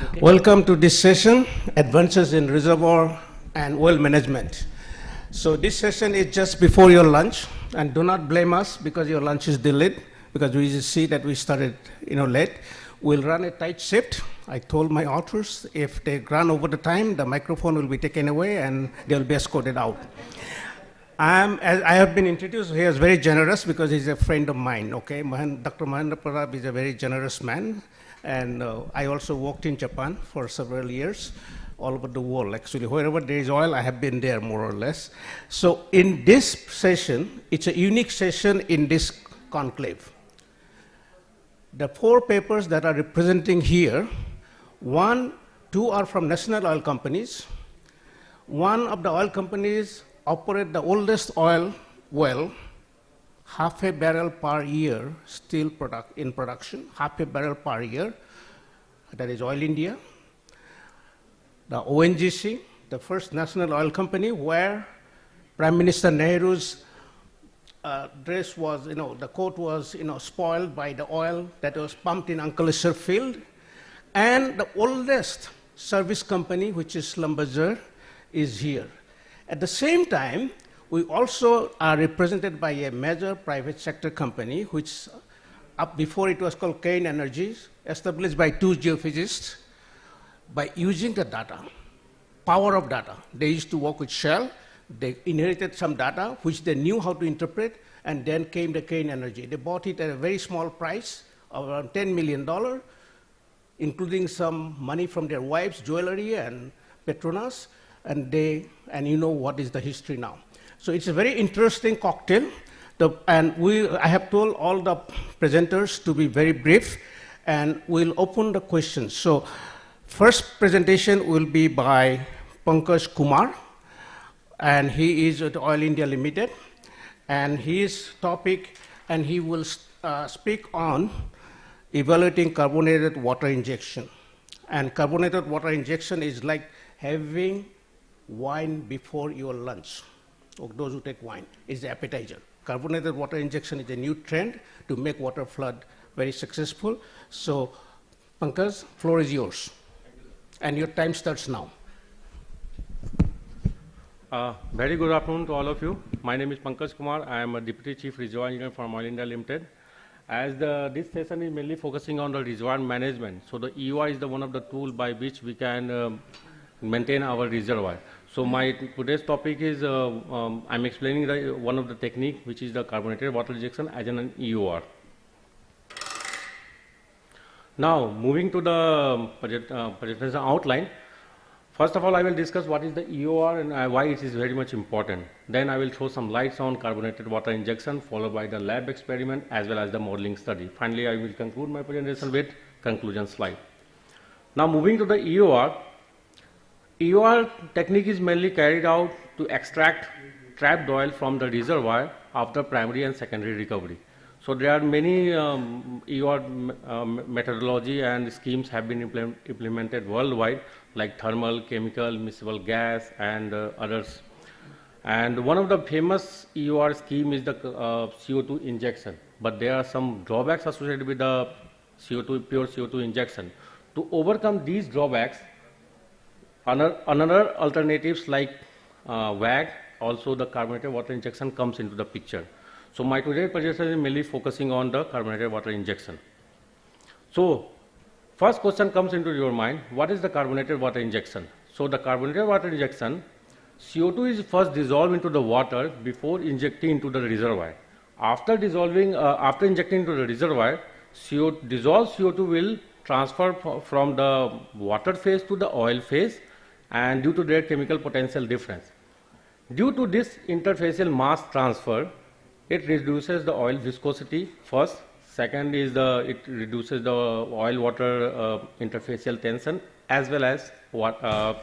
Okay. Welcome to this session, Advances in Reservoir and Well Management. So this session is just before your lunch, and do not blame us because your lunch is delayed, because we just see that we started late. We'll run a tight shift. I told my authors if they run over the time, the microphone will be taken away and they'll be escorted out. As I have been introduced, he is very generous because he's a friend of mine, okay? Dr. Mahendra Pratap is a very generous man, and I also worked in Japan for several years, all over the world. Actually, wherever there is oil, I have been there more or less. So in this session, it's a unique session in this conclave. The 4 papers that are representing here, 2 are from national oil companies. One of the oil companies operate the oldest oil well, half a barrel per year, still in production, half a barrel per year. That is Oil India. The ONGC, the first national oil company, where Prime Minister Nehru's dress was, the coat was, spoiled by the oil that was pumped in Ankleshwar field. And the oldest service company, which is Schlumberger, is here. At the same time, we also are represented by a major private sector company, which up before it was called Kane Energies, established by two geophysicists. By using the data, power of data, they used to work with Shell. They inherited some data, which they knew how to interpret, and then came the Kane Energy. They bought it at a very small price of around $10 million, including some money from their wives, jewelry, and Petronas, and you know what is the history now. So it's a very interesting cocktail, I have told all the presenters to be very brief, and we'll open the questions. So first presentation will be by Pankaj Kumar, and he is at Oil India Limited, and his topic, and he will speak on evaluating carbonated water injection. And carbonated water injection is like having wine before your lunch. Or those who take wine, is the appetizer. Carbonated water injection is a new trend to make water flood very successful. So, Pankaj, floor is yours. And your time starts now. Very good afternoon to all of you. My name is Pankaj Kumar. I am a Deputy Chief Reservoir Engineer from Oil India Limited. As this session is mainly focusing on the reservoir management, so the EOR is one of the tools by which we can maintain our reservoir. So my today's topic is, I'm explaining one of the technique, which is the carbonated water injection as an EOR. Now, moving to the presentation outline, first of all, I will discuss what is the EOR and why it is very much important. Then I will throw some lights on carbonated water injection, followed by the lab experiment as well as the modeling study. Finally, I will conclude my presentation with conclusion slide. Now, moving to the EOR. EOR technique is mainly carried out to extract trapped oil from the reservoir after primary and secondary recovery. So there are many EOR methodology and schemes have been implemented worldwide, like thermal, chemical, miscible gas, and others. And one of the famous EOR scheme is the CO2 injection. But there are some drawbacks associated with the pure CO2 injection. To overcome these drawbacks, another alternatives like WAG, also the carbonated water injection comes into the picture. So my today's presentation is mainly focusing on the carbonated water injection. So first question comes into your mind, what is the carbonated water injection? So the carbonated water injection, CO2 is first dissolved into the water before injecting into the reservoir. After injecting into the reservoir, dissolved CO2 will transfer from the water phase to the oil phase, and due to their chemical potential difference. Due to this interfacial mass transfer, it reduces the oil viscosity first. Second is it reduces the oil-water interfacial tension, as well as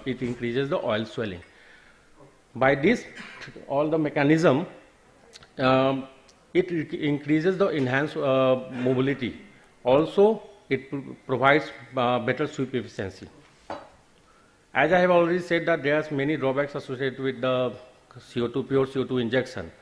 it increases the oil swelling. By this, all the mechanism, it increases the enhanced mobility. Also, it provides better sweep efficiency. As I have already said that there are many drawbacks associated with the pure CO2 injection.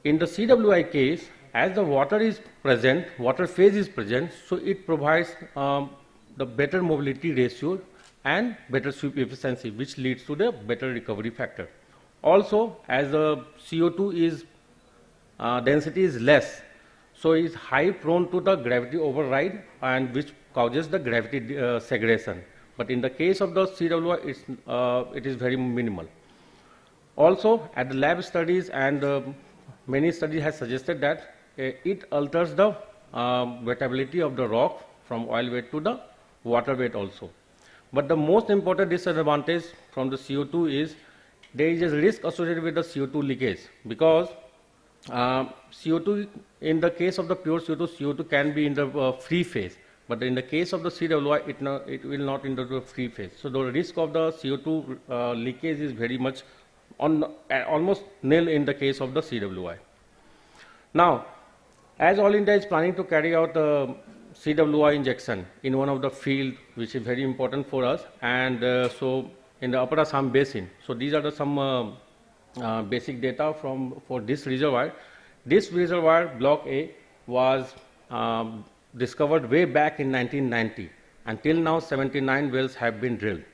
In the CWI case, as the water is present, water phase is present, so it provides the better mobility ratio and better sweep efficiency, which leads to the better recovery factor. Also, as the CO2 is density is less, so it is high prone to the gravity override, and which causes the gravity segregation. But in the case of the CWI, it is very minimal. Also, at the lab studies and many studies have suggested that it alters the wettability of the rock from oil weight to the water weight also. But the most important disadvantage from the CO2 is there is a risk associated with the CO2 leakage, because CO2, in the case of the pure CO2, CO2 can be in the free phase. But in the case of the CWI, it will not enter the free phase. So the risk of the CO2 leakage is very much almost nil in the case of the CWI. Now, as Oil India is planning to carry out the CWI injection in one of the field which is very important for us, and so in the Upper Assam Basin. So these are some basic data for this reservoir, This reservoir, Block A, was discovered way back in 1990. Until now, 79 wells have been drilled.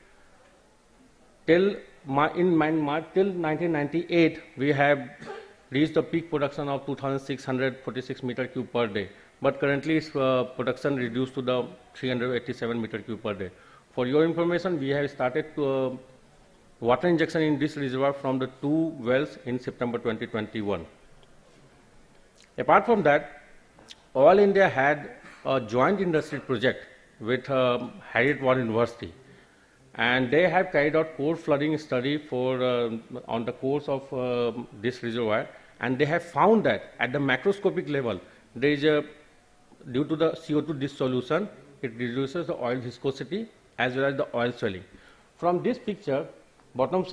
Till 1998, we have reached a peak production of 2,646 meter cube per day. But currently, its production reduced to the 387 meter cube per day. For your information, we have started water injection in this reservoir from the 2 wells in September 2021. Apart from that, Oil India had a joint industry project with Harriet-Watt University, and they have carried out core flooding study on the course of this reservoir, and they have found that at the macroscopic level, there is due to the CO2 dissolution, it reduces the oil viscosity as well as the oil swelling. From this picture, bottom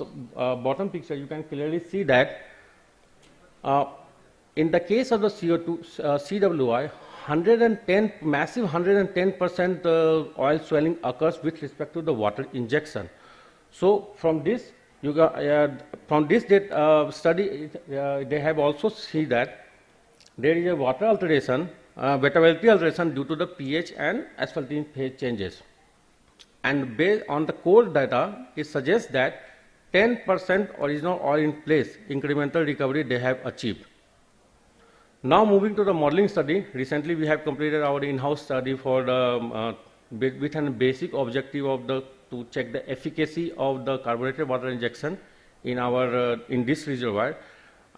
picture, you can clearly see that in the case of the CWI, massive 110% oil swelling occurs with respect to the water injection. So from this, study, they have also seen that there is a water alteration, wettability alteration due to the pH and asphaltene phase changes. And based on the core data, it suggests that 10% original oil in place, incremental recovery they have achieved. Now moving to the modeling study, recently we have completed our in-house study for the, with a basic objective of to check the efficacy of the carbonated water injection in in this reservoir,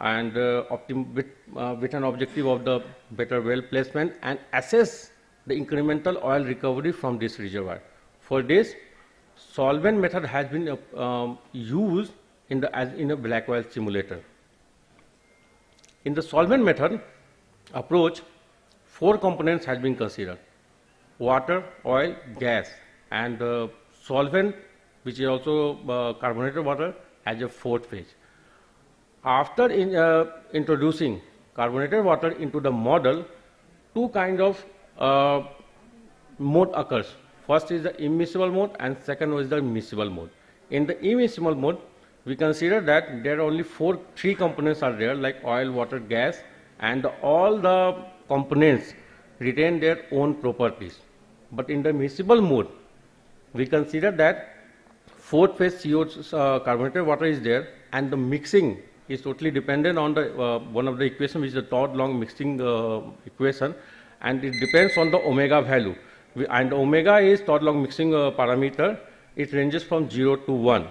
and with an objective of the better well placement and assess the incremental oil recovery from this reservoir. For this, solvent method has been used in a black oil simulator. In the solvent method approach, 4 components has been considered: water, oil, gas, and solvent, which is also carbonated water, as a 4th phase. After introducing carbonated water into the model, 2 kinds of mode occurs. First is the immiscible mode, and second is the miscible mode. In the immiscible mode, we consider that there are only 3 components are there, like oil, water, gas, and all the components retain their own properties. But in the miscible mode, we consider that 4th phase CO2 carbonated water is there, and the mixing is totally dependent on the one of the equation, which is the Todd-Long mixing equation, and it depends on the omega value. And omega is Todd-Long mixing parameter. It ranges from 0 to 1,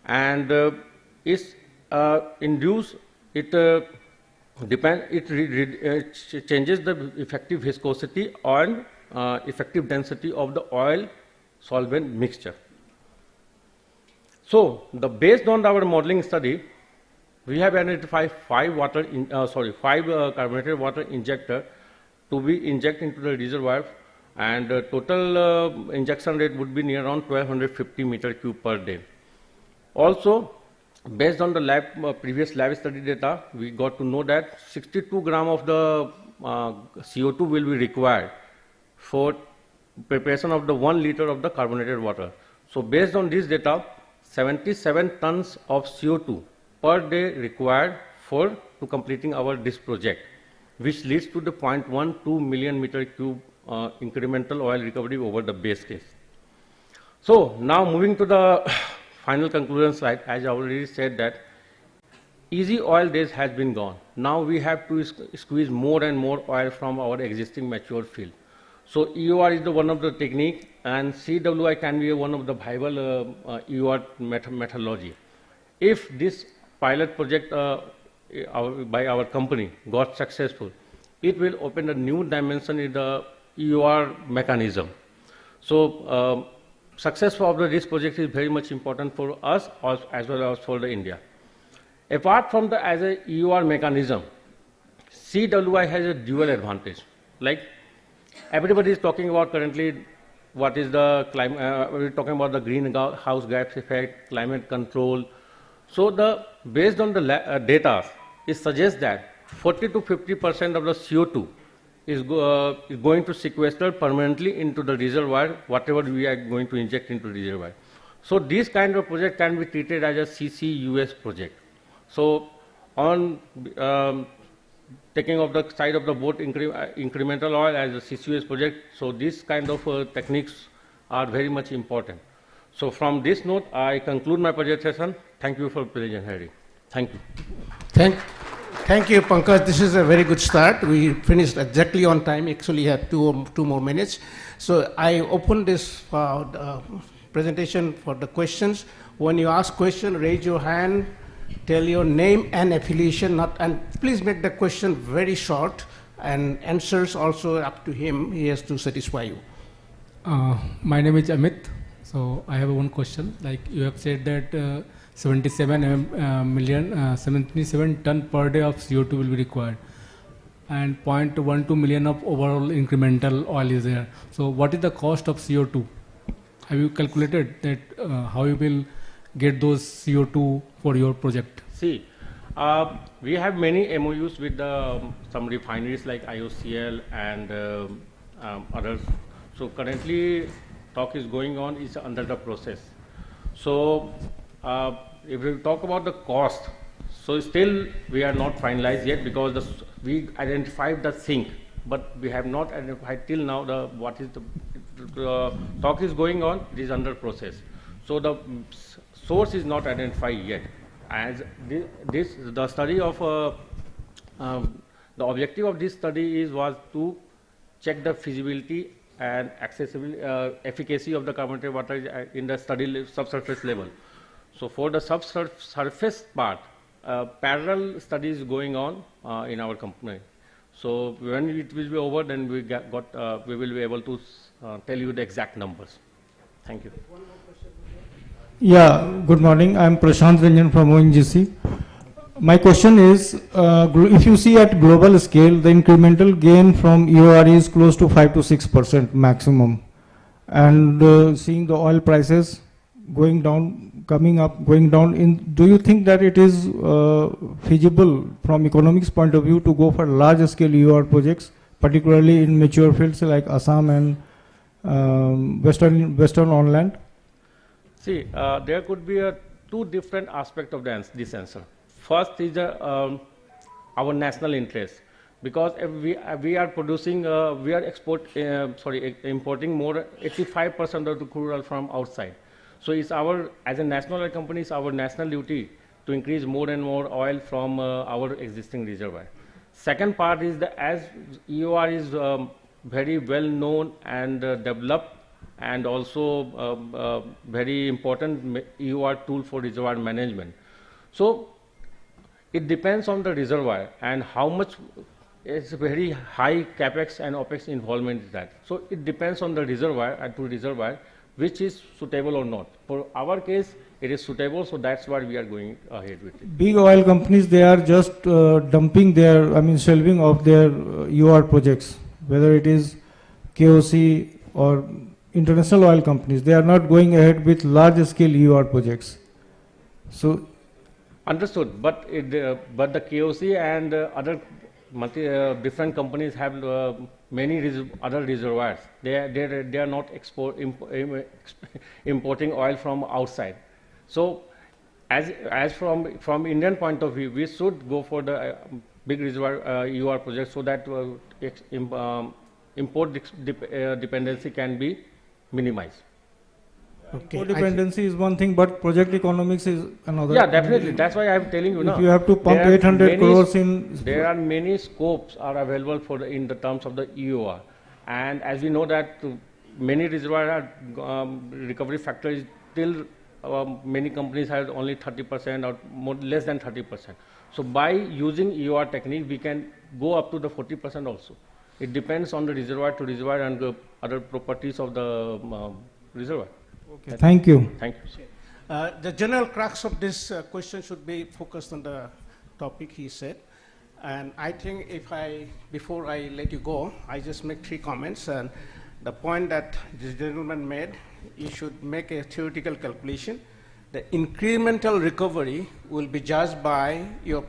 and is induced. It changes the effective viscosity and effective density of the oil solvent mixture. So, based on our modeling study, we have identified 5 carbonated water injector to be injected into the reservoir, and total injection rate would be near around 1250 meter cube per day. Also, based on the previous lab study data, we got to know that 62 gram of the CO2 will be required for preparation of the 1 liter of the carbonated water. So based on this data, 77 tons of CO2 per day required to completing this project, which leads to the 0.12 million meter cube incremental oil recovery over the base case. So now moving to the final conclusion slide, as I already said that easy oil days has been gone. Now we have to squeeze more and more oil from our existing mature field. So EOR is one of the technique, and CWI can be one of the viable EOR methodology. If this pilot project by our company got successful, it will open a new dimension in the EOR mechanism. So success of this project is very much important for us as well as for the India. Apart from as a EOR mechanism, CWI has a dual advantage. Like everybody is talking about currently what is the climate, we're talking about the greenhouse gas effect, climate control. So based on the data, it suggests that 40 to 50% of the CO2 is going to sequester permanently into the reservoir, whatever we are going to inject into the reservoir. So this kind of project can be treated as a CCUS project. So on taking of the side of the both incremental oil as a CCUS project. So these kind of techniques are very much important. So from this note, I conclude my presentation. Thank you for present hearing. Thank you. Thank you, Pankaj. This is a very good start. We finished exactly on time. Actually, had two more minutes. So I open this presentation for the questions. When you ask question, raise your hand, tell your name and affiliation, and please make the question very short, and answers also up to him. He has to satisfy you. My name is Amit. So I have one question. Like you have said that 77 ton per day of CO2 will be required, and 0.12 million of overall incremental oil is there. So what is the cost of CO2? Have you calculated that how you will get those CO2 for your project? See, we have many MOUs with some refineries like IOCL and others. So currently talk is going on, is under the process. So if we talk about the cost, so still we are not finalized yet, because we identified the sink, but we have not identified till now what is the talk is going on, it is under process. So the source is not identified yet. As the study of the objective of this study was to check the feasibility and accessibility, efficacy of the carbonate water in the subsurface level. So for the subsurface part, parallel study is going on in our company. So when it will be over, then we will be able to tell you the exact numbers. Thank you. Yeah, good morning. I'm Prashant Ranjan from ONGC. My question is, if you see at global scale, the incremental gain from EOR is close to 5 to 6% maximum. And seeing the oil prices going down, coming up, going down, do you think that it is feasible from economics point of view to go for large scale EOR projects, particularly in mature fields like Assam and Western on land? See, there could be two different aspects of this answer. First is our national interest, because if we are producing, we are importing more 85% of the crude oil from outside. So it's as a national oil company, it's our national duty to increase more and more oil from our existing reservoir. Second part is as EOR is very well known and developed, and also very important EOR tool for reservoir management. So it depends on the reservoir and how much is very high capex and opex involvement is that. So it depends on the reservoir which is suitable or not. For our case, it is suitable, so that's why we are going ahead with it. Big oil companies, they are just dumping their, shelving of their EOR projects, whether it is KOC or international oil companies. They are not going ahead with large scale EOR projects. So understood, but the KOC and other different companies have many other reservoirs. They are not importing oil from outside. So as from Indian point of view, we should go for the big reservoir EOR project, so that import dependency can be minimized. Okay. Codependency is one thing, but project economics is another. Yeah, definitely. That's why I'm telling you if now. You have to pump 800 crores in. There are many scopes are available for in the terms of the EOR, and as we know that many reservoir recovery factor is still many companies have only 30% or less than 30%. So by using EOR technique, we can go up to the 40% also. It depends on the reservoir to reservoir and the other properties of the reservoir. Okay. Thank you. Thank you. The general crux of this question should be focused on the topic he said. And I think before I let you go, I just make 3 comments. And the point that this gentleman made, you should make a theoretical calculation. The incremental recovery will be judged by, you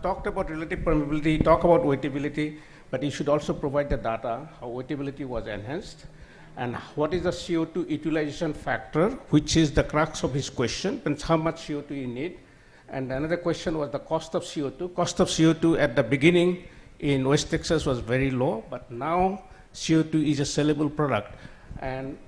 talked about relative permeability, talk about wettability, but you should also provide the data, how wettability was enhanced, and what is the CO2 utilization factor, which is the crux of his question, and how much CO2 you need. And another question was the cost of CO2. Cost of CO2 at the beginning, in West Texas was very low, but now CO2 is a sellable product. And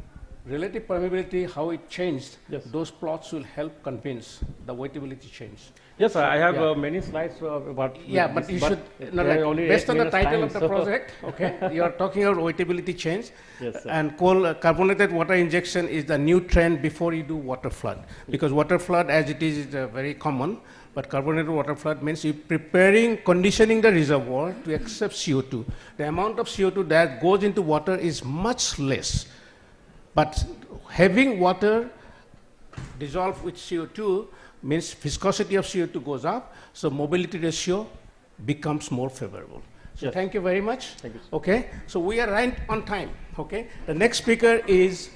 relative permeability, how it changed, those plots will help convince the weightability change. Yes, So, I have yeah. Many slides about Yeah, but you should, no, like, based on the title of the project, okay, you are talking about weightability change. Yes, sir. And carbonated water injection is the new trend before you do water flood. Because water flood, as it is very common, but carbonated water flood means you preparing, conditioning the reservoir to accept CO2. The amount of CO2 that goes into water is much less. But having water dissolved with CO2 means viscosity of CO2 goes up, so mobility ratio becomes more favorable. So Yes. thank you very much. Thank you. Okay, so we are right on time. Okay, the next speaker is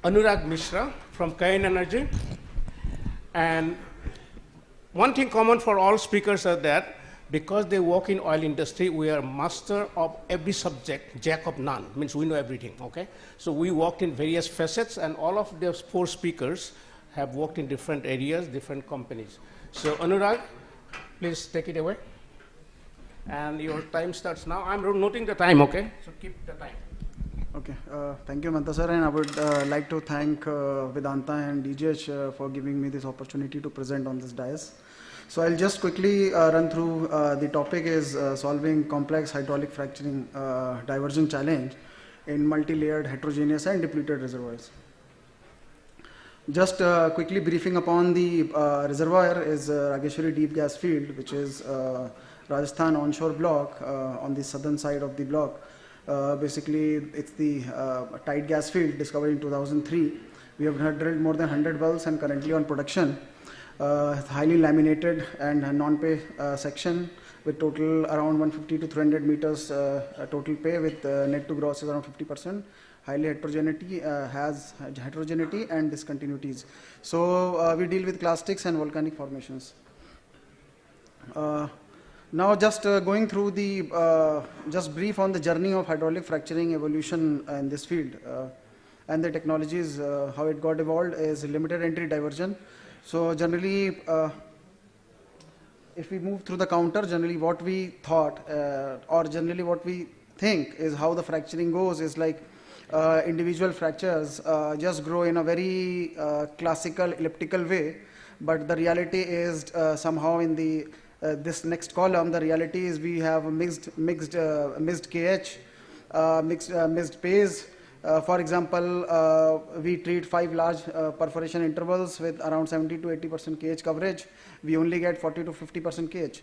Anurag Mishra from Kayan Energy. And one thing common for all speakers are that because they work in oil industry, we are master of every subject, jack of none, means we know everything, okay? So we worked in various facets, and all of those 4 speakers have worked in different areas, different companies. So Anurag, please take it away. And your time starts now. I'm noting the time, okay? So keep the time. Okay, thank you, Manta sir, and I would like to thank Vedanta and DGH for giving me this opportunity to present on this dais. So I'll just quickly run through the topic is solving complex hydraulic fracturing diversion challenge in multi-layered heterogeneous and depleted reservoirs. Just quickly briefing upon the reservoir is Rageshwari Deep Gas Field, which is Rajasthan onshore block on the southern side of the block. Basically, it's the tight gas field discovered in 2003. We have drilled more than 100 wells and currently on production. Highly laminated and non-pay section with total around 150 to 300 meters total pay with net to gross is around 50%. Highly heterogeneity has heterogeneity and discontinuities. So we deal with clastics and volcanic formations. Now just going through the, just brief on the journey of hydraulic fracturing evolution in this field and the technologies, how it got evolved is limited entry diversion. So generally, if we move through the counter, generally what we thought or generally what we think is how the fracturing goes is like individual fractures just grow in a very classical elliptical way, but the reality is somehow in the this next column, the reality is we have a mixed KH, mixed pays. For example, we treat 5 large perforation intervals with around 70 to 80% KH coverage. We only get 40 to 50% KH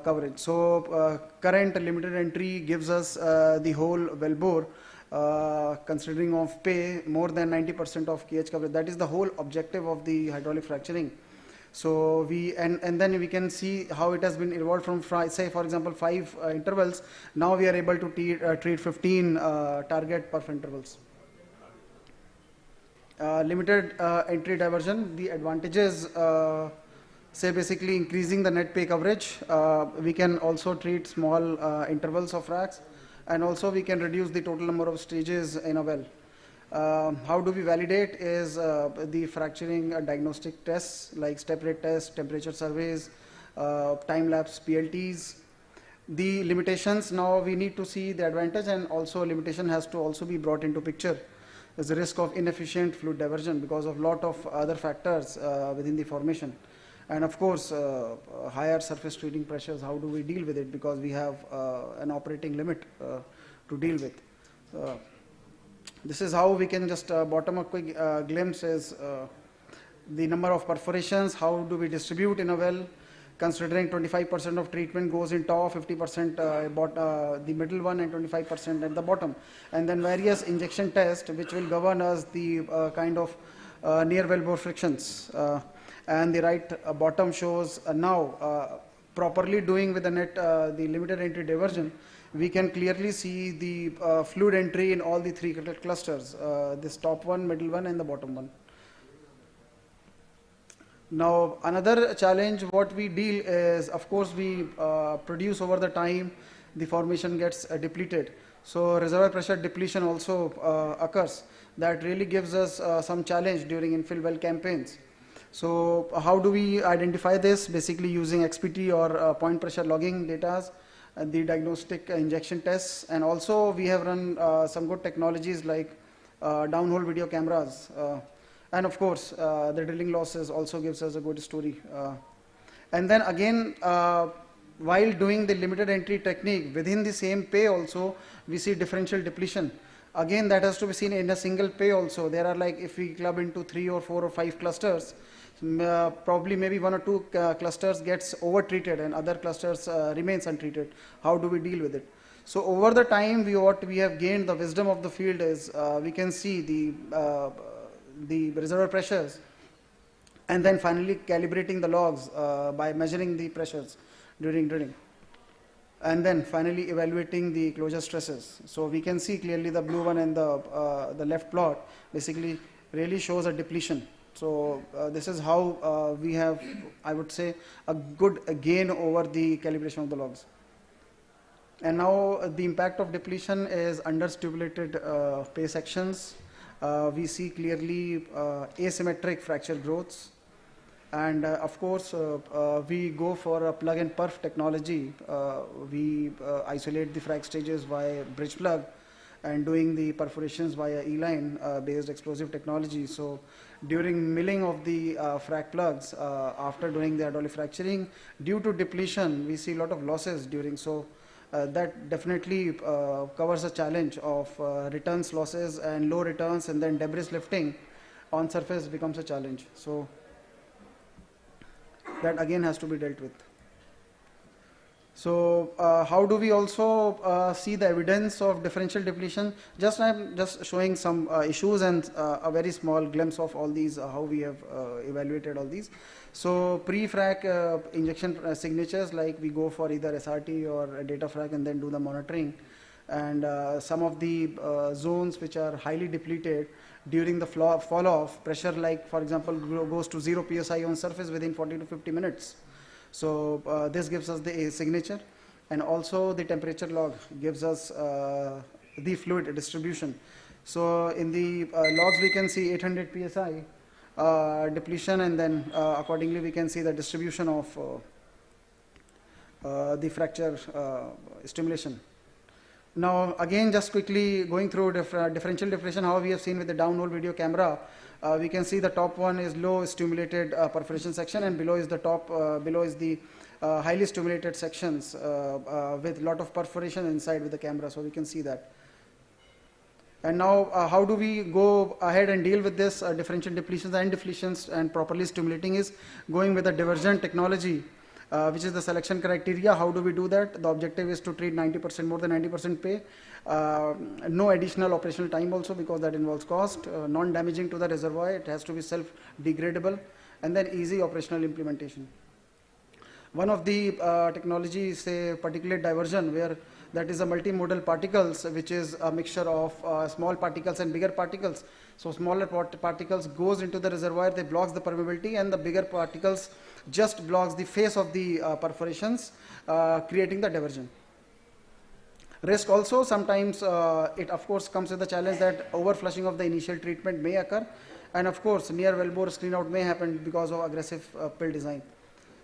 coverage. So current limited entry gives us the whole wellbore considering of pay more than 90% of KH coverage. That is the whole objective of the hydraulic fracturing. So we and then we can see how it has been evolved from say for example 5 intervals. Now we are able to treat 15 target perf intervals. Limited entry diversion. The advantages say basically increasing the net pay coverage. We can also treat small intervals of fracks, and also we can reduce the total number of stages in a well. How do we validate is the fracturing diagnostic tests like step rate tests, temperature surveys, time-lapse PLTs. The limitations, now we need to see the advantage, and also limitation has to also be brought into picture. There's a risk of inefficient fluid diversion because of lot of other factors within the formation. And of course, higher surface treating pressures, how do we deal with it, because we have an operating limit to deal with. This is how we can just bottom up quick glimpse is the number of perforations, how do we distribute in a well, considering 25% of treatment goes in top, 50% the middle one, and 25% at the bottom. And then various injection tests which will govern us the kind of near wellbore frictions. And the right bottom shows now properly doing with the net the limited entry diversion, we can clearly see the fluid entry in all the 3 clusters, this top one, middle one, and the bottom one. Now another challenge what we deal is, of course, we produce over the time, the formation gets depleted. So reservoir pressure depletion also occurs. That really gives us some challenge during infill well campaigns. So how do we identify this? Basically using XPT or point pressure logging data, the diagnostic injection tests, and also we have run some good technologies like downhole video cameras, and of course the drilling losses also gives us a good story. And then again, while doing the limited entry technique within the same pay also, we see differential depletion. Again, that has to be seen in a single pay also. There are, like, if we club into 3 or 4 or 5 clusters, probably maybe 1 or 2 clusters gets over treated and other clusters remains untreated. How do we deal with it? So over the time, what we have gained, the wisdom of the field is we can see the reservoir pressures, and then finally calibrating the logs by measuring the pressures during drilling, and then finally evaluating the closure stresses. So we can see clearly the blue one and the left plot basically really shows a depletion. So this is how we have, I would say, a good gain over the calibration of the logs. And now the impact of depletion is under stimulated pay sections. We see clearly asymmetric fracture growths. And of course, we go for a plug and perf technology. We isolate the frag stages via bridge plug and doing the perforations via E-line based explosive technology. So during milling of the frag plugs, after doing the dolly fracturing, due to depletion, we see a lot of losses during. So that definitely covers a challenge of returns losses and low returns, and then debris lifting on surface becomes a challenge. So that again has to be dealt with. So how do we also see the evidence of differential depletion? I'm just showing some issues and a very small glimpse of all these, how we have evaluated all these. So pre-frac injection signatures, like we go for either SRT or data frac and then do the monitoring. And some of the zones which are highly depleted during the fall off, pressure, like for example goes to 0 psi on surface within 40 to 50 minutes. So this gives us the signature, and also the temperature log gives us the fluid distribution. So in the logs we can see 800 psi depletion, and then accordingly we can see the distribution of the fracture stimulation. Now again, just quickly going through differential depletion, how we have seen with the downhole video camera, we can see the top one is low stimulated perforation section, and below is the highly stimulated sections with lot of perforation inside with the camera. So we can see that. And now how do we go ahead and deal with this differential depletions and depletions and properly stimulating is going with a divergent technology, which is the selection criteria. How do we do that? The objective is to treat 90%, more than 90% pay. No additional operational time also, because that involves cost. Non-damaging to the reservoir, it has to be self-degradable, and then easy operational implementation. One of the technologies, say particulate diversion, where that is a multimodal particles, which is a mixture of small particles and bigger particles. So smaller particles goes into the reservoir, they blocks the permeability, and the bigger particles just blocks the face of the perforations, creating the diversion. Risk also, sometimes it of course comes with the challenge that overflushing of the initial treatment may occur, and of course near wellbore screen out may happen because of aggressive pill design.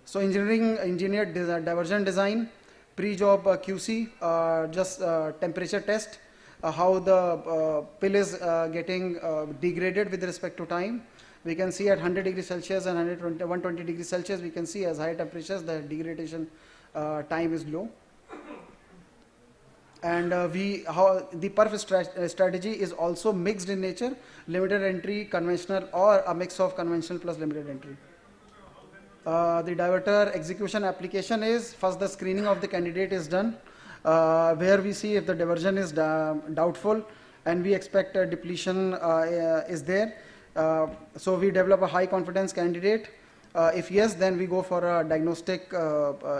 So engineered diversion design, pre-job QC, just temperature test, how the pill is getting degraded with respect to time. We can see at 100 degrees Celsius and 120 degrees Celsius, we can see as high temperatures the degradation time is low. And how the perf strategy is also mixed in nature, limited entry, conventional, or a mix of conventional plus limited entry. The diverter execution application is, first the screening of the candidate is done, where we see if the diversion is doubtful and we expect a depletion is there. So we develop a high confidence candidate. If yes, then we go for diagnostic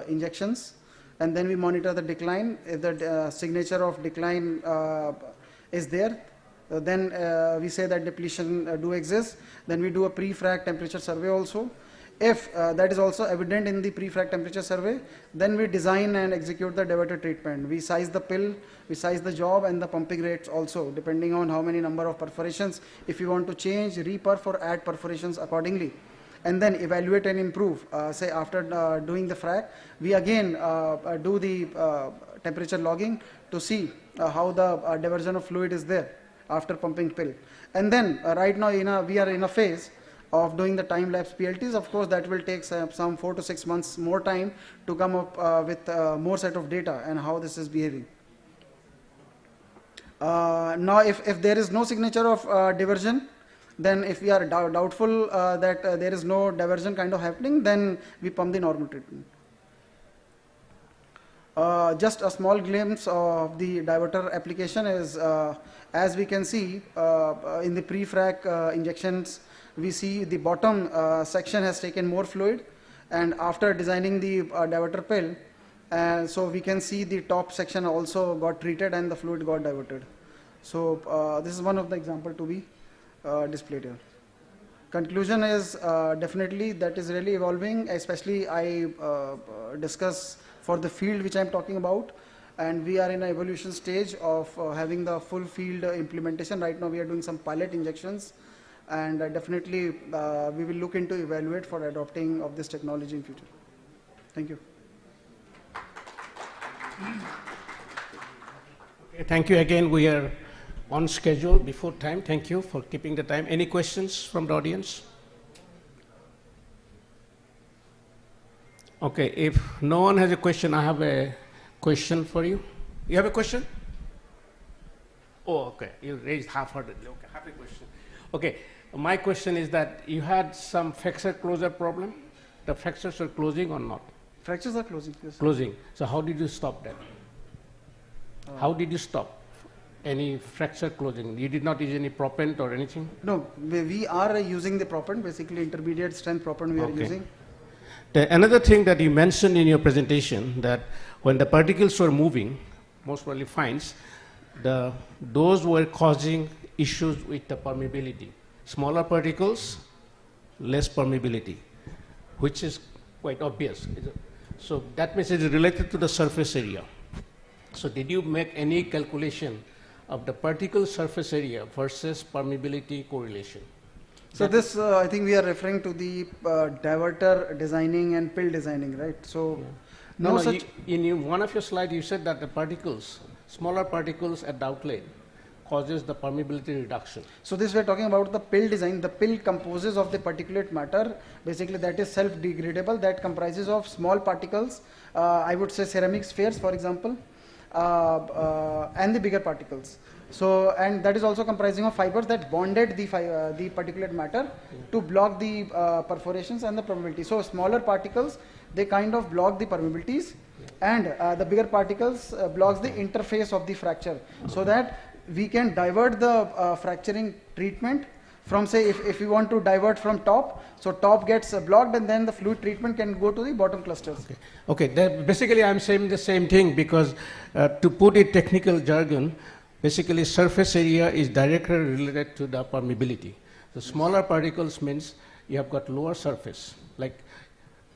injections, and then we monitor the decline. If the signature of decline is there, then we say that depletion do exist. Then we do a pre-frac temperature survey also. If that is also evident in the pre-frac temperature survey, then we design and execute the diverter treatment. We size the pill, we size the job, and the pumping rates also, depending on how many number of perforations. If you want to change, re-perf or add perforations accordingly. and then evaluate and improve. Say after doing the frac, we again do the temperature logging to see how the diversion of fluid is there after pumping pill. And then right now we are in a phase of doing the time-lapse PLTs. Of course, that will take some 4 to 6 months more time to come up with more set of data and how this is behaving. Now, if there is no signature of diversion, then if we are doubtful that there is no diversion kind of happening, then we pump the normal treatment. Just a small glimpse of the diverter application is, as we can see in the pre-frac injections, we see the bottom section has taken more fluid, and after designing the diverter pill, so we can see the top section also got treated and the fluid got diverted. So this is one of the example to be displayed here. Conclusion is definitely that is really evolving, especially I discuss for the field which I am talking about, and we are in an evolution stage of having the full field implementation. Right now we are doing some pilot injections, and definitely we will look into evaluate for adopting of this technology in future. Thank you. Okay, thank you again. We are on schedule before time. Thank you for keeping the time. Any questions from the audience? Okay, if no one has a question, I have a question for you. You have a question? Oh, okay. You raised half-heartedly. Okay, happy question. Okay, my question is that you had some fracture closure problem. The fractures are closing or not? Fractures are closing, yes. Closing. So how did you stop that? How did you stop any fracture closing? You did not use any propent or anything? No, we are using the propent, basically intermediate strength propent we are using. Another thing that you mentioned in your presentation, that when the particles were moving, most probably fines, those were causing issues with the permeability. Smaller particles, less permeability, which is quite obvious. So that means it is related to the surface area. So did you make any calculation of the particle surface area versus permeability correlation? So this, I think we are referring to the diverter designing and pill designing, right? So no, such in one of your slides you said that the particles, smaller particles at the outlet causes the permeability reduction. So this we are talking about the pill design. The pill composes of the particulate matter, basically that is self-degradable, that comprises of small particles, I would say ceramic spheres for example, and the bigger particles. So, and that is also comprising of fibers that bonded the particulate matter to block the perforations and the permeability. So smaller particles, they kind of block the permeabilities, and the bigger particles blocks the interface of the fracture, so that we can divert the fracturing treatment from, say, if we want to divert from top, so top gets blocked and then the fluid treatment can go to the bottom clusters. Okay, basically I'm saying the same thing because to put it technical jargon, basically surface area is directly related to the permeability. The smaller particles means you have got lower surface, like,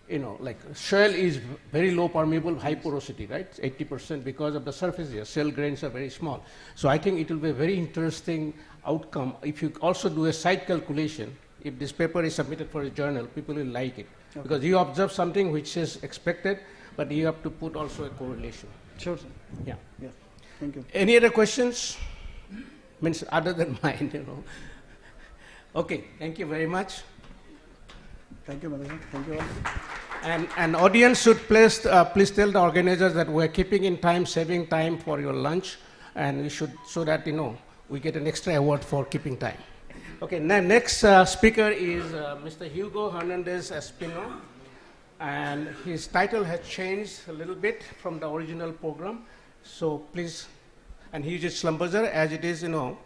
you know, like shell is very low permeable, high porosity, right? 80% because of the surface area. Shell grains are very small. So I think it will be a very interesting outcome if you also do a side calculation. If this paper is submitted for a journal, people will like it. Okay. Because you observe something which is expected, but you have to put also a correlation. Sure, sir. Yeah. Yeah. Thank you. Any other questions? Means other than mine, you know. Okay, thank you very much. Thank you, Madhu. Thank you all. And audience should please tell the organizers that we're keeping in time, saving time for your lunch, and we should, so that, you know, we get an extra award for keeping time. Okay, next speaker is Mr. Hugo Hernandez Espino, and his title has changed a little bit from the original program. So please, and he is a Schlumberger, as it is, you know,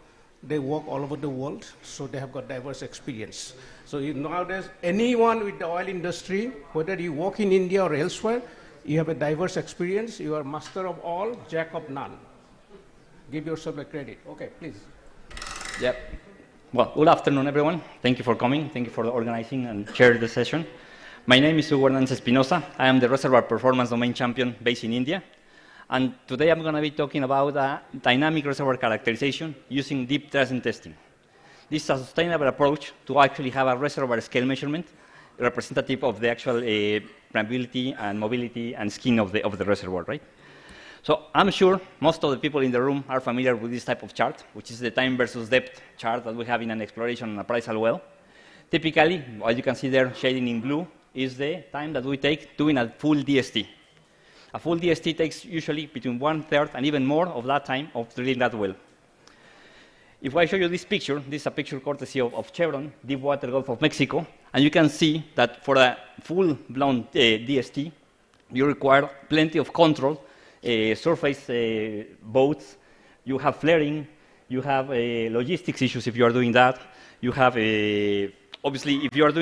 they work all over the world, so they have got diverse experience. So nowadays, anyone with the oil industry, whether you work in India or elsewhere, you have a diverse experience, you are master of all, jack of none. Give yourself a credit. Okay, please. Yep. Well, good afternoon, everyone. Thank you for coming. Thank you for organizing and sharing the session. My name is Hugo Hernandez Espinosa. I am the Reservoir Performance Domain Champion based in India. And today I'm going to be talking about dynamic reservoir characterization using deep traction testing. This is a sustainable approach to actually have a reservoir scale measurement representative of the actual permeability and mobility and skin of the reservoir, right? So I'm sure most of the people in the room are familiar with this type of chart, which is the time versus depth chart that we have in an exploration and appraisal well. Typically, as you can see there, shading in blue, is the time that we take doing a full DST. A full DST takes usually between 1/3 and even more of that time of drilling that well. If I show you this picture, this is a picture courtesy of Chevron, Deepwater Gulf of Mexico, and you can see that for a full-blown DST, you require plenty of control, surface boats, you have flaring, you have logistics issues if you are doing that, you have obviously if your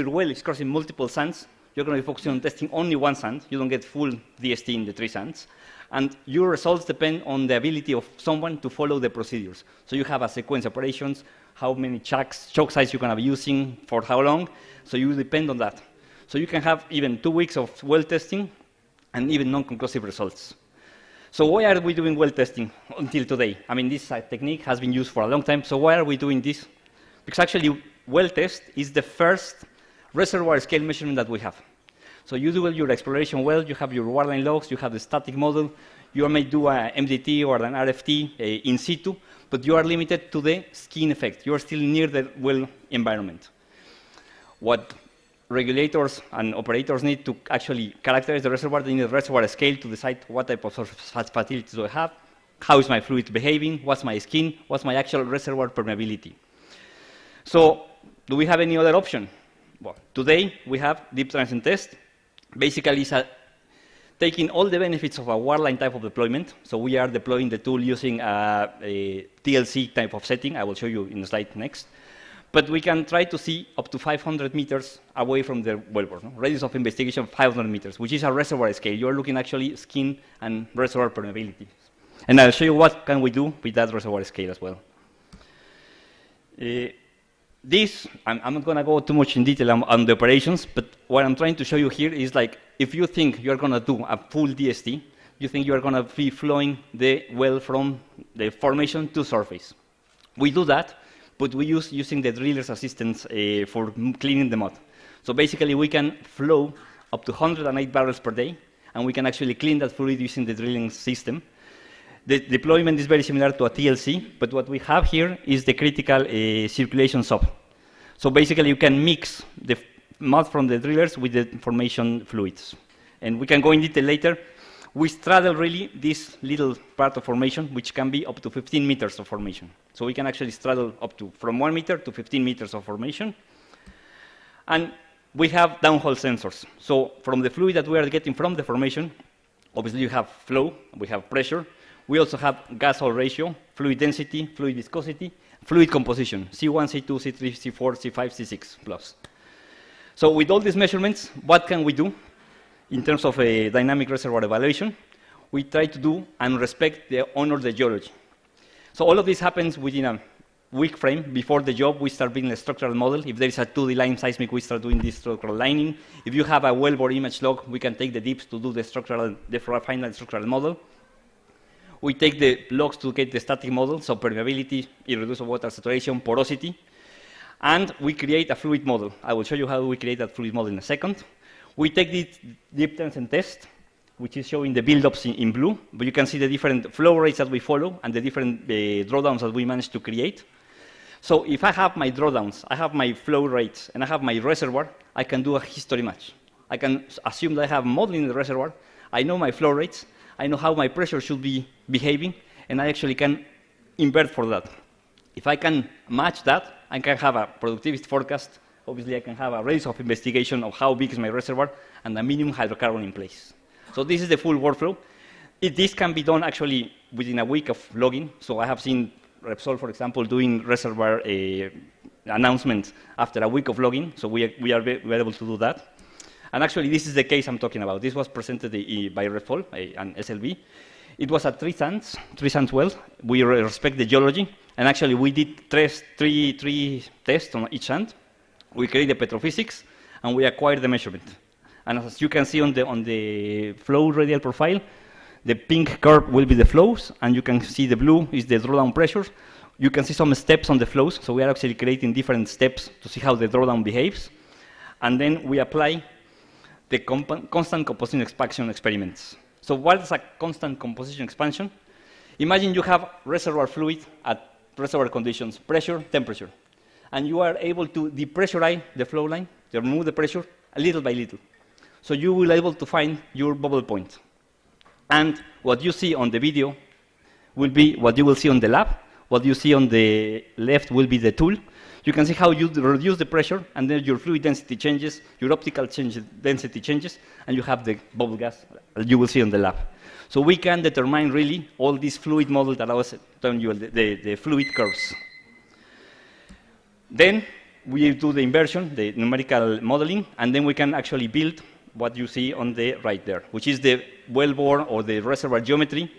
well is crossing multiple sands, you're going to be focusing on testing only one sand, you don't get full DST in the 3 sands. And your results depend on the ability of someone to follow the procedures. So you have a sequence operations, how many choke sites you're going to be using, for how long. So you depend on that. So you can have even 2 weeks of well testing and even non-conclusive results. So why are we doing well testing until today? I mean, this technique has been used for a long time. So why are we doing this? Because actually, well test is the first reservoir scale measurement that we have. So you do your exploration well, you have your waterline logs, you have the static model, you may do a MDT or an RFT in situ, but you are limited to the skin effect. You are still near the well environment. What regulators and operators need to actually characterize the reservoir, they need a reservoir scale to decide what type of facilities do I have, how is my fluid behaving, what's my skin, what's my actual reservoir permeability. So do we have any other option? Well, today we have deep transient test. Basically, it's taking all the benefits of a waterline type of deployment. So we are deploying the tool using a TLC type of setting. I will show you in the slide next. But we can try to see up to 500 meters away from the wellbore. No? Radius of investigation 500 meters, which is a reservoir scale. You're looking actually skin and reservoir permeability. And I'll show you what can we do with that reservoir scale as well. This, I'm not going to go too much in detail on the operations, but what I'm trying to show you here is like, if you think you're going to do a full DST, you think you're going to be flowing the well from the formation to surface. We do that, but we using the driller's assistance for cleaning the mud. So basically, we can flow up to 108 barrels per day, and we can actually clean that fluid using the drilling system. The deployment is very similar to a TLC, but what we have here is the critical circulation sub. So basically, you can mix the mud from the drillers with the formation fluids. And we can go in detail later. We straddle really this little part of formation, which can be up to 15 meters of formation. So we can actually straddle up to from 1 meter to 15 meters of formation. And we have downhole sensors. So from the fluid that we are getting from the formation, obviously you have flow, we have pressure. We also have gas-oil ratio, fluid density, fluid viscosity, fluid composition, C1, C2, C3, C4, C5, C6 plus. So with all these measurements, what can we do in terms of a dynamic reservoir evaluation? We try to do and respect honor the geology. So all of this happens within a week frame. Before the job, we start building a structural model. If there is a 2D line seismic, we start doing this structural lining. If you have a wellbore image log, we can take the dips to do the final structural model. We take the logs to get the static model, so permeability, irreducible water saturation, porosity, and we create a fluid model. I will show you how we create that fluid model in a second. We take this deep transient test, which is showing the buildups in blue, but you can see the different flow rates that we follow and the different drawdowns that we managed to create. So if I have my drawdowns, I have my flow rates, and I have my reservoir, I can do a history match. I can assume that I have modeling in the reservoir, I know my flow rates, I know how my pressure should be behaving, and I actually can invert for that. If I can match that, I can have a productivity forecast. Obviously, I can have a radius of investigation of how big is my reservoir and a minimum hydrocarbon in place. So this is the full workflow. This can be done actually within a week of logging. So I have seen Repsol, for example, doing reservoir announcements after a week of logging. So we are able to do that. And actually, this is the case I'm talking about. This was presented by Repsol and SLB. It was a 3 sands well. We respect the geology. And actually, we did three tests on each sand. We created the petrophysics, and we acquired the measurement. And as you can see on the flow radial profile, the pink curve will be the flows, and you can see the blue is the drawdown pressure. You can see some steps on the flows. So we are actually creating different steps to see how the drawdown behaves. And then we apply the constant composition expansion experiments. So what is a constant composition expansion? Imagine you have reservoir fluid at reservoir conditions, pressure, temperature, and you are able to depressurize the flow line, to remove the pressure little by little. So you will be able to find your bubble point. And what you see on the video will be what you will see on the lab. What you see on the left will be the tool. You can see how you reduce the pressure, and then your fluid density changes, your optical density changes, and you have the bubble gas you will see on the lab. So we can determine really all these fluid models that I was telling you, the fluid curves. Then we do the inversion, the numerical modeling, and then we can actually build what you see on the right there, which is the wellbore or the reservoir geometry.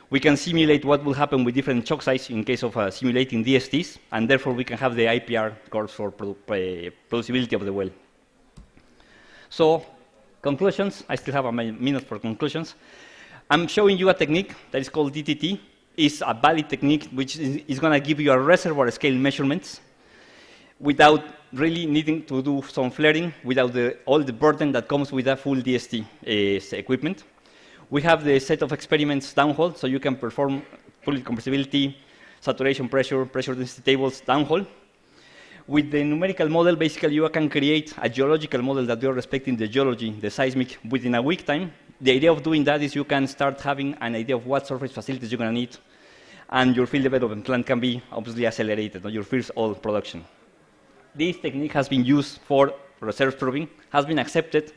We can simulate what will happen with different choke size in case of simulating DSTs, and therefore we can have the IPR curves for producibility of the well. So, conclusions. I still have a minute for conclusions. I'm showing you a technique that is called DTT. It's a valid technique which is going to give you a reservoir scale measurements without really needing to do some flaring, without all the burden that comes with a full DST equipment. We have the set of experiments downhole, so you can perform fluid compressibility, saturation pressure, pressure density tables downhole. With the numerical model, basically you can create a geological model that you're respecting the geology, the seismic, within a week time. The idea of doing that is you can start having an idea of what surface facilities you're going to need, and your field development plan can be obviously accelerated, your first oil production. This technique has been used for reserve proving, has been accepted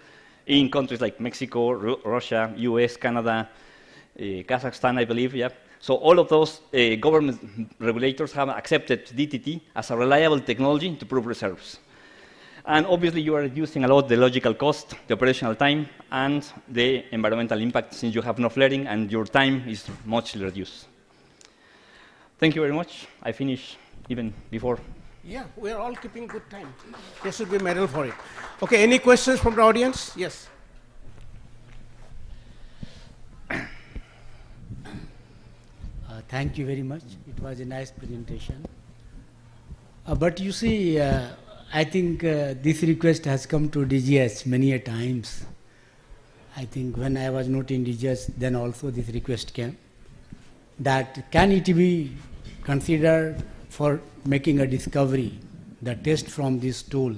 in countries like Mexico, Russia, US, Canada, Kazakhstan, I believe, yeah. So all of those government regulators have accepted DTT as a reliable technology to prove reserves. And obviously you are reducing a lot the logical cost, the operational time, and the environmental impact, since you have no flaring and your time is much reduced. Thank you very much. I finished even before. Yeah, we are all keeping good time. There should be a medal for it. Okay, any questions from the audience? Yes. Thank you very much. It was a nice presentation. But you see, I think this request has come to DGS many a times. I think when I was not in DGS, then also this request came. That can it be considered for making a discovery, the test from this tool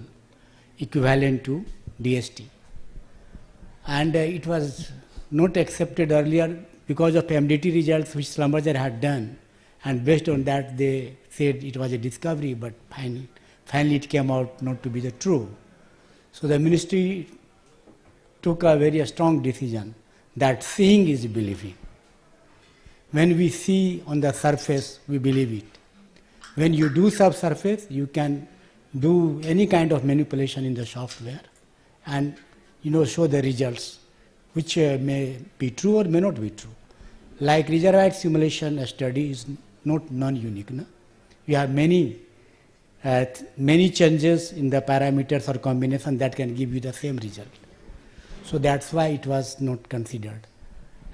equivalent to DST. And it was not accepted earlier because of MDT results which Schlumberger had done, and based on that they said it was a discovery, but finally it came out not to be the true. So the ministry took a very strong decision that seeing is believing. When we see on the surface, we believe it. When you do subsurface, you can do any kind of manipulation in the software and show the results, which may be true or may not be true. Like reservoir simulation study is not non-unique. No? You have many changes in the parameters or combination that can give you the same result. So that's why it was not considered.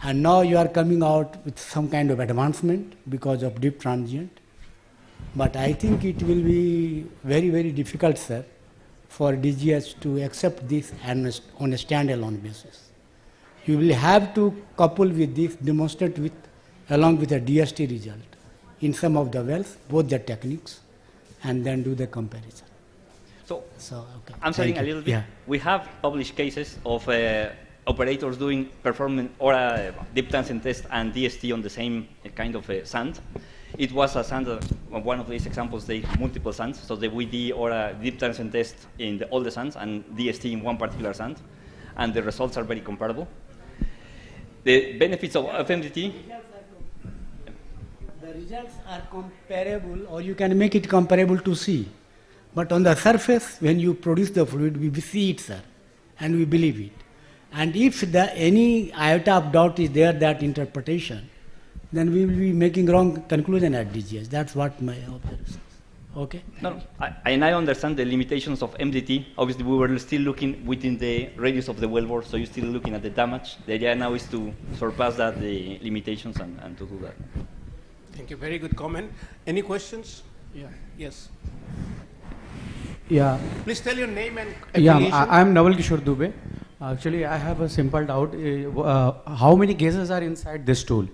And now you are coming out with some kind of advancement because of deep transient. But I think it will be very, very difficult, sir, for DGS to accept this on a standalone basis. You will have to couple with this, demonstrate with, along with a DST result in some of the wells, both the techniques, and then do the comparison. So okay. Answering a little bit, yeah. We have published cases of operators doing performance or a deep transient test and DST on the same kind of sand. It was a sand, one of these examples, they multiple sands, so the VD or a deep transient test in all the sands and DST in one particular sand, and the results are very comparable. The benefits of MDT. The results are comparable, or you can make it comparable to C. But on the surface, when you produce the fluid, we see it, sir, and we believe it. And if any iota of doubt is there, that interpretation, then we will be making wrong conclusion at DGS. That's what my observation is. Okay? No, I understand the limitations of MDT. Obviously, we were still looking within the radius of the wellbore, so you're still looking at the damage. The idea now is to surpass that, the limitations, and to do that. Thank you. Very good comment. Any questions? Yeah. Yes. Yeah. Please tell your name and Yeah, affiliation. I'm Naval Kishore Dubey. Actually, I have a simple doubt. How many gauges are inside this tool?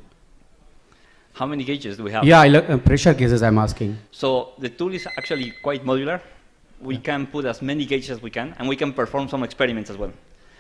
How many gauges do we have? Yeah, pressure gauges I'm asking. So the tool is actually quite modular. We can put as many gauges as we can, and we can perform some experiments as well.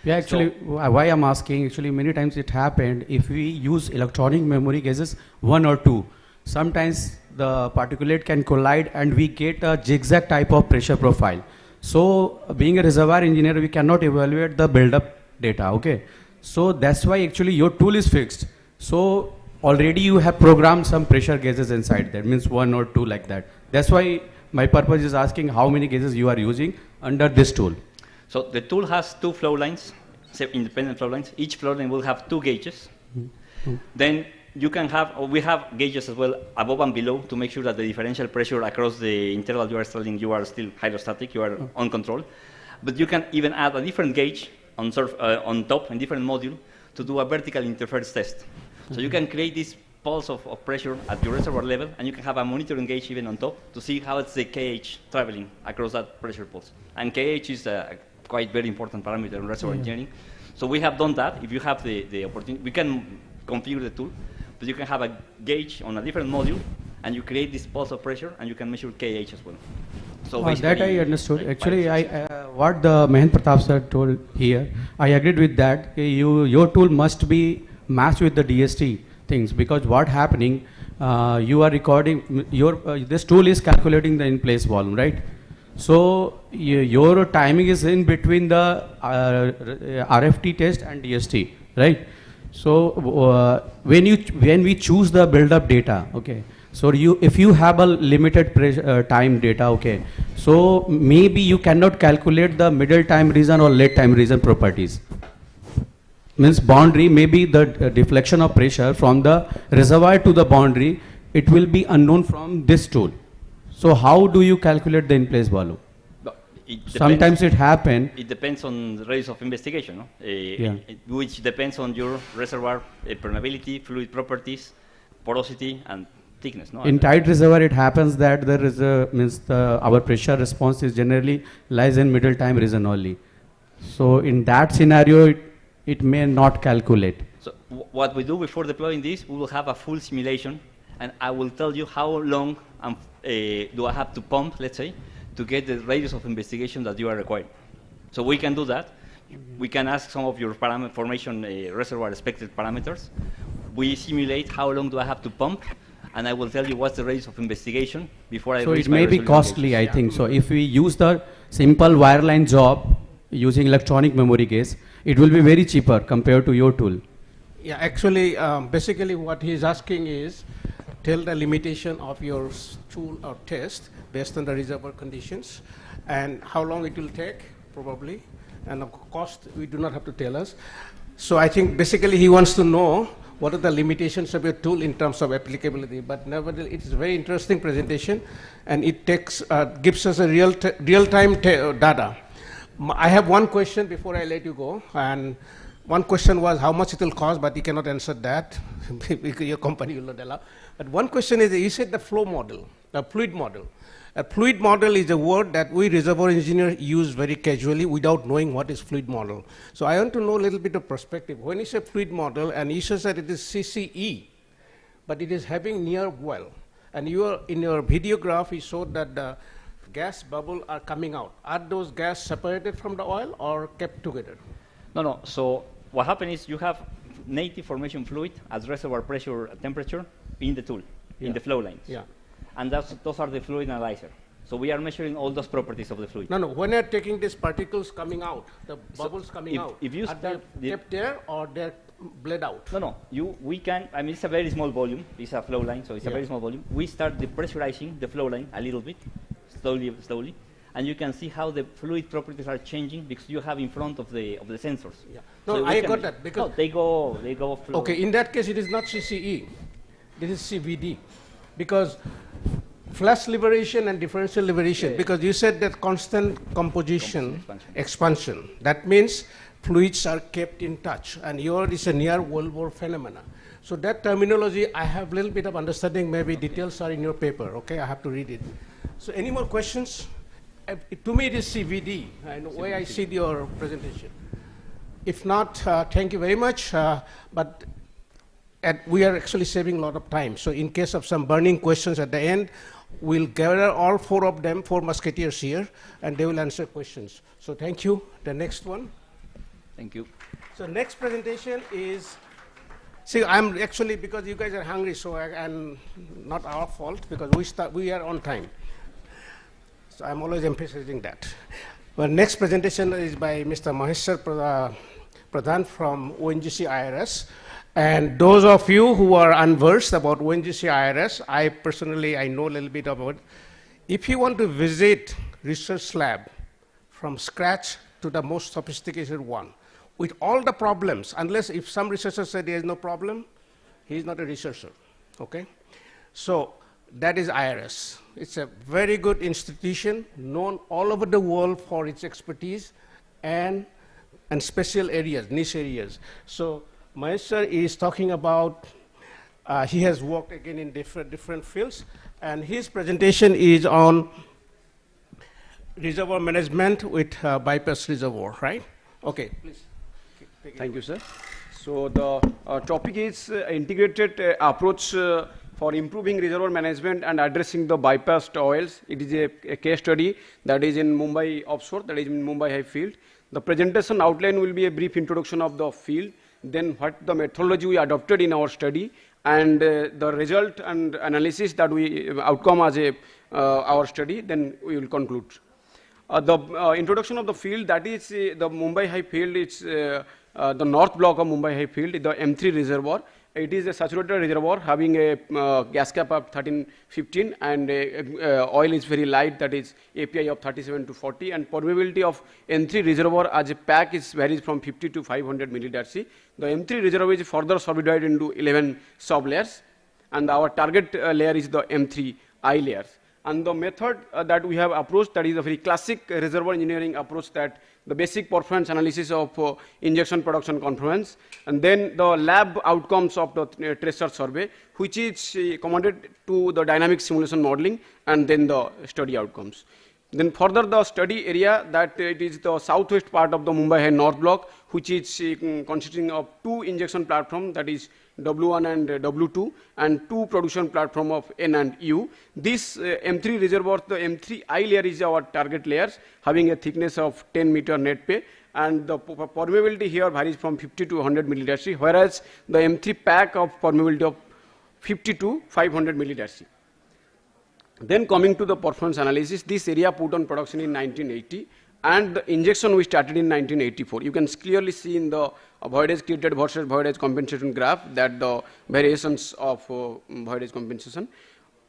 Yeah, actually, why I'm asking, actually many times it happened, if we use electronic memory gauges, 1 or 2, sometimes the particulate can collide and we get a zigzag type of pressure profile. So being a reservoir engineer, we cannot evaluate the build-up data, okay? So that's why actually your tool is fixed. So already you have programmed some pressure gauges inside there, means 1 or 2 like that. That's why my purpose is asking how many gauges you are using under this tool. So the tool has 2 flow lines, independent flow lines. Each flow line will have 2 gauges. Then you can have, we have gauges as well above and below to make sure that the differential pressure across the interval you are studying, you are still hydrostatic, you are on control. But you can even add a different gauge on top, in different module, to do a vertical interference test. So you can create this pulse of pressure at your reservoir level, and you can have a monitoring gauge even on top to see how it's the KH traveling across that pressure pulse. And KH is a quite very important parameter in reservoir engineering. So we have done that. If you have the opportunity, we can configure the tool, but you can have a gauge on a different module, and you create this pulse of pressure, and you can measure KH as well. So that I understood. Actually, what the Mahendra Pratap sir told here, I agreed with that. Your tool must be matched with the DST things, because what happening, you are recording, this tool is calculating the in-place volume, right? So your timing is in between the RFT test and DST, right? So when we choose the build-up data, okay, so if you have a limited time data, okay, so maybe you cannot calculate the middle time region or late time region properties. Means boundary, maybe the deflection of pressure from the reservoir to the boundary, it will be unknown from this tool. So how do you calculate the in-place volume? Sometimes it happens. It depends on the radius of investigation, no? Which depends on your reservoir permeability, fluid properties, porosity, and thickness. No? In tight reservoir, it happens that there is our pressure response is generally lies in middle time region only. So in that scenario, it may not calculate. So what we do before deploying this, we will have a full simulation, and I will tell you how long do I have to pump, let's say, to get the radius of investigation that you are requiring. So we can do that. We can ask some of your formation reservoir expected parameters. We simulate how long do I have to pump, and I will tell you what's the radius of investigation before I reach my So it may be costly, I think. So if we use the simple wireline job using electronic memory gauge, it will be very cheaper compared to your tool. Yeah, actually, basically what he is asking is, tell the limitation of your tool or test based on the reservoir conditions, and how long it will take, probably, and the cost we do not have to tell us. So I think basically he wants to know what are the limitations of your tool in terms of applicability. But nevertheless, it's a very interesting presentation, and it gives us a real-time data. I have one question before I let you go, and one question was how much it will cost, but you cannot answer that because your company will not allow. But one question is, you said the flow model, the fluid model. A fluid model is a word that we reservoir engineers use very casually without knowing what is fluid model. So I want to know a little bit of perspective. When you say fluid model, and you said that it is CCE, but it is having near well, and in your video graph, you showed that the gas bubble are coming out. Are those gas separated from the oil or kept together? No. So what happens is you have native formation fluid at reservoir pressure and temperature in the tool, in the flow lines. Yeah. And those are the fluid analyzer. So we are measuring all those properties of the fluid. No. When you're taking these particles coming out, the bubbles coming out, if you are they kept there or they're bled out? No. We can, I mean, it's a very small volume. It's a flow line, so it's a very small volume. We start depressurizing the flow line a little bit, slowly, and you can see how the fluid properties are changing because you have in front of the sensors. Yeah. No, so I got that because they go flow. Okay, in that case, it is not CCE. This is CVD, because flash liberation and differential liberation. Because you said that constant composition expansion. That means fluids are kept in touch, and yours is a near wellbore phenomena. So that terminology, I have a little bit of understanding. Maybe details are in your paper. Okay, I have to read it. So any more questions? to me it is CVD, and the way I see your presentation. If not, thank you very much, but we are actually saving a lot of time. So in case of some burning questions at the end, we'll gather all four of them, four musketeers here, and they will answer questions. So thank you. The next one. Thank you. So next presentation is, see, I'm actually, because you guys are hungry, so and not our fault, because we are on time. So I'm always emphasizing that. Well, next presentation is by Mr. Maheshwar Pradhan from ONGC IRS. And those of you who are unversed about ONGC IRS, I personally know a little bit about it. If you want to visit research lab from scratch to the most sophisticated one, with all the problems, unless if some researcher said there is no problem, he's not a researcher, okay? So that is IRS. It's a very good institution, known all over the world for its expertise and special areas, niche areas. So Maheshwar is talking about, he has worked again in different fields, and his presentation is on reservoir management with bypass reservoir, right? Okay, please. Thank you, sir. So the topic is integrated approach for improving reservoir management and addressing the bypassed oils. It is a case study that is in Mumbai offshore, that is in Mumbai High Field. The presentation outline will be a brief introduction of the field, then what the methodology we adopted in our study, and the result and analysis that we outcome as our study, then we will conclude. The introduction of the field, that is the Mumbai High Field. It's the north block of Mumbai High Field, the M3 reservoir. It is a saturated reservoir having a gas cap of 13-15, and oil is very light, that is API of 37 to 40, and permeability of M3 reservoir as a pack varies from 50 to 500 millidarcy. The M3 reservoir is further subdivided into 11 sub-layers, and our target layer is the M3I layers. And the method that we have approached, that is a very classic reservoir engineering approach, that the basic performance analysis of injection production conformance, and then the lab outcomes of the tracer survey, which is commanded to the dynamic simulation modeling, and then the study outcomes. Then further the study area, that it is the southwest part of the Mumbai High North Block, which is consisting of 2 injection platforms, that is W1 and W2, and 2 production platform of N and U. This M3 reservoir, the M3I layer is our target layers, having a thickness of 10 meter net pay, and the permeability here varies from 50 to 100 millidarcy, whereas the M3 pack of permeability of 50 to 500 millidarcy. Then coming to the performance analysis, this area put on production in 1980, and the injection we started in 1984. You can clearly see in the voidage created versus voidage compensation graph that the variations of voidage compensation.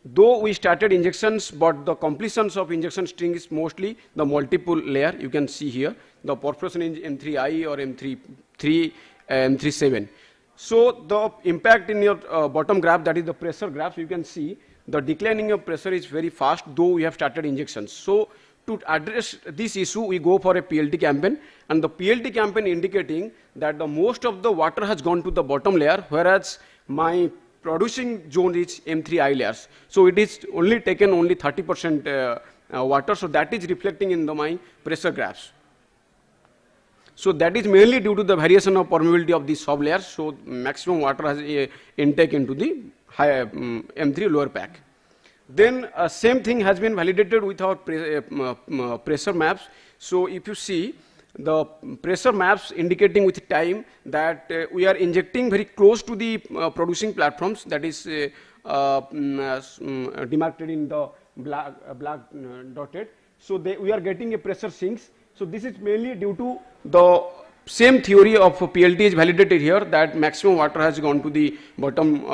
Though we started injections, but the completions of injection string is mostly the multiple layer. You can see here the perforation in M3I or M3, M37. So the impact in your bottom graph, that is the pressure graph, you can see the declining of pressure is very fast, though we have started injections. So to address this issue, we go for a PLT campaign, and the PLT campaign indicating that the most of the water has gone to the bottom layer, whereas my producing zone is M3I layers. So it is only taken only 30% water, so that is reflecting in my pressure graphs. So that is mainly due to the variation of permeability of these sub-layers, so maximum water has intake into the high, M3 lower pack. Then same thing has been validated with our pressure maps. So if you see the pressure maps indicating with time that we are injecting very close to the producing platforms, that is demarcated in the black dotted. So we are getting a pressure sinks. So this is mainly due to the same theory of PLT is validated here, that maximum water has gone to the bottom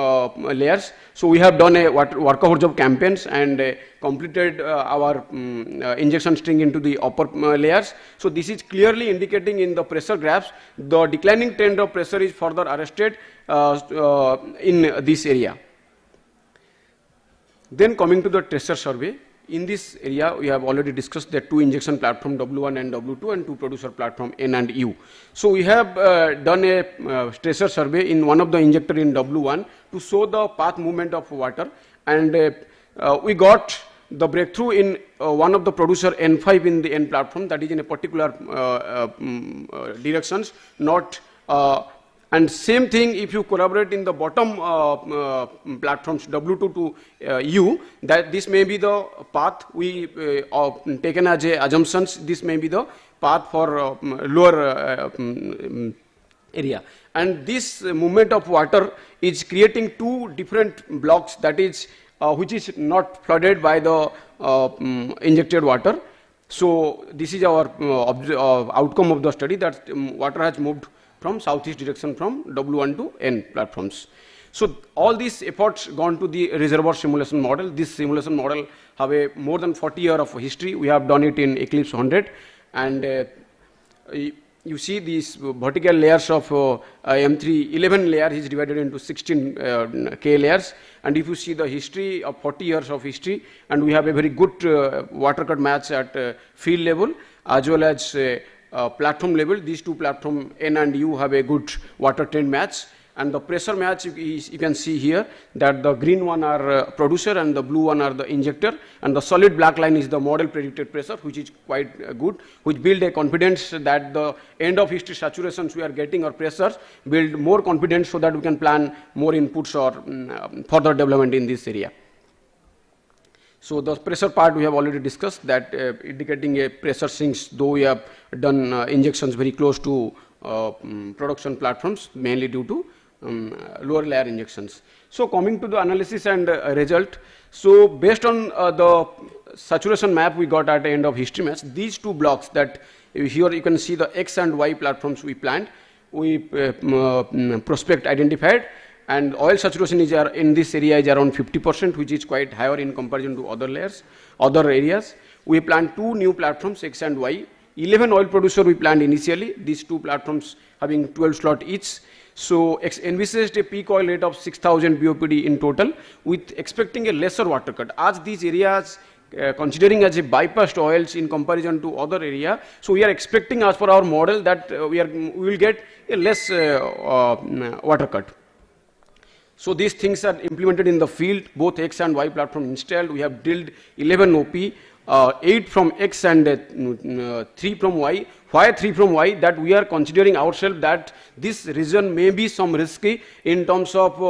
layers. So we have done a workover job campaigns and completed our injection string into the upper layers. So this is clearly indicating in the pressure graphs the declining trend of pressure is further arrested in this area. Then coming to the tracer survey. In this area, we have already discussed the 2 injection platform W1 and W2 and 2 producer platform N and U. So we have done a tracer survey in one of the injector in W1 to show the path movement of water, and we got the breakthrough in one of the producer N5 in the N platform, that is in a particular directions, not and same thing if you collaborate in the bottom platforms W2 to U, that this may be the path we taken as a assumptions, this may be the path for lower area. And this movement of water is creating two different blocks, that is which is not flooded by the injected water. So this is our outcome of the study, that water has moved from southeast direction from W1 to N platforms. So all these efforts gone to the reservoir simulation model. This simulation model have a more than 40 years of history. We have done it in Eclipse 100, and you see these vertical layers of M3, 11 layer is divided into 16 K layers. And if you see the history of 40 years of history, and we have a very good water cut match at field level as well as platform level. These two platform N and U have a good water trend match, and the pressure match you can see here that the green one are producer and the blue one are the injector, and the solid black line is the model predicted pressure, which is quite good, which build a confidence that the end of history saturations we are getting or pressures build more confidence so that we can plan more inputs or further development in this area. So the pressure part we have already discussed, that indicating a pressure sinks, though we have done injections very close to production platforms, mainly due to lower layer injections. So coming to the analysis and result, so based on the saturation map we got at the end of history match, these two blocks that here you can see the X and Y platforms we planned, we prospect identified, and oil saturation is in this area is around 50%, which is quite higher in comparison to other layers, other areas. We planned two new platforms, X and Y. 11 oil producer we planned initially, these two platforms having 12 slot each. So envisaged a peak oil rate of 6,000 BOPD in total, with expecting a lesser water cut. As these areas considering as a bypassed oils in comparison to other area, so we are expecting as per our model that we will get a less water cut. So these things are implemented in the field, both X and Y platform installed. We have drilled 11 OP, 8 from X and 3 from Y. Why 3 from Y? That we are considering ourselves that this region may be some risky in terms of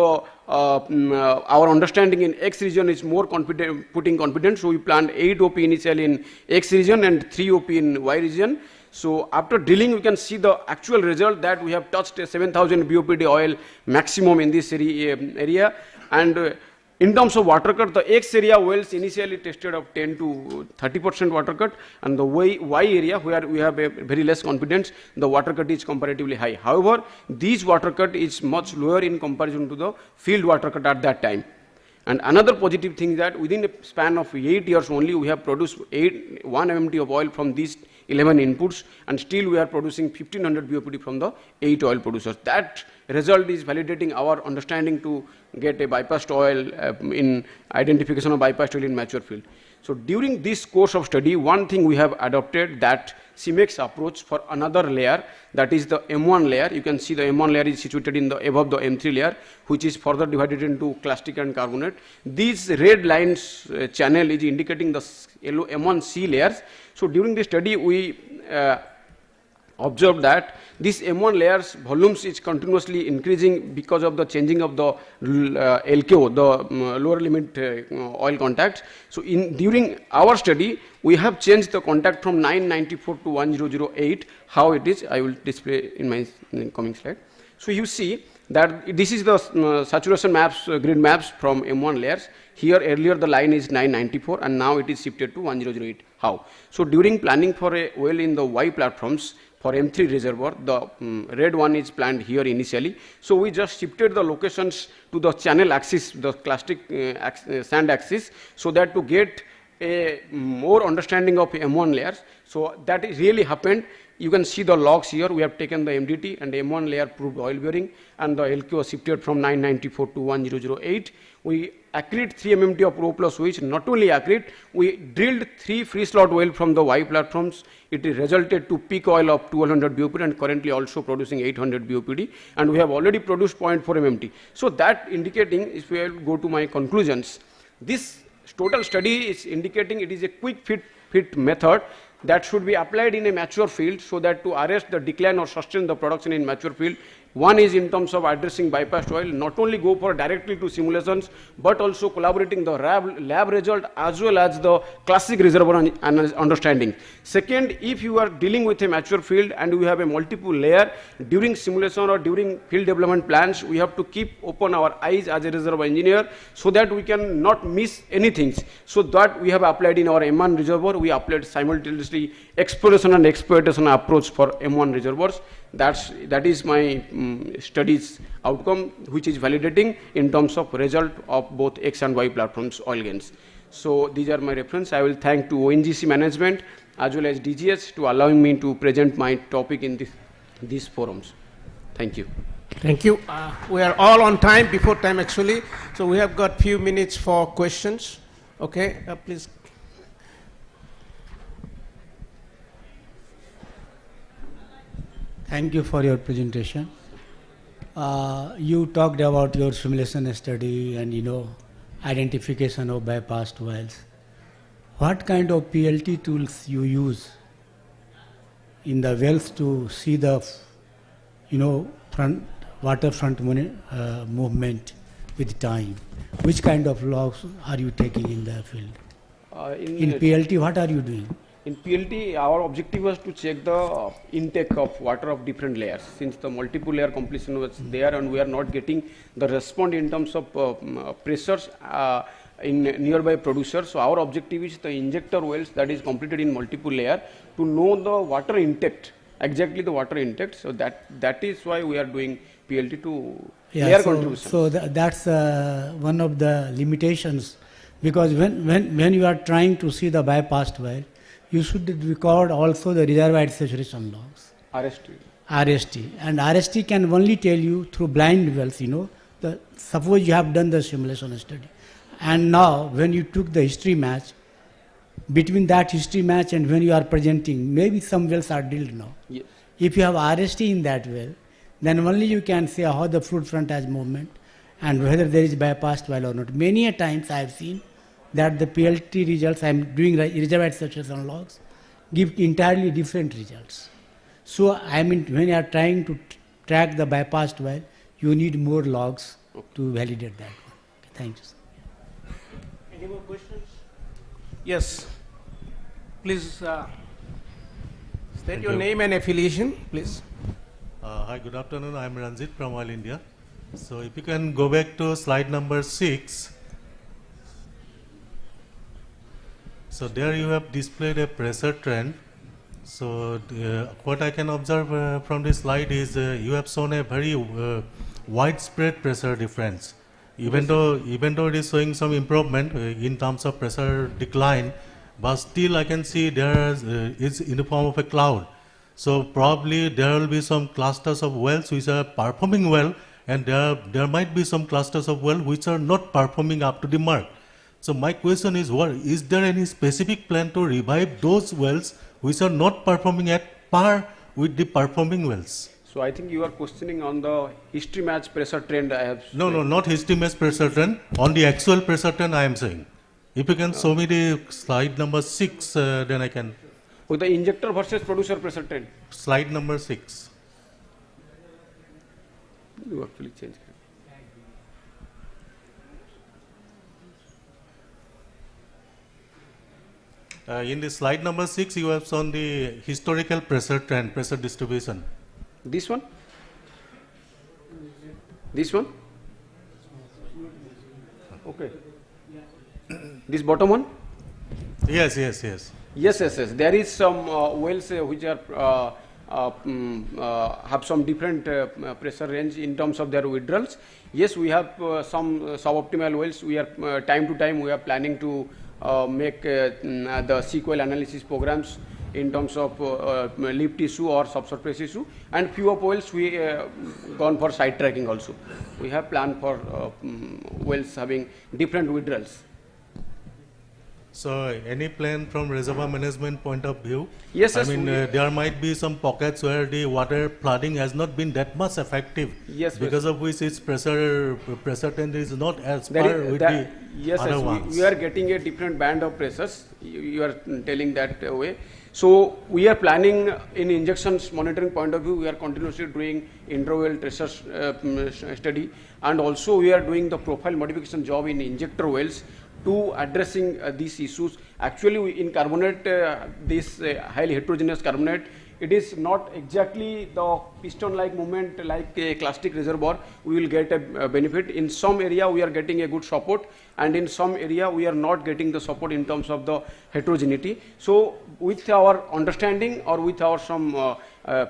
our understanding in X region is more confident, putting confidence. So we planned 8 OP initially in X region and 3 OP in Y region. So after drilling, we can see the actual result that we have touched 7,000 BOPD oil maximum in this area. And in terms of water cut, the X area wells initially tested of 10 to 30% water cut, and the Y area where we have a very less confidence, the water cut is comparatively high. However, this water cut is much lower in comparison to the field water cut at that time. And another positive thing is that within a span of 8 years only, we have produced 1 MMT of oil from these 11 inputs, and still we are producing 1500 BOPD from the 8 oil producers. That result is validating our understanding to get a bypassed oil in identification of bypassed oil in mature field. So during this course of study, one thing we have adopted that CIMEX approach for another layer, that is the M1 layer. You can see the M1 layer is situated in the above the M3 layer, which is further divided into clastic and carbonate. These red lines channel is indicating the yellow M1C layers. So during the study, we observed that this M1 layers volumes is continuously increasing because of the changing of the LKO, the lower limit oil contact. So during our study, we have changed the contact from 994 to 1008. How it is, I will display in my coming slide. So you see that this is the saturation maps, grid maps from M1 layers. Here earlier the line is 994 and now it is shifted to 1008. How? So during planning for a well in the Y platforms, for M3 reservoir, the red one is planned here initially. So we just shifted the locations to the channel axis, the clastic sand axis, so that to get a more understanding of M1 layers. So that is really happened. You can see the logs here. We have taken the MDT and M1 layer proved oil bearing, and the LQ shifted from 994 to 1008. We accurate 3 MMT of Pro plus which not only accurate, we drilled 3 free slot well from the Y platforms. It resulted to peak oil of 1200 BOPD and currently also producing 800 BOPD, and we have already produced 0.4 MMT. So that indicating, if we go to my conclusions, this total study is indicating it is a quick fit method that should be applied in a mature field so that to arrest the decline or sustain the production in mature field. One is in terms of addressing bypassed oil, not only go for directly to simulations, but also collaborating the lab result as well as the classic reservoir understanding. Second, if you are dealing with a mature field and we have a multiple layer, during simulation or during field development plans, we have to keep open our eyes as a reservoir engineer so that we can not miss anything. So that we have applied in our M1 reservoir, we applied simultaneously exploration and exploitation approach for M1 reservoirs. That is my studies outcome, which is validating in terms of result of both X and Y platforms oil gains. So these are my reference. I will thank to ONGC management as well as DGS to allowing me to present my topic in these forums. Thank you. Thank you. We are all on time, before time actually. So we have got few minutes for questions. Okay, please. Thank you for your presentation. You talked about your simulation study and identification of bypassed wells. What kind of PLT tools you use in the wells to see the waterfront movement with time? Which kind of logs are you taking in the field? In PLT, what are you doing? In PLT, our objective was to check the intake of water of different layers. Since the multiple layer completion was there and we are not getting the response in terms of pressures in nearby producers. So our objective is the injector wells that is completed in multiple layer to know the water intake, exactly the water intake. So that is why we are doing PLT to layer contribution. So that's one of the limitations, because when you are trying to see the bypassed well, you should record also the reservoir saturation logs. RST. And RST can only tell you through blind wells, suppose you have done the simulation study. And now when you took the history match, between that history match and when you are presenting, maybe some wells are drilled now. Yes. If you have RST in that well, then only you can say how the fluid front has movement and whether there is bypassed well or not. Many a times I have seen that the PLT results, I am doing reservoir saturation logs, give entirely different results. So when you are trying to track the bypassed well, you need more logs to validate that one. Okay, thank you, sir. Any more questions? Yes. Please state your name and affiliation, please. Hi, good afternoon. I am Ranjit from Oil India. So if you can go back to slide number 6. So there you have displayed a pressure trend. So what I can observe from this slide is you have shown a very widespread pressure difference. Even though it is showing some improvement in terms of pressure decline, but still I can see there is in the form of a cloud. So probably there will be some clusters of wells which are performing well, and there might be some clusters of wells which are not performing up to the mark. So my question is, is there any specific plan to revive those wells which are not performing at par with the performing wells? So I think you are questioning on the history match pressure trend I have. No, not history match pressure trend. On the actual pressure trend I am saying. If you can show me the slide number 6, then I can. With the injector versus producer pressure trend. Slide number 6. You actually changed. In the slide number 6, you have shown the historical pressure trend, pressure distribution. This one? This one? Okay. This bottom one? Yes. Yes. There is some wells which are have some different pressure range in terms of their withdrawals. Yes, we have some suboptimal wells. We are time to time we are planning to make the sequel analysis programs in terms of lift issue or subsurface issue, and few of wells we gone for side tracking also. We have planned for wells having different withdrawals. So, any plan from reservoir management point of view? Yes, I yes, mean, there might be some pockets where the water flooding has not been that much effective. Yes, because of which its pressure trend is not as There far is- with that- the yes, other yes, ones. we are getting a different band of pressures. You are telling that way. So we are planning in injections monitoring point of view. We are continuously doing interwell pressure study, and also we are doing the profile modification job in injector wells to addressing these issues. Actually, in carbonate, this highly heterogeneous carbonate, it is not exactly the piston-like movement like a classic reservoir. We will get a benefit. In some area, we are getting a good support, and in some area, we are not getting the support in terms of the heterogeneity. So, with our understanding or with our some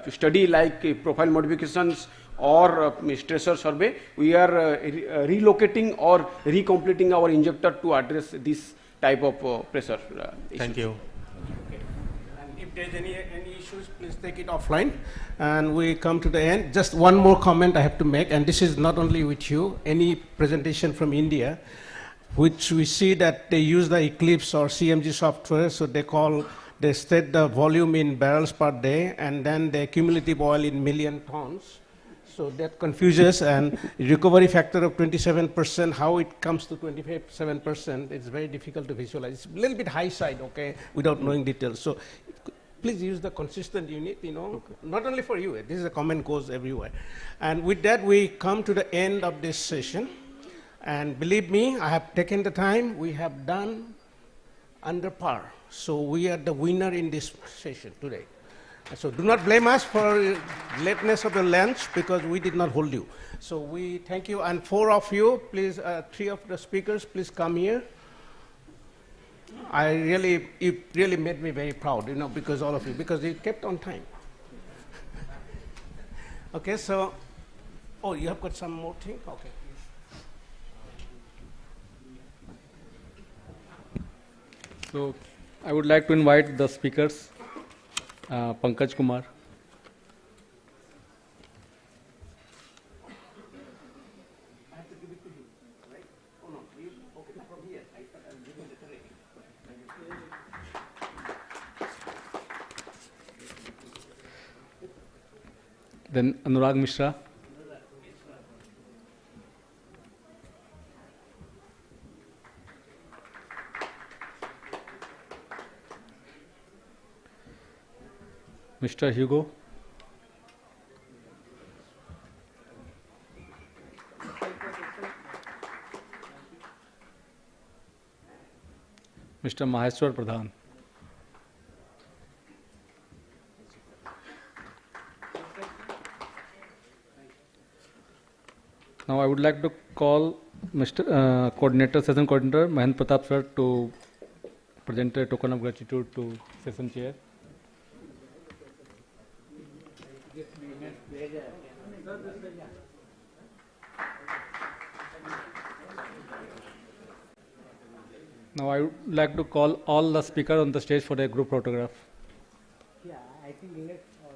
study like profile modifications or stressor survey, we are relocating or recompleting our injector to address this type of pressure issues. Thank you. If there's any issues, please take it offline. And we come to the end. Just one more comment I have to make, and this is not only with you, any presentation from India, which we see that they use the Eclipse or CMG software, so they state the volume in barrels per day, and then the cumulative oil in million tons. So that confuses, and recovery factor of 27%, how it comes to 27%, it's very difficult to visualize. It's a little bit high side, okay, without knowing details. So please use the consistent unit, not only for you, this is a comment goes everywhere. And with that, we come to the end of this session. And believe me, I have taken the time, we have done under par. So we are the winner in this session today. So do not blame us for lateness of the lunch because we did not hold you. So we thank you, and 4 of you, please, 3 of the speakers, please come here. It really made me very proud, because all of you, because you kept on time. Okay, so, oh, you have got some more thing? Okay. So I would like to invite the speakers, Pankaj Kumar. Then Anurag Mishra. Mr. Hugo. Mr. Maheshwar Pradhan. Now I would like to call Mr. Session Coordinator Mahendra Pratap sir to present a token of gratitude to Session Chair. Now I would like to call all the speakers on the stage for a group photograph. Yeah, I think let's all.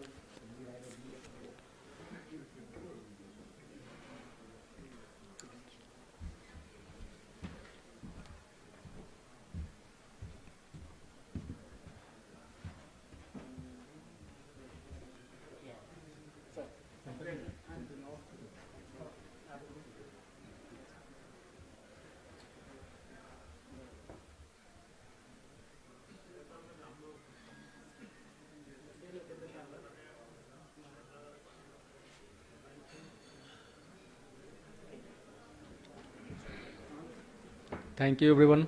Thank you, everyone.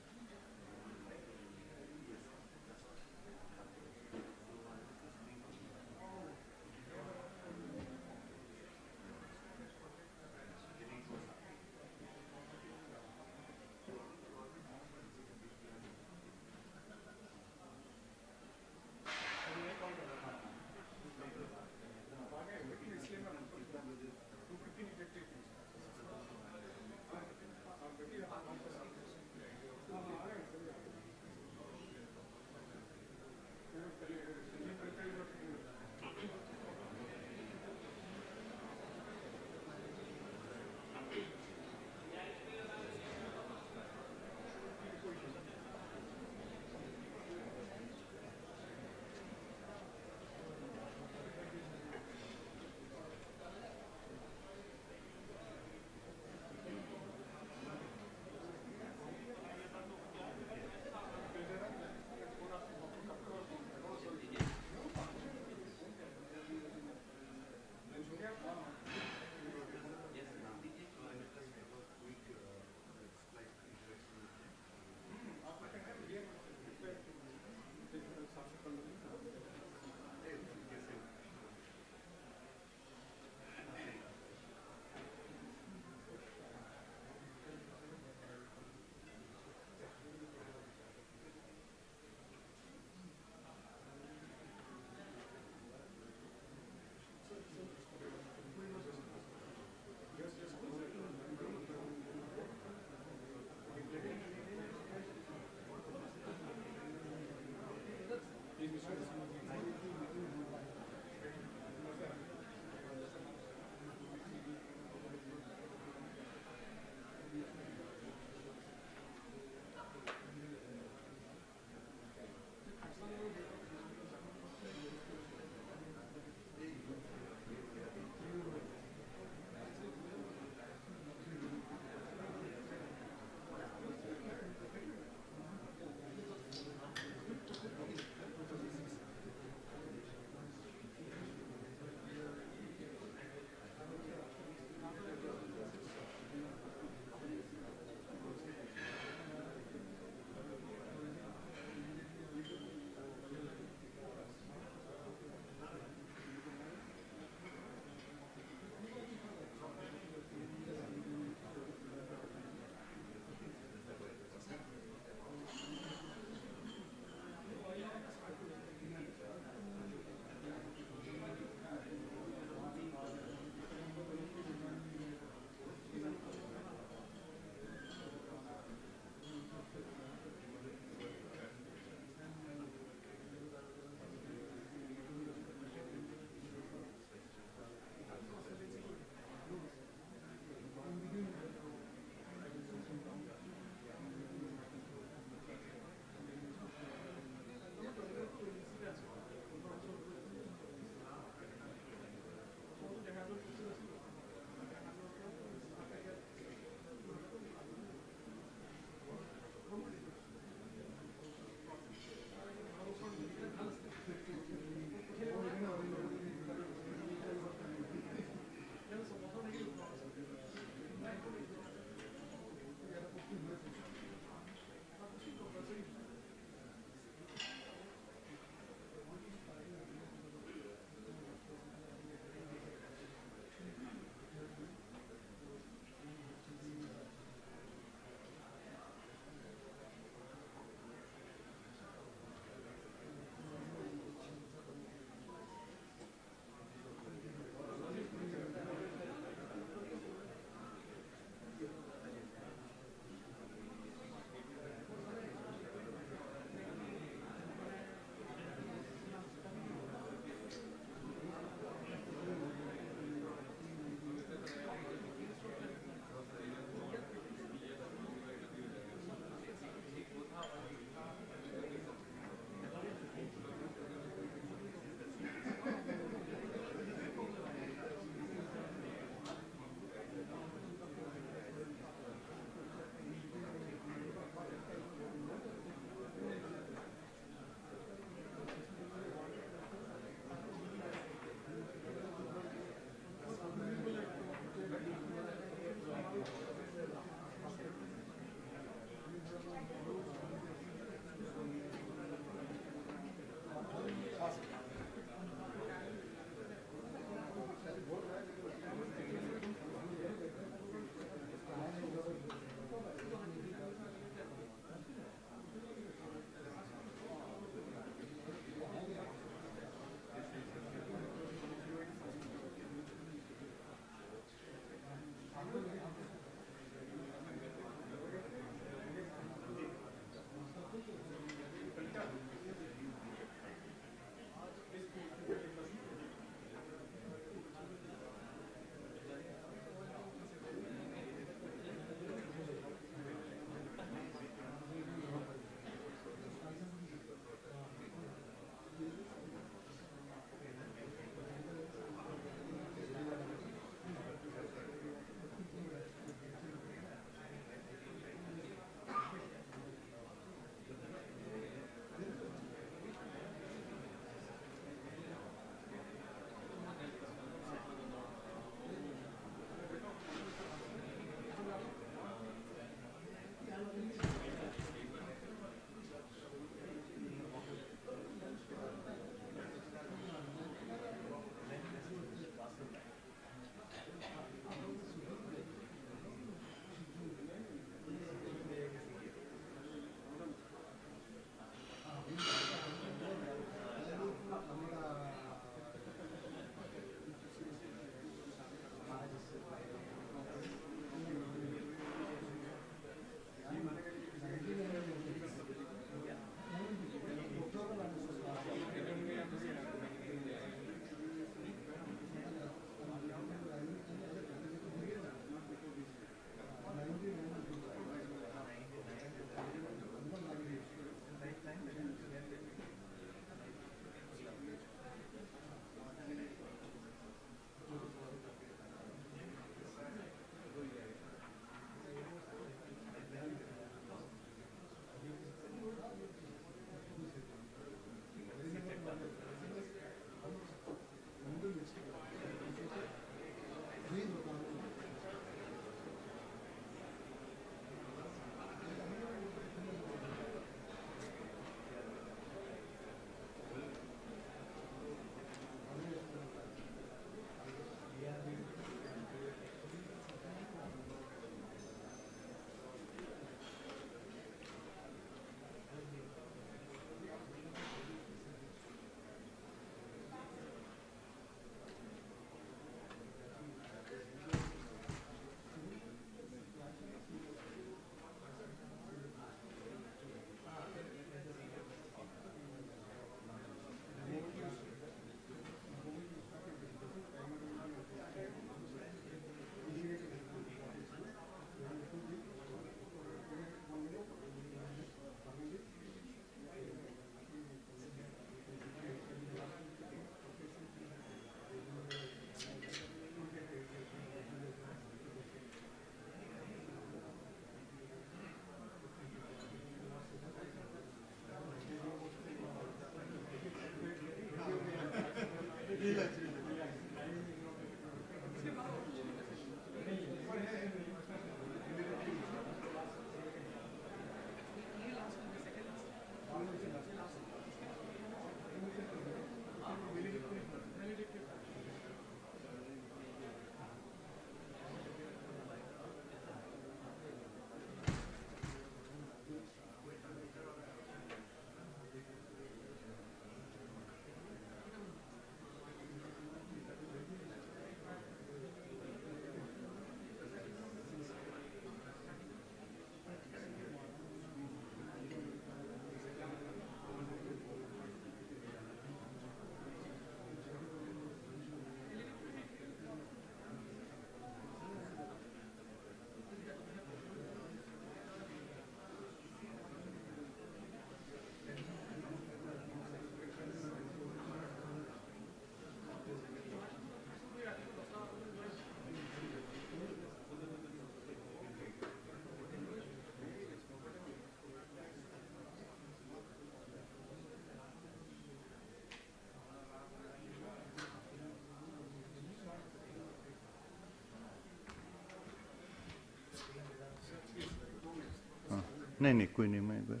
नहीं नहीं कोई नहीं, मैं एक बार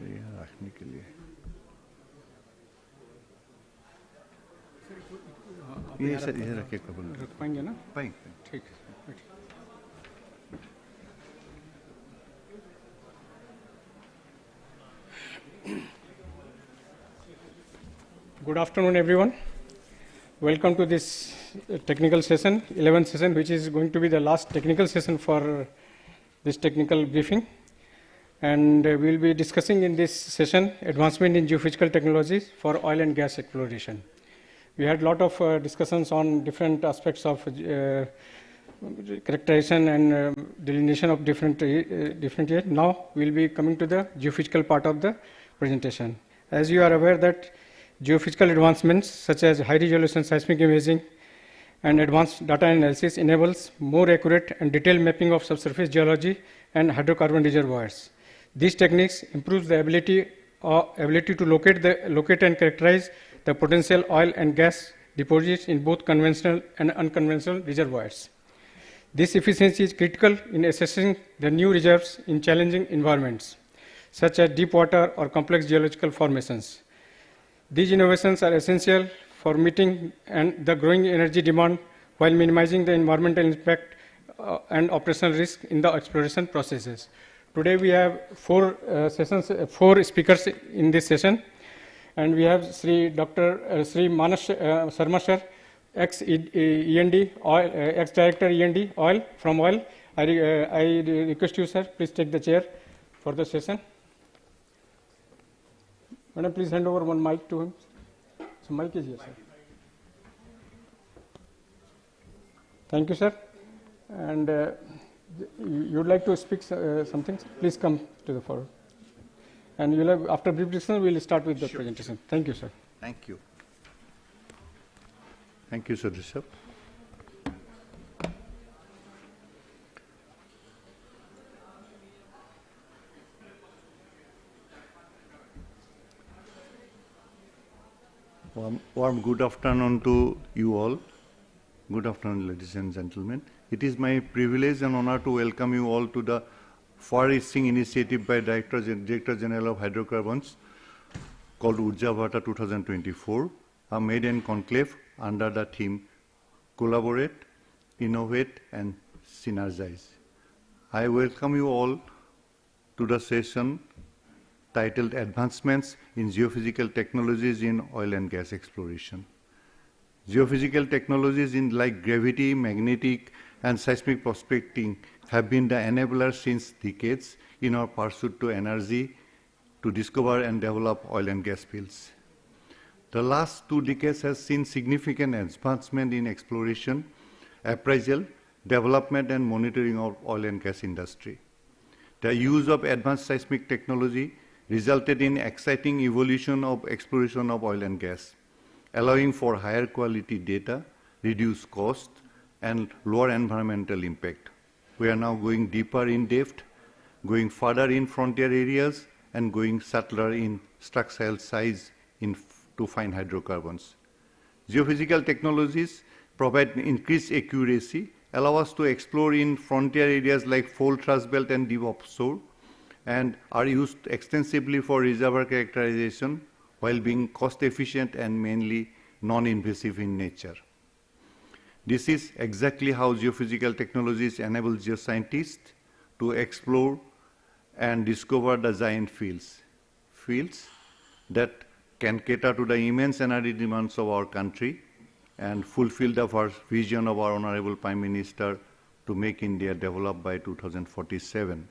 यहाँ रखने के लिए ये सर ये रखे कबूल रख पाएंगे ना? पाएंगे, ठीक है। Good afternoon, everyone. Welcome to this technical session, 11th session, which is going to be the last technical session for this technical briefing. And we will be discussing in this session advancement in geophysical technologies for oil and gas exploration. We had a lot of discussions on different aspects of characterization and delineation of different years. Now we will be coming to the geophysical part of the presentation. As you are aware that geophysical advancements such as high resolution seismic imaging and advanced data analysis enables more accurate and detailed mapping of subsurface geology and hydrocarbon reservoirs. These techniques improve the ability to locate and characterize the potential oil and gas deposits in both conventional and unconventional reservoirs. This efficiency is critical in assessing the new reserves in challenging environments, such as deep water or complex geological formations. These innovations are essential for meeting the growing energy demand while minimizing the environmental impact and operational risk in the exploration processes. Today we have four speakers in this session, and we have Sri Manas Sharma sir, ex-END, ex-director END oil from oil. I request you, sir, please take the chair for the session. Madam, please hand over one mic to him. So mic is here, sir. Thank you, sir. And you would like to speak something? Please come to the floor. And you'll have, after brief discussion, we will start with the presentation. Thank you, sir. Thank you. Thank you, Sir Rishabh. Warm good afternoon to you all. Good afternoon, ladies and gentlemen. It is my privilege and honor to welcome you all to the far-reaching initiative by Director General of Hydrocarbons called Urja Bharta 2024, a maiden conclave under the theme Collaborate, Innovate, and Synergize. I welcome you all to the session titled Advancements in Geophysical Technologies in Oil and Gas Exploration. Geophysical technologies like gravity, magnetic, and seismic prospecting have been the enablers since decades in our pursuit to energy to discover and develop oil and gas fields. The last 2 decades has seen significant advancement in exploration, appraisal, development, and monitoring of oil and gas industry. The use of advanced seismic technology resulted in exciting evolution of exploration of oil and gas, allowing for higher quality data, reduced cost, and lower environmental impact. We are now going deeper in depth, going further in frontier areas, and going subtler in structural size to find hydrocarbons. Geophysical technologies provide increased accuracy, allow us to explore in frontier areas like fold thrust belt and deep offshore, and are used extensively for reservoir characterization while being cost efficient and mainly non-invasive in nature. This is exactly how geophysical technologies enable geoscientists to explore and discover the giant fields that can cater to the immense energy demands of our country and fulfill the vision of our Honorable Prime Minister to make India develop by 2047.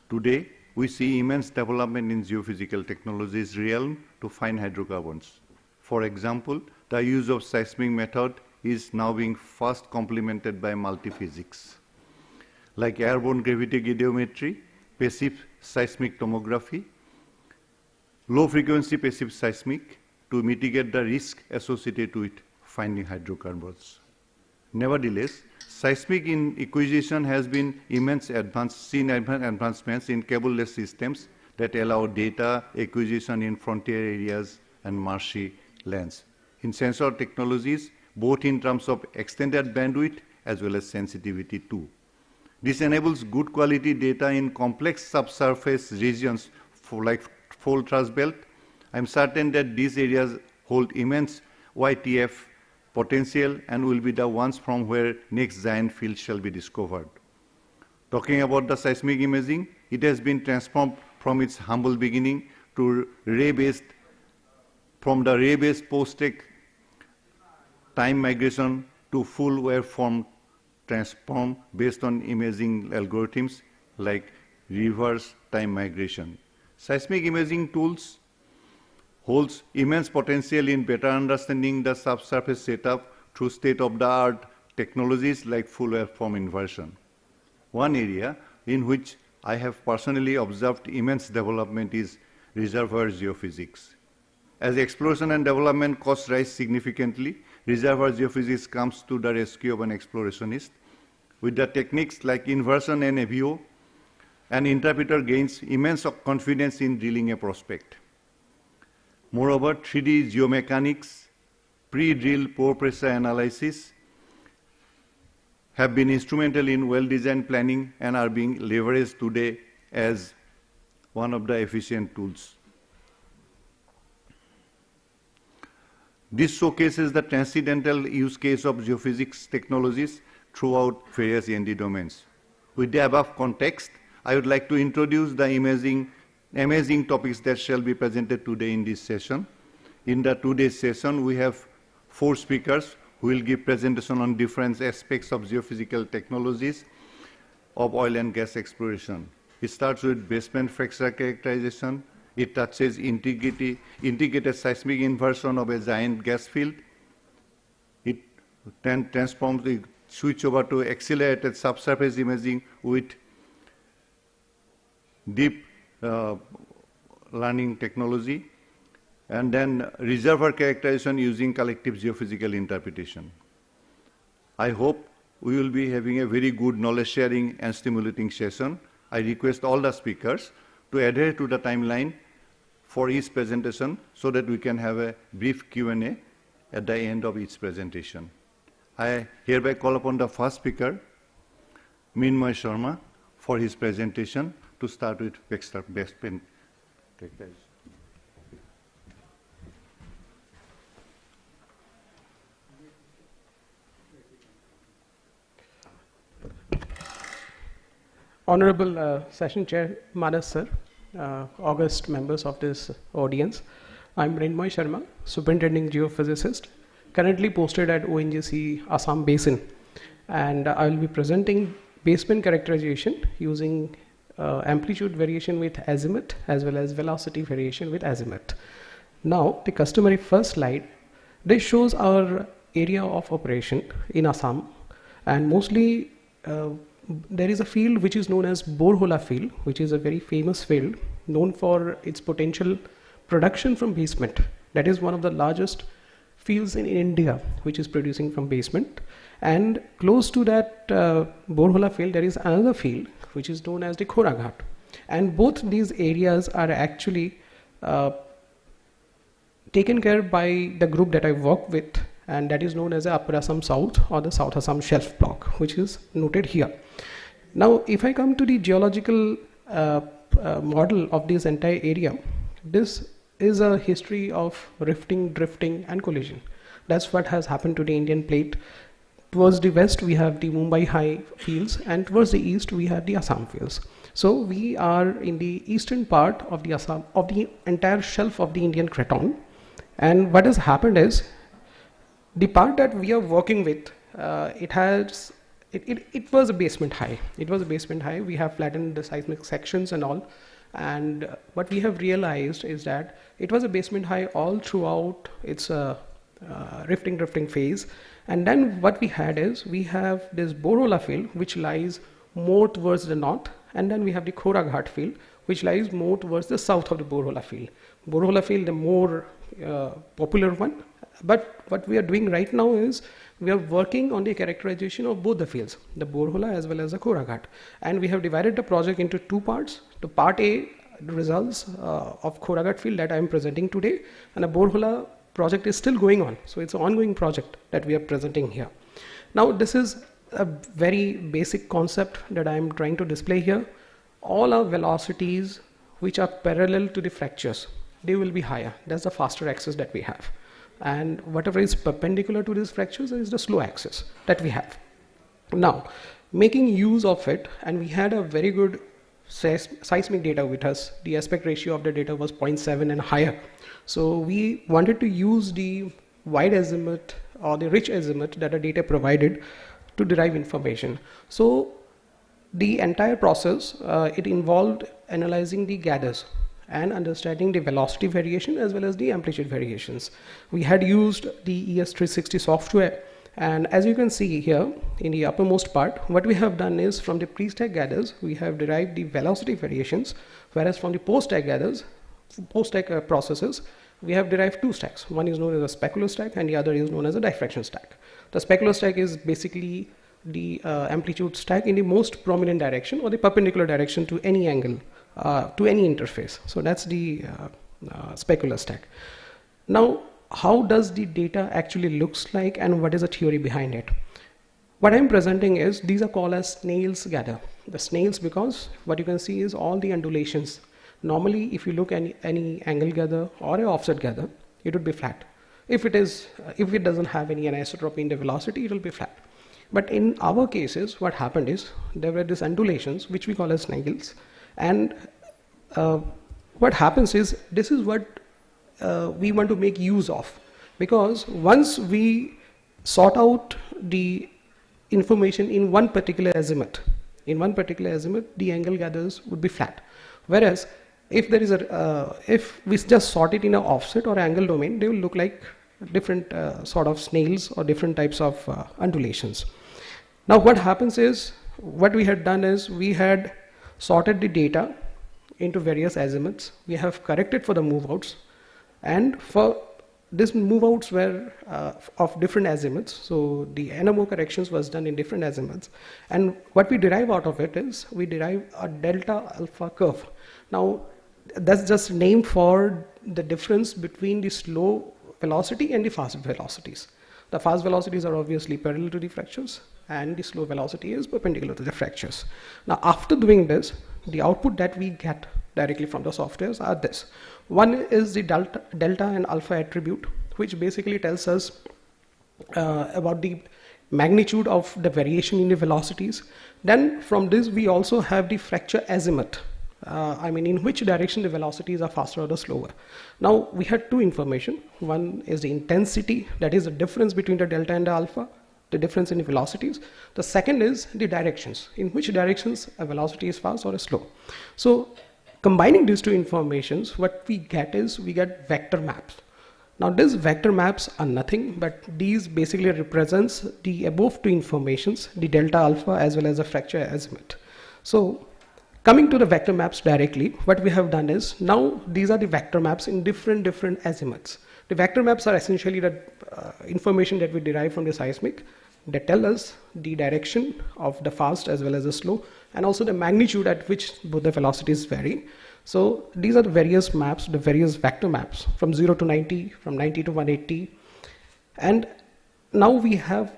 Today, we see immense development in geophysical technologies realm to find hydrocarbons. For example, the use of seismic method is now being fast complemented by multiphysics, like airborne gravity radiometry, passive seismic tomography, low-frequency passive seismic to mitigate the risk associated with finding hydrocarbons. Nevertheless, seismic acquisition has been seen advancements in cable-less systems that allow data acquisition in frontier areas and marshy lands. In sensor technologies, both in terms of extended bandwidth as well as sensitivity too. This enables good quality data in complex subsurface regions like fold thrust belt. I'm certain that these areas hold immense YTF potential and will be the ones from where next giant fields shall be discovered. Talking about the seismic imaging, it has been transformed from its humble beginning to ray-based post-tech time migration to full waveform transform based on imaging algorithms like reverse time migration. Seismic imaging tools holds immense potential in better understanding the subsurface setup through state-of-the-art technologies like full waveform inversion. One area in which I have personally observed immense development is reservoir geophysics. As exploration and development costs rise significantly, reservoir geophysics comes to the rescue of an explorationist. With the techniques like inversion and AVO, an interpreter gains immense confidence in drilling a prospect. Moreover, 3D geomechanics, pre-drill pore pressure analysis have been instrumental in well-designed planning and are being leveraged today as one of the efficient tools. This showcases the transcendental use case of geophysics technologies throughout various E&D domains. With the above context, I would like to introduce the amazing topics that shall be presented today in this session. In the today's session, we have 4 speakers who will give presentation on different aspects of geophysical technologies of oil and gas exploration. It starts with basement fracture characterization. It touches integrated seismic inversion of a giant gas field. It then transforms the switch over to accelerated subsurface imaging with deep learning technology, and then reservoir characterization using collective geophysical interpretation. I hope we will be having a very good knowledge sharing and stimulating session. I request all the speakers to adhere to the timeline for each presentation so that we can have a brief Q&A at the end of each presentation. I hereby call upon the first speaker, Minmoy Sharma, for his presentation to start with basement characterization. Honorable Session Chair Manas sir, august members of this audience, I'm Mrinmoy Sharma, Superintending Geophysicist, currently posted at ONGC Assam Basin, and I will be presenting basement characterization using amplitude variation with azimuth as well as velocity variation with azimuth. Now, the customary first slide, this shows our area of operation in Assam, and mostly there is a field which is known as Borhola field, which is a very famous field known for its potential production from basement. That is one of the largest fields in India which is producing from basement. And close to that Borhola field, there is another field which is known as the Khoraghat. And both these areas are actually taken care by the group that I work with, and that is known as the Upper Assam South or the South Assam Shelf Block, which is noted here. Now, if I come to the geological model of this entire area, this is a history of rifting, drifting, and collision. That's what has happened to the Indian plate. Towards the west, we have the Mumbai High fields, and towards the east, we have the Assam fields. So we are in the eastern part of the Assam, of the entire shelf of the Indian Craton. And what has happened is, the part that we are working with, it was a basement high. It was a basement high. We have flattened the seismic sections and all. And what we have realized is that it was a basement high all throughout its rifting, drifting phase. And then what we had is, we have this Borhola field, which lies more towards the north. And then we have the Khoraghat field, which lies more towards the south of the Borhola field. Borhola field, the more popular one. But what we are doing right now is, we are working on the characterization of both the fields, the Borhola as well as the Khoraghat. And we have divided the project into two parts. The part A, the results of Khoraghat field that I am presenting today, and the Borhola project is still going on. So it's an ongoing project that we are presenting here. Now, this is a very basic concept that I am trying to display here. All our velocities which are parallel to the fractures, they will be higher. That's the faster axis that we have. And whatever is perpendicular to these fractures is the slow axis that we have. Now, making use of it, and we had a very good seismic data with us. The aspect ratio of the data was 0.7 and higher. So we wanted to use the wide azimuth or the rich azimuth that the data provided to derive information. So the entire process, it involved analyzing the gathers and understanding the velocity variation as well as the amplitude variations. We had used the ES360 software, and as you can see here in the uppermost part, what we have done is, from the pre-stack gathers, we have derived the velocity variations, whereas from the post-stack gathers, post-stack processes, we have derived two stacks. One is known as a specular stack and the other is known as a diffraction stack. The specular stack is basically the amplitude stack in the most prominent direction or the perpendicular direction to any angle, to any interface. So that's the specular stack. Now, how does the data actually looks like and what is the theory behind it? What I'm presenting is, these are called as snails gather. The snails, because what you can see is all the undulations. Normally, if you look at any angle gather or an offset gather, it would be flat. If it doesn't have any anisotropy in the velocity, it will be flat. But in our cases, what happened is, there were these undulations, which we call as snails. And what happens is, this is what we want to make use of. Because once we sort out the information in one particular azimuth, the angle gathers would be flat. Whereas, if there is if we just sort it in an offset or angle domain, they will look like different sort of snails or different types of undulations. Now, what happens is, what we had done is, we had sorted the data into various azimuths. We have corrected for the move outs, and for these move outs were of different azimuths. So the NMO corrections was done in different azimuths. And what we derive out of it is, we derive a delta alpha curve. Now, that's just named for the difference between the slow velocity and the fast velocities. The fast velocities are obviously parallel to the fractures, and the slow velocity is perpendicular to the fractures. Now, after doing this, the output that we get directly from the softwares are this. One is the delta and alpha attribute, which basically tells us about the magnitude of the variation in the velocities. Then from this, we also have the fracture azimuth. In which direction the velocities are faster or slower. Now, we had two information. One is the intensity, that is the difference between the delta and the alpha, the difference in the velocities. The second is the directions, in which directions a velocity is fast or slow. So, combining these two informations, what we get is, we get vector maps. Now, these vector maps are nothing but these basically represents the above two informations, the delta alpha as well as the fracture azimuth. So, coming to the vector maps directly, what we have done is, now these are the vector maps in different azimuths. The vector maps are essentially the information that we derive from the seismic that tell us the direction of the fast as well as the slow, and also the magnitude at which both the velocities vary. So these are the various maps, the various vector maps from 0 to 90, from 90 to 180. And now we have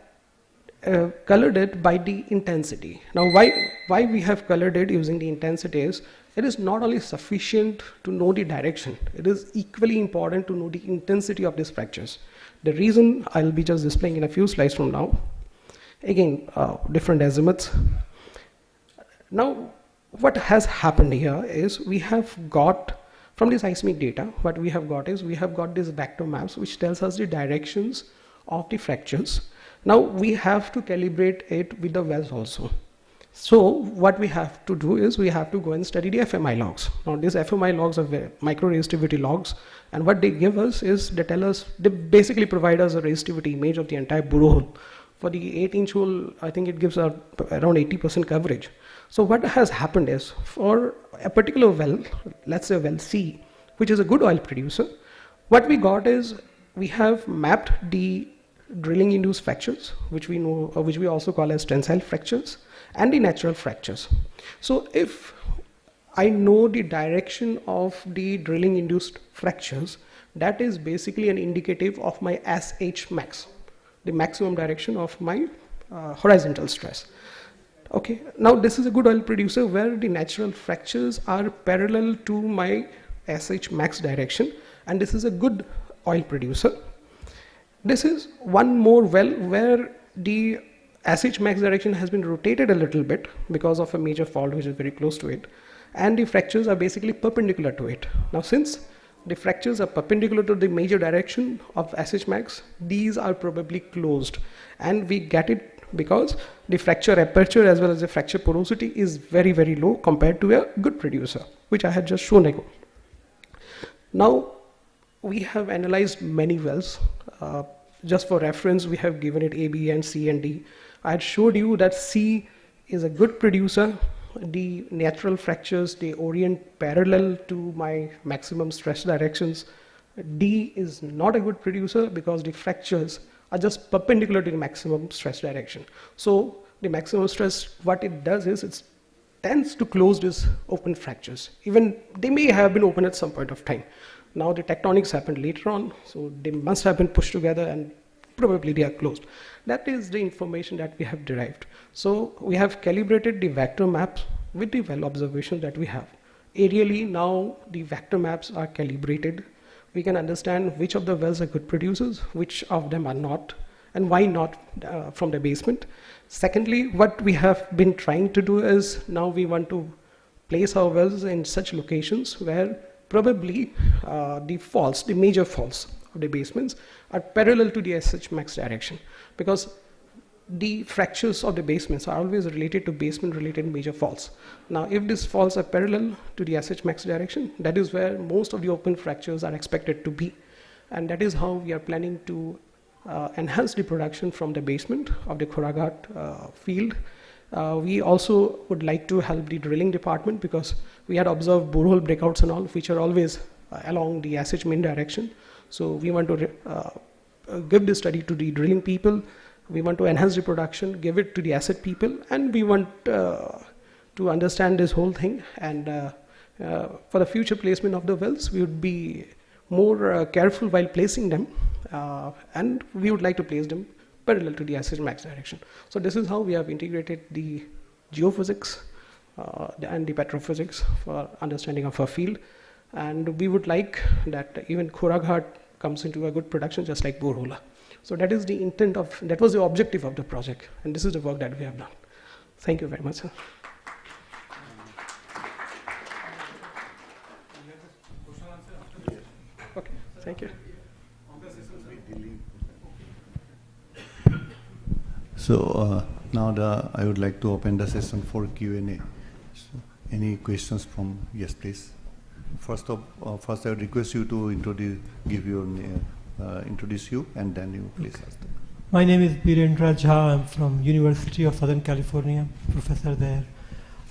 colored it by the intensity. Now why we have colored it using the intensity is, it is not only sufficient to know the direction, it is equally important to know the intensity of these fractures. The reason I'll be just displaying in a few slides from now. Again, different azimuths. Now, what has happened here is we have got, from the seismic data, what we have got is we have got these vector maps which tells us the directions of the fractures. Now, we have to calibrate it with the wells also. So what we have to do is we have to go and study the FMI logs. Now these FMI logs are micro resistivity logs, and what they give us is they tell us, they basically provide us a resistivity image of the entire borehole. For the 8-inch hole, I think it gives around 80% coverage. So what has happened is, for a particular well, let's say well C, which is a good oil producer, what we got is we have mapped the drilling induced fractures, which we know, which we also call as tensile fractures, and the natural fractures. So if I know the direction of the drilling induced fractures, that is basically an indicative of my SH max, the maximum direction of my horizontal stress. Okay, now this is a good oil producer where the natural fractures are parallel to my SH max direction, and this is a good oil producer. This is one more well where the SH max direction has been rotated a little bit because of a major fault which is very close to it, and the fractures are basically perpendicular to it. Now since the fractures are perpendicular to the major direction of SH max, these are probably closed, and we get it because the fracture aperture as well as the fracture porosity is very, very low compared to a good producer, which I had just shown ago. Now we have analyzed many wells. Just for reference, we have given it A, B, and C and D. I had showed you that C is a good producer. The natural fractures, they orient parallel to my maximum stress directions. D is not a good producer because the fractures are just perpendicular to the maximum stress direction. So the maximum stress, what it does is it tends to close these open fractures. Even they may have been open at some point of time. Now the tectonics happened later on, so they must have been pushed together and probably they are closed. That is the information that we have derived. So we have calibrated the vector maps with the well observation that we have. Aerially now the vector maps are calibrated. We can understand which of the wells are good producers, which of them are not, and why not from the basement. Secondly, what we have been trying to do is now we want to place our wells in such locations where probably the faults, the major faults of the basements are parallel to the SH max direction, because the fractures of the basements are always related to basement related major faults. Now if these faults are parallel to the SH max direction, that is where most of the open fractures are expected to be, and that is how we are planning to enhance the production from the basement of the Khoraghat field. We also would like to help the drilling department because we had observed borehole breakouts and all, which are always along the SH main direction. So we want to give this study to the drilling people. We want to enhance the production, give it to the asset people, and we want to understand this whole thing. And for the future placement of the wells, we would be more careful while placing them, and we would like to place them parallel to the SH max direction. So this is how we have integrated the geophysics and the petrophysics for understanding of our field. And we would like that even Khoraghat comes into a good production just like Borhola. So that is the intent of, that was the objective of the project, and this is the work that we have done. Thank you very much, sir. Okay, thank you. So now I would like to open the session for Q&A. So any questions from, yes please. First I would request you to introduce you, and then you please ask them. My name is Birendra Jha. I'm from University of Southern California, professor there.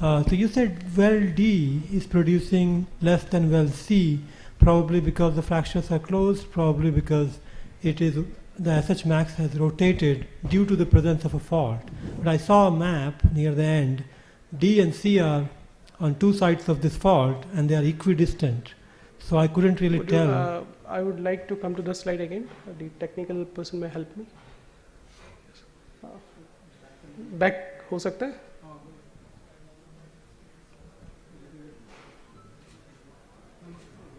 So you said well D is producing less than well C, probably because the fractures are closed, probably because it is the SH max has rotated due to the presence of a fault. But I saw a map near the end. D and C are on two sides of this fault and they are equidistant. So I couldn't really tell. I would like to come to the slide again. The technical person may help me. Back हो सकता है?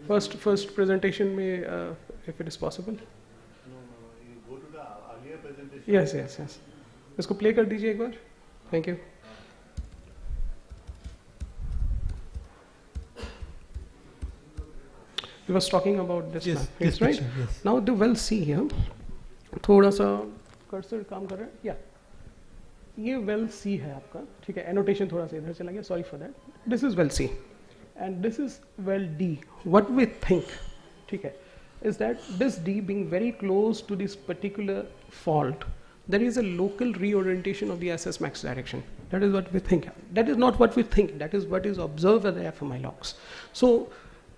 First presentation में, if it is possible. You go to the earlier presentation. Yes. इसको play कर दीजिए एक बार. Thank you. He was talking about this. Yes, yes, this right? picture, yes. Now the well C here. थोड़ा सा cursor काम कर रहा है. Yeah. ये well C है आपका. ठीक है. Annotation थोड़ा सा इधर चला गया. Sorry for that. This is well C. And this is well D. What we think, okay, is that this D being very close to this particular fault, there is a local reorientation of the SS max direction. That is what we think. That is not what we think. That is what is observed at the FMI logs. So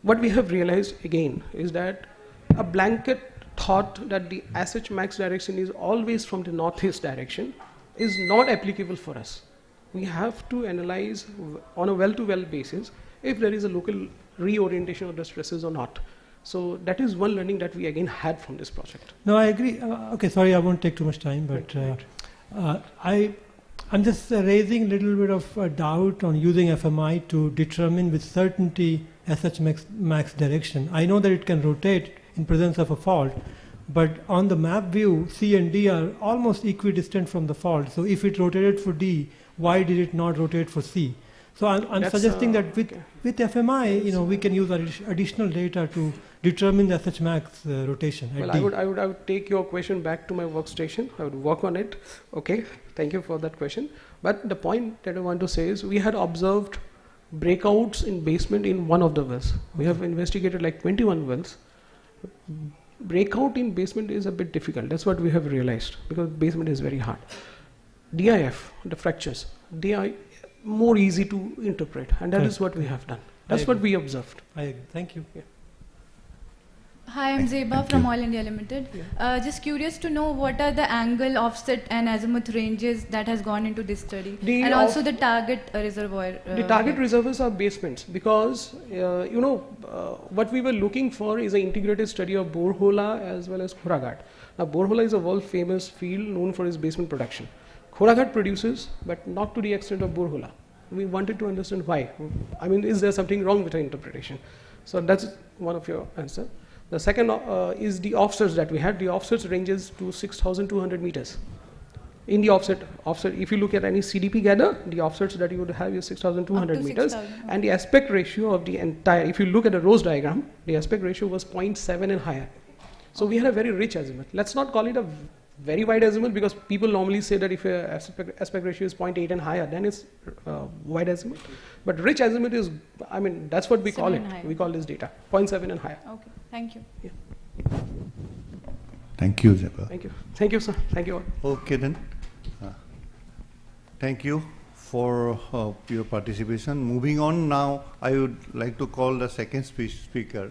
what we have realized again is that a blanket thought that the SH max direction is always from the northeast direction is not applicable for us. We have to analyze on a well-to-well basis if there is a local reorientation of the stresses or not. So that is one learning that we again had from this project. No, I agree. Okay, sorry, I won't take too much time, but I'm just raising a little bit of doubt on using FMI to determine with certainty SH max direction. I know that it can rotate in presence of a fault, but on the map view, C and D are almost equidistant from the fault. So if it rotated for D, why did it not rotate for C? So I'm suggesting that with FMI, we can use additional data to determine the SH max rotation. Well, I would take your question back to my workstation. I would work on it. Okay, thank you for that question. But the point that I want to say is we had observed breakouts in basement in one of the wells. We have investigated like 21 wells. Breakout in basement is a bit difficult. That's what we have realized because basement is very hard. DIF, the fractures, they are more easy to interpret, and that is what we have done. That's what we observed. I agree. Thank you. Yeah. Hi, I'm Zeba from Oil India Limited. Just curious to know what are the angle, offset and azimuth ranges that has gone into this study, and also the target reservoir. The target reservoirs are basements because what we were looking for is an integrated study of Borhola as well as Khoraghat. Now Borhola is a world famous field known for its basement production. Khoraghat produces, but not to the extent of Borhola. We wanted to understand why. I mean, is there something wrong with our interpretation? So that's one of your answers. The second is the offsets that we had. The offsets ranges to 6,200 meters. In the offset, if you look at any CDP gather, the offsets that you would have is 6,200 meters. 6, and the aspect ratio of the entire, if you look at the Rose diagram, the aspect ratio was 0.7 and higher. So we had a very rich azimuth. Let's not call it a very wide azimuth because people normally say that if a aspect ratio is 0.8 and higher, then it's wide azimuth. But rich azimuth is, I mean, that's what we call it. We call this data, 0.7 and higher. Okay, thank you. Yeah. Thank you, Zeba. Thank you. Thank you, sir. Thank you all. Okay then. Thank you for your participation. Moving on now, I would like to call the second speaker,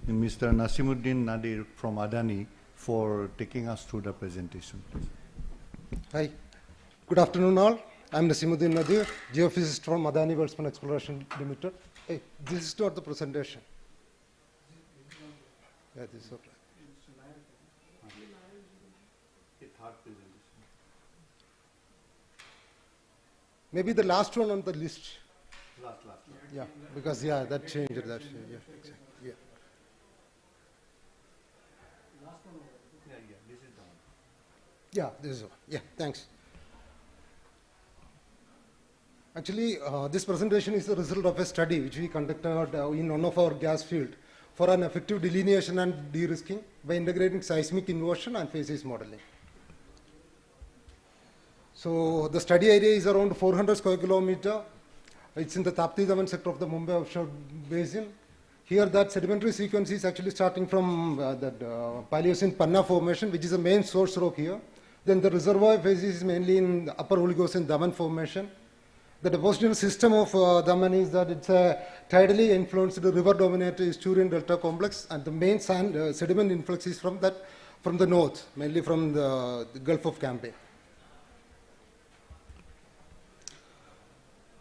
Mr. Nasimuddin Nadir from Adani, for taking us through the presentation. Hi, good afternoon all. I'm Nasimuddin Nadir, geophysicist from Adani Welspun Exploration Limited. Hey, this is not the presentation. Yeah, this is okay. Maybe the last one on the list. Last. Yeah, because that changed that. Yeah, exactly. Yeah. Yeah, this is one. Yeah, thanks. Actually, this presentation is the result of a study which we conducted in one of our gas field for an effective delineation and de-risking by integrating seismic inversion and phases modeling. So the study area is around 400 square kilometer. It's in the Tapti Daman sector of the Mumbai offshore basin. Here that sedimentary sequence is actually starting from that Paleocene Panna formation, which is the main source rock here. Then the reservoir phase is mainly in the upper Oligocene Daman formation. The depositional system of Daman is that it's a tidally influenced river-dominated estuarine delta complex, and the main sediment influx is from the north, mainly from the Gulf of Campeche.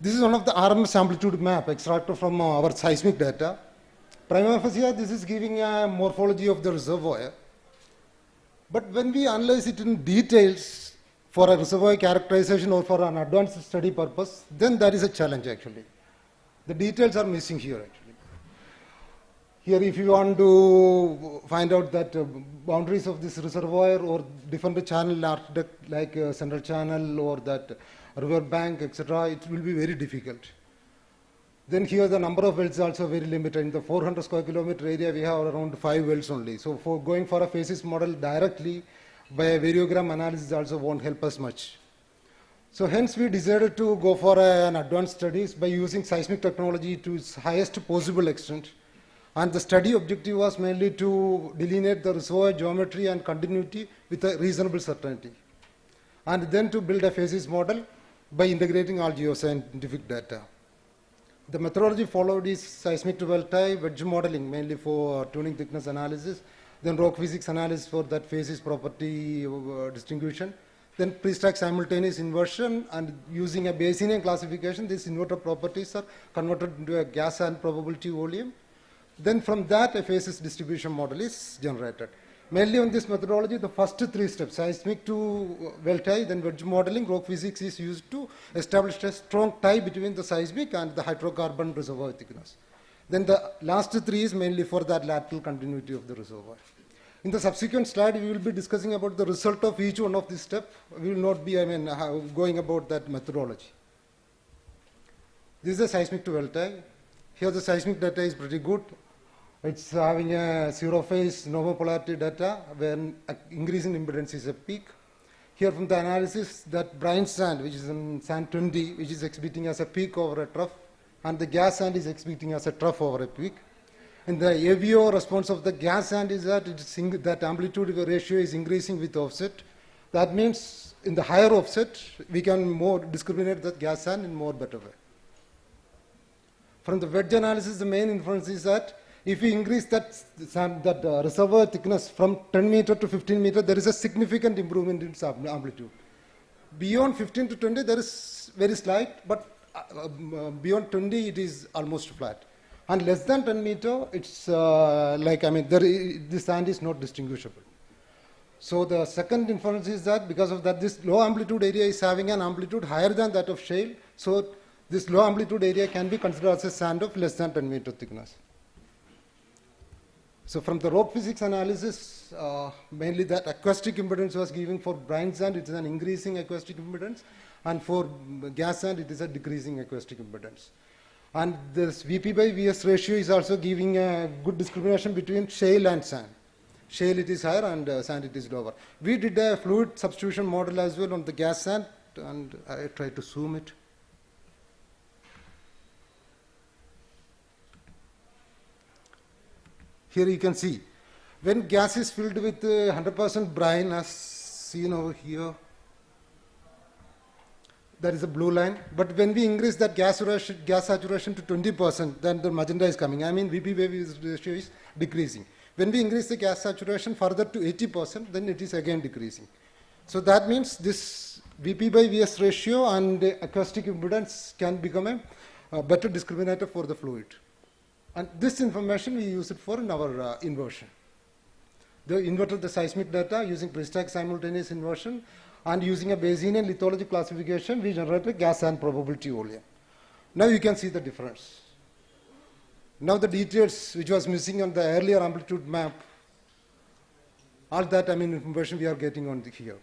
This is one of the RMS amplitude map extracted from our seismic data. Prima facie, this is giving a morphology of the reservoir. But when we analyze it in details for a reservoir characterization or for an advanced study purpose, then that is a challenge actually. The details are missing here actually. Here if you want to find out that boundaries of this reservoir or different channel architect like central channel or that river bank, etc., it will be very difficult. Then here the number of wells is also very limited. In the 400 square kilometer area, we have around 5 wells only. So for going for a phases model directly by a variogram analysis also won't help us much. So hence we decided to go for an advanced studies by using seismic technology to its highest possible extent. And the study objective was mainly to delineate the reservoir geometry and continuity with a reasonable certainty. And then to build a phases model by integrating all geoscientific data. The methodology followed is seismic to well tie, wedge modeling mainly for tuning thickness analysis, then rock physics analysis for that phases property distinguishing, then pre-stack simultaneous inversion, and using a Bayesian classification, these inverter properties are converted into a gas and probability volume. Then from that, a phases distribution model is generated. Mainly on this methodology, the first 3 steps, seismic to well tie, then wedge modeling, rock physics is used to establish a strong tie between the seismic and the hydrocarbon reservoir thickness. Then the last 3 is mainly for that lateral continuity of the reservoir. In the subsequent slide, we will be discussing about the result of each one of these steps. We will not be, going about that methodology. This is a seismic to well tie. Here the seismic data is pretty good. It's having a zero phase normal polarity data when increasing impedance is a peak. Here from the analysis that brine sand, which is in sand 20, which is exhibiting as a peak over a trough, and the gas sand is exhibiting as a trough over a peak. And the AVO response of the gas sand is that that amplitude ratio is increasing with offset. That means in the higher offset, we can more discriminate the gas sand in more better way. From the wedge analysis, the main inference is that if we increase that reservoir thickness from 10 meter to 15 meter, there is a significant improvement in its amplitude. Beyond 15 to 20, there is very slight, but beyond 20, it is almost flat. And less than 10 meter, it's the sand is not distinguishable. So the second inference is that because of that, this low amplitude area is having an amplitude higher than that of shale. So this low amplitude area can be considered as a sand of less than 10 meter thickness. So from the rock physics analysis, mainly that acoustic impedance was given for brine sand, it is an increasing acoustic impedance, and for gas sand, it is a decreasing acoustic impedance. And this VP by VS ratio is also giving a good discrimination between shale and sand. Shale it is higher and sand it is lower. We did a fluid substitution model as well on the gas sand, and I tried to zoom it. Here you can see, when gas is filled with 100% brine, as seen over here, that is a blue line. But when we increase that gas saturation to 20%, then the magenta is coming. VP by VS ratio is decreasing. When we increase the gas saturation further to 80%, then it is again decreasing. So that means this VP by VS ratio and acoustic impedance can become a better discriminator for the fluid. And this information we use it for in our inversion. They inverted the seismic data using pre-stack simultaneous inversion, and using a Bayesian lithology classification, we generated gas and probability volume. Now you can see the difference. Now the details which was missing on the earlier amplitude map, all that information we are getting on here.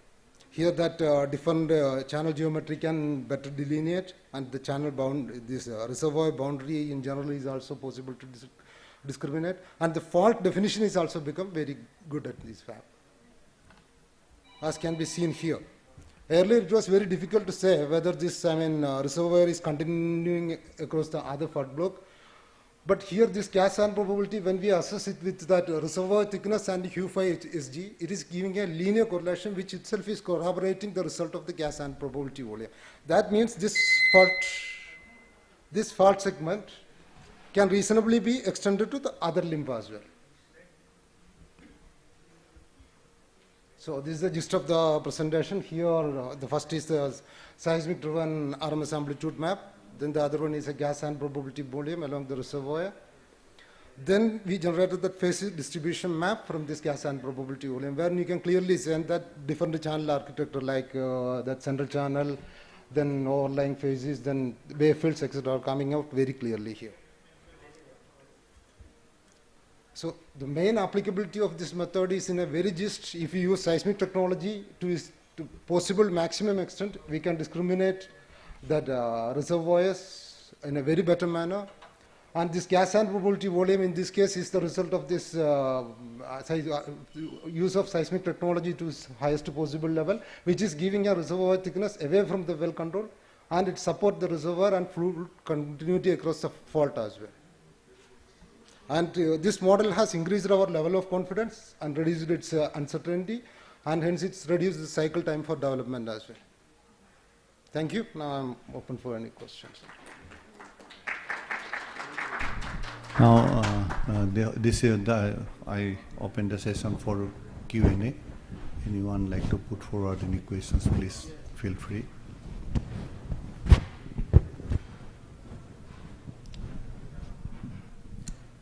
Here that different channel geometry can better delineate, and the channel bound, this reservoir boundary in general is also possible to discriminate, and the fault definition is also become very good at this fab, as can be seen here. Earlier it was very difficult to say whether this reservoir is continuing across the other fault block. But here this gas sand probability, when we assess it with that reservoir thickness and Q5 SG, it is giving a linear correlation which itself is corroborating the result of the gas sand probability volume. That means this fault segment can reasonably be extended to the other limb as well. So this is the gist of the presentation. Here the first is the seismic driven RMS amplitude map Then the other one is a gas sand probability volume along the reservoir. Then we generated that phase distribution map from this gas sand probability volume, where you can clearly see that different channel architecture like that central channel, then overlying phases, then wave fields, etc. are coming out very clearly here. So the main applicability of this method is in a very just, if you use seismic technology to possible maximum extent, we can discriminate that reservoirs in a very better manner. And this gas sand probability volume in this case is the result of this use of seismic technology to its highest possible level, which is giving a reservoir thickness away from the well control, and it supports the reservoir and fluid continuity across the fault as well. And this model has increased our level of confidence and reduced its uncertainty, and hence it's reduced the cycle time for development as well. Thank you. Now I'm open for any questions. Now, I open the session for Q&A. Anyone like to put forward any questions, please feel free.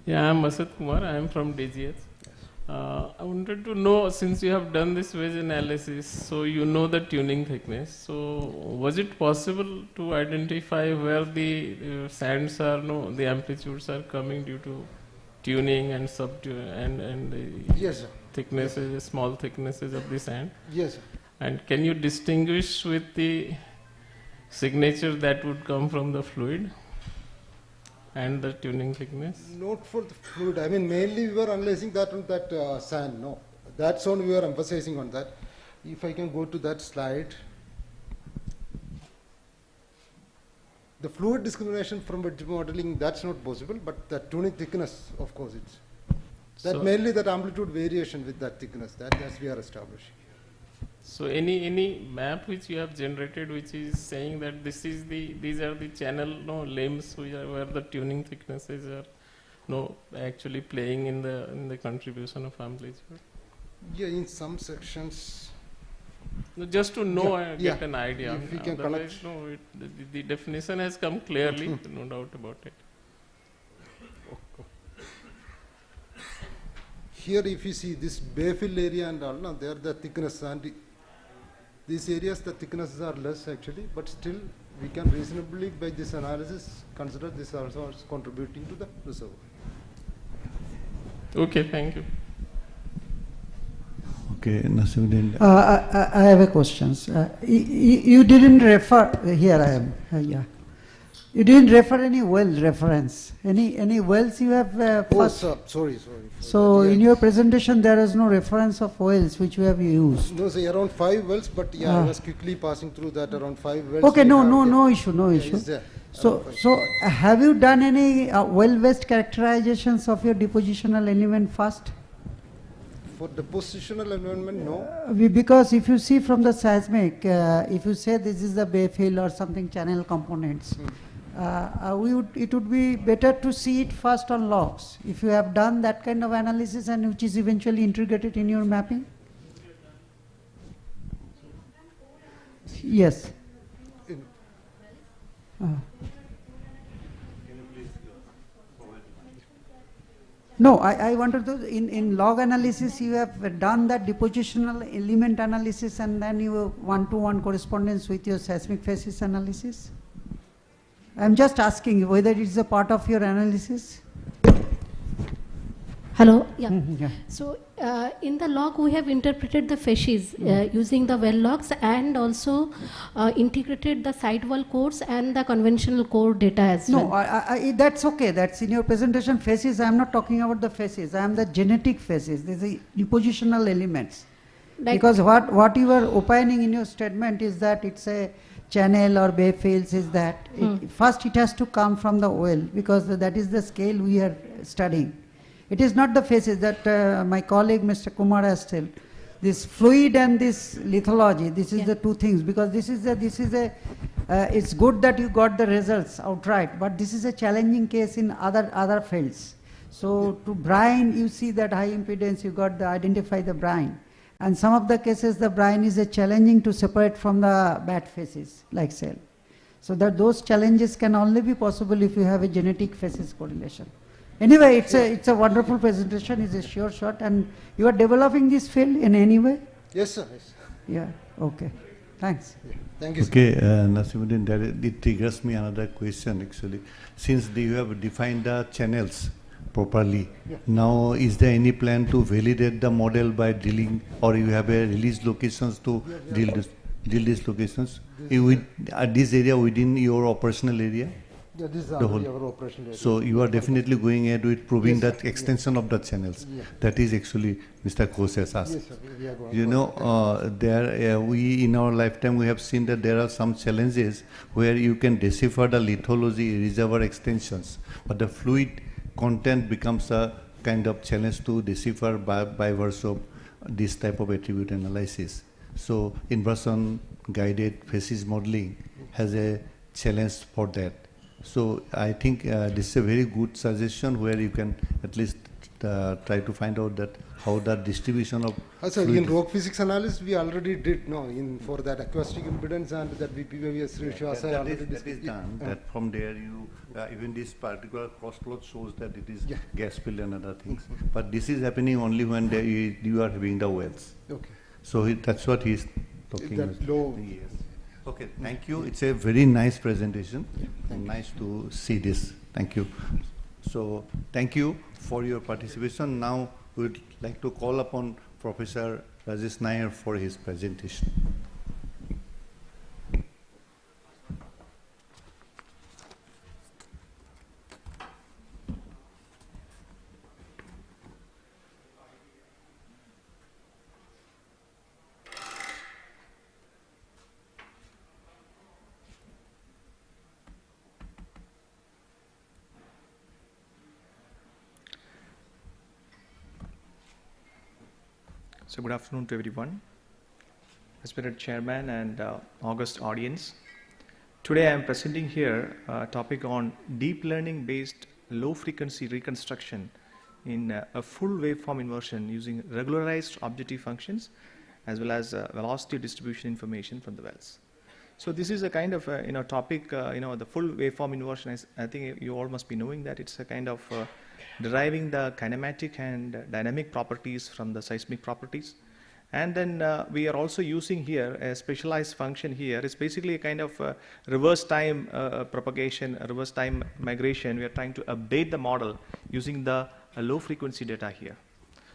Yeah, I'm Masud Kumar. I am from DGS. I wanted to know, since you have done this wedge analysis, so you know the tuning thickness. So was it possible to identify where the sands are, the amplitudes are coming due to tuning and and the yes, sir. thicknesses, yes, small thicknesses of the sand? Yes, sir. And can you distinguish with the signature that would come from the fluid and the tuning thickness? Not for the fluid. I mean, mainly we were analyzing that on that sand. No, that's on we were emphasizing on that. If I can go to that slide, the fluid discrimination from wedge modeling, that's not possible. But the tuning thickness, of course, it's that so mainly that amplitude variation with that thickness. That's we are establishing. So any map which you have generated which is saying that these are the channel limbs where the tuning thicknesses are actually playing in the contribution of amplitude? Yeah, in some sections. No, just to know and get an Yeah. idea. If we can Otherwise, the definition has come clearly, no doubt about it. Here, if you see this bayfill area and all, there the thickness and these areas, the thicknesses are less actually, but still we can reasonably, by this analysis, consider this also as contributing to the reservoir. Okay, thank you. Okay, Nasiruddin. I have a question. You didn't refer, here I am, yeah. You didn't refer any well reference. Any wells you have first? Oh, sorry. So in your presentation there is no reference of wells which you have used. No, say around 5 wells, but yeah, I was quickly passing through that around 5 wells. Okay, no issue. Is there. So have you done any well-based characterizations of your depositional element first? For the positional environment, no. Because if you see from the seismic, if you say this is the bayfill or something channel components, it would be better to see it first on logs. If you have done that kind of analysis and which is eventually integrated in your mapping? Yes. No, I wanted to, in log analysis you have done that depositional element analysis and then you one-to-one correspondence with your seismic phases analysis? I'm just asking whether it is a part of your analysis. Hello, yeah. Yeah. So in the log we have interpreted the phases using the well logs and also integrated the sidewall codes and the conventional core data as well. No, that's okay. That's in your presentation phases. I'm not talking about the phases. I am the genetic phases. These are depositional elements. Like because what you are opining in your statement is that it's a channel or bayfills is that first it has to come from the well because that is the scale we are studying. It is not the phases that my colleague Mr. Kumar has told. This fluid and this lithology, this is the two things because it's good that you got the results outright, but this is a challenging case in other fields. So to brine, you see that high impedance, you got the identify the brine. And some of the cases the brine is a challenging to separate from the bad phases like cell. So that those challenges can only be possible if you have a genetic facies correlation. Anyway, it's a wonderful presentation. It's a sure shot, and you are developing this field in any way? Yes, sir. Yes. Yeah. Okay. Thanks. Yeah. Thank you. Okay, Nasimuddin, it triggers me another question actually. Since you have defined the channels properly, yeah. Now is there any plan to validate the model by drilling, or you have a release locations to drill these locations? This area within your operational area? Yeah, this is the whole, our operational area. So you are definitely going ahead with proving yes, that extension of the channels. Yeah. That is actually Mr. Kose has asked. Yes, sir. We are going You know, we in our lifetime we have seen that there are some challenges where you can decipher the lithology reservoir extensions, but the fluid content becomes a kind of challenge to decipher by virtue of this type of attribute analysis. So inversion guided facies modeling has a challenge for that. So I think this is a very good suggestion where you can at least try to find out that how the distribution of so in rock physics analysis we already did for that acoustic impedance and that BPVS ratio. That is done. That from there you even this particular cross plot shows that it is gas field and other things. But this is happening only when you are having the wells. Okay. So that's what he's talking about. That low. Yes. Okay, thank you. It's a very nice presentation. Nice to see this. Thank you. So, thank you for your participation. Now, we would like to call upon Professor Rajesh Nair for his presentation. So good afternoon to everyone, respected chairman and august audience. Today I am presenting here a topic on deep learning based low frequency reconstruction in a full waveform inversion using regularized objective functions as well as velocity distribution information from the wells. So this is a kind of topic, the full waveform inversion. I think you all must be knowing that it's a kind of deriving the kinematic and dynamic properties from the seismic properties. And then we are also using here a specialized function here. It's basically a kind of reverse time propagation, a reverse time migration. We are trying to update the model using the low frequency data here.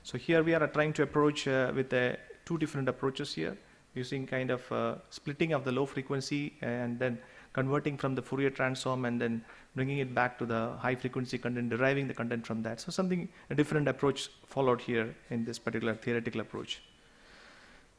So here we are trying to approach with two different approaches here, using kind of splitting of the low frequency and then converting from the Fourier transform and then bringing it back to the high frequency content, deriving the content from that. So a different approach followed here in this particular theoretical approach.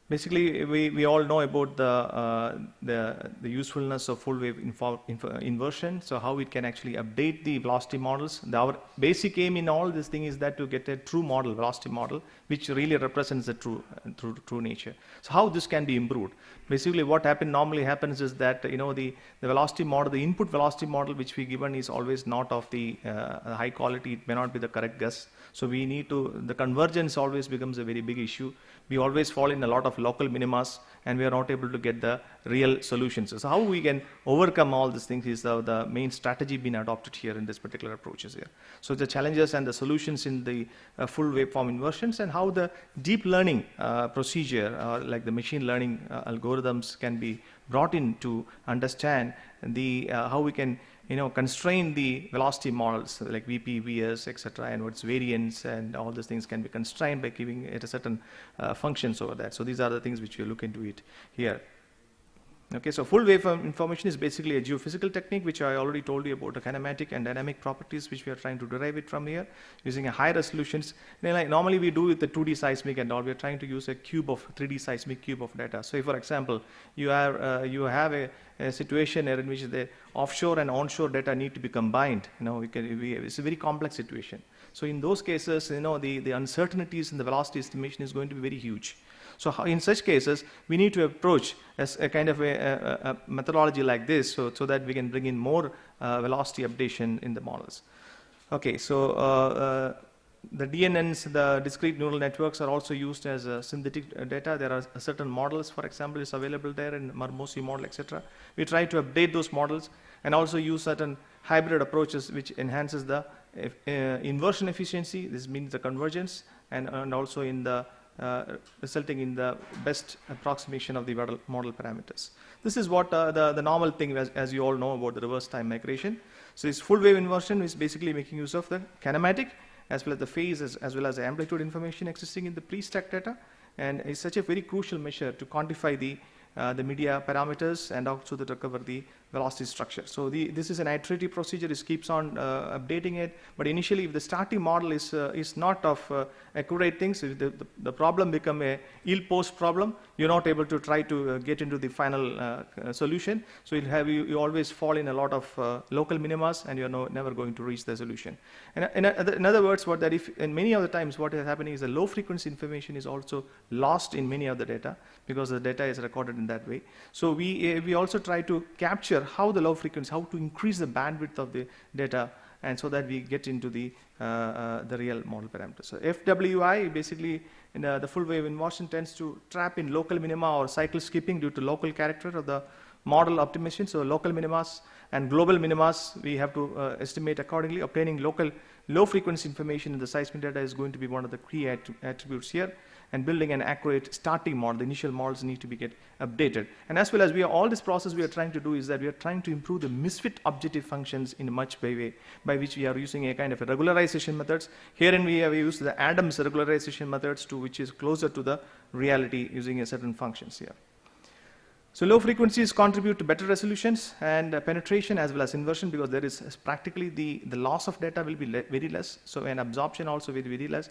Basically, we all know about the usefulness of full wave inversion, so how it can actually update the velocity models. Our basic aim in all this thing is that to get a true model, velocity model, which really represents the true nature. So how this can be improved? Basically, what normally happens is that the velocity model, the input velocity model which we given is always not of the high quality. It may not be the correct guess. So we need to, the convergence always becomes a very big issue. We always fall in a lot of local minimas and we are not able to get the real solutions. So how we can overcome all these things is the main strategy being adopted here in this particular approaches here. So the challenges and the solutions in the full waveform inversions and how the deep learning procedure like the machine learning algorithms can be brought in to understand how we can constrain the velocity models like VP, VS, etc., and what's variance and all these things can be constrained by giving it a certain functions over that. So these are the things which we look into it here. Okay, so full waveform information is basically a geophysical technique which I already told you about the kinematic and dynamic properties which we are trying to derive it from here using a high resolutions. Like normally we do with the 2D seismic and all, we are trying to use a cube of 3D seismic cube of data. So if, for example, you have a situation in which the offshore and onshore data need to be combined, it's a very complex situation. So in those cases, the uncertainties in the velocity estimation is going to be very huge. So in such cases, we need to approach as a kind of a methodology like this so that we can bring in more velocity updation in the models. Okay, so the DNNs, the discrete neural networks, are also used as synthetic data. There are certain models, for example, is available there in MR06 model, etc. We try to update those models and also use certain hybrid approaches which enhances the inversion efficiency. This means the convergence, and also in the resulting in the best approximation of the model parameters. This is what the normal thing, as you all know about the reverse time migration. So this full wave inversion is basically making use of the kinematic as well as the phase as well as the amplitude information existing in the pre-stack data, and is such a very crucial measure to quantify the media parameters and also to recover the velocity structure. So this is an iterative procedure. It keeps on updating it, but initially if the starting model is not of accurate things, if the problem become a ill-posed problem, you're not able to try to get into the final solution. So you always fall in a lot of local minimas, and you're never going to reach the solution. And in other words, in many of the times what is happening is the low frequency information is also lost in many of the data, because the data is recorded in that way. So we also try to capture how the low frequency, how to increase the bandwidth of the data, and so that we get into the real model parameters. So FWI basically in the full wave inversion tends to trap in local minima or cycle skipping due to local character of the model optimization. So local minimas and global minimas we have to estimate accordingly. Obtaining local low frequency information in the seismic data is going to be one of the key attributes here. And building an accurate starting model, the initial models need to be updated. And as well as all this process we are trying to do is that we are trying to improve the misfit objective functions in a much better way, by which we are using a kind of a regularization methods. Herein we have used the Adams regularization methods, which is closer to the reality, using a certain functions here. So low frequencies contribute to better resolutions and penetration as well as inversion, because there is practically the loss of data will be very less. So and absorption also will be very less.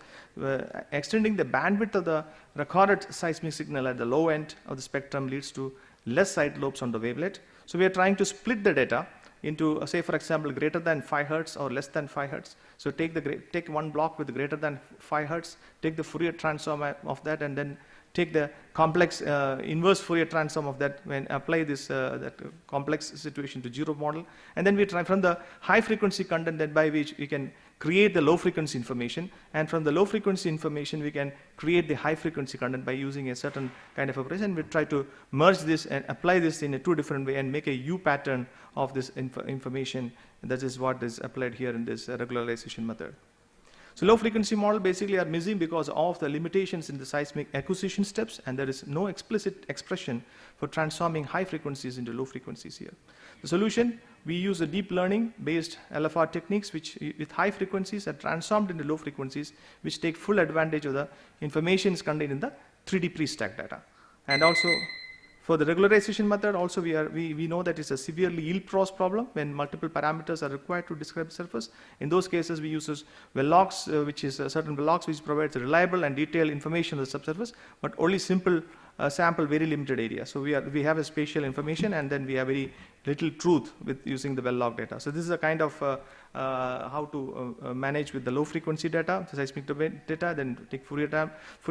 Extending the bandwidth of the recorded seismic signal at the low end of the spectrum leads to less side lobes on the wavelet. So we are trying to split the data into, say for example, greater than 5 Hertz or less than 5 Hertz. So take one block with greater than 5 Hertz, take the Fourier transform of that, and then take the complex inverse Fourier transform of that, when apply this that complex situation to zero model, and then we try from the high frequency content that by which we can create the low frequency information, and from the low frequency information we can create the high frequency content by using a certain kind of operation. And we try to merge this and apply this in a two different way and make a U pattern of this information. That is what is applied here in this regularization method. So low frequency model basically are missing because of the limitations in the seismic acquisition steps, and there is no explicit expression for transforming high frequencies into low frequencies here. The solution, we use a deep learning based LFR techniques which with high frequencies are transformed into low frequencies, which take full advantage of the information contained in the 3D pre-stack data. And also for the regularization method also we know that it's a severely ill-posed problem when multiple parameters are required to describe the surface. In those cases we use well-logs, which is a certain well-logs which provides reliable and detailed information on the subsurface, but only simple sample very limited area. So we have a spatial information, and then we have very little truth with using the well-log data. So this is a kind of how to manage with the low frequency data, the seismic domain data, then take Fourier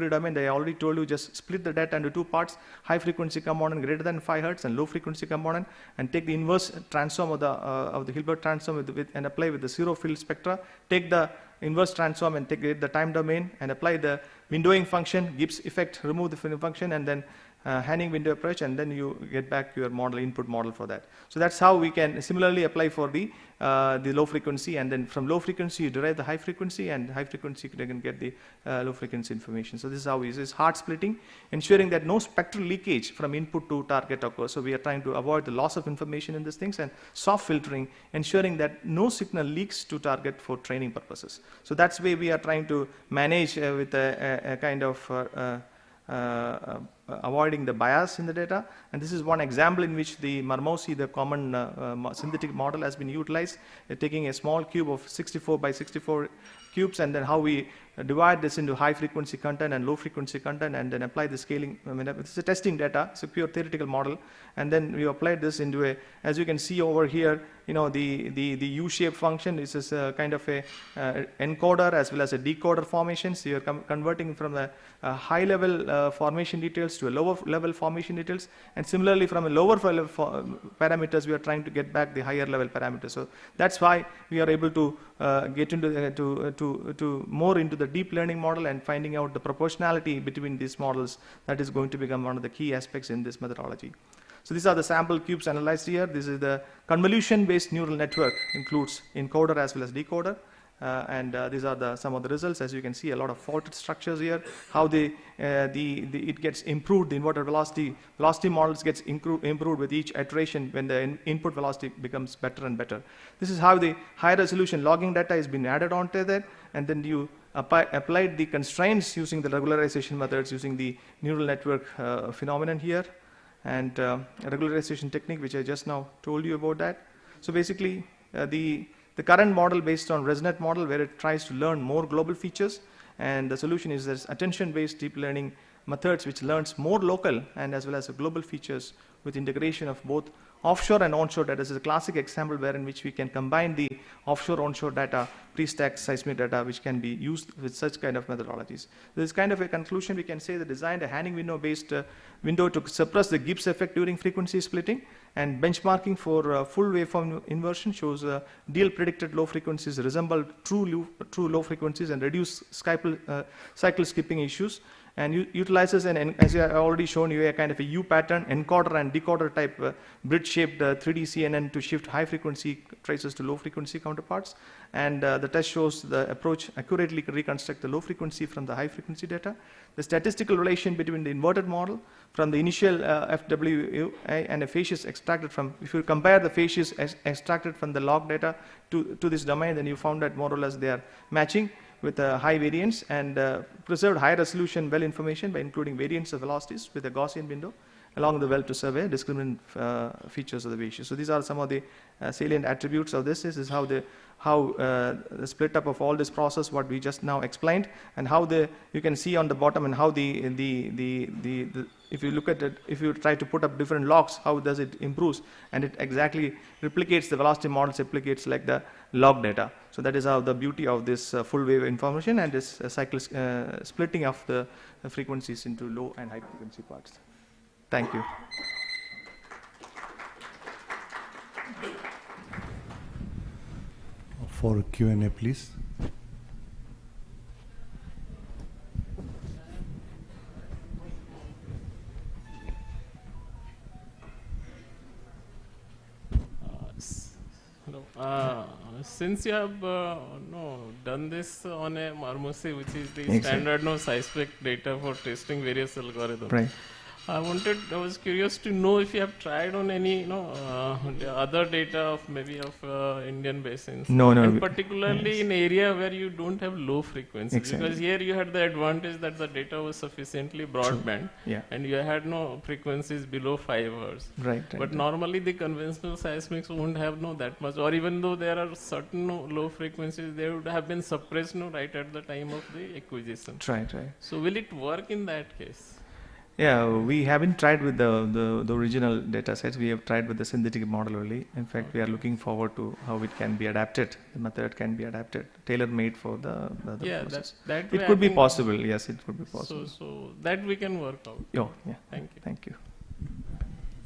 domain. I already told you, just split the data into two parts: high frequency component greater than 5 Hertz and low frequency component, and take the inverse transform of the Hilbert transform and apply with the zero field spectra. Take the inverse transform and take the time domain and apply the windowing function, Gibbs effect, remove the function, and then Hanning window approach, and then you get back your model input model for that. So that's how we can similarly apply for the low frequency, and then from low frequency you derive the high frequency, and high frequency you can get the low frequency information. So this is how we use this hard splitting, ensuring that no spectral leakage from input to target occurs. So we are trying to avoid the loss of information in these things, and soft filtering, ensuring that no signal leaks to target for training purposes. So that's the way we are trying to manage with a kind of avoiding the bias in the data. And this is one example in which the MR06, the common synthetic model, has been utilized, taking a small cube of 64 by 64 cubes, and then how we divide this into high frequency content and low frequency content, and then apply the scaling. I mean, it's a testing data, it's a pure theoretical model, and then we applied this into a, as you can see over here, you know, the U-shaped function. This is a kind of a encoder as well as a decoder formation. So you're converting from a high level formation details to a lower level formation details, and similarly from a lower level parameters we are trying to get back the higher level parameters. So that's why we are able to get into to more into the deep learning model and finding out the proportionality between these models. That is going to become one of the key aspects in this methodology. So these are the sample cubes analyzed here. This is the convolution-based neural network, includes encoder as well as decoder. These are some of the results. As you can see, a lot of faulted structures here. How it gets improved, the inverted velocity models gets improved with each iteration when the input velocity becomes better and better. This is how the high resolution logging data has been added onto that, and then you applied the constraints using the regularization methods, using the neural network phenomenon here, and a regularization technique which I just now told you about that. So basically the current model based on ResNet model, where it tries to learn more global features, and the solution is this attention-based deep learning methods which learns more local and as well as global features with integration of both offshore and onshore data. This is a classic example wherein which we can combine the offshore onshore data, pre-stacked seismic data, which can be used with such kind of methodologies. This kind of a conclusion, we can say they designed a Hanning window based window to suppress the Gibbs effect during frequency splitting, and benchmarking for full waveform inversion shows DL predicted low frequencies resemble true low frequencies and reduce cycle skipping issues, and utilizes as I already shown you, a kind of a U pattern encoder and decoder type bridge-shaped 3D CNN to shift high frequency traces to low frequency counterparts. And the test shows the approach accurately reconstruct the low frequency from the high frequency data. The statistical relation between the inverted model from the initial FWA and a facies extracted from, if you compare the facies extracted from the log data to this domain, then you found that more or less they are matching with a high variance, and preserved high resolution well information by including variance of velocities with a Gaussian window along the well to survey discriminant features of the facies. So these are some of the salient attributes of this. This is how the split up of all this process, what we just now explained, and how you can see on the bottom, and how if you look at it, if you try to put up different logs, how does it improves, and it exactly replicates the velocity models, replicates like the log data. So that is how the beauty of this full wave information and this cycle splitting of the frequencies into low and high frequency parts. Thank you. For Q&A, please. Since you have done this on a MR06, which is the standard seismic data for testing various algorithms, right. I was curious to know if you have tried on any other data of maybe of Indian basins. No. And particularly in area where you don't have low frequency. Exactly. Because here you had the advantage that the data was sufficiently broadband. Yeah. And you had no frequencies below 5 Hz. Right. But normally the conventional seismics won't have that much, or even though there are certain low frequencies, they would have been suppressed right at the time of the acquisition. Right. So will it work in that case? Yeah, we haven't tried with the original data sets. We have tried with the synthetic model only. In fact, we are looking forward to how it can be adapted. The method can be adapted, tailor-made for the process. It could be possible. Yes, it could be possible. So that we can work out. Oh, yeah. Thank you. Thank you.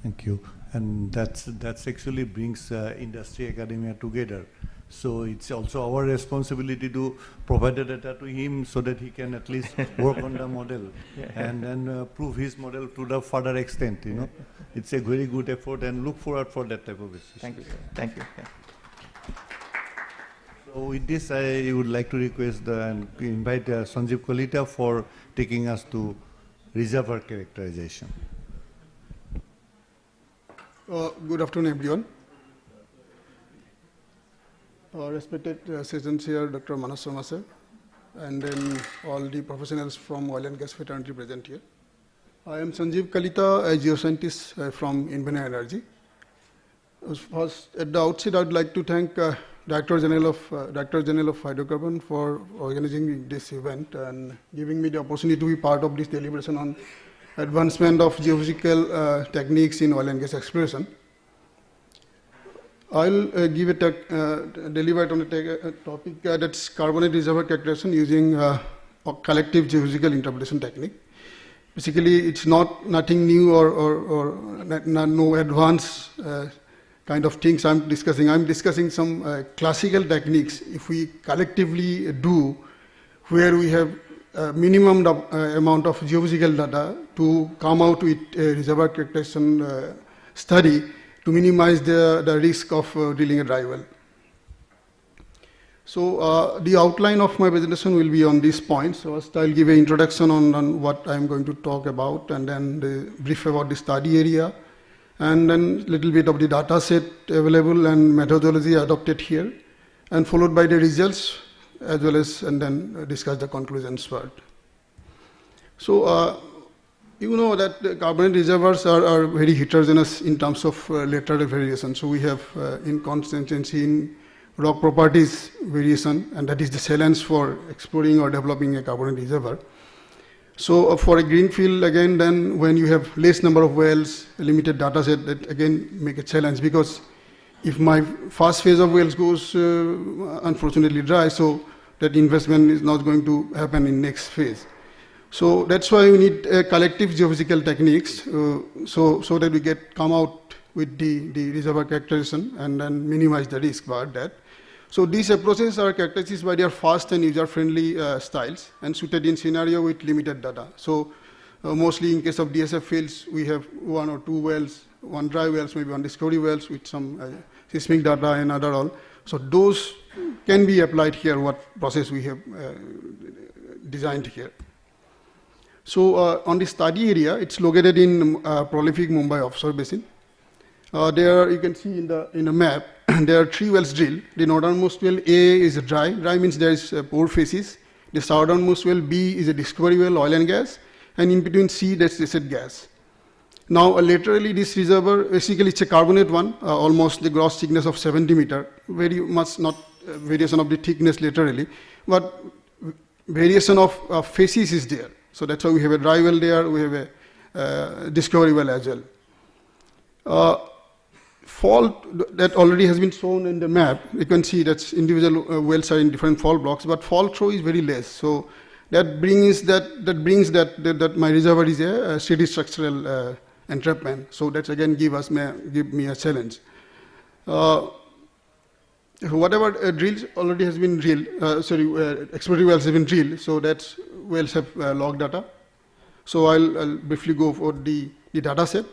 Thank you. And that's actually brings industry academia together. So it's also our responsibility to provide the data to him so that he can at least work on the model and then prove his model to the further extent. It's a very good effort, and look forward for that type of research. Thank you. Thank you. Yeah. So with this, I would like to request and invite Sanjeev Kalita for taking us to reservoir characterization. Good afternoon, everyone. Respected citizens here, Dr. Manas Sharma sir, and then all the professionals from oil and gas fraternity present here. I am Sanjeev Kalita, a geoscientist from Invena Energy. First, at the outset, I would like to thank Director General of Hydrocarbon for organizing this event and giving me the opportunity to be part of this deliberation on advancement of geophysical techniques in oil and gas exploration. I'll deliver it on a topic that's carbonate reservoir characterization using a collective geophysical interpretation technique. Basically, it's nothing new or no advanced kind of things I'm discussing. I'm discussing some classical techniques if we collectively do, where we have a minimum amount of geophysical data to come out with a reservoir characterization study to minimize the risk of drilling a dry well. So the outline of my presentation will be on these points. So first I'll give an introduction on what I'm going to talk about, and then the brief about the study area, and then a little bit of the data set available and methodology adopted here, and followed by the results as well as, and then discuss the conclusions part. So you know that the carbonate reservoirs are very heterogeneous in terms of lateral variation. So we have inconsistency in rock properties variation, and that is the challenge for exploring or developing a carbonate reservoir. So for a greenfield, again, then when you have less number of wells, a limited data set, that again make a challenge, because if my first phase of wells goes unfortunately dry, so that investment is not going to happen in next phase. So that's why we need collective geophysical techniques, so that we come out with the reservoir characterization and then minimize the risk about that. So these approaches are characterized by their fast and user-friendly styles and suited in scenario with limited data. So mostly in case of DSF fields, we have one or two wells, one dry wells, maybe one discovery wells with some seismic data and other all. So those can be applied here, what process we have designed here. So on the study area, it's located in prolific Mumbai offshore basin. There you can see in the map, there are 3 wells drilled. The northernmost well A is dry. Dry means there is pore facies. The southernmost well B is a discovery well, oil and gas, and in between C, that's acid gas. Now laterally, this reservoir, basically it's a carbonate one, almost the gross thickness of 70 meter, very much not variation of the thickness laterally, but variation of facies is there. So that's why we have a dry well there, we have a discovery well as well. Fault that already has been shown in the map, you can see that individual wells are in different fault blocks, but fault throw is very less. So that brings that my reservoir is a steady structural entrapment. So that's again give me a challenge. Whatever drills already has been drilled, exploratory wells have been drilled, so that wells have log data. So I'll briefly go for the data set.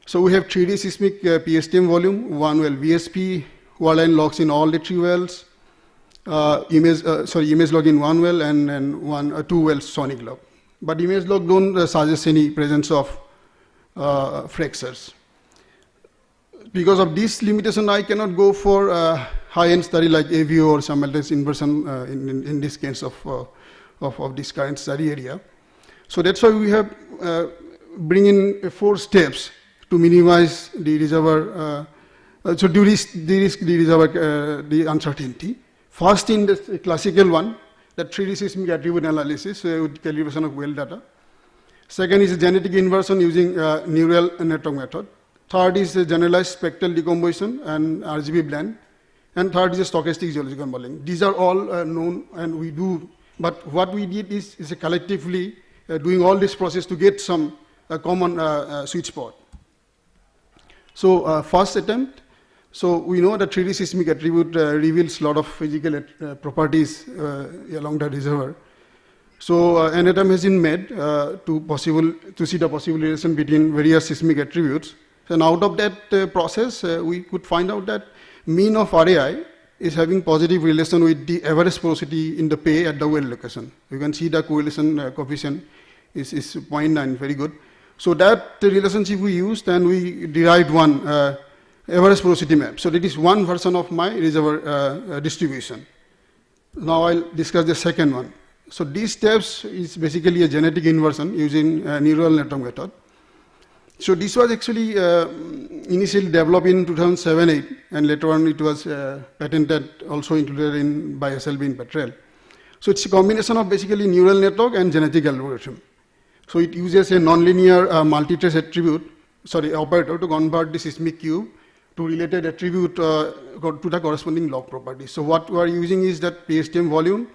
So we have 3D seismic PSTM volume, one well VSP, wireline logs in all the 3 wells, image log in 1 well, and 2 wells sonic log. But image log don't suggest any presence of fractures. Because of this limitation, I cannot go for high-end study like AVO or simultaneous inversion in this case of this current study area. So that's why we have bring in 4 steps to minimize the reservoir, so de-risk the reservoir, the uncertainty. First, in the classical one, the 3D seismic attribute analysis with calibration of well data. Second is genetic inversion using neural network method. Third is generalized spectral decomposition and RGB blend. And third is stochastic geological modeling. These are all known and we do, but what we did is collectively doing all this process to get some common sweet spot. So first attempt, so we know that 3D seismic attribute reveals a lot of physical properties along the reservoir. So an attempt has been made to see the possible relation between various seismic attributes. And out of that process, we could find out that mean of RAI is having positive relation with the average porosity in the pay at the well location. You can see the correlation coefficient is 0.9, very good. So that relationship we used, and we derived one average porosity map. So that is one version of my reservoir distribution. Now I'll discuss the second one. So these steps is basically a genetic inversion using neural network method. So this was actually initially developed in 2007-8, and later on it was patented, also included by SLB in petrel. So it's a combination of basically neural network and genetic algorithm. So it uses a nonlinear multi-trace operator to convert the seismic cube to related attribute to the corresponding log property. So what we are using is that PSTM volume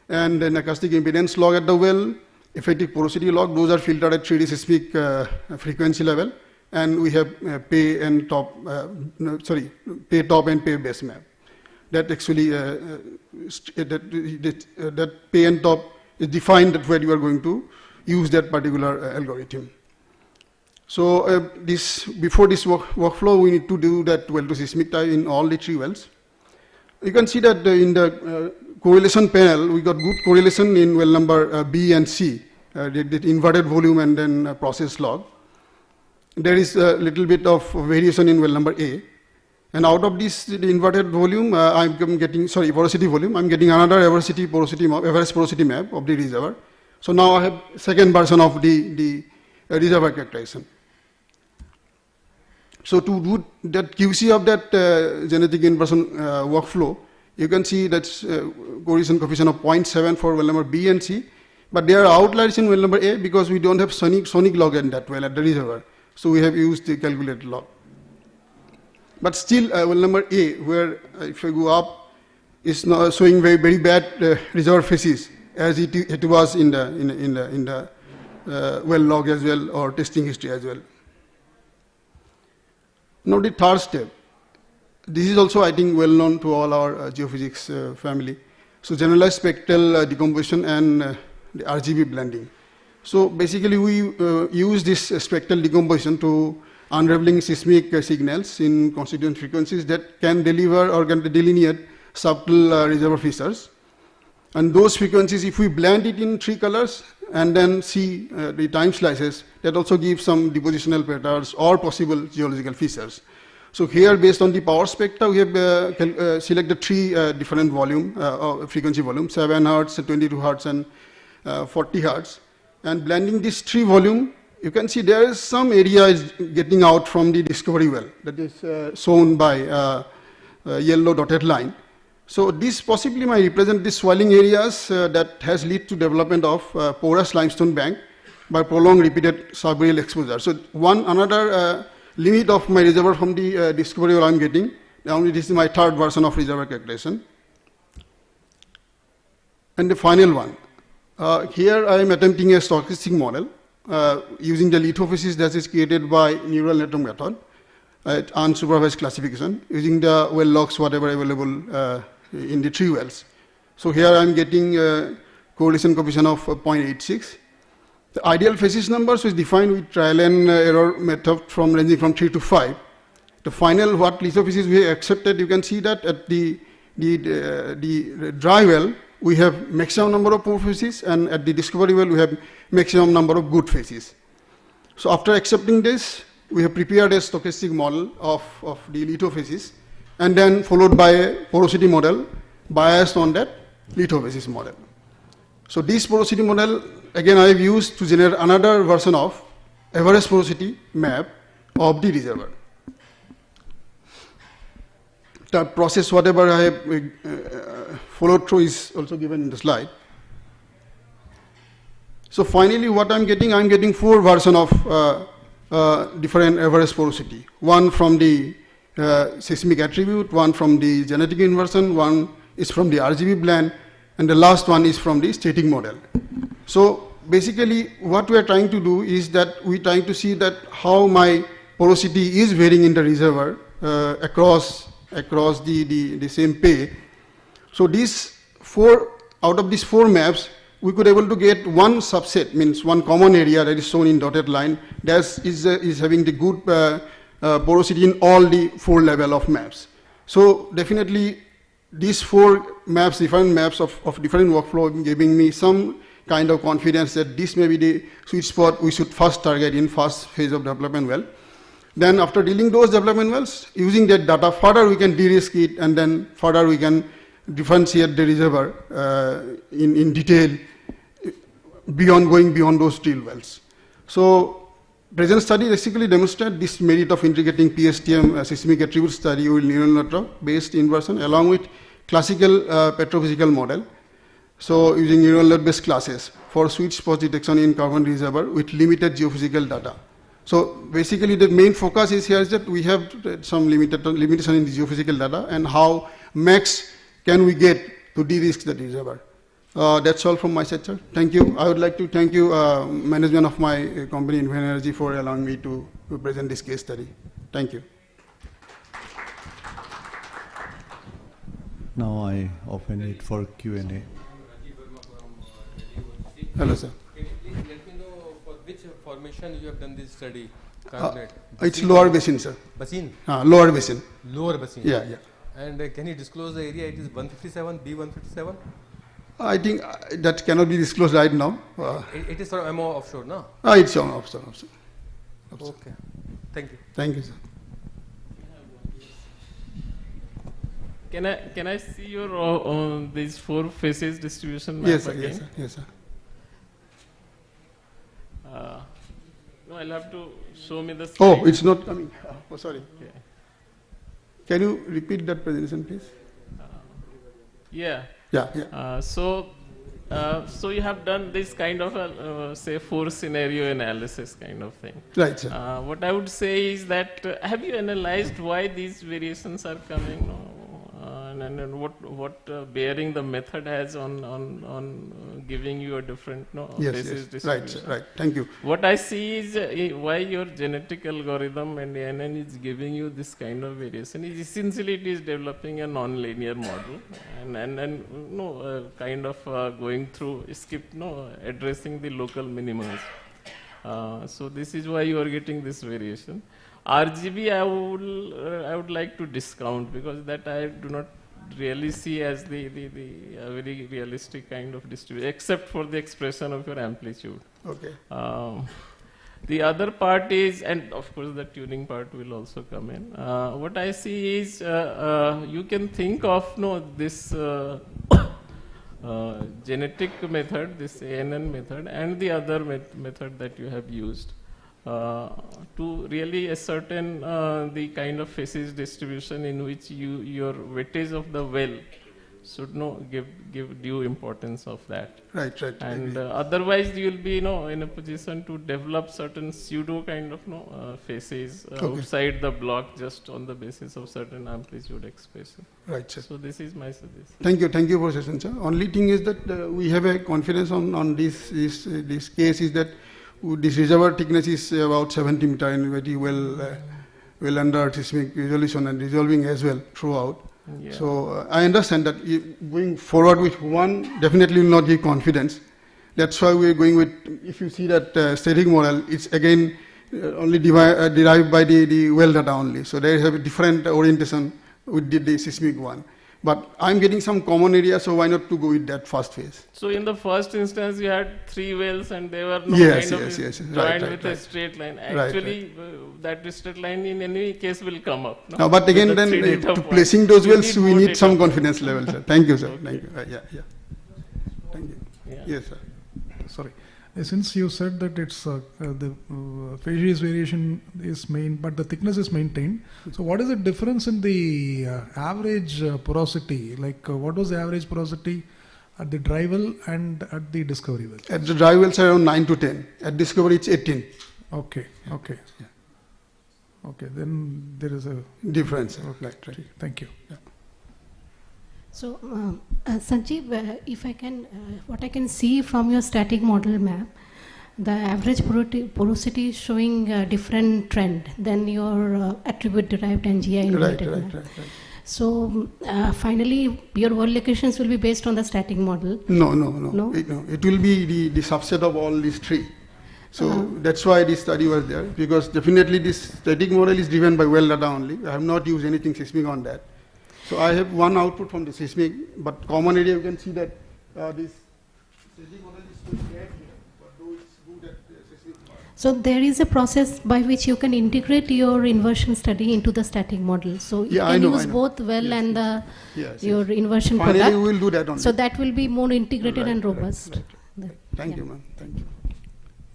and then acoustic impedance log at the well, effective porosity log. Those are filtered at 3D seismic frequency level, and we have pay top and pay base map. That actually that pay and top is defined that where you are going to use that particular algorithm. So before this workflow, we need to do that well to seismic type in all the 3 wells. You can see that in the correlation panel, we got good correlation in well number B and C, the inverted volume and then process log. There is a little bit of variation in well number A. And out of this, the inverted volume, I'm getting, porosity volume, I'm getting another average porosity map of the reservoir. So now I have second version of the reservoir characterization. So to do that QC of that genetic inversion workflow, you can see that's correlation coefficient of 0.7 for well number B and C, but there are outliers in well number A because we don't have sonic log in that well at the reservoir. So we have used the calculated log. But still, well number A, where if I go up, is now showing very, very bad reservoir phases as it was in the well log as well, or testing history as well. Now the third step. This is also, I think, well known to all our geophysics family. So generalized spectral decomposition and the RGB blending. So basically, we use this spectral decomposition to unraveling seismic signals in constituent frequencies that can deliver or can delineate subtle reservoir features. And those frequencies, if we blend it in 3 colors and then see the time slices, that also gives some depositional patterns or possible geological features. So here, based on the power spectra, we have selected 3 different frequency volume, 7 Hertz, 22 Hertz, and 40 Hertz. And blending these 3 volume, you can see there is some area is getting out from the discovery well, that is shown by yellow dotted line. So this possibly might represent the swelling areas that has led to development of porous limestone bank by prolonged repeated subaerial exposure. So another limit of my reservoir from the discovery well I'm getting. Only this is my third version of reservoir calculation. And the final one. Here I am attempting a stochastic model using the lithophysis that is created by neural network method at unsupervised classification using the well logs whatever available in the 3 wells. So here I am getting a correlation coefficient of 0.86. The ideal phases numbers is defined with trial and error method ranging from 3 to 5. The final what lithophysis we have accepted, you can see that at the dry well we have maximum number of poor phases, and at the discovery well we have maximum number of good phases. So after accepting this, we have prepared a stochastic model of the lithophysis, and then followed by a porosity model biased on that lithophysis model. So this porosity model, again, I have used to generate another version of average porosity map of the reservoir. The process, whatever I have followed through, is also given in the slide. So finally, what I'm getting 4 versions of different average porosity. One from the seismic attribute, one from the genetic inversion, one is from the RGB blend, and the last one is from the static model. So basically, what we are trying to do is that we are trying to see that how my porosity is varying in the reservoir across the same pay. So these 4, out of these 4 maps, we could able to get one subset, means one common area that is shown in dotted line, that is having the good porosity in all the 4 level of maps. So definitely these 4 maps, different maps of different workflow, giving me some kind of confidence that this may be the sweet spot we should first target in first phase of development well. Then after dealing those development wells, using that data further we can de-risk it, and then further we can differentiate the reservoir in detail going beyond those drill wells. So present study basically demonstrates this merit of integrating PSTM seismic attribute study with neural network based inversion along with classical petrophysical model. So using neural net based classes for sweet spot detection in carbon reservoir with limited geophysical data. So basically the main focus is here is that we have some limitation in the geophysical data and how max can we get to de-risk the reservoir. That's all from my side, sir. Thank you. I would like to thank you, management of my company, Invent Energy, for allowing me to present this case study. Thank you. Now I open it for Q&A. Hello, sir. Can you please let me know for which formation you have done this study? Carbonate. It's lower basin, sir. Basin? Lower basin. Lower basin. Yeah, yeah. And can you disclose the area? It is 157, B157? I think that cannot be disclosed right now. It is from MO offshore, no? It's on offshore. Okay. Thank you. Thank you, sir. Can I see your these 4 phases distribution map yes, sir, again? yes, sir. Yes, sir. No, I'll have to show me the slide. Oh, it's not coming. Oh, sorry. Okay. Can you repeat that presentation, please? Yeah. Yeah, yeah. So you have done this kind of a, say, 4 scenario analysis kind of thing. Right, sir. What I would say is that have you analyzed why these variations are coming? And what bearing the method has on giving you a different basis distribution. Right, right. Thank you. What I see is why your genetic algorithm and ANN is giving you this kind of variation is essentially it is developing a non-linear model and kind of going through addressing the local minimums. So this is why you are getting this variation. RGB I would like to discount because that I do not really see as the very realistic kind of distribution, except for the expression of your amplitude. Okay. The other part is, and of course the tuning part will also come in. What I see is you can think of this genetic method, this ANN method, and the other method that you have used. To really ascertain the kind of phases distribution in which your weightage of the well should give due importance of that. Right, right. And otherwise you will be in a position to develop certain pseudo kind of phases outside the block just on the basis of certain amplitude expression. Right, sir. So this is my suggestion. Thank you for session, sir. Only thing is that we have a confidence on this case is that this reservoir thickness is about 70 meter and very well under seismic resolution and resolving as well throughout. Yeah. So I understand that going forward with one definitely will not give confidence. That's why we are going with, if you see that static model, it's again only derived by the well data only. So there is a different orientation with the seismic one. But I'm getting some common area, so why not to go with that first phase? So in the first instance, you had 3 wells and they were joined with a straight line. Actually, that straight line in any case will come up. No, but again, then to placing those wells, we need some confidence level, sir. Thank you, sir. Okay. Thank you. Thank you. Yeah. Yes, sir. Sorry. Since you said that it's the phase variation is but the thickness is maintained. So what is the difference in the average porosity? Like what was the average porosity at the dry well and at the discovery well? At the dry wells around 9 to 10. At discovery it's 18. Okay. Okay. Yeah. Okay. Then there is a difference. Okay. Right. Thank you. Yeah. So, Sanjeev, if I can, what I can see from your static model map, the average porosity is showing a different trend than your attribute-derived and GI-related map. Right. So, finally, your well locations will be based on the static model. No. It will be the subset of all these 3. So that's why this study was there, because definitely this static model is driven by well data only. I have not used anything seismic on that. So I have one output from the seismic, but common area you can see that this seismic model is still bad here, but though it's good at seismic model. So there is a process by which you can integrate your inversion study into the static model. So you can use both well and the your inversion Finally, product. We will do that only. So that will be more integrated and robust. Thank you, ma'am. Thank you.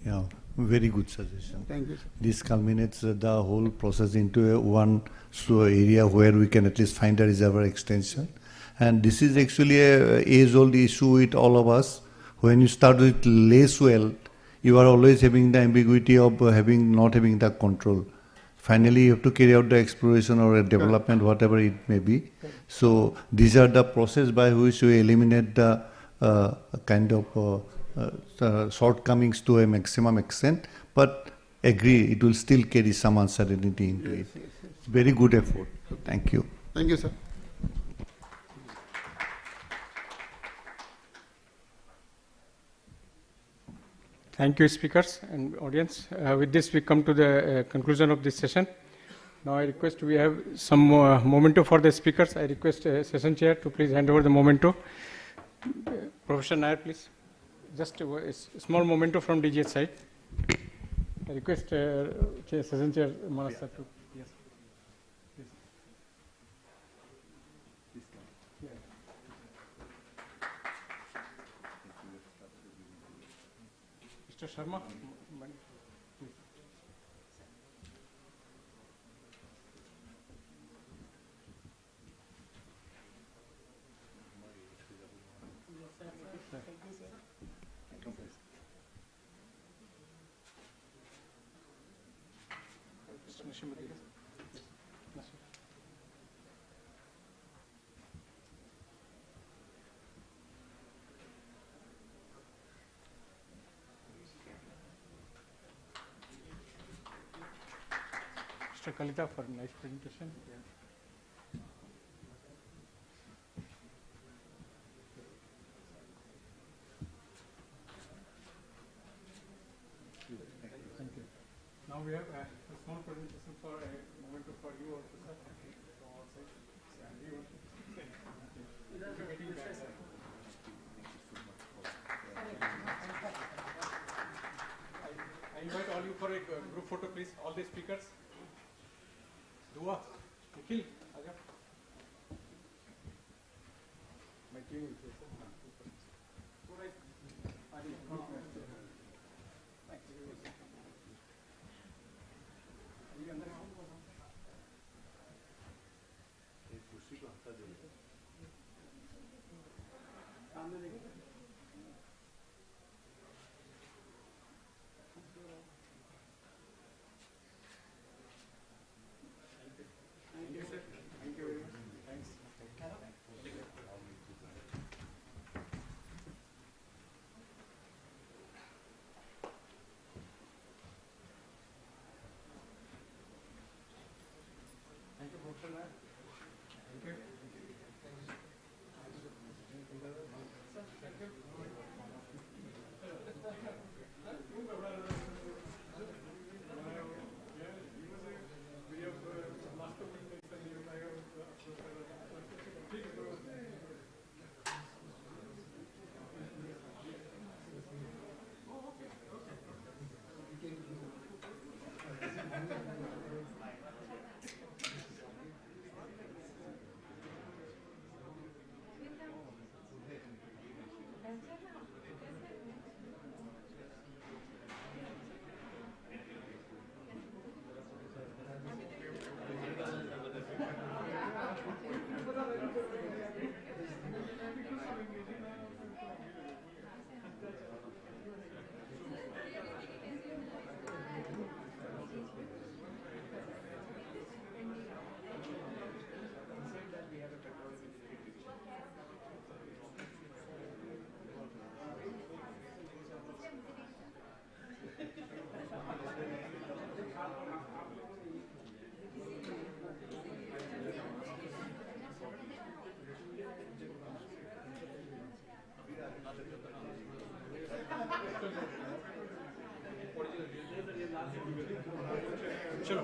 Yeah. Very good suggestion. Thank you, sir. This culminates the whole process into one area where we can at least find a reservoir extension. And this is actually a age-old issue with all of us. When you start with less well, you are always having the ambiguity of not having the control. Finally, you have to carry out the exploration or a development, whatever it may be. So these are the process by which we eliminate the kind of shortcomings to a maximum extent, but agree it will still carry some uncertainty into it. It's very good effort. Thank you. Thank you, sir. Thank you, speakers and audience. With this, we come to the conclusion of this session. Now, I request we have some memento for the speakers. I request session chair to please hand over the memento. Professor Nair, please. Just a small memento from DGH side. I request session chair Manas sir to. Yes. Yes. Mr. Sharma. Mr. Kalita for a nice presentation. Thank you. Now we have a small presentation for a memento for you also, sir. I invite all you for a group photo, please. All the speakers. Dua, Nikhil, Aja. My team will say, sir. Thank you, sir. Thank you very much. Thanks. Thank you, Professor Nair. Thank you. Chalo.